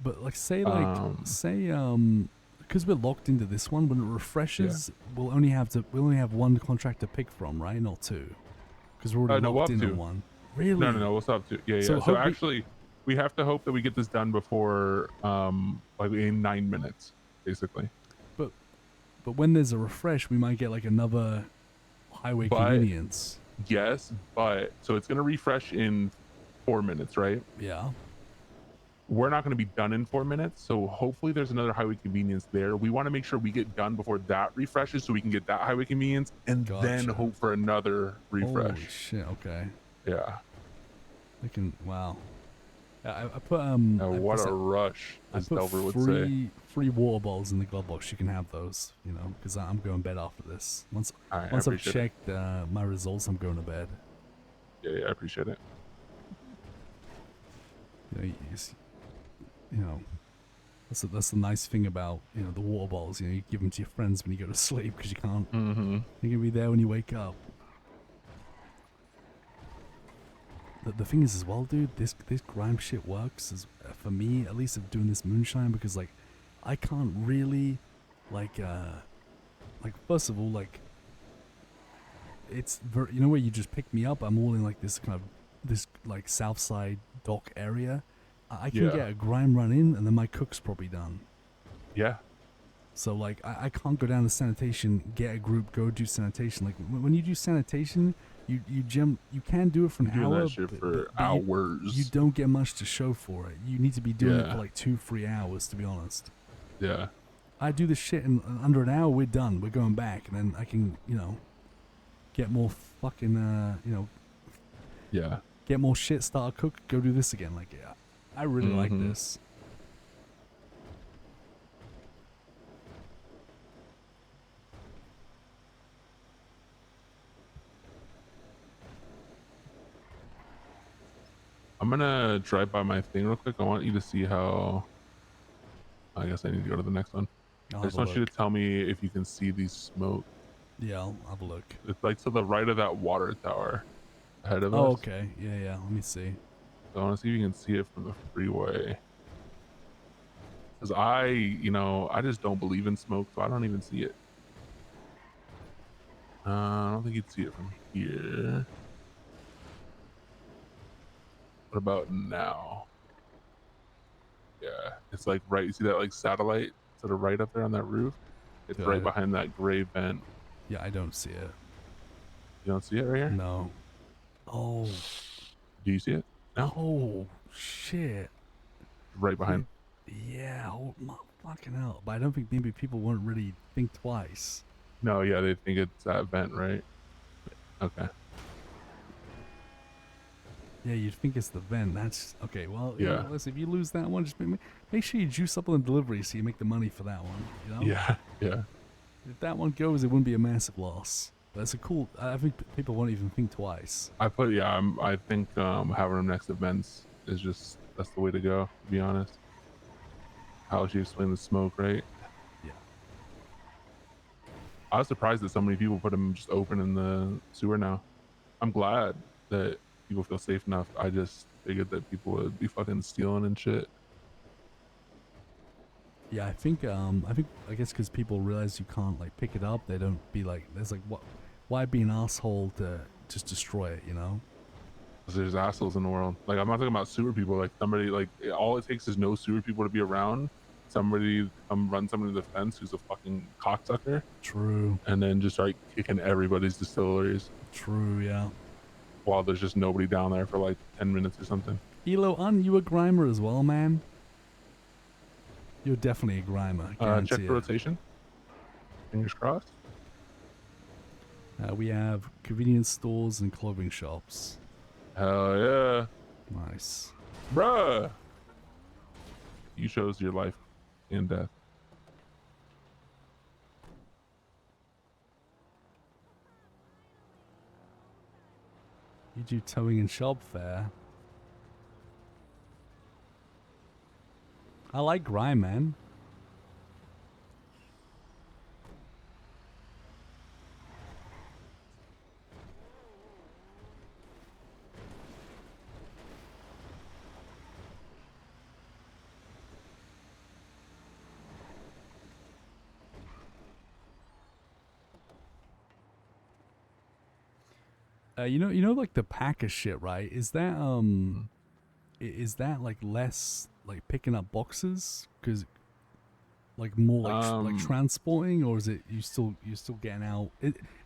But like say because we're locked into this one, when it refreshes, we'll only have 1 contract to pick from, right? Not 2, because we're already no, locked we'll in have on 2. one. Really? No, we'll stop 2. Yeah, yeah. So So, hope we- actually, we have to hope that we get this done before, like in 9 minutes, basically. But when there's a refresh, we might get like another highway convenience. Yes, but so it's gonna refresh in 4 minutes, right? Yeah. We're not gonna be done in 4 minutes, so hopefully there's another highway convenience there. We want to make sure we get done before that refreshes, so we can get that highway convenience, and then hope for another refresh. Holy shit! Okay. Yeah. Wow. I put what a rush, I as put Delver would say. free water bottles in the glove box. You can have those, you know, because I'm going to bed after this. Once Alright, I I've appreciate it. checked my results, I'm going to bed. Yeah, I appreciate it. You know, you know, that's the nice thing about, you know, the water bottles. You know, you give them to your friends when you go to sleep because you can't. Mm-hmm. They're gonna be there when you wake up. The thing is as well, dude, this grime shit works as for me, at least of doing this moonshine, because like I can't really like first of all, like it's very, you know, where you just pick me up, I'm all in like this kind of this like south side dock area. I can get a grime run in and then my cook's probably done. Yeah. So like I can't go down to sanitation, get a group, go do sanitation. Like when you do sanitation, you can do it for an You're doing hour, that shit for but hours. You don't get much to show for it. You need to be doing it Yeah. for like 2-3 hours, to be honest. Yeah. I do this shit in under an hour. We're done. We're going back, and then I can, you know, get more fucking, you know, yeah, get more shit. Start a cook. Go do this again. Like, yeah, I really like this. I'm gonna drive by my thing real quick. I want you to see how. I guess I need to go to the next one. I'll I just have a want you look. to tell me if you can see these smoke. Yeah, I'll have a look. It's like to the right of that water tower ahead of Oh, us. okay. Yeah. Let me see. So I want to see if you can see it from the freeway. Because I just don't believe in smoke, so I don't even see it. I don't think you'd see it from here. What about now? Yeah, it's like right. You see that like satellite to the right up there on that roof? It's Yeah, right behind that gray vent. Yeah, I don't see it. You don't see it right here? No. Oh. Do you see it? No. Oh shit. Right behind. Yeah. Oh my fucking hell. But I don't think maybe people won't really think twice. No, yeah, they think it's that vent, right? Okay. Yeah, you'd think it's the vent. That's okay. Well, you know, Yeah. listen, if you lose that one, just make sure you juice up on the delivery so you make the money for that one. You know? Yeah, yeah. If that one goes, it wouldn't be a massive loss. But it's a cool. I think people won't even think twice. I think having them next to vents is just that's the way to go. To be honest. How would you explain the smoke, right? Yeah. I was surprised that so many people put them just open in the sewer now. I'm glad that people feel safe enough. I just figured that people would be fucking stealing and shit. Yeah, I guess because people realize you can't like pick it up, they don't be like, there's like, why be an asshole to just destroy it, you know? There's assholes in the world. Like, I'm not talking about sewer people. Like, somebody, like, all it takes is no sewer people to be around. Somebody run somebody to the fence who's a fucking cocksucker. True. And then just start kicking everybody's distilleries. True, yeah. While there's just nobody down there for like 10 minutes or something. Elo, aren't you a grimer as well, man? You're definitely a grimer. Check the rotation. Fingers crossed. We have convenience stores and clothing shops. Hell yeah. Nice. Bruh. You chose your life and death. You do towing and shop fare. I like grime, man. You know, like the packer shit, right? Is that like less like picking up boxes? Because like more like like transporting, or is it you're still getting out?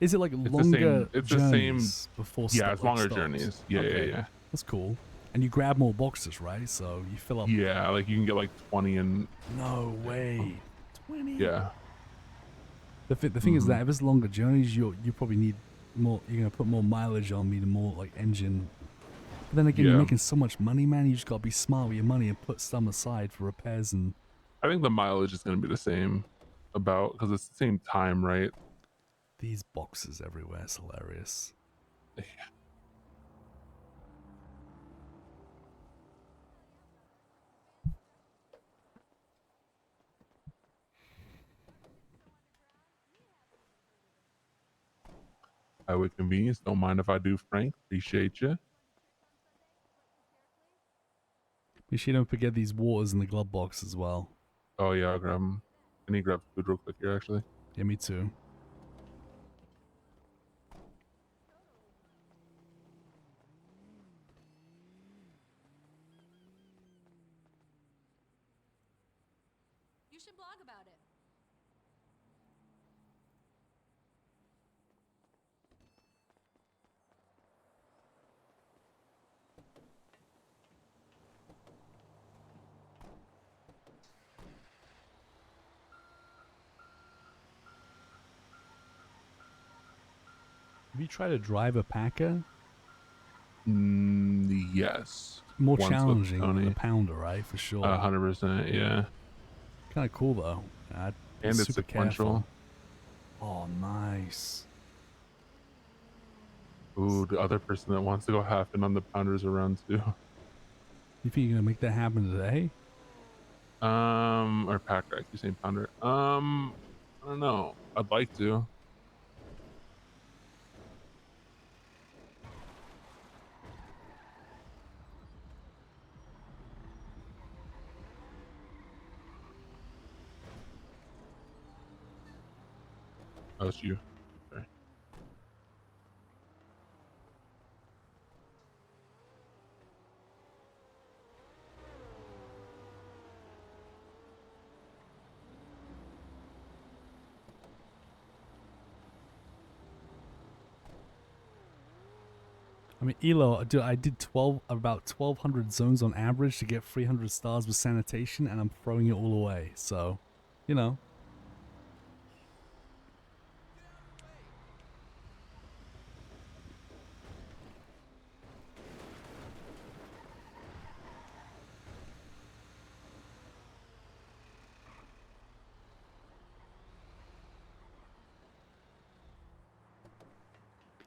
Is it like longer journeys before? Yeah, it's longer stops? journeys. Yeah, Okay, yeah. That's cool. And you grab more boxes, right? So you fill up. Yeah, like you can get like 20 and. No way. 20. Yeah. The thing is that if it's longer journeys, you probably need more. You're gonna put more mileage on me, the more like engine But then again, you're Yeah. making so much money, man. You just gotta be smart with your money and put some aside for repairs and. I think the mileage is going to be the same, because it's the same time, right? These boxes everywhere. It's hilarious. Yeah. Highway convenience. Don't mind if I do, Frank. Appreciate you. Make sure you don't forget these waters in the glove box as well. Oh yeah, I'll grab them. I need to grab food real quick here, actually. Yeah, me too. You should blog about it. Have you tried to drive a Packer? Yes. More Once with challenging than Tony. a Pounder, right? For sure. 100%. Yeah. Kind of cool though. I'd be And it's super sequential. careful. Oh, nice. Ooh, the other person that wants to go half in on the Pounders around too. You think you're gonna make that happen today? Or Packer. I keep saying Pounder. I don't know. I'd like to. Oh, it's you. Sorry. I mean, Elo, dude, I did about 1,200 zones on average to get 300 stars with sanitation, and I'm throwing it all away. So, you know.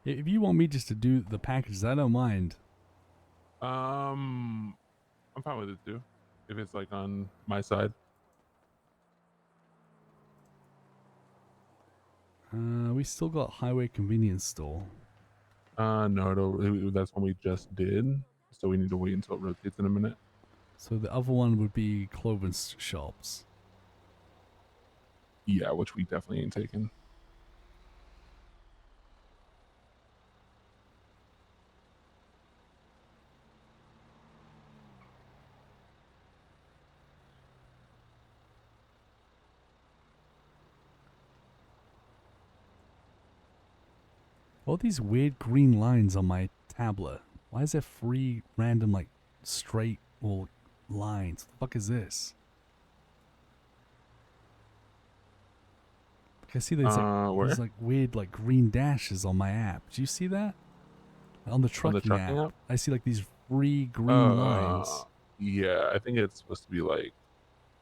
If you want me just to do the packages, I don't mind. I'm fine with it too. If it's like on my side. We still got Highway Convenience Store. No, that's one we just did. So we need to wait until it rotates in a minute. So the other one would be clothing shops. Yeah, which we definitely ain't taking. All these weird green lines on my tablet. Why is there 3 random, like, straight or lines? What the fuck is this? I see there's Where? like weird like green dashes on my app. Do you see that? On the trucking, app, I see like these 3 green lines. Yeah, I think it's supposed to be like,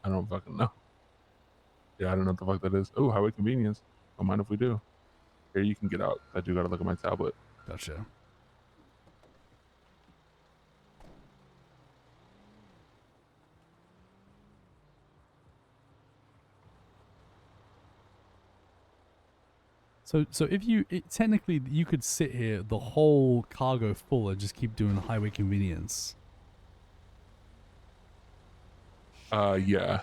I don't fucking know. Yeah, I don't know what the fuck that is. Oh, highway convenience. Don't mind if we do. Here, you can get out. I do gotta look at my tablet. Gotcha. So if you technically you could sit here the whole cargo full and just keep doing the highway convenience. Yeah.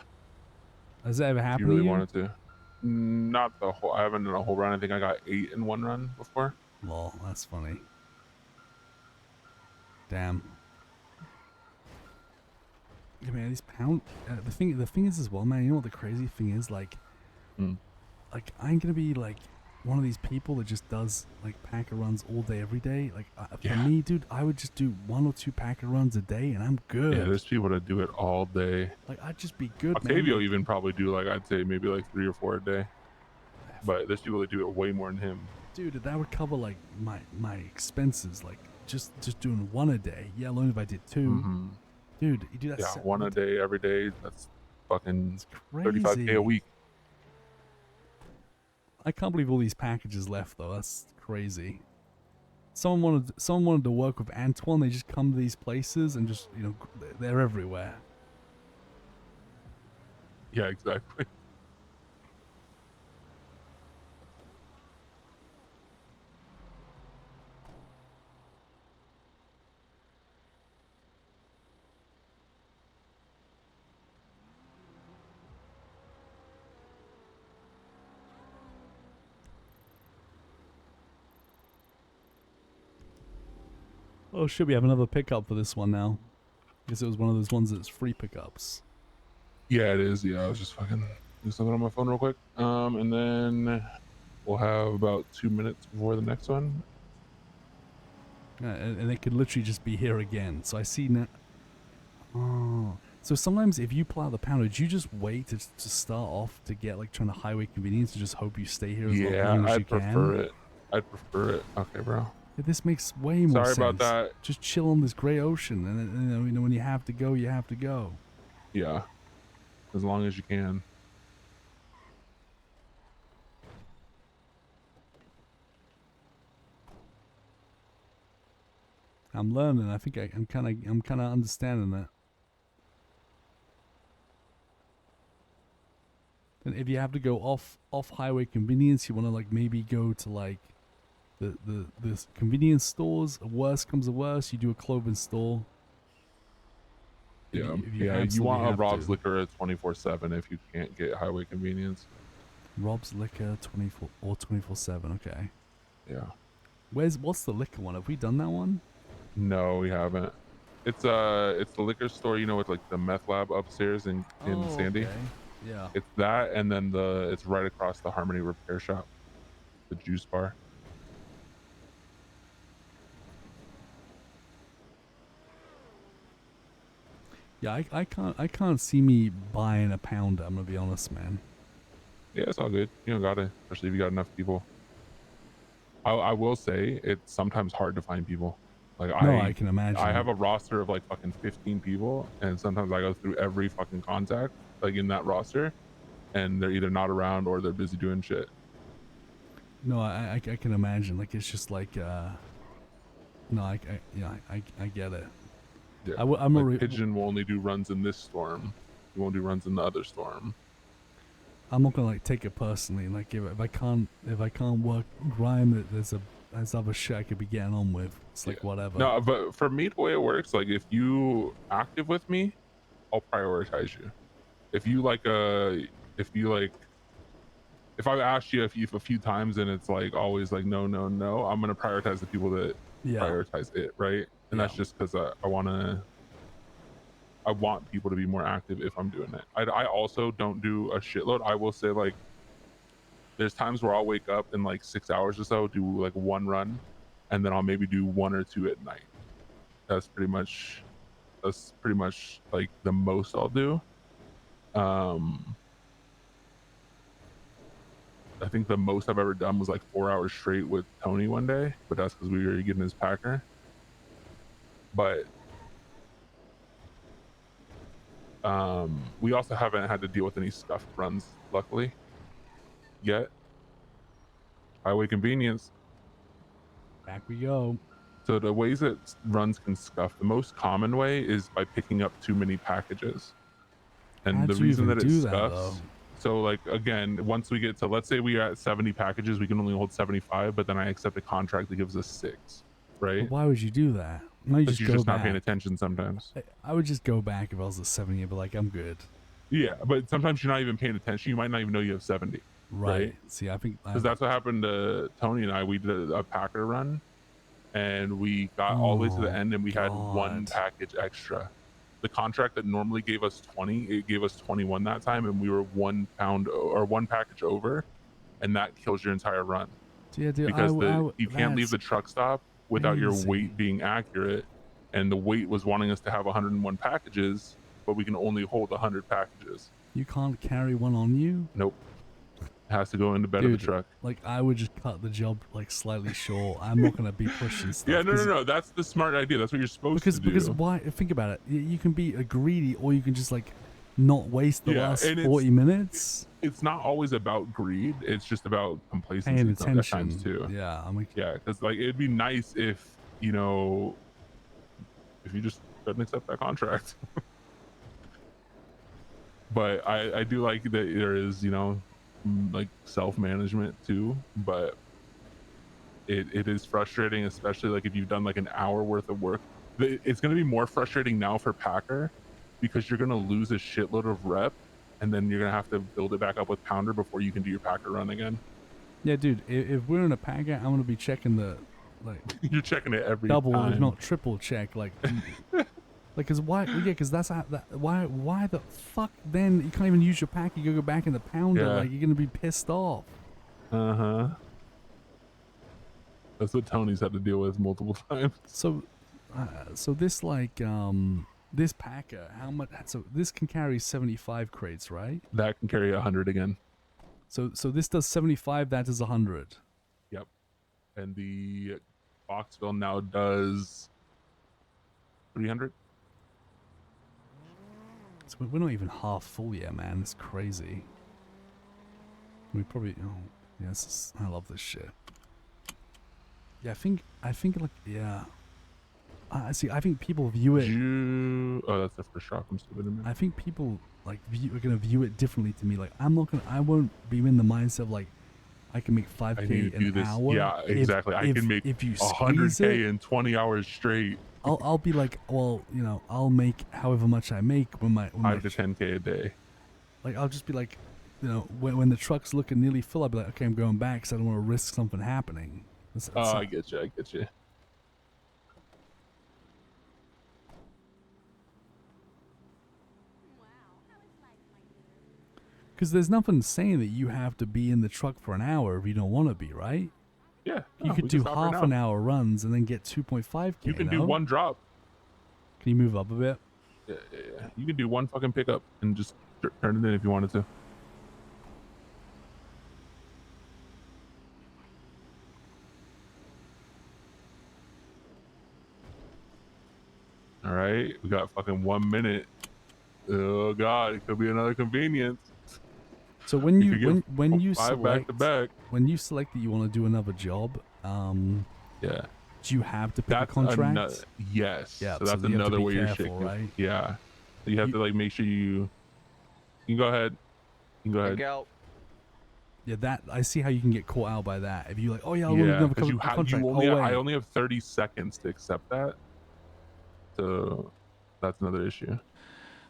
Has that ever If happened you really to you? wanted to. Not the whole. I haven't done a whole run. I think I got 8 in one run before. Lol, that's funny. Damn. Yeah, man, these pound. The thing is as well, man. You know what the crazy thing is? Like, like I ain't gonna be like one of these people that just does like packer runs all day, every day. Like for me, dude, I would just do 1 or 2 packer runs a day, and I'm good. Yeah, there's people that do it all day. Like I'd just be good, Octavio man. even probably do like, I'd say maybe like 3 or 4 a day. But there's people that do it way more than him. Dude, that would cover like my expenses like just doing one a day. Yeah, alone if I did 2. Dude, you do that. Yeah, one a day every day. That's fucking 35K crazy. a week. I can't believe all these packages left though. That's crazy. Someone wanted to work with Antoine. They just come to these places and just they're everywhere. Yeah, exactly. Oh shit, we have another pickup for this one now. I guess it was one of those ones that's free pickups. Yeah, it is. Yeah, I was just fucking do something on my phone real quick. And then we'll have about 2 minutes before the next one. And it could literally just be here again. So I see now. Oh. So sometimes if you pull out the poundage, you just wait to start off to get like trying to highway convenience to just hope you stay here as long as you I'd can. prefer it. I'd prefer it. Okay, bro. Yeah, this makes way more sense. Sorry about that. Just chill on this gray ocean, and then, when you have to go, you have to go. Yeah, as long as you can. I'm learning. I think I'm kind of understanding that. And if you have to go off highway convenience, you want to like maybe go to like the convenience stores. Worst comes to worst, you do a clothing store. Yeah, if you you want a have Rob's to. Liquor at 24/7 if you can't get highway convenience. Rob's Liquor 24 or 24/7. Okay. Yeah. What's the liquor one? Have we done that one? No, we haven't. It's the liquor store, with like the meth lab upstairs in Sandy. Okay. Yeah. It's that, and then it's right across the Harmony Repair Shop, the juice bar. Yeah, I can't see me buying a pounder. I'm gonna be honest, man. Yeah, it's all good. You don't gotta, especially if you got enough people. I will say it's sometimes hard to find people. Like I can imagine. I have a roster of like fucking 15 people, and sometimes I go through every fucking contact like in that roster, and they're either not around or they're busy doing shit. No, I can imagine. Like it's just like no, I get it. Yeah. I'm like Pigeon will only do runs in this storm. He won't do runs in the other storm. I'm not gonna like take it personally. Like if I can't work grime, there's other shit I could be getting on with. It's like whatever. No, but for me, the way it works, like if you active with me, I'll prioritize you. If I've asked you a few times and it's like always like no, I'm gonna prioritize the people that prioritize it, right? And that's just because I want people to be more active if I'm doing it. I also don't do a shitload. I will say like there's times where I'll wake up in like 6 hours or so, do like one run, and then I'll maybe do 1 or 2 at night. That's pretty much like the most I'll do. I think the most I've ever done was like 4 hours straight with Tony one day, but that's because we were getting his packer. But we also haven't had to deal with any scuffed runs, luckily, yet. Highway convenience. Back we go. So the ways that runs can scuff, the most common way is by picking up too many packages. And How'd the you reason even that it do that, scuffs, though? so like again, once we get to, let's say we are at 70 packages, we can only hold 75, but then I accept a contract that gives us 6, right? But why would you do that? Why Because you're just back? not paying attention sometimes. I would just go back if I was at 70 and be like, I'm good. Yeah, but sometimes you're not even paying attention. You might not even know you have 70. Right. See, I think because that's what happened to Tony and I. We did a packer run, and we got all the way to the end, and we had 1 package extra. The contract that normally gave us 20, it gave us 21 that time, and we were 1 package over, and that kills your entire run. Yeah, dude, because you can't leave the truck stop without your crazy. weight being accurate, and the weight was wanting us to have 101 packages, but we can only hold 100 packages. You can't carry one on you? Nope. has to go in the bed of the Dude, truck. like I would just cut the job like slightly short. I'm not gonna be pushing stuff. Yeah, no, 'cause- that's the smart idea. That's what you're supposed Because to do. because why? Think about it. You can be a greedy, or you can just like not waste the Yeah, last and 40 minutes. It's not always about greed. It's just about complacency Paying at times attention. too. Yeah, I'm like, Yeah, because like it'd be nice if if you just couldn't accept that contract. But I do like that there is like self-management too. But it is frustrating, especially like if you've done like an hour worth of work. It's going to be more frustrating now for Packer because you're going to lose a shitload of rep, and then you're going to have to build it back up with Pounder before you can do your Packer run again. yeah, dude. If we're in a pack out, I'm gonna be checking the like. You're checking it every double, time. if not triple check, like. Like, cause why? Yeah, cause that's how, why the fuck? Then you can't even use your pack. You go back in the pounder. Yeah. Like you're gonna be pissed off. Uh-huh. That's what Tony's had to deal with multiple times. So this like this packer, how much? So this can carry 75 crates, right? That can carry 100 again. So this does 75. That is 100. Yep. And the Foxville now does 300. So we're not even half full yet, man. It's crazy. We probably. Oh, yes. I love this shit. Yeah, I think like yeah. I see. I think people view it. Oh, that's the first shock. I'm stupid. I think people like are gonna view it differently to me. Like I won't be in the mindset of like I can make 5K an hour. Yeah, exactly. I can make if you 100K in 20 hours straight. I'll be like, well, I'll make however much I make when 5 to 10K a day. Like I'll just be like, when the truck's looking nearly full, I'll be like, okay, I'm going back because I don't want to risk something happening. I get you. Because there's nothing saying that you have to be in the truck for an hour if you don't want to be, right? Yeah. You could do half an hour runs and then get 2.5K. You can do one drop. Can you move up a bit? Yeah. You can do one fucking pickup and just turn it in if you wanted to. All right, we got fucking 1 minute. Oh god, it could be another convenience. So when you five back to back, when you select that you want to do another job, yeah, do you have to pick a contract? Yes. Yeah. So that's you have to another be way you're careful, shaking. right? Yeah. So you have to like make sure you can go ahead. You can go ahead. Yeah, that I see how you can get caught out by that. If you like, oh yeah, I want another contract. I only have 30 seconds to accept that. So that's another issue.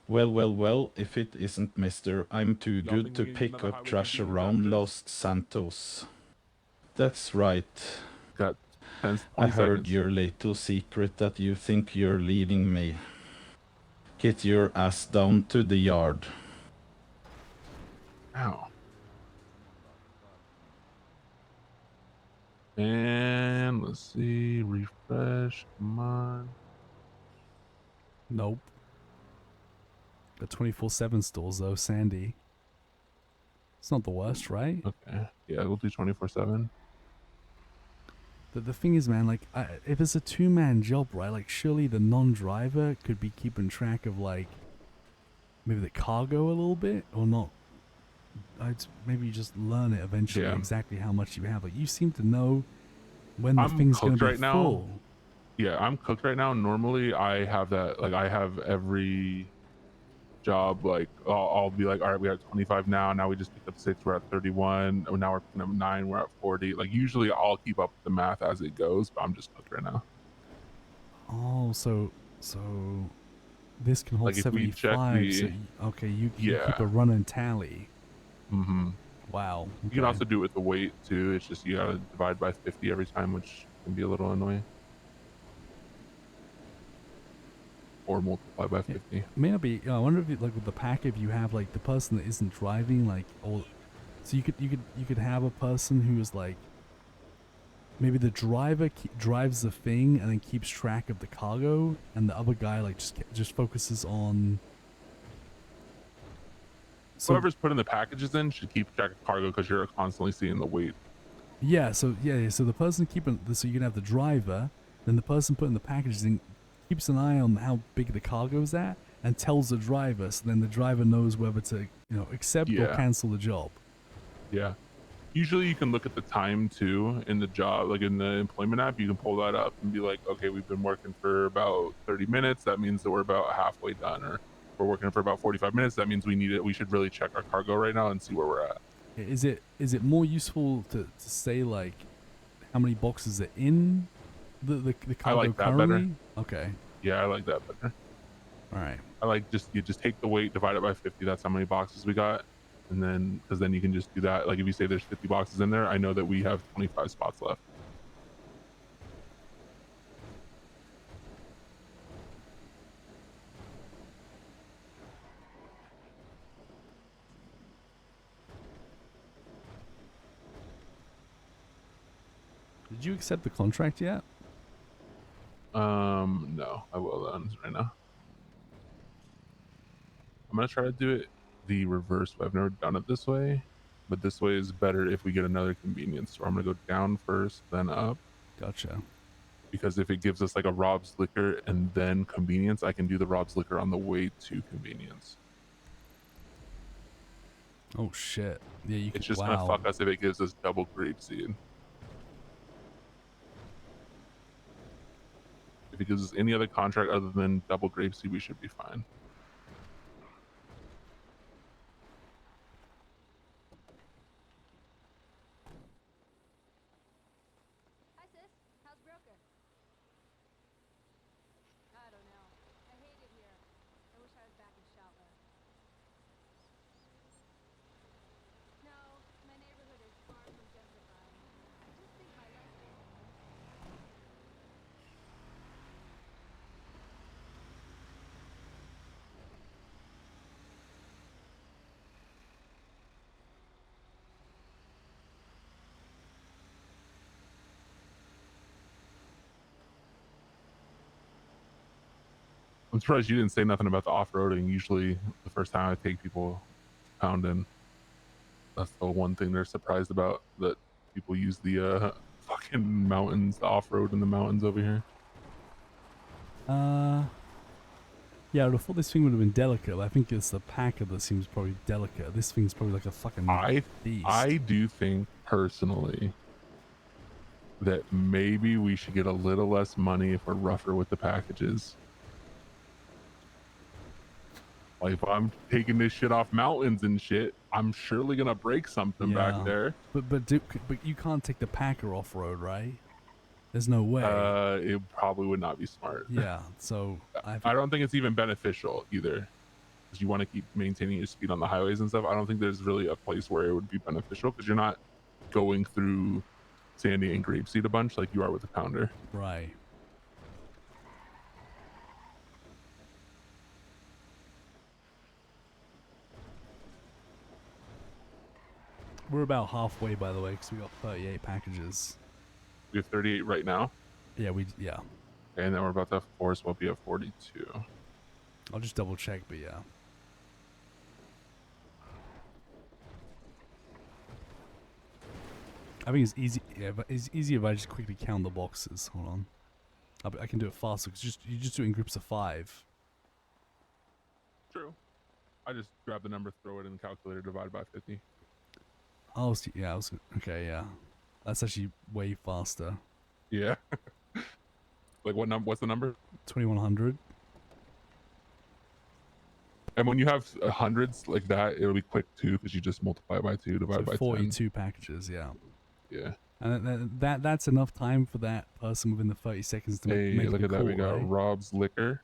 Well, if it isn't Mister, I'm too Y'all good think to we need pick another up highway trash convenience around after this? Los Santos. That's right. Got 10, I 20 heard seconds. your little secret that you think you're leading me. Get your ass down to the yard. Ow. And let's see, refresh, come on. Nope. The 24/7 stores though, Sandy. It's not the worst, right? Okay. Yeah, we'll do 24/7. The thing is, man, like, if it's a two-man job, right? Like, surely the non-driver could be keeping track of like maybe the cargo a little bit, or not. Maybe you just learn it eventually exactly how much you have. Like, you seem to know when the thing's gonna be full. Yeah, I'm cooked right now. Normally, I have that. Like, I have every job. Like, I'll be like, all right, we have 25 now. Now we just picked up 6. We're at 31. Now we're picking up 9. We're at 40. Like, usually I'll keep up with the math as it goes, but I'm just cooked right now. Oh, so this can hold Like, if we 75. check So you keep a running tally. Mm-hmm. Wow. You can also do it with the weight too. It's just you gotta divide by 50 every time, which can be a little annoying. Or multiply by 50. Maybe I wonder if like with the pack, if you have like the person that isn't driving, like, or so you could have a person who is like maybe the driver drives the thing and then keeps track of the cargo, and the other guy like just focuses on So whoever's putting the packages in should keep track of cargo because you're constantly seeing the weight. yeah, so the person keeping so you can have the driver, then the person putting the packages in keeps an eye on how big the cargo is at and tells the driver, so then the driver knows whether to accept or Yeah. cancel the job. Yeah. Usually you can look at the time too in the job, like in the employment app, you can pull that up and be like, okay, we've been working for about 30 minutes. That means that we're about halfway done, or we're working for about 45 minutes. That means we should really check our cargo right now and see where we're at. Is it more useful to say like how many boxes are in the I cargo like that currently? better. Okay. Yeah, I like that better. All right. I like you just take the weight, divide it by 50. That's how many boxes we got. And then, because then you can just do that. Like if you say there's 50 boxes in there, I know that we have 25 spots left. Did you accept the contract yet? No, I will then right now. I'm gonna try to do it the reverse way. I've never done it this way, but this way is better if we get another convenience store. I'm gonna go down first, then up. Gotcha. Because if it gives us like a Rob's Liquor and then convenience, I can do the Rob's Liquor on the way to convenience. Oh shit. Yeah, you. It's just wow. gonna fuck us if it gives us double grapeseed. If it gives us any other contract other than double grapeseed, we should be fine. Hi, sis. How's broker? I don't know. I hate it here. I wish I was back in Shoutler. No, my neighborhood is far from gentrifying. I just think my life is... I'm surprised you didn't say nothing about the off-roading. Usually the first time I take people pounding, that's the one thing they're surprised about, that people use the fucking mountains, the off-road in the mountains over here. Yeah, I would have thought this thing would have been delicate, but I think it's the Packer that seems probably delicate. This thing's probably like a fucking beast. I do think personally that maybe we should get a little less money if we're rougher with the packages. Like if I'm taking this shit off mountains and shit, I'm surely gonna break something back there. But you can't take the Packer off road, right? There's no way. It probably would not be smart. Yeah, so I don't think it's even beneficial either, because you want to keep maintaining your speed on the highways and stuff. I don't think there's really a place where it would be beneficial, because you're not going through Sandy and Grapeseed a bunch like you are with the Pounder. Right. We're about halfway, by the way, because we got 38 packages. We have 38 right now. Yeah, And then we're about to have 4, so we'll be at 42. I'll just double check, but yeah. I think it's easy. Yeah, but it's easier if I just quickly count the boxes. Hold on. I can do it faster because you just do it in groups of 5. True. I just grab the number, throw it in the calculator, divide by 50. Oh, yeah. Okay, yeah. That's actually way faster. Yeah. Like what number? What's the number? 2100. And when you have hundreds like that, it'll be quick too, because you just multiply by 2, divide by 42 10. packages, yeah. Yeah. And that's enough time for that person within the 30 seconds to Hey, make look a at that. call, We got right? Rob's Liquor.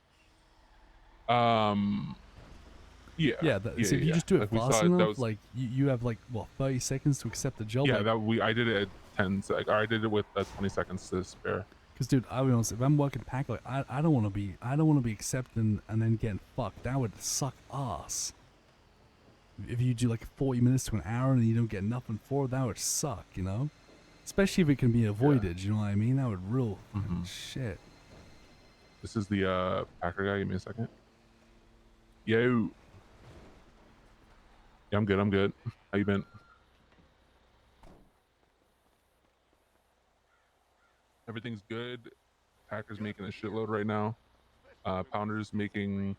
Yeah. Yeah, so if you just do it Like we fast saw enough, was, like you have like what 30 seconds to accept the job. yeah, like, I did it at 10 sec. Or I did it with 20 seconds to spare. Because dude, I'll be honest, if I'm working pack, like I don't want to be accepting and then getting fucked. That would suck ass. If you do like 40 minutes to an hour and you don't get nothing for it, that would suck, you know? Especially if it can be avoided, you know what I mean? That would real shit. This is the Packer guy. Give me a second. Yo. Yeah, I'm good. I'm good. How you been? Everything's good. Packer's making a shitload right now. Pounder's making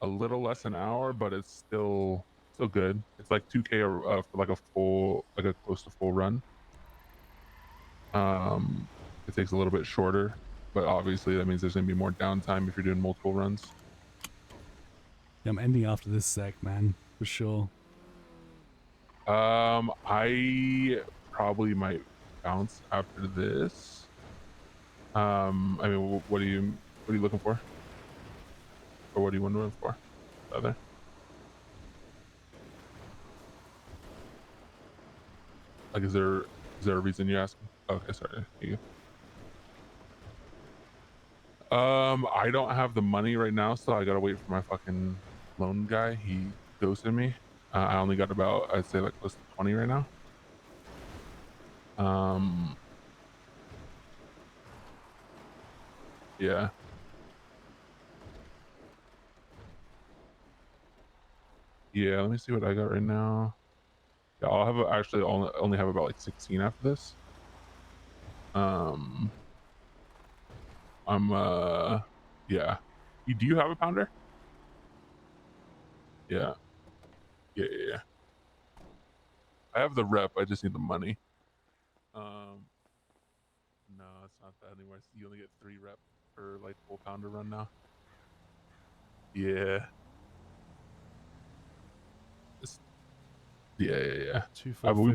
a little less an hour, but it's still good. It's like 2K for like a full, like a close to full run. It takes a little bit shorter, but obviously that means there's gonna be more downtime if you're doing multiple runs. Yeah, I'm ending after this sec, man, for sure. I probably might bounce after this. I mean, what are you looking for, or what are you wondering for? Other. Like, is there a reason you're asking? Okay, sorry. You. I don't have the money right now, so I gotta wait for my fucking loan guy. He ghosted me. I only got about, I'd say, like close to 20 right now. Yeah. Yeah, let me see what I got right now. Yeah, I'll have actually only have about like 16 after this. Yeah. Do you have a pounder? Yeah. Yeah. I have the rep. I just need the money. No, it's not that anymore. You only get 3 reps per like full pounder run now. Yeah. Yeah.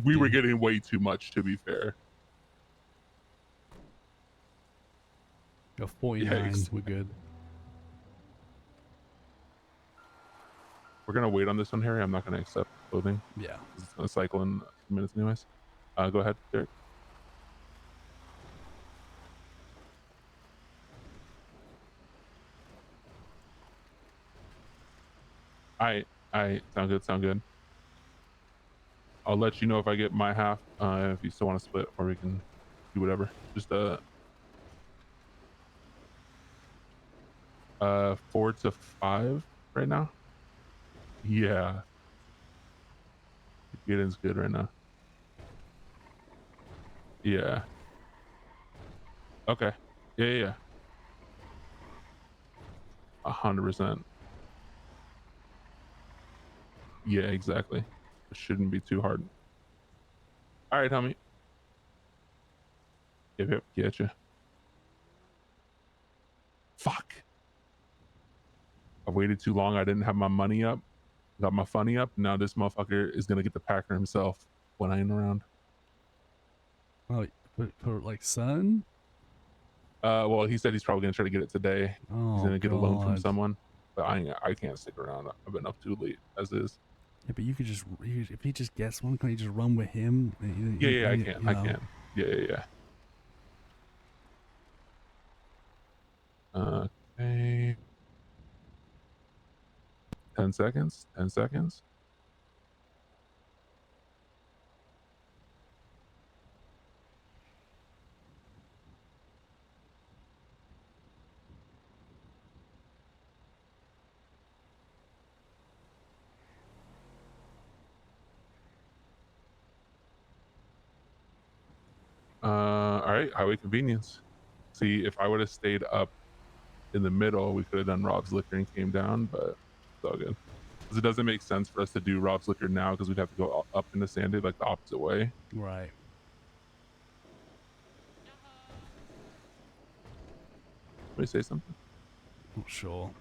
We were getting way too much, to be fair. Got 49. Yikes. We're good. We're gonna wait on this one, Harry. I'm not gonna accept clothing. Yeah. It's gonna cycle in a few minutes anyways. Go ahead, Derek. All right. Sound good. I'll let you know if I get my half, if you still want to split, or we can do whatever. Just 4 to 5 right now. Yeah. Getting's good right now. Yeah. Okay. Yeah. 100%. Yeah, exactly. It shouldn't be too hard. All right, homie. Yep, get you. Fuck. I waited too long. I didn't have my money up. Got my funny up. Now this motherfucker is gonna get the packer himself when I ain't around. Oh, for like son? Well, he said he's probably gonna try to get it today. Oh, He's gonna get a loan from God. someone, but I can't stick around. I've been up too late as is. Yeah, but you could just, if he just gets one, can you just run with him? Yeah, I can. I can. Yeah. Okay. 10 seconds. 10 seconds. All right. Highway convenience. See, if I would have stayed up in the middle, we could have done Rob's Liquor and came down, but it's all good. Because it doesn't make sense for us to do Rob's Liquor now because we'd have to go up into Sandy like the opposite way. Right. Let me say something. Not sure.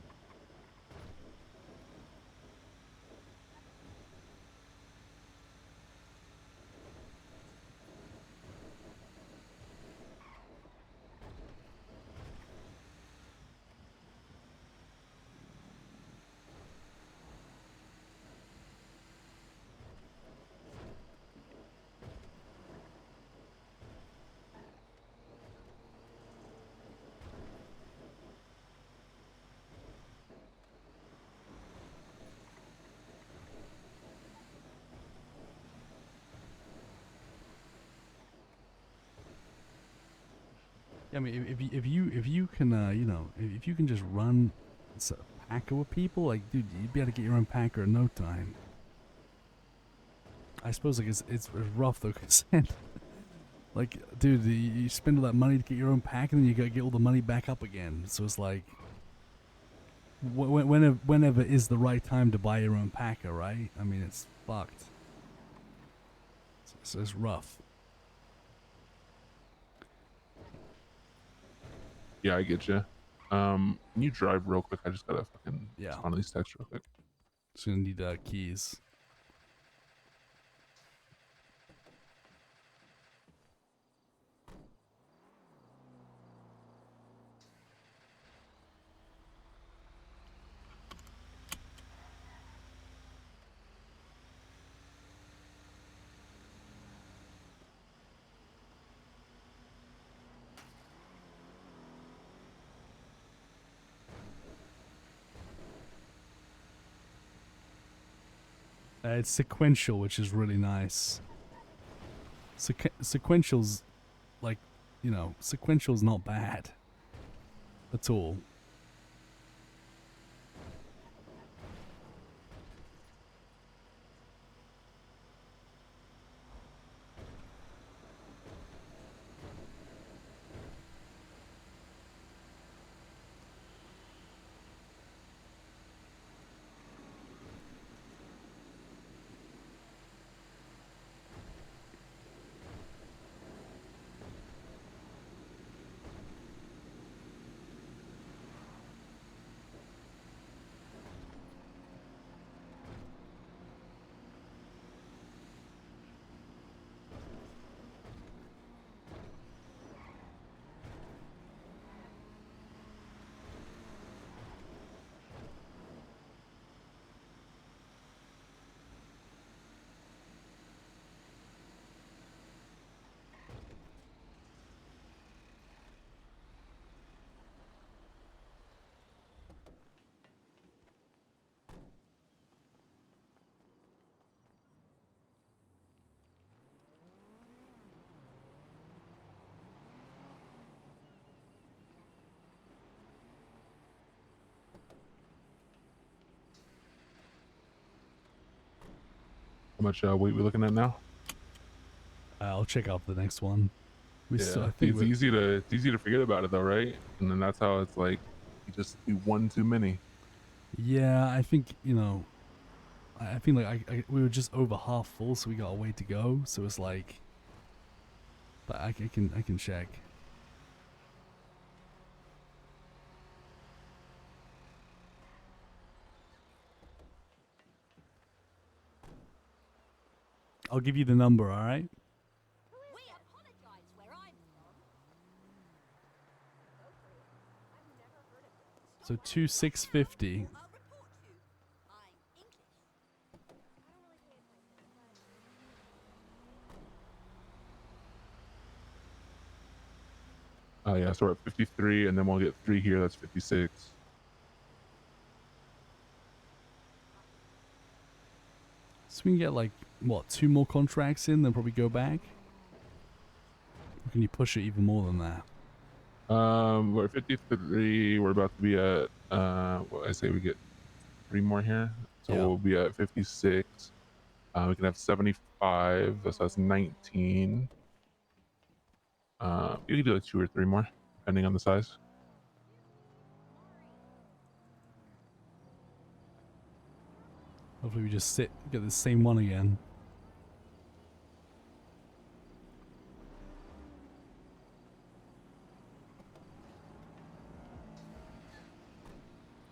Yeah, I mean, if you can, you know, if you can just run a packer with people, like, dude, you'd be able to get your own packer in no time. I suppose like it's rough though, cause like, dude, you spend all that money to get your own pack, and then you gotta get all the money back up again. So it's like, whenever is the right time to buy your own packer, right? I mean, it's fucked. So it's rough. Yeah, I get you. Can you drive real quick? I just gotta fucking Yeah. respond to these texts real quick. Just gonna need keys. It's sequential, which is really nice. Sequential's like, you know, sequential's not bad at all. How much weight we looking at now? I'll check out the next one. We still, Yeah, I think it's easy to forget about it though, right? And then that's how it's like you just do one too many. Yeah, I think, you know, I think like we were just over half full, so we got a way to go. So it's like, but I can check. I'll give you the number, all right? So 2650. Oh yeah, so we're at 53, and then we'll get 3 here. That's 56. So we can get like what, 2 more contracts in, then probably go back. Or can you push it even more than that? We're at 53. We're about to be at what I say we get 3 more here, so we'll be at 56. We can have 75. So that's 19. You can do like 2 or 3 more, depending on the size. Hopefully we just get the same one again.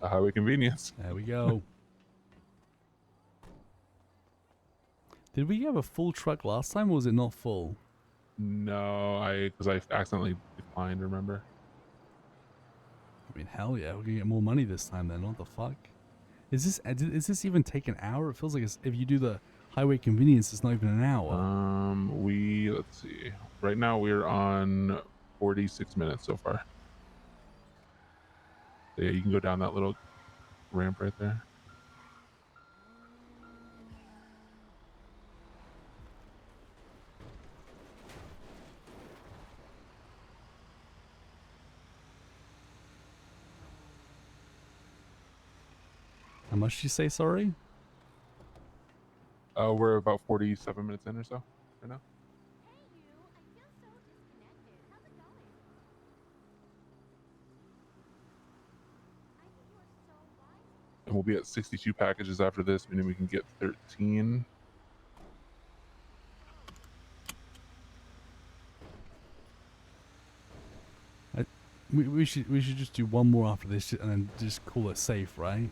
A highway convenience. There we go. Did we have a full truck last time, or was it not full? No, because I accidentally declined. Remember? I mean, hell yeah, we're gonna get more money this time then. What the fuck? Is this even take an hour? It feels like if you do the highway convenience, it's not even an hour. Let's see. Right now we're on 46 minutes so far. So yeah, you can go down that little ramp right there. How much did you say, sorry? We're about 47 minutes in or so right now. And we'll be at 62 packages after this, meaning we can get 13. We should just do one more after this and then just call it safe, right?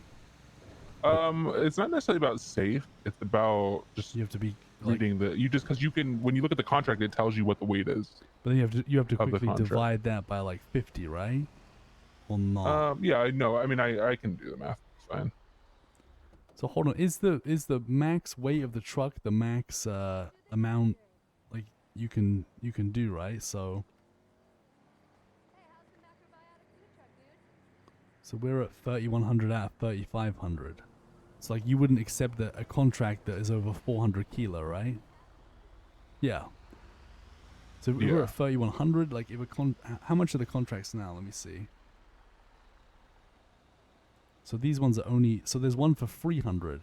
It's not necessarily about safe. It's about just you have to be reading because you can, when you look at the contract, it tells you what the weight is. But then you have to of the quickly contract. divide that by like 50, right? Or not? Yeah, I know. I mean, I can do the math. It's fine. So hold on, is the max weight of the truck the max amount like you can do, right? So we're at 3100 out of 3500. It's like you wouldn't accept a contract that is over 400 kilo, right? Yeah. So if we're at 3100, like if how much are the contracts now? Let me see. So these ones are only, so there's one for 300,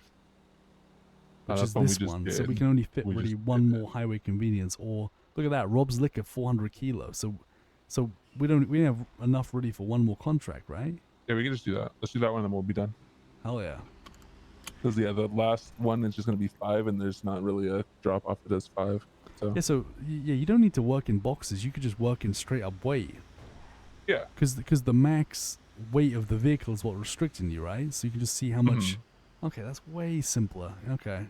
which is this one. So we can only fit really one more highway convenience. Or look at that, Rob's Liquor 400 kilos. So we have enough really for one more contract, right? Yeah, we can just do that. Let's do that one and then we'll be done. Hell yeah. Because the last one is just going to be 5 and there's not really a drop off that does 5. So yeah, so yeah, you don't need to work in boxes. You could just work in straight up weight. Yeah. Because the max weight of the vehicle is what restricting you, right? So you can just see how much. Okay, that's way simpler. Okay.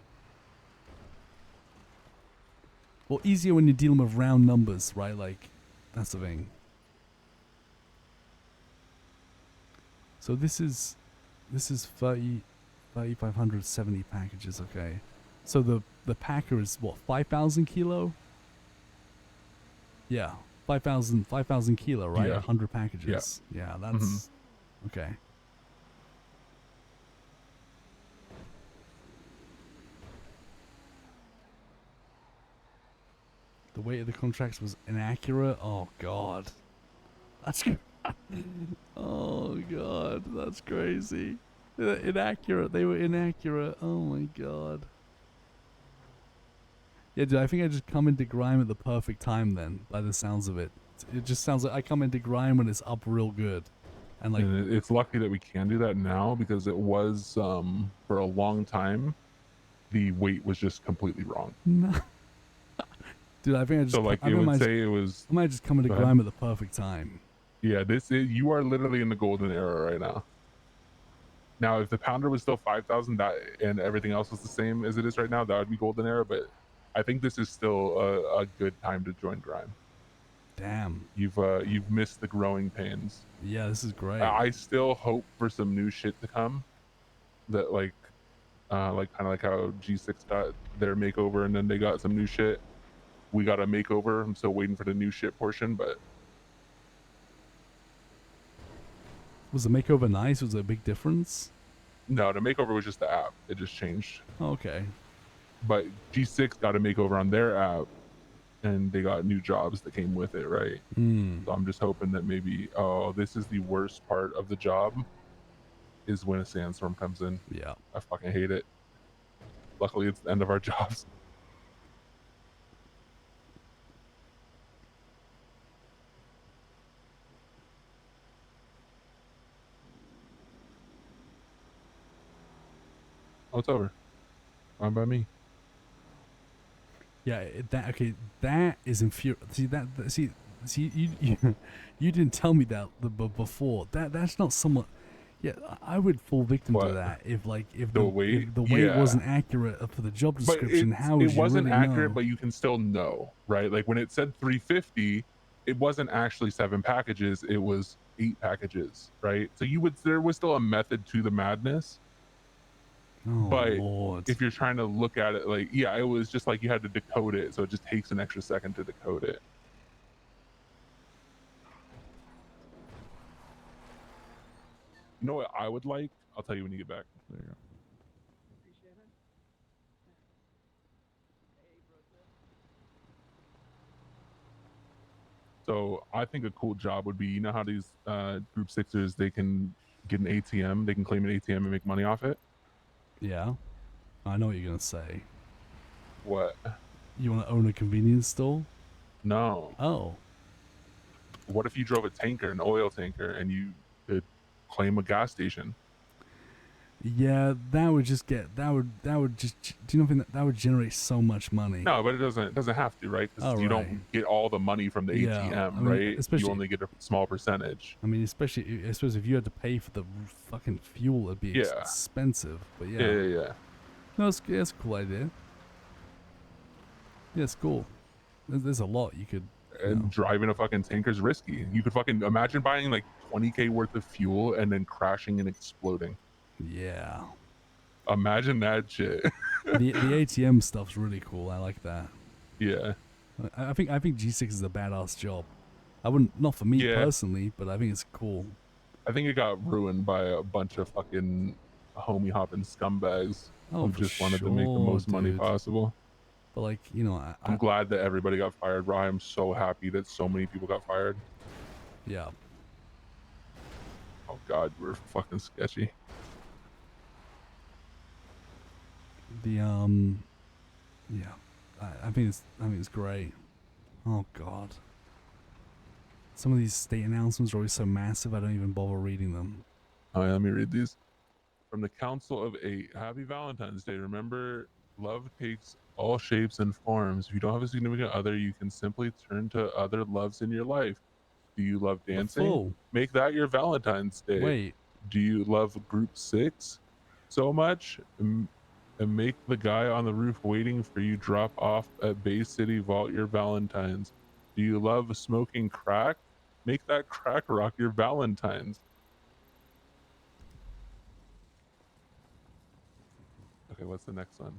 Well, easier when you're dealing with round numbers, right? Like, that's the thing. So this is 3,570 packages. Okay. So the Packer is what, 5,000 kilo? Yeah, 5,000 kilo, right? Yeah. 100 packages. Yeah, that's okay. The weight of the contracts was inaccurate. Oh god, that's oh god, that's crazy. Inaccurate. They were inaccurate. Oh my god. Yeah, dude, I think I just come into Grime at the perfect time then, by the sounds of it. It just sounds like I come into Grime when it's up real good. And like, and it's lucky that we can do that now because it was, for a long time, the weight was just completely wrong. no. Dude, I think I just... So like, I would say it was... I might just come into Grime at the perfect time. Yeah, you are literally in the golden era right now. Now, if the Pounder was still 5,000 and everything else was the same as it is right now, that would be golden era, but I think this is still a good time to join Grime. Damn. You've missed the growing pains. Yeah, this is great. I still hope for some new shit to come. That like kind of like how G6 got their makeover and then they got some new shit. We got a makeover. I'm still waiting for the new shit portion, but was the makeover nice? Was there a big difference? No, the makeover was just the app. It just changed. Oh, okay. But G6 got a makeover on their app, and they got new jobs that came with it, right? So I'm just hoping that maybe, this is the worst part of the job, is when a sandstorm comes in. Yeah. I fucking hate it. Luckily, it's the end of our jobs. Oh, it's over. Fine by me. Yeah, that is infuriating. See, you didn't tell me that before. That's not somewhat. Yeah, I would fall victim to that if the weight wasn't accurate for the job description. How would it you wasn't really accurate, know? but you can still know, right? Like when it said 350, it wasn't actually 7 packages. It was 8 packages, right? So there was still a method to the madness. Oh, but Lord. if you're trying to look at it like, yeah, it was just like you had to decode it, so it just takes an extra second to decode it. You know what I would like? I'll tell you when you get back. There you go. So I think a cool job would be, you know how these group sixers, they can get an ATM, they can claim an ATM and make money off it. Yeah, I know what you're gonna say. What? You want to own a convenience store? No. Oh. What if you drove a tanker, an oil tanker, and you could claim a gas station? Yeah, that would just get that would just. Do you know that would generate so much money? No, but it doesn't have to, right? Because Oh, you right. don't get all the money from the Yeah, ATM, I mean, right? You especially- only get a small percentage. I mean, especially I suppose if you had to pay for the fucking fuel, it'd be Yeah. expensive. But yeah. Yeah. No, it's a cool idea. Yeah, it's cool. There's a lot you could. And driving a fucking tanker's risky. You could fucking imagine buying like 20K worth of fuel and then crashing and exploding. Yeah. Imagine that shit. the ATM stuff's really cool. I like that. Yeah. I think G6 is a badass job. I wouldn't, not for me personally, but I think it's cool. I think it got ruined by a bunch of fucking homie hopping scumbags who for just wanted to make the most money dude. possible. But like, you know, I'm glad that everybody got fired, bro. I'm so happy that so many people got fired. Yeah. Oh god, we're fucking sketchy. The yeah, I think it's great. Oh god, some of these state announcements are always so massive I don't even bother reading them. Oh yeah, let me read these. From the Council of Eight, Happy Valentine's Day. Remember, love takes all shapes and forms. If you don't have a significant other, you can simply turn to other loves in your life. Do you love dancing? fool. Make that your Valentine's Day. Wait. Do you love Group 6 so much? And make the guy on the roof waiting for you drop off at Bay City Vault your Valentine's. Do you love smoking crack? Make that crack rock your Valentine's. Okay, what's the next one?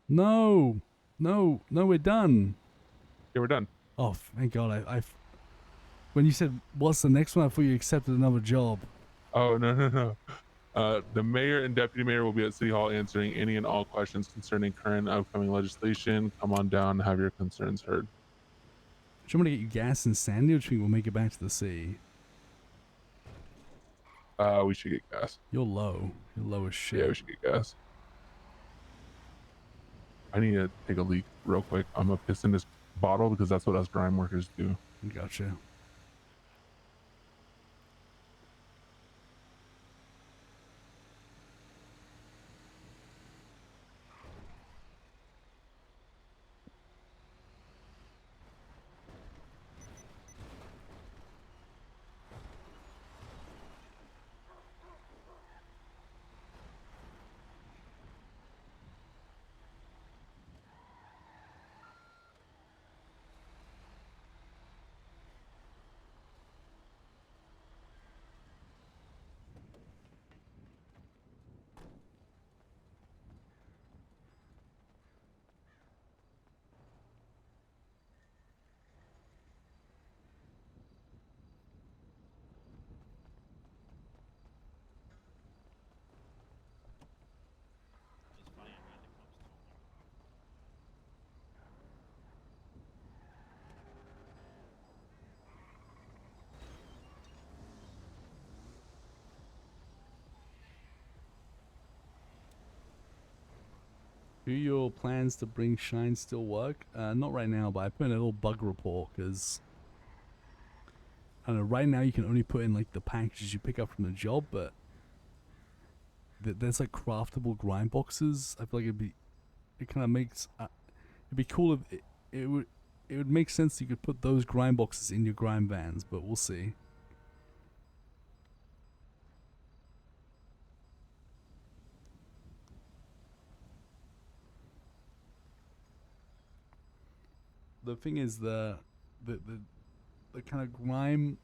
No, we're done. Yeah, we're done. Oh, thank God. When you said what's the next one, I thought you accepted another job. Oh, no. The mayor and deputy mayor will be at City Hall answering any and all questions concerning current and upcoming legislation. Come on down and have your concerns heard. Do you want me to get you gas and sandy, or do you think we'll make it back to the sea? We should get gas. You're low. You're low as shit. Yeah, we should get gas. I need to take a leak real quick. I'm gonna piss in this bottle because that's what us grime workers do. Gotcha. Do your plans to bring Shine still work? Not right now, but I put in a little bug report because I don't know. Right now, you can only put in like the packages you pick up from the job, but there's like craftable grind boxes. I feel like it kind of makes it'd be cool if it would make sense you could put those grind boxes in your grind vans, but we'll see. The thing is the kind of grime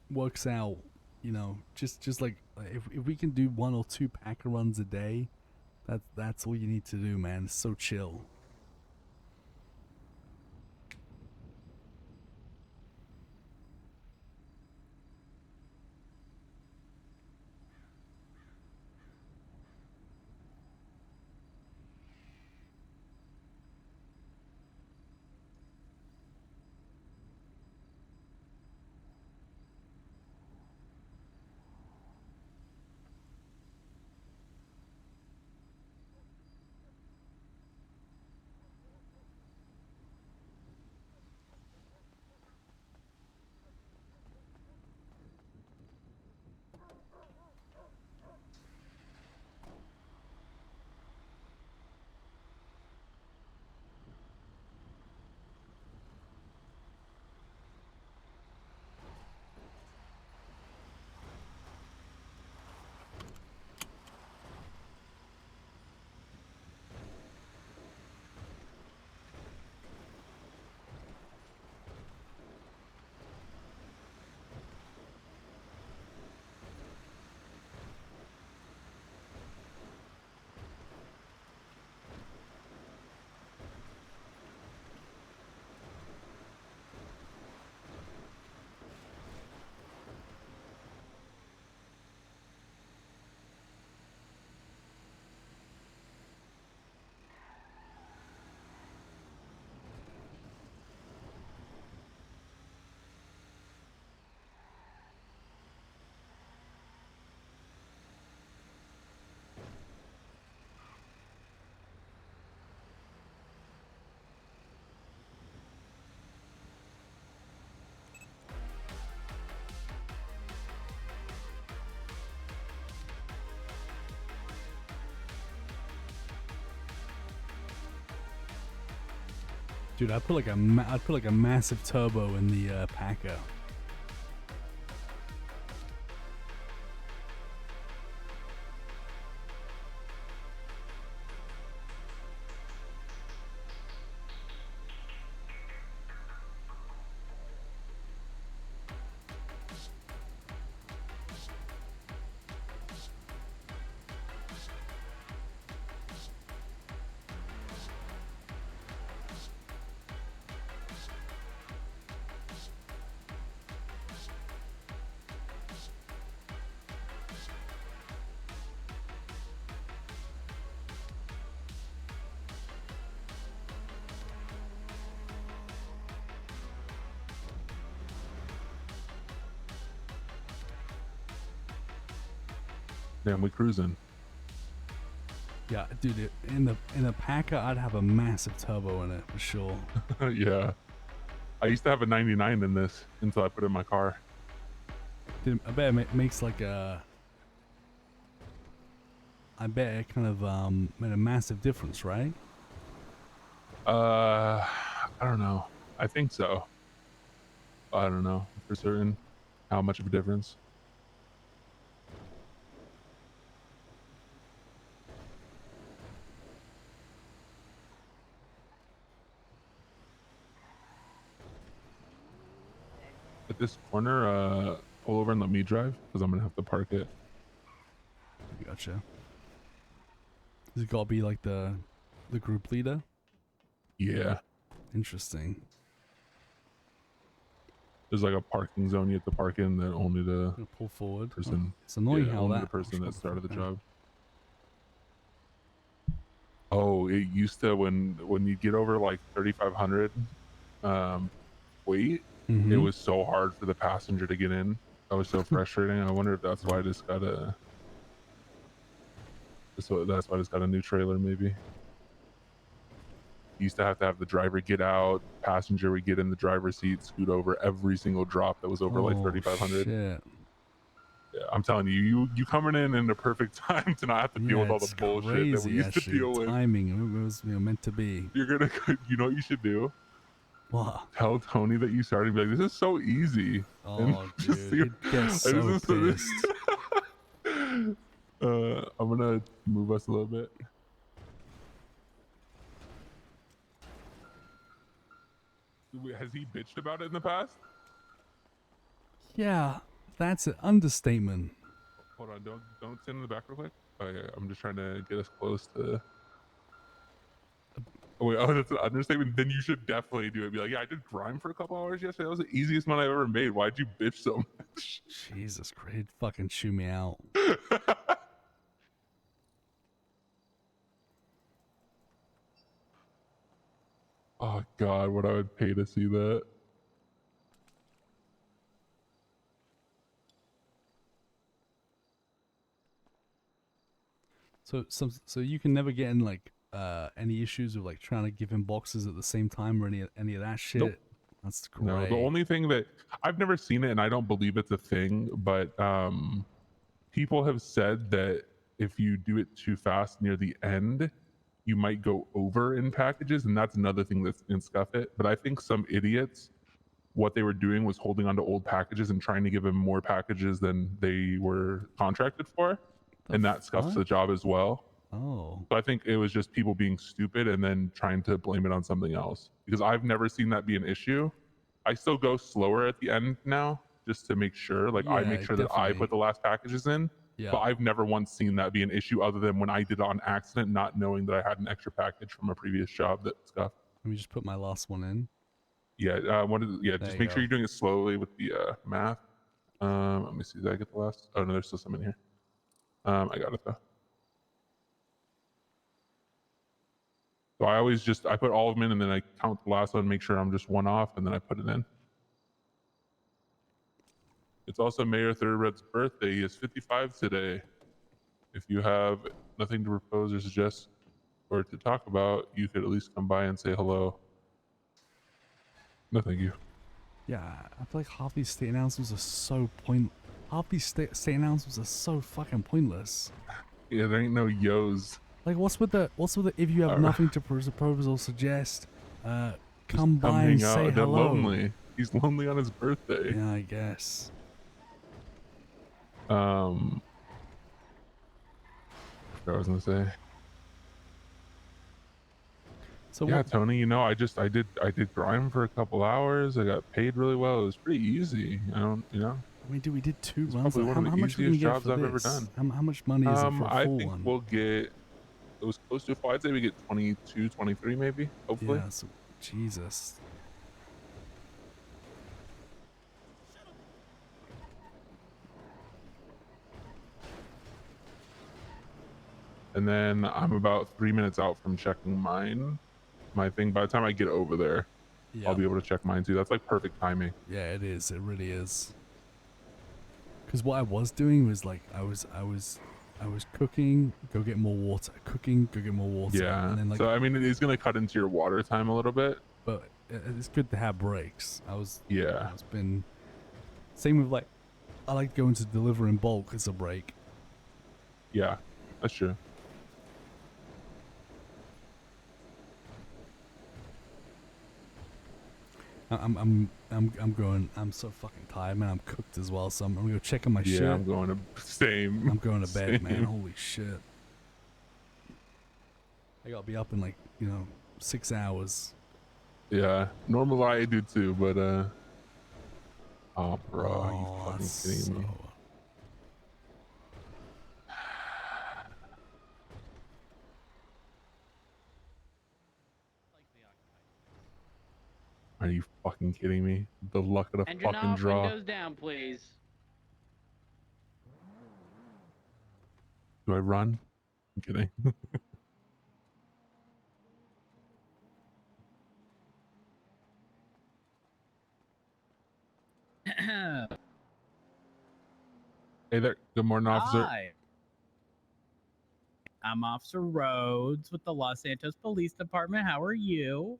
works out, you know, just like if we can do 1 or 2 packer runs a day, that's all you need to do, man. It's so chill. Dude, I'd put like a massive turbo in the Packer. Damn, we cruising. Yeah, dude, in the Packer, I'd have a massive turbo in it for sure. Yeah. I used to have a 99 in this until I put it in my car. Dude, I bet it makes like a. I bet it kind of made a massive difference, right? I don't know. I think so. I don't know for certain how much of a difference. At this corner, pull over and let me drive because I'm gonna have to park it. Gotcha. Does it gotta be like the group leader? Yeah. Interesting. There's like a parking zone you have to park in that only the pull forward. person. It's annoying yeah, how only that. the person that started the okay. job. Oh, it used to when you get over like 3,500 weight, it Mhm. was so hard for the passenger to get in. That was so frustrating. I wonder if that's why I just got a. So that's why I just got a new trailer, maybe. You used to have the driver get out, passenger would get in the driver's seat, scoot over every single drop that was over like Oh, 3,500. shit. Yeah, I'm telling you, you coming in the perfect time to not have to deal Yeah, with all it's the bullshit that we crazy, used to actually. deal with. Timing, it was meant to be. You're gonna, you know what you should do? What? Tell Tony that you started. Be like, this is so easy. Oh, just dude, he'd get so pissed. I'm gonna move us a little bit. Has he bitched about it in the past? Yeah, that's an understatement. Hold on, don't sit in the back real quick. I'm just trying to get us close to. Oh wait, that's an understatement. Then you should definitely do it. Be like, yeah, I did grime for a couple hours yesterday. That was the easiest money I've ever made. Why'd you bitch so much? Jesus Christ, he'd fucking chew me out. Oh God, what I would pay to see that. So you can never get in like any issues with like trying to give him boxes at the same time or any of that shit. Nope. That's great. No, the only thing that I've never seen it, and I don't believe it's a thing, but people have said that if you do it too fast near the end, you might go over in packages, and that's another thing that's in Scuff It. But I think some idiots, what they were doing was holding onto old packages and trying to give them more packages than they were contracted for, and that scuffs the job as well. Oh. So I think it was just people being stupid and then trying to blame it on something else. Because I've never seen that be an issue. I still go slower at the end now just to make sure. Like I Yeah, make sure that I definitely. put the last packages in. Yeah. But I've never once seen that be an issue other than when I did it on accident, not knowing that I had an extra package from a previous job that scuffed. Let me just put my last one in. Yeah, There just you make sure go. you're doing it slowly with the math. Let me see, did I get the last? Oh no, there's still some in here. I got it though. So I put all of them in and then I count the last one, make sure I'm just one off, and then I put it in. It's also Mayor Thoroughbred's birthday. He is 55 today. If you have nothing to propose or suggest or to talk about, you could at least come by and say hello. No, thank you. Yeah, I feel like half these state announcements are so half these state announcements are so fucking pointless. Yeah, there ain't no yos. Like, what's with the if you have nothing to propose or suggest, come by hang and out. say They're hello. lonely. He's lonely on his birthday. Yeah, I guess. What I was gonna say. So yeah, what? Tony, I did grime for a couple hours. I got paid really well. It was pretty easy. I mean, we did 2 it's runs. probably Like, one how of the much are we gonna easiest get jobs for I've this? ever done. How much money is it for a I full think one? we'll get. It was close to a full. I'd say we get 22, 23 maybe. Hopefully. Yeah. So, Jesus. And then I'm about 3 minutes out from checking my thing. By the time I get over there, Yeah. I'll be able to check mine too. That's like perfect timing. Yeah, it is. It really is. Because what I was doing was like I was cooking, go get more water, cooking, go get more water. Yeah. And then like, So I mean, it is gonna cut into your water time a little bit. but it's good to have breaks. Yeah. It's been same with like I like going to deliver in bulk as a break. Yeah, that's true. I'm going. I'm so fucking tired, man. I'm cooked as well, so I'm gonna go check on my shit. Yeah, I'm going to same. I'm going to bed, man. Same. Holy shit. I gotta be up in like 6 hours. Yeah, normally I do too, but oh, bro, are you fucking kidding me? Are you fucking kidding me? The luck of the Engine fucking off, draw. windows down, please. Do I run? I'm kidding. Hey there. Good morning, officer. Hi. I'm Officer Rhodes with the Los Santos Police Department. How are you?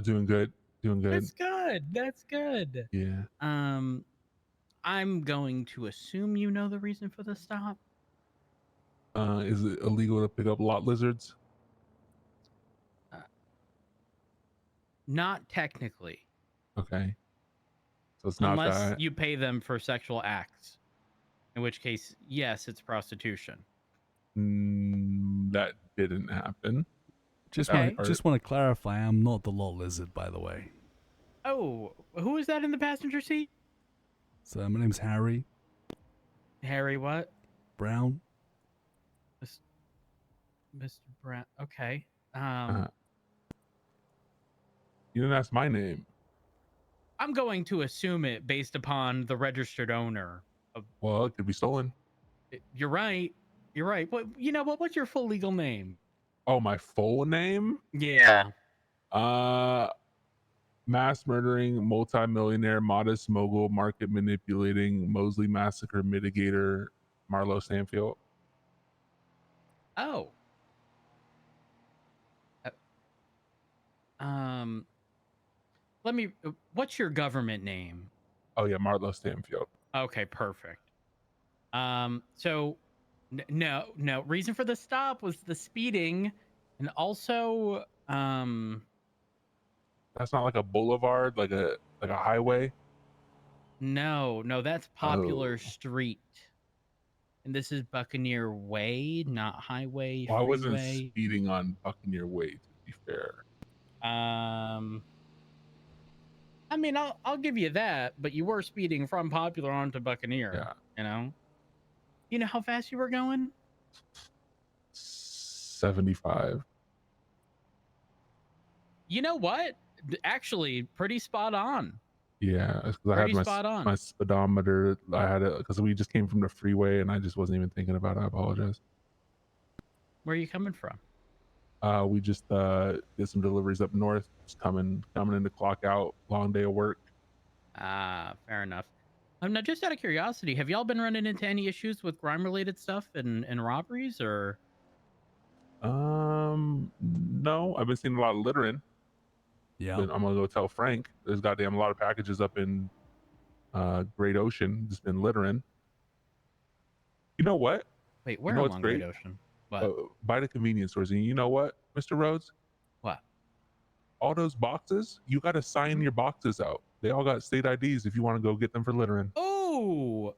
Doing good. Doing good. That's good. That's good. Yeah. I'm going to assume you know the reason for the stop. Is it illegal to pick up lot lizards? Not technically, Okay. So it's not unless that. you pay them for sexual acts. In which case, yes, it's prostitution. That didn't happen. Just Okay. want to clarify, I'm not the lot lizard, by the way. Oh, who is that in the passenger seat? So my name's Harry Harry what? Brown. Mr. Brown. Okay. You didn't ask my name. I'm going to assume it based upon the registered owner. Well, it could be stolen. You're right. You're right. What what's your full legal name? Oh, my full name? Yeah. Mass murdering, multi-millionaire, modest mogul, market manipulating, Mosley massacre mitigator, Marlo Stanfield. Oh. What's your government name? Oh yeah, Marlo Stanfield. Okay, perfect. So no, reason for the stop was the speeding, and also That's not like a boulevard, like a highway. no, that's Popular Street. And this is Buccaneer Way, not Highway. Well, I wasn't Freeway. speeding on Buccaneer Way, to be fair. I mean, I'll give you that, but you were speeding from Popular onto Buccaneer. Yeah. You know how fast you were going? 75. You know what? Actually, pretty spot on. Yeah, because I had my speedometer. I had it because we just came from the freeway, and I just wasn't even thinking about it. I apologize. Where are you coming from? We just did some deliveries up north. Just coming in to clock out. Long day of work. Ah, fair enough. Now, just out of curiosity, have y'all been running into any issues with crime-related stuff and robberies, or? No, I've been seeing a lot of littering. Yeah. But I'm gonna go tell Frank. There's goddamn a lot of packages up in Great Ocean. Just been littering. You know what? Wait, where you know what's along great? Great Ocean? What? By the convenience stores. And you know what, Mr. Rhodes? What? all those boxes, you got to sign your boxes out. They all got state IDs if you want to go get them for littering. Oh,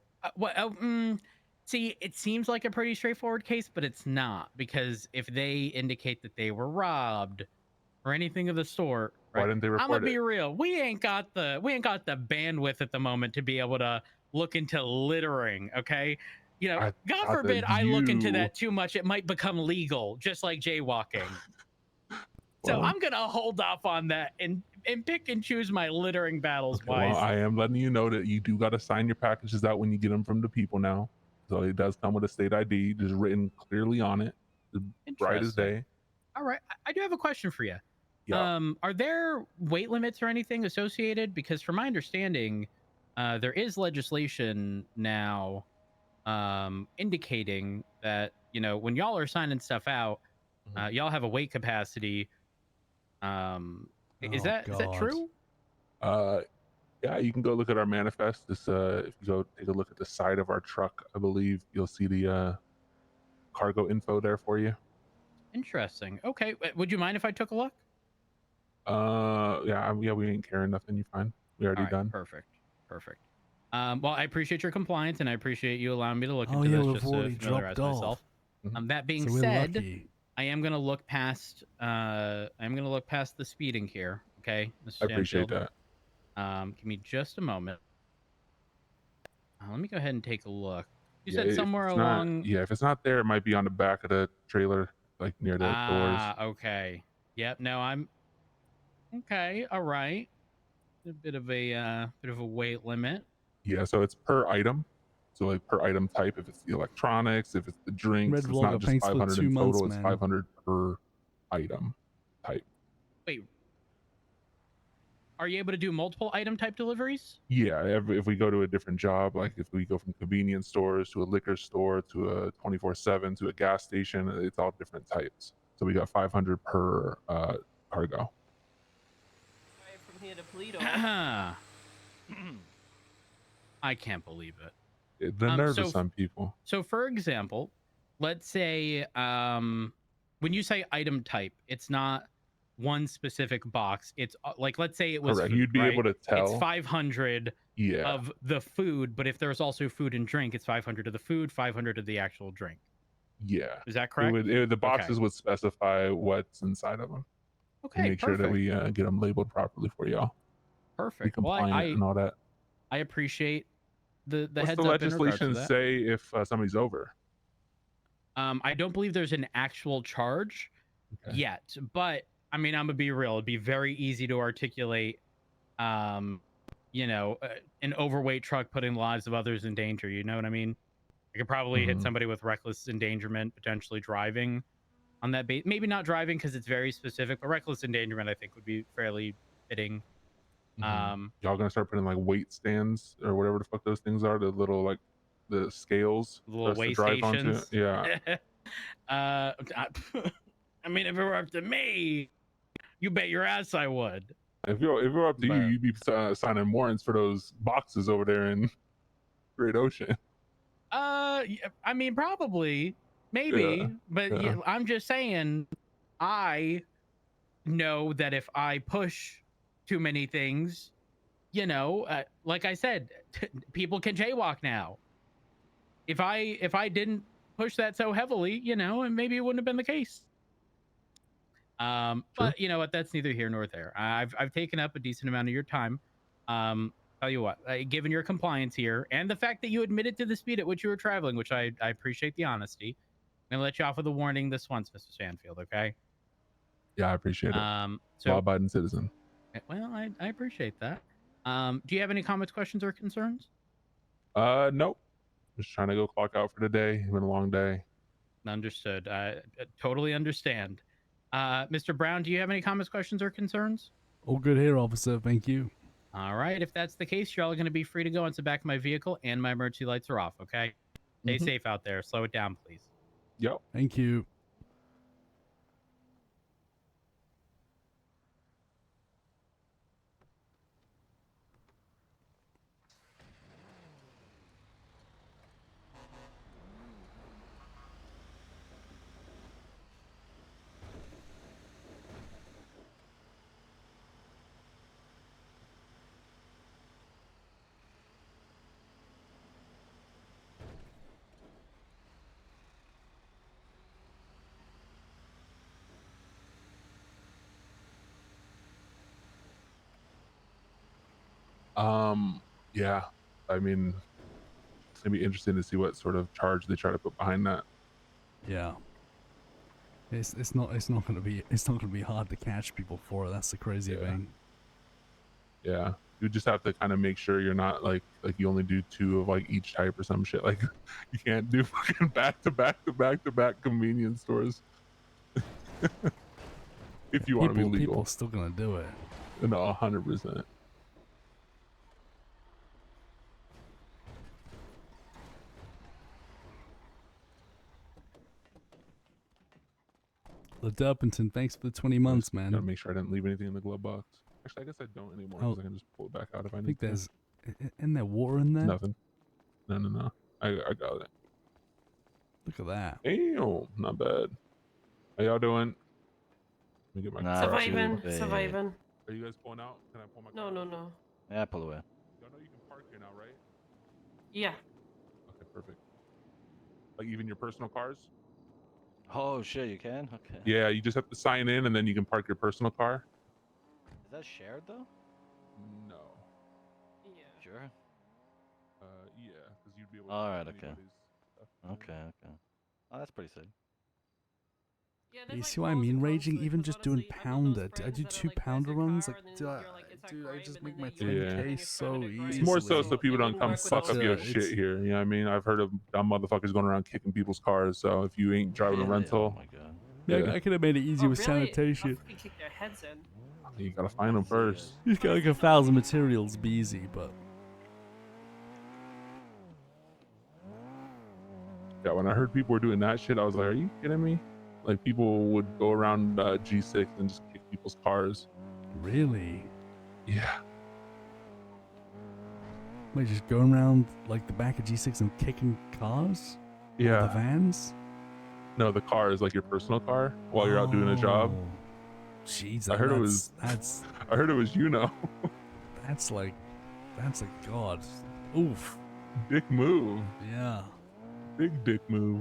see, it seems like a pretty straightforward case, but it's not, because if they indicate that they were robbed or anything of the sort, Why right? didn't they I'm report gonna be it? real. We ain't got the bandwidth at the moment to be able to look into littering. Okay, I God thought forbid that I look into you. that too much, it might become legal, just like jaywalking. So Well, I'm gonna hold off on that and pick and choose my littering battles okay, well, I wisely. am letting you know that you do got to sign your packages out when you get them from the people now. So it does come with a state ID, just written clearly on it, as bright as Interesting. day. All right, I do have a question for you. Yeah. Are there weight limits or anything associated? Because from my understanding, there is legislation now indicating that when y'all are signing stuff out, y'all have a weight capacity. Is Oh, that true? Yeah, you can go look at our manifest. This if you go take a look at the side of our truck, I believe you'll see the cargo info there for you. Interesting. Okay, would you mind if I took a look? Yeah, we ain't carrying nothing. You fine? We already All right, done. perfect. Well, I appreciate your compliance, and I appreciate you allowing me to look Oh into yeah, this we've just to already familiarize dropped myself. off. That being So we're said, lucky. I am gonna look past. I'm gonna look past the speeding here. Okay, Mr. I appreciate Stanfield. that. Give me just a moment. Let me go ahead and take a look. You Yeah, said if somewhere it's not, along. yeah, if it's not there, it might be on the back of the trailer, like near the doors. Okay. Yep. No, I'm okay. All right. A bit of a weight limit. Yeah, so it's per item. So like per item type, if it's the electronics, if it's the drinks, Red it's not Vlogger, just thanks for 500 2 in months, total, it's man. 500 per item type. Wait. Are you able to do multiple item type deliveries? Yeah, if we go to a different job, like if we go from convenience stores to a liquor store to a 24/7 to a gas station, it's all different types. So we got 500 per cargo. From here to Toledo. I can't believe it. The nerve of some people. So for example, let's say when you say item type, it's not one specific box. It's like, let's say it was Correct. food, You'd be right? able to tell. It's 500 Yeah. of the food, but if there's also food and drink, it's 500 of the food, 500 of the actual drink. Yeah. Is that correct? The boxes would specify what's inside of them. Okay, And make sure that perfect. we get them labeled properly for y'all. Be Perfect. Well, compliant and all that. I appreciate the What's heads the up in regards to legislation that. say if somebody's over? I don't believe there's an actual charge yet, but I mean, I'm gonna be real. It'd be very easy to articulate, an overweight truck putting the lives of others in danger. You know what I mean? I could probably hit somebody with reckless endangerment, potentially driving on that base. Maybe not driving because it's very specific, but reckless endangerment I think would be fairly fitting. Y'all gonna start putting like weight stands or whatever the fuck those things are, the little like the scales for Little us to way drive onto? stations. Yeah. I mean, if it were up to me, you bet your ass I would. If you're up to you, you'd be signing warrants for those boxes over there in Great Ocean. Yeah, I mean, probably, maybe, but yeah. I'm just saying, I know that if I push too many things, like I said, people can jaywalk now. If I didn't push that so heavily, and maybe it wouldn't have been the case. But you know what? That's neither here nor there. I've taken up a decent amount of your time. Tell you what, given your compliance here and the fact that you admitted to the speed at which you were traveling, which I appreciate the honesty, I'm gonna let you off with a warning this once, Mr. Stanfield. Okay? Yeah, I appreciate it. Law-abiding citizen. Well, I appreciate that. Do you have any comments, questions, or concerns? Nope. Just trying to go clock out for the day. It's been a long day. Understood. I totally understand. Mr. Brown, do you have any comments, questions, or concerns? All good here, officer. Thank you. All right. If that's the case, you're all going to be free to go into the back of my vehicle, and my emergency lights are off. Okay. Stay safe out there. Slow it down, please. Yep. Thank you. Yeah. I mean, it's gonna be interesting to see what sort of charge they try to put behind that. Yeah. It's not gonna be hard to catch people for it. That's the crazy thing. Yeah. You just have to kind of make sure you're not like you only do 2 of like each type or some shit. Like you can't do fucking back to back convenience stores. If you want to be legal. People still gonna do it. No, 100%. LeDurpington, thanks for the 20 months, man. Gotta make sure I didn't leave anything in the glove box. Actually, I guess I don't anymore because I can just pull it back out if I I need think to. there's isn't there water in there? Nothing. No. I got it. Look at that. Damn, not bad. How y'all doing? Let me get my car out. Surviving. Are you guys pulling out? Can I pull my car No, out? no. Yeah, pull away. Y'all know you can park here now, right? Yeah. Okay, perfect. Like even your personal cars? Oh shit, you can? Okay. Yeah, you just have to sign in and then you can park your personal car. Is that shared though? No. Yeah. Sure. Yeah, because you'd be able. All To right. park Okay. anybody's stuff. Okay. Oh, that's pretty sick. Yeah, You see what I mean? Raging, even just doing pounder. I do 2 pounder runs. Like, dude, I just make my 10K so easy. It's more so people don't come fuck up your shit here. You know what I mean? I've heard of dumb motherfuckers going around kicking people's cars. So if you ain't driving a Really? rental, Oh my god. Yeah, I could have made it easy with sanitation. You kick their heads in. You gotta find them first. You just got like 1,000 materials, be easy, but. Yeah, when I heard people were doing that shit, I was like, are you kidding me? Like people would go around G6 and just kick people's cars. Really? Yeah. Wait, just going around like the back of G6 and kicking cars? Yeah. Or the vans? No, the car is like your personal car while you're out doing a job. Jeez, I heard it was. That's. I heard it was That's like God. Oof. Dick move. Yeah. Big dick move.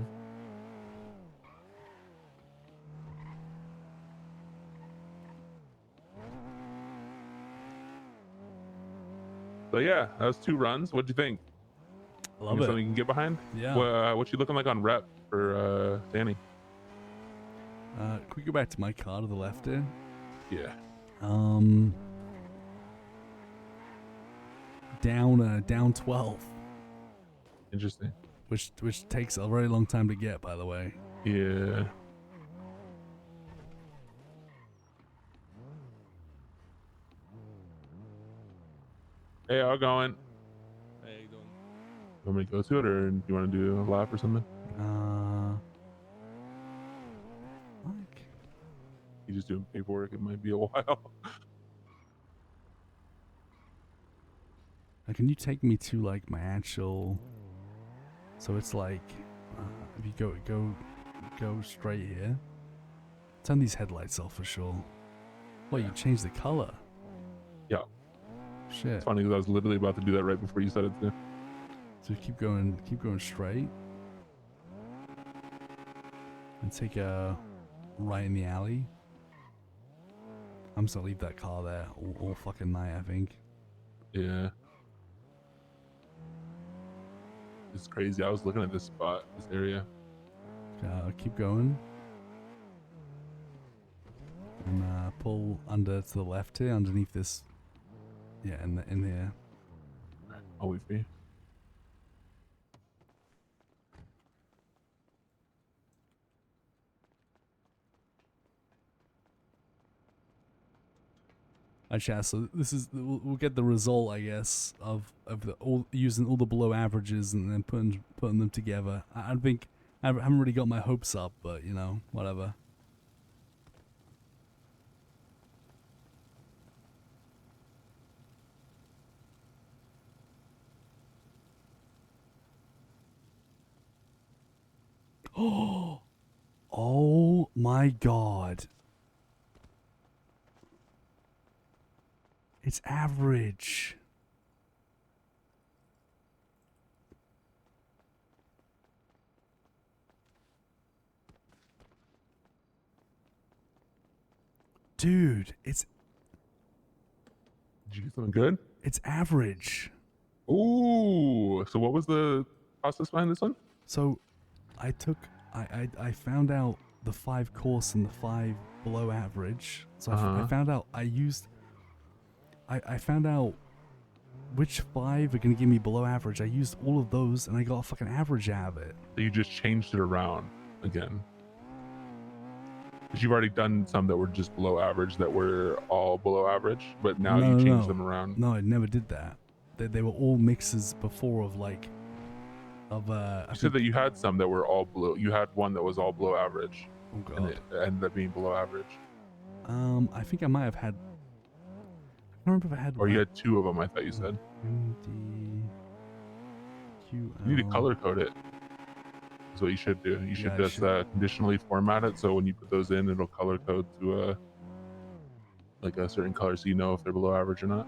So yeah, that was 2 runs. What'd you think? Love Think it. Something you can get behind? Yeah. What you looking like on rep for Danny? Can we go back to my car to the left here? Yeah. Down 12. Interesting. Which takes a very long time to get, by the way. Yeah. Hey, how going? Hey, how you doing? You want me to go to it, or do you want to do a lap or something? You just doing paperwork. It might be a while. Can you take me to like my actual? So it's like, if you go straight here. Turn these headlights off for sure. Wait, you changed the color. Yeah. Shit. It's funny because I was literally about to do that right before you said it too. So keep going straight. And take a right in the alley. I'm just gonna leave that car there all fucking night, I think. Yeah. It's crazy. I was looking at this spot, this area. Keep going. And pull under to the left here, underneath this. Yeah, in here. I'll wait for you. Chat. So this is we'll get the result, I guess, of using all the below averages and then putting them together. I think I haven't really got my hopes up, but you know, whatever. Oh my God. It's average. Dude, it's... Did you get something good? It's average. Ooh. So what was the process behind this one? So I found out the 5 course and the 5 below average. So I found out I found out which 5 are going to give me below average. I used all of those and I got a fucking average out of it. So you just changed it around again. Because you've already done some that were just below average that were all below average, but now you changed them around. No, I never did that. They were all mixes before of like You said that you had some that were all below. You had one that was all below average. Oh god. And it ended up being below average. I think I might have had. I don't remember if I had. Or you had 2 of them. I thought you said. You need to color code it. That's what you should do. You should just conditionally format it so when you put those in, it'll color code to like a certain color, so you know if they're below average or not.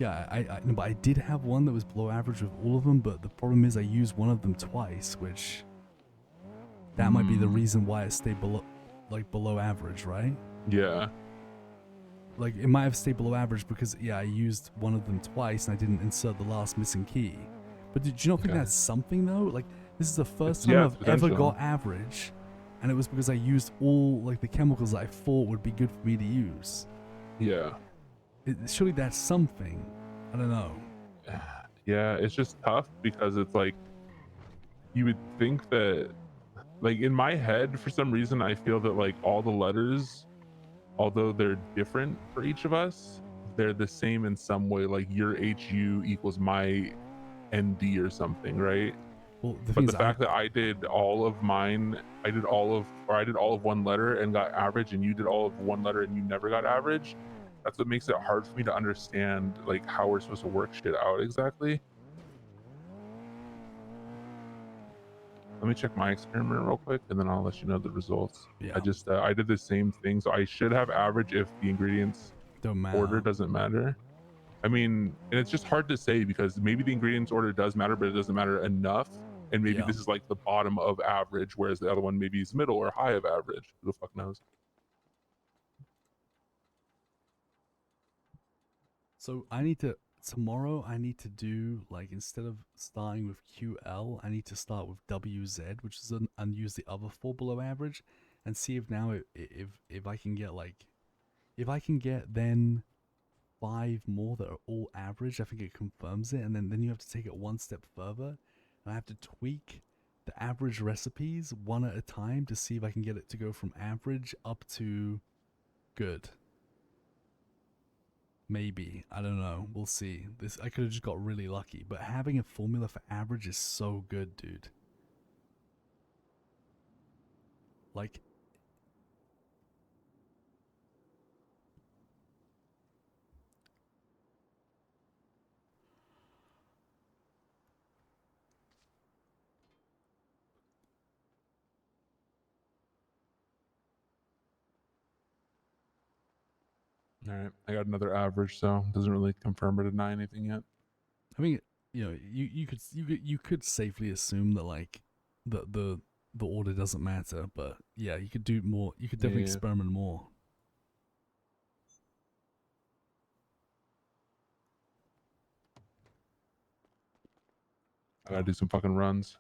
Yeah, but I did have one that was below average with all of them, but the problem is I used one of them twice, which that might be the reason why it stayed below average, right? Yeah. Like it might have stayed below average because I used one of them twice and I didn't insert the last missing key. But did you not think that's something though? Like this is the first time I've ever got average, and it was because I used all like the chemicals that I thought would be good for me to use. Yeah. Surely that's something. I don't know. Yeah, it's just tough because it's like you would think that, like in my head, for some reason, I feel that like all the letters, although they're different for each of us, they're the same in some way. Like your HU equals my ND or something, right? Well, the fact that I did all of mine, I did all of one letter and got average, and you did all of one letter and you never got average. That's what makes it hard for me to understand like how we're supposed to work shit out exactly. Let me check my experiment real quick, and then I'll let you know the results. Yeah. I just I did the same thing, so I should have average if the ingredients order doesn't matter. I mean, and it's just hard to say because maybe the ingredients order does matter, but it doesn't matter enough. And maybe this is like the bottom of average, whereas the other one maybe is middle or high of average. Who the fuck knows? So tomorrow I need to do like instead of starting with QL, I need to start with WZ, which is and use the other 4 below average, and see if now if I can get then 5 more that are all average. I think it confirms it, and then you have to take it one step further, and I have to tweak the average recipes one at a time to see if I can get it to go from average up to good. Maybe. I don't know. We'll see. I could have just got really lucky, but having a formula for average is so good, dude. Like All right, I got another average, so it doesn't really confirm or deny anything yet. I mean, you could safely assume that like the order doesn't matter, but yeah, you could do more. You could definitely experiment more. I gotta do some fucking runs.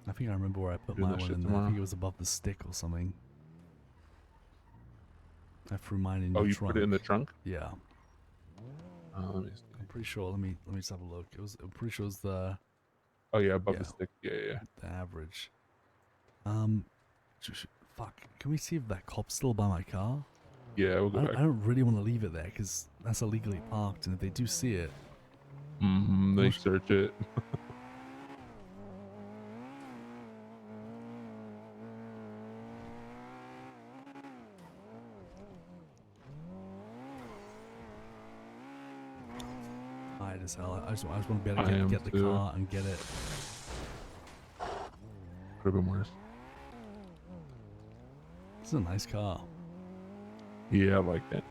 I think I remember where I put Doing my that one shit in there. I tomorrow. think it was above the stick or something. I threw mine in Oh, your you trunk. put it in the trunk? Yeah. Let me see. I'm pretty sure. Let me just have a look. I'm pretty sure it was the. Oh yeah, above the stick. Yeah. The average. Fuck. Can we see if that cop's still by my car? Yeah, we'll go back. I don't really want to leave it there because that's illegally parked, and if they do see it, They search it. tired as hell. I just want to be able I to am get the too. car and get it. Could have been worse. This is a nice car. Yeah, I like it.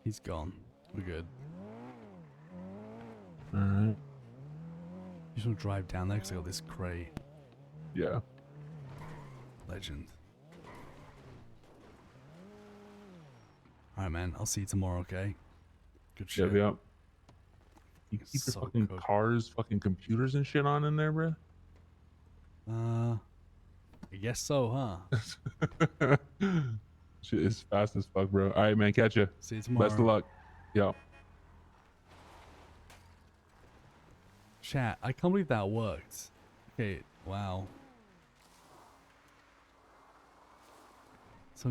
He's gone. We're good. Alright. You should drive down there because I got this crate. Yeah. Legend. Alright, man. I'll see you tomorrow, okay? Good shit. Yeah. You keep your So fucking cooked. cars, fucking computers and shit on in there, bro? I guess so, huh? Shit is fast as fuck, bro. All right, man. Catch ya. See you tomorrow. Best of luck. Yo. Chat, I can't believe that worked. Okay, wow. So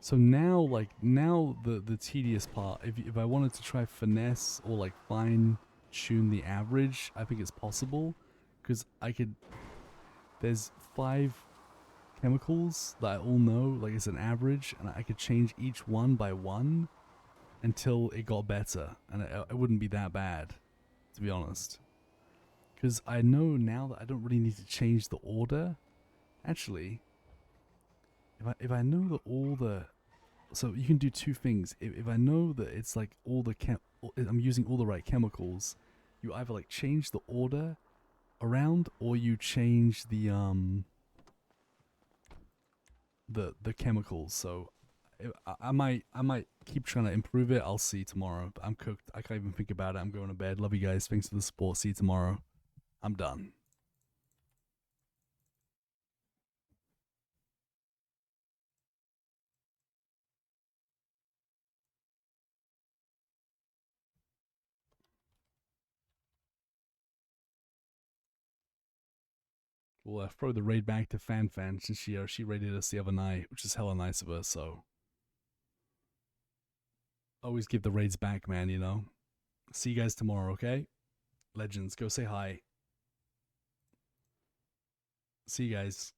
So now, like, now the tedious part, if I wanted to try finesse or, like, fine-tune the average, I think it's possible. Because I could... There's 5 chemicals that I all know, like, it's an average, and I could change each one by 1 until it got better. And it wouldn't be that bad, to be honest. Because I know now that I don't really need to change the order. Actually, if I know that all the... So you can do 2 things. If I know that it's like all the I'm using all the right chemicals, you either like change the order around or you change the chemicals. So I might keep trying to improve it. I'll see tomorrow. But I'm cooked. I can't even think about it. I'm going to bed. Love you guys. Thanks for the support. See you tomorrow. I'm done. We'll throw the raid back to Fan since she raided us the other night, which is hella nice of her. So always give the raids back, man. You know. See you guys tomorrow, okay? Legends, go say hi. See you guys.